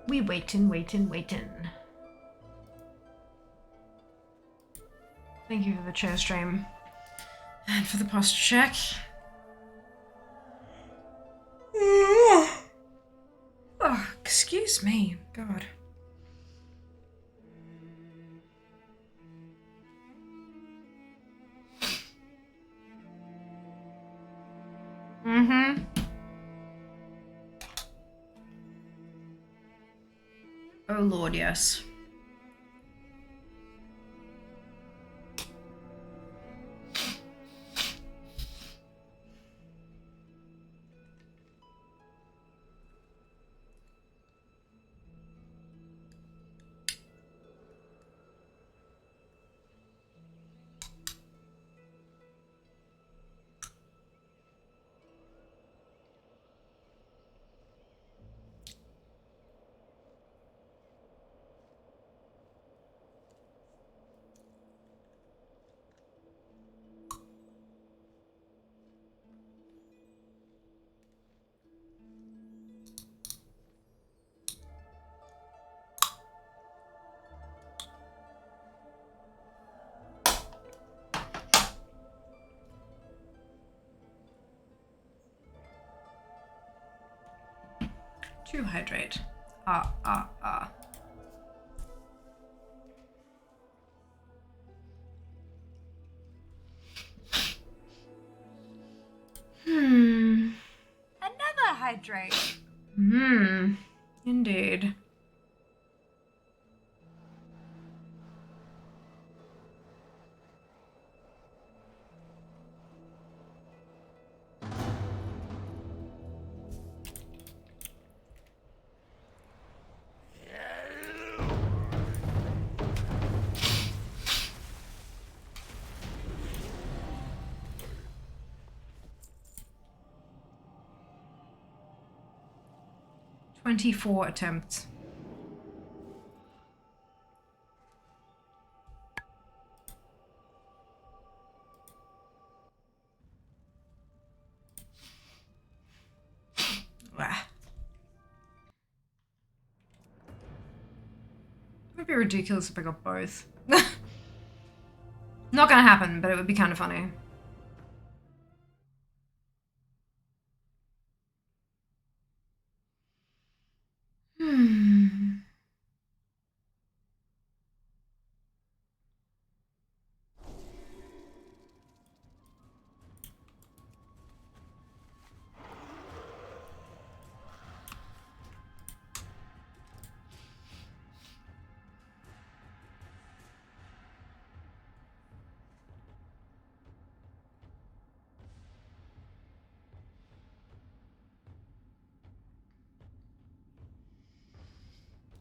We waitin'. Thank you for the chair stream. And for the posture check. Oh, excuse me. God. Mm-hmm. Oh Lord, yes. To hydrate. Another hydrate. Indeed. "24 attempts. Wah. It would be ridiculous if I got both. Not gonna happen, but it would be kind of funny.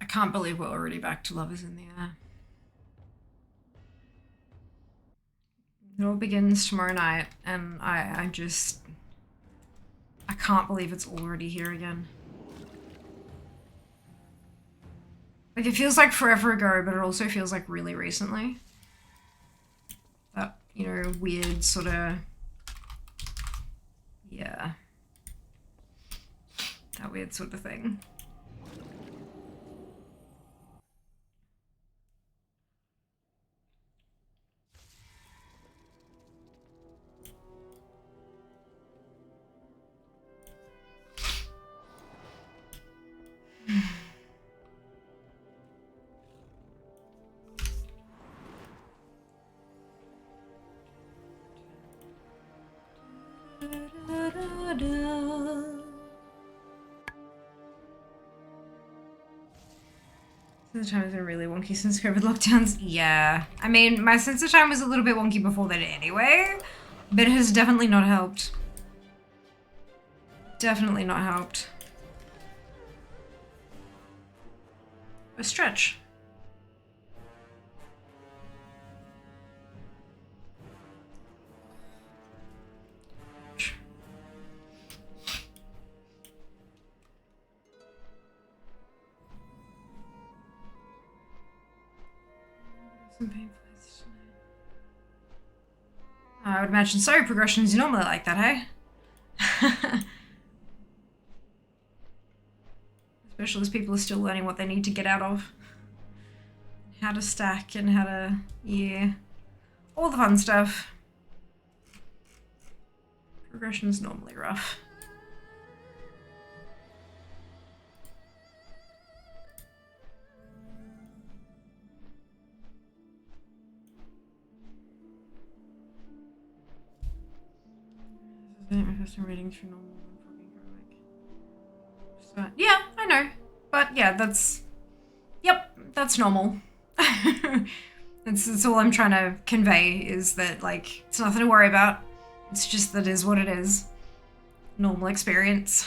I can't believe we're already back to Lovers in the Air. It all begins tomorrow night, and I can't believe it's already here again. Like, it feels like forever ago, but it also feels like really recently. That, you know, weird sort of... Yeah. That weird sort of thing. The time has been really wonky since COVID lockdowns. Yeah. I mean, my sense of time was a little bit wonky before that anyway, but it has definitely not helped. Definitely not helped. A stretch. I would imagine so. Progression's normally like that, hey? Especially as people are still learning what they need to get out of. How to stack and how to... yeah. All the fun stuff. Progression's normally rough. Reading through normal heroic. Yeah, I know. But yeah, that's... yep, that's normal. That's all I'm trying to convey, is that, like, it's nothing to worry about. It's just that it is what it is. Normal experience.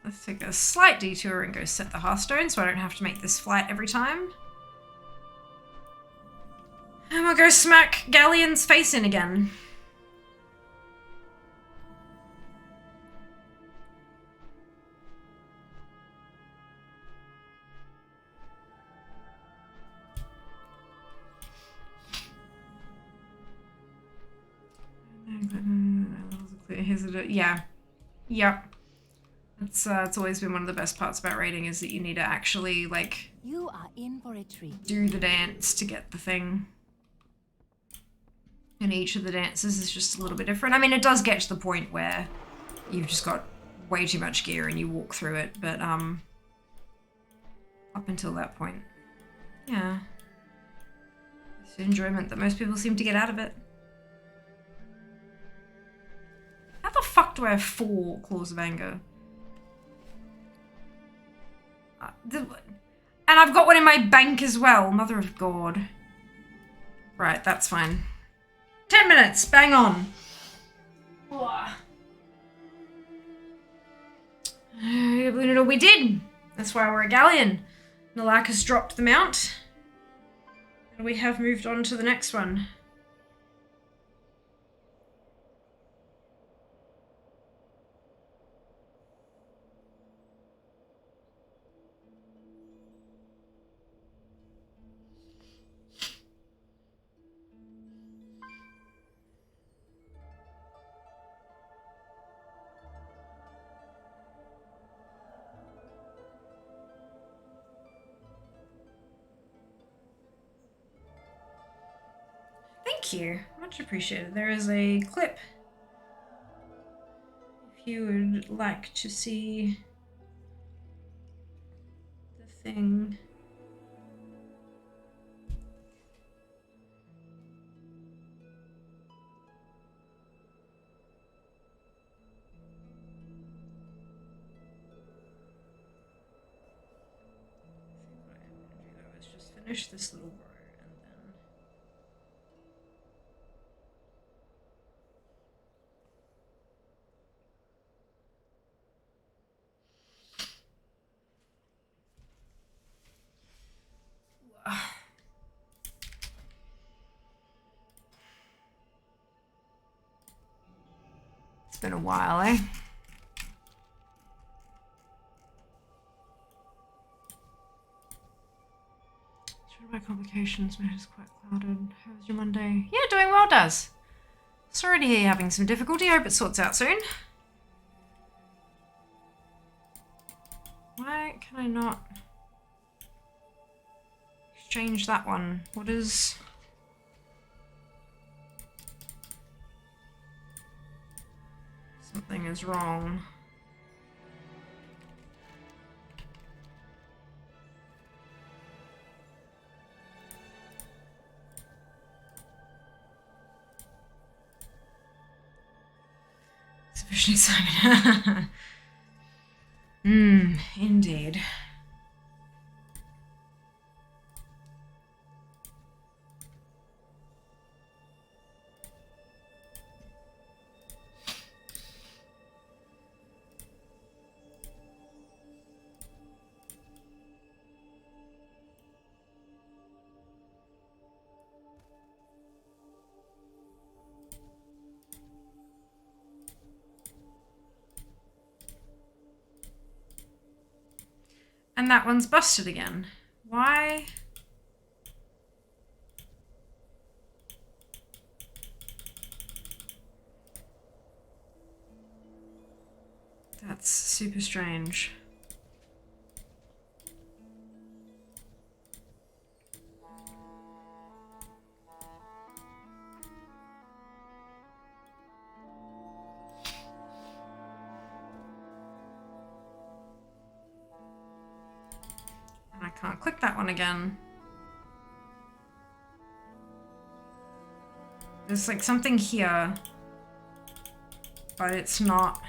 Let's take a slight detour and go set the Hearthstone so I don't have to make this flight every time. And we'll go smack Galleon's face in again. Yeah. Yep. It's always been one of the best parts about raiding, is that you need to actually, like... You are in for a treat. Do the dance to get the thing. And each of the dances is just a little bit different. I mean, it does get to the point where you've just got way too much gear and you walk through it, but, up until that point, yeah. It's the enjoyment that most people seem to get out of it. How the fuck do I have 4 Claws of Anger? And I've got one in my bank as well, mother of God. Right, that's fine. 10 minutes, bang on. We did. That's why we're a Galleon. Nalak has dropped the mount. And we have moved on to the next one. Thank you. Much appreciated. There is a clip. If you would like to see the thing. I think what I'm going to do though is just finish this little row and then... It's been a while, eh? My complications, my head is quite clouded. How was your Monday? Yeah, doing well, Daz. Sorry to hear you're having some difficulty. I hope it sorts out soon. Why can I not exchange that one? What is... Something is wrong. Sufficient excitement. Indeed. And that one's busted again. Why? That's super strange. And I can't click that one again. There's like something here, but it's not.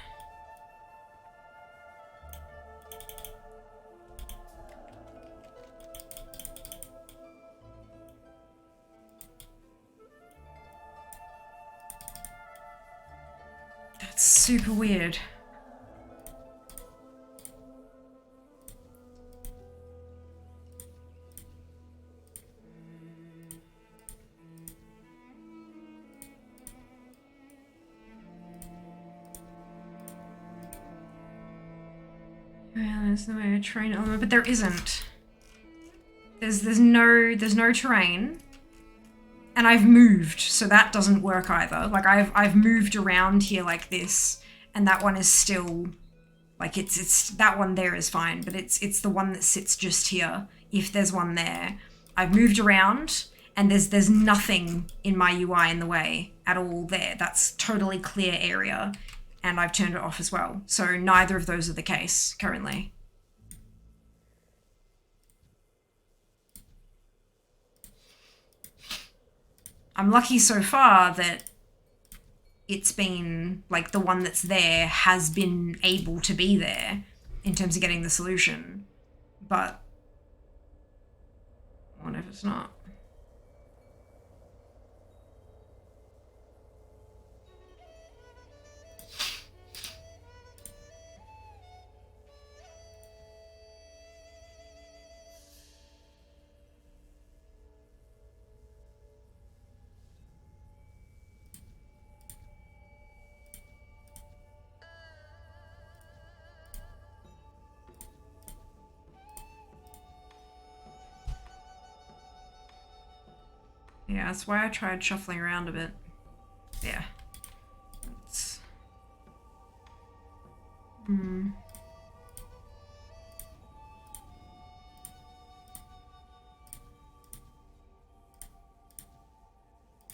That's super weird. Yeah, there's no way to terrain element, but there isn't. There's no terrain. And I've moved, so that doesn't work either. Like I've moved around here like this, and that one is still like it's that one there is fine, but it's the one that sits just here, if there's one there. I've moved around and there's nothing in my UI in the way at all there. That's totally clear area, and I've turned it off as well. So neither of those are the case currently. I'm lucky so far that it's been, like, the one that's there has been able to be there in terms of getting the solution. But what if it's not? Yeah, that's why I tried shuffling around a bit. Yeah. It's...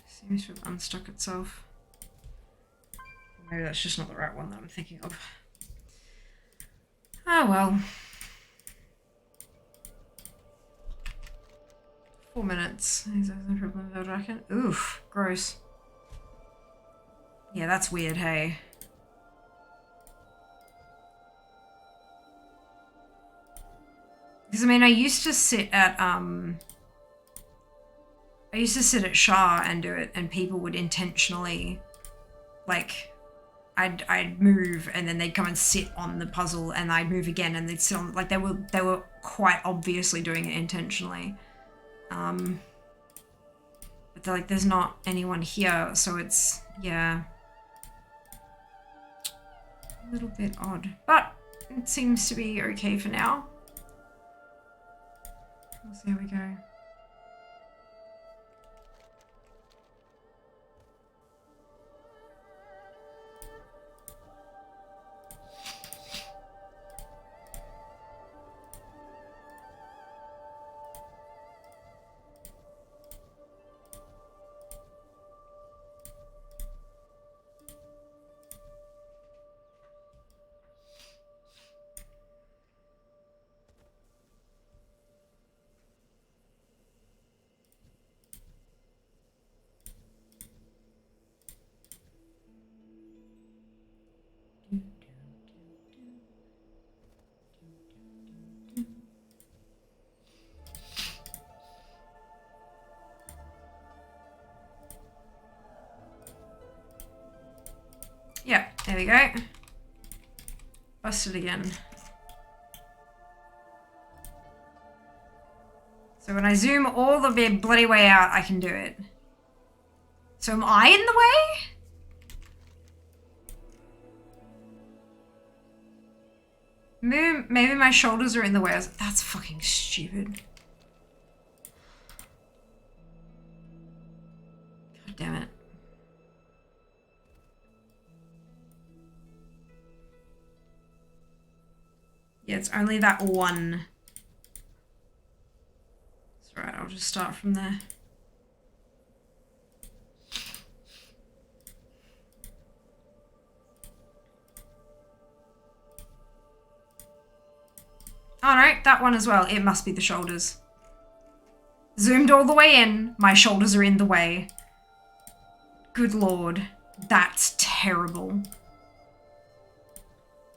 Seems to have unstuck itself. Maybe that's just not the right one that I'm thinking of. Oh well. 4 minutes. Oof, gross. Yeah, that's weird, hey. Because I mean, I used to sit at Shah and do it, and people would intentionally, like, I'd move and then they'd come and sit on the puzzle, and I'd move again and they'd sit on, like, they were quite obviously doing it intentionally. But like, there's not anyone here, so it's, yeah, a little bit odd, but it seems to be okay for now. We'll see how we go. Yeah, there we go. Busted again. So when I zoom all the bloody way out, I can do it. So am I in the way? Maybe my shoulders are in the way. That's fucking stupid. God damn it. Yeah, it's only that one. It's alright, I'll just start from there. Oh no, that one as well. It must be the shoulders. Zoomed all the way in. My shoulders are in the way. Good lord. That's terrible.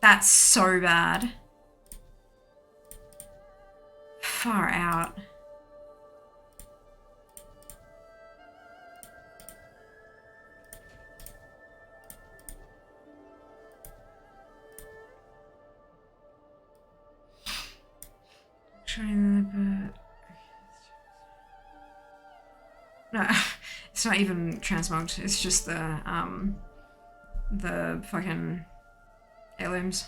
That's so bad. Far out. No, it's not even transmogged. It's just the fucking heirlooms.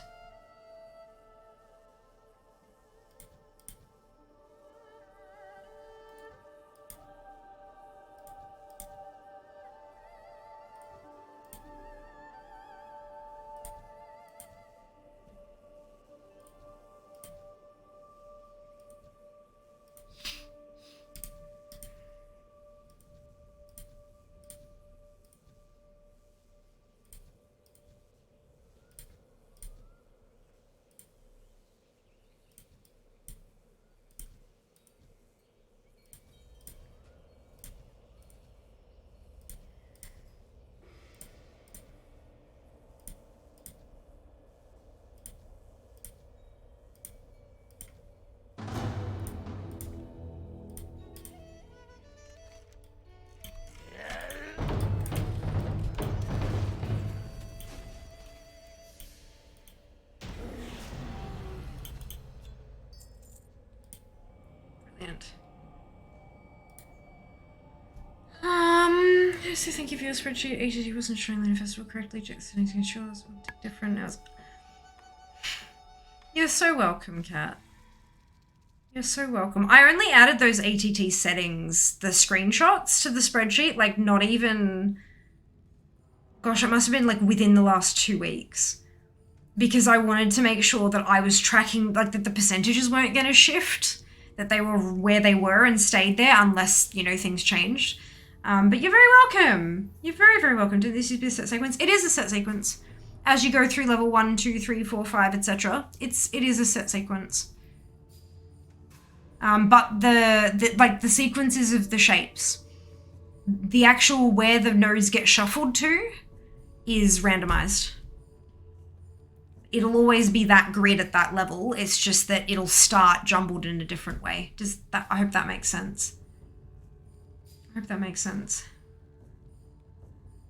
So thank you for your spreadsheet. ATT wasn't showing the festival correctly. Check settings to ensure it was different. You're so welcome, Kat. You're so welcome. I only added those ATT settings, the screenshots to the spreadsheet, like not even... Gosh, it must have been like within the last 2 weeks. Because I wanted to make sure that I was tracking, like that the percentages weren't going to shift. That they were where they were and stayed there unless, you know, things changed. But you're very welcome. You're very, very welcome to this. Is a set sequence. It is a set sequence. As you go through level 1, 2, 3, 4, 5, etc. It is a set sequence. But the sequences of the shapes, the actual where the nodes get shuffled to is randomized. It'll always be that grid at that level. It's just that it'll start jumbled in a different way. I hope that makes sense. I hope that makes sense.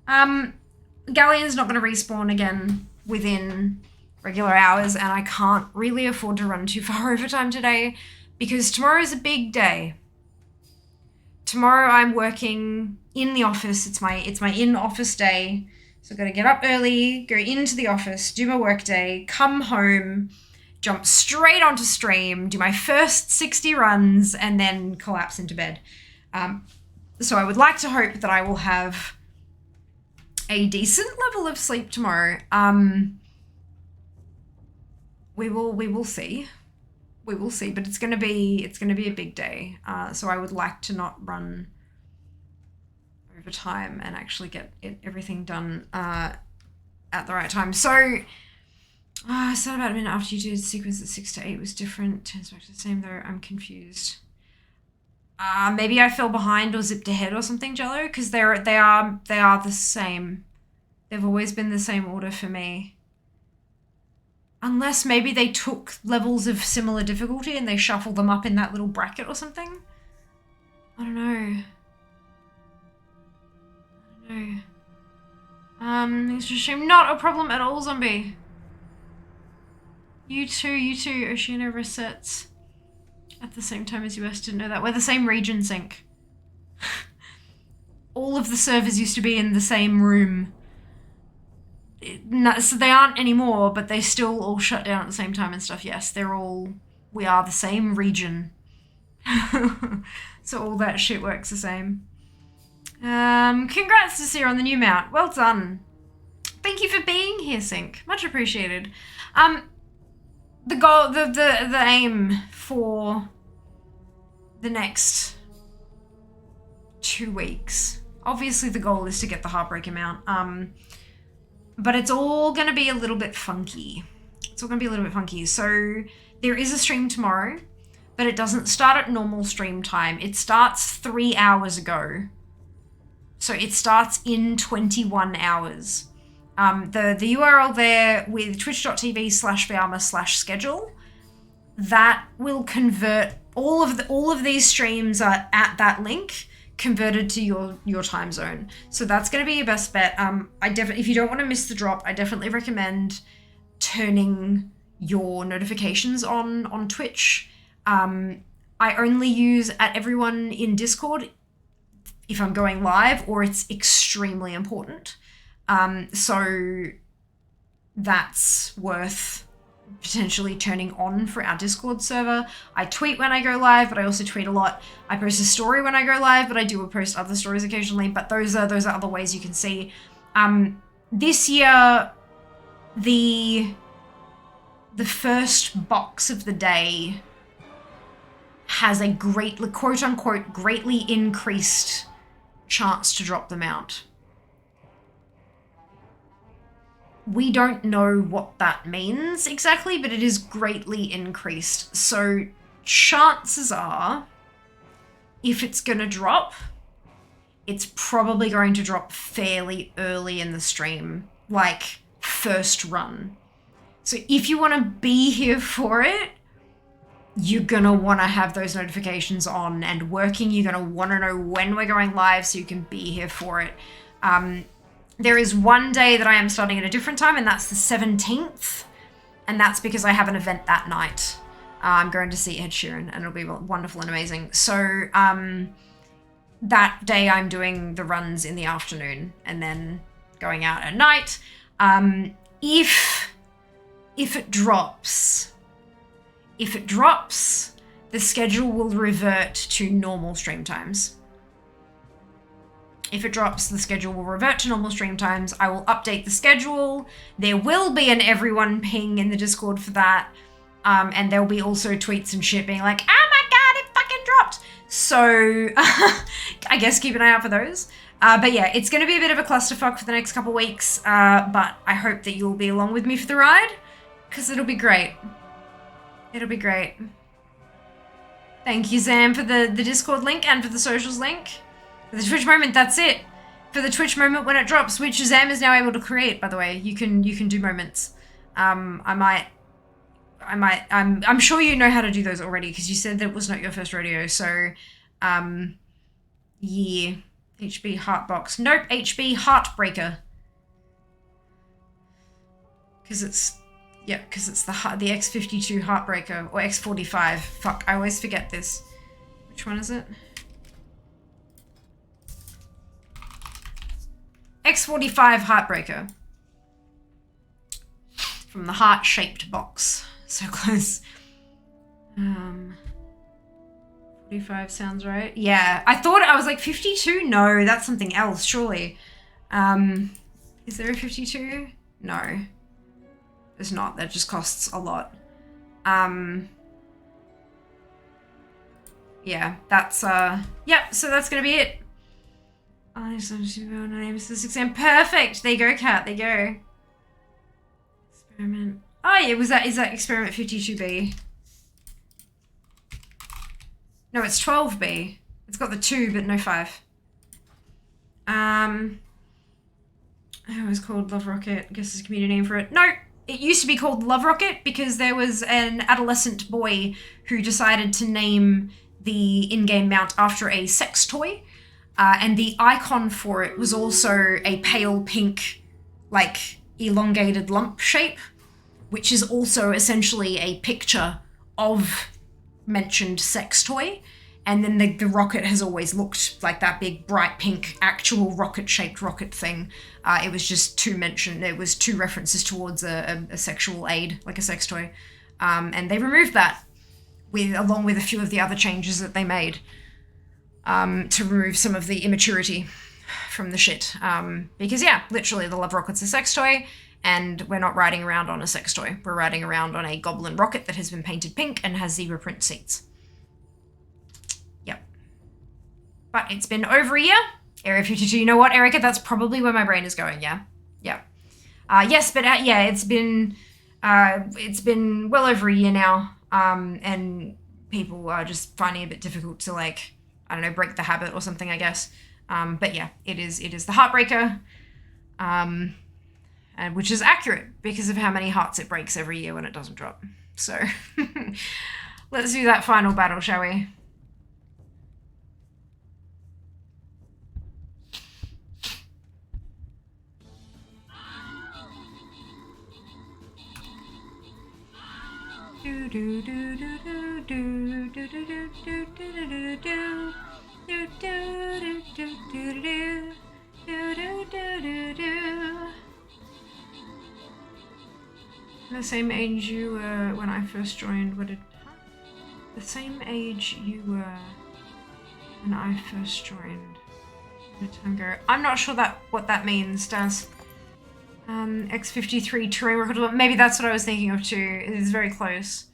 Galleon's not going to respawn again within regular hours, and I can't really afford to run too far overtime today because tomorrow is a big day. Tomorrow I'm working in the office. It's my in-office day. So I've got to get up early, go into the office, do my work day, come home, jump straight onto stream, do my first 60 runs, and then collapse into bed. So I would like to hope that I will have a decent level of sleep tomorrow. We will see. We will see, but it's gonna be a big day. So I would like to not run over time and actually get everything done at the right time. So I started about a minute after you did sequence at 6 to 8 was different. Turns back to the same though. I'm confused. Maybe I fell behind or zipped ahead or something, Jello, because they are the same. They've always been the same order for me. Unless maybe they took levels of similar difficulty and they shuffled them up in that little bracket or something. I don't know. It's a shame. Not a problem at all, zombie. You too, Oceania resets at the same time as US. Didn't know that. We're the same region sync. All of the servers used to be in the same room. so they aren't anymore, but they still all shut down at the same time and stuff. Yes, we are the same region. So all that shit works the same. Congrats to Seer on the new mount. Well done. Thank you for being here, Sync. Much appreciated. The goal, the aim for the next 2 weeks. Obviously the goal is to get the Heartbreaker mount. But it's all going to be a little bit funky. So there is a stream tomorrow, but it doesn't start at normal stream time. It starts 3 hours ago. So it starts in 21 hours. The URL there with twitch.tv/Vyama/schedule, that will convert all of these streams are at that link, converted to your time zone. So that's going to be your best bet. If you don't want to miss the drop, I definitely recommend turning your notifications on Twitch. I only use @everyone in Discord if I'm going live or it's extremely important. So that's worth potentially turning on for our Discord server. I tweet when I go live, but I also tweet a lot. I post a story when I go live, but I do post other stories occasionally, but those are other ways you can see. This year, the first box of the day has a quote unquote greatly increased chance to drop the mount. We don't know what that means exactly, but it is greatly increased. So chances are, if it's going to drop, it's probably going to drop fairly early in the stream, like first run. So if you want to be here for it, you're going to want to have those notifications on and working. You're going to want to know when we're going live so you can be here for it. There is one day that I am starting at a different time, and that's the 17th. And that's because I have an event that night. I'm going to see Ed Sheeran, and it'll be wonderful and amazing. So that day I'm doing the runs in the afternoon and then going out at night. If it drops, the schedule will revert to normal stream times. If it drops, the schedule will revert to normal stream times. I will update the schedule. There will be an everyone ping in the Discord for that. And there'll be also tweets and shit being like, oh my god, it fucking dropped. So I guess keep an eye out for those. But yeah, it's going to be a bit of a clusterfuck for the next couple weeks. But I hope that you'll be along with me for the ride, because it'll be great. It'll be great. Thank you, Zam, for the Discord link and for the socials link. For the Twitch moment, that's it. For the Twitch moment when it drops, which Zam is now able to create, by the way. You can do moments. I'm sure you know how to do those already, because you said that it was not your first rodeo. So, yeah. HB Heartbox. Nope, HB Heartbreaker. Because it's the X52 Heartbreaker, or X45. Fuck, I always forget this. Which one is it? X45 Heartbreaker. From the heart-shaped box. So close. 45 sounds right. Yeah, I was like 52? No, that's something else, surely. Is there a 52? No. There's not. That just costs a lot. Yeah, that's, yeah, so that's gonna be it. Oh, there's some super names. This exam. Perfect! There you go, Kat. There you go. Experiment. Oh, yeah, is that experiment 52B? No, it's 12B. It's got the 2, but no 5. It was called Love Rocket. I guess there's a community name for it. No! It used to be called Love Rocket because there was an adolescent boy who decided to name the in-game mount after a sex toy. And the icon for it was also a pale pink, like, elongated lump shape, which is also essentially a picture of mentioned sex toy. And then the rocket has always looked like that big, bright pink, actual rocket-shaped rocket thing. It was just two references towards a sexual aid, like a sex toy. And they removed that, along with a few of the other changes that they made, to remove some of the immaturity from the shit. Because, yeah, literally, the Love Rocket's a sex toy, and we're not riding around on a sex toy. We're riding around on a goblin rocket that has been painted pink and has zebra print seats. But it's been over a year. Area 52, you know what, Erica? That's probably where my brain is going, yeah? Yeah. Yes, but yeah, it's been well over a year now. And people are just finding it a bit difficult to, like, I don't know, break the habit or something, I guess. But yeah, it is the Heartbreaker. And which is accurate because of how many hearts it breaks every year when it doesn't drop. So let's do that final battle, shall we? The same age you were when I first joined. The same age you were when I first joined. I'm not sure what that means, Daz. X53 touring record. Maybe that's what I was thinking of too. It is very close.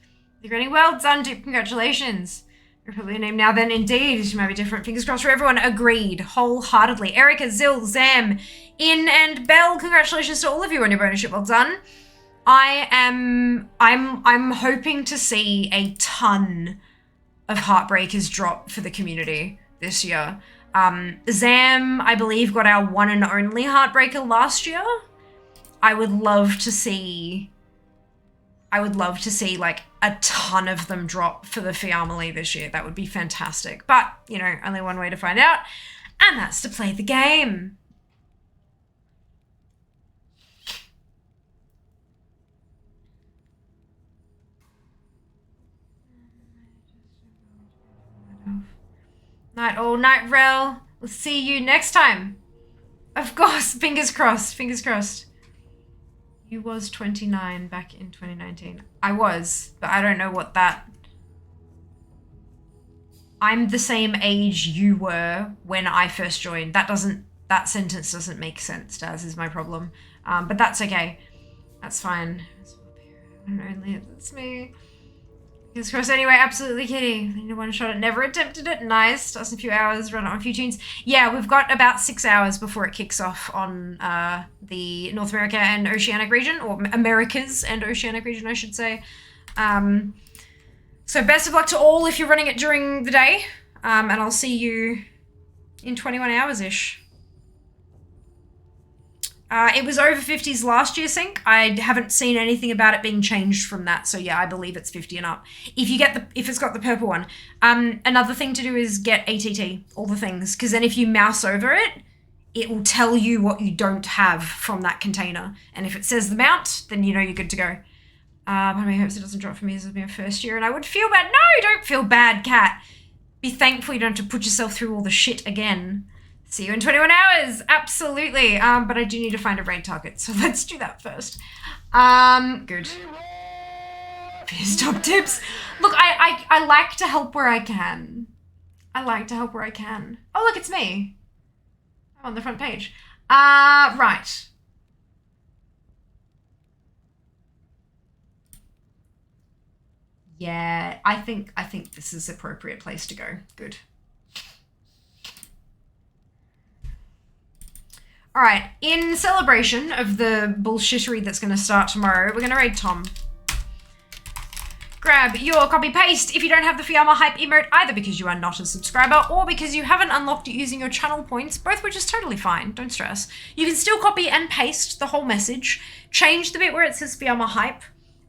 You're getting well done, Dip. Congratulations. You're probably a name now then. Indeed, it might be different. Fingers crossed for everyone. Agreed. Wholeheartedly. Erica, Zil, Zam, In, and Bell. Congratulations to all of you on your bonusship. Well done. I'm hoping to see a ton of Heartbreakers drop for the community this year. Zam, I believe, got our one and only Heartbreaker last year. I would love to see like a ton of them drop for the Fiamily this year. That would be fantastic. But, you know, only one way to find out, and that's to play the game. Night all, night rel. We'll see you next time. Of course, fingers crossed, fingers crossed. You was 29 back in 2019. I was, but I don't know what that... I'm the same age you were when I first joined. That sentence doesn't make sense, Daz, is my problem. But that's okay. That's fine. Only that's me. Fingers crossed anyway, absolutely kidding. I need a one shot it, never attempted it. Nice. Just a few hours, run it on a few tunes. Yeah, we've got about 6 hours before it kicks off on the North America and Oceanic region, or Americas and Oceanic region, I should say. So best of luck to all if you're running it during the day. And I'll see you in 21 hours-ish. It was over 50s last year, Sync. I haven't seen anything about it being changed from that. So yeah, I believe it's 50 and up. If it's got the purple one. Another thing to do is get ATT, all the things. Because then if you mouse over it, it will tell you what you don't have from that container. And if it says the mount, then you know you're good to go. Part of me hopes it doesn't drop for me as it's my first year and I would feel bad. No, don't feel bad, Kat. Be thankful you don't have to put yourself through all the shit again. See you in 21 hours. Absolutely. But I do need to find a raid target, so let's do that first. Good. Stop tips. Look, I like to help where I can. I like to help where I can. Oh, look, it's me. I'm on the front page. Right. Yeah, I think this is an appropriate place to go. Good. All right, in celebration of the bullshittery that's going to start tomorrow, we're going to raid Tom. Grab your copy-paste if you don't have the Fiamma Hype emote, either because you are not a subscriber or because you haven't unlocked it using your channel points, both which is totally fine, don't stress. You can still copy and paste the whole message, change the bit where it says Fiamma Hype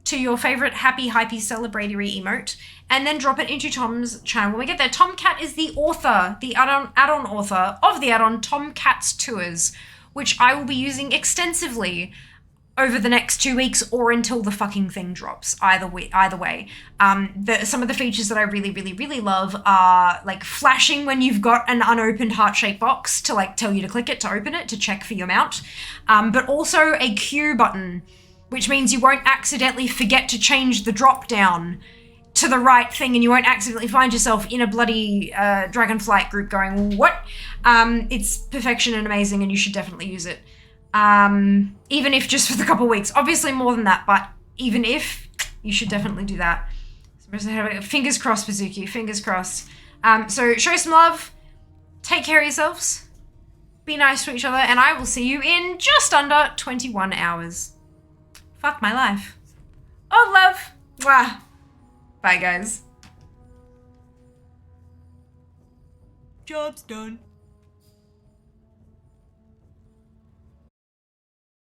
to your favorite happy, hypey, celebratory emote, and then drop it into Tom's channel. When we get there, Tomcat is the author, the add-on author of the add-on Tomcat's Tours, which I will be using extensively over the next 2 weeks or until the fucking thing drops. Either way. Some of the features that I really, really, really love are like flashing when you've got an unopened heart-shaped box to like tell you to click it to open it to check for your mount. But also a Q button, which means you won't accidentally forget to change the drop down to the right thing and you won't accidentally find yourself in a bloody Dragonflight group going, what? It's perfection and amazing and you should definitely use it. Even if just for the couple weeks. Obviously more than that, but even if, you should definitely do that. Fingers crossed, Bazuki, fingers crossed. So show some love, take care of yourselves, be nice to each other, and I will see you in just under 21 hours. Fuck my life. Oh, love. Mwah. Bye, guys. Job's done.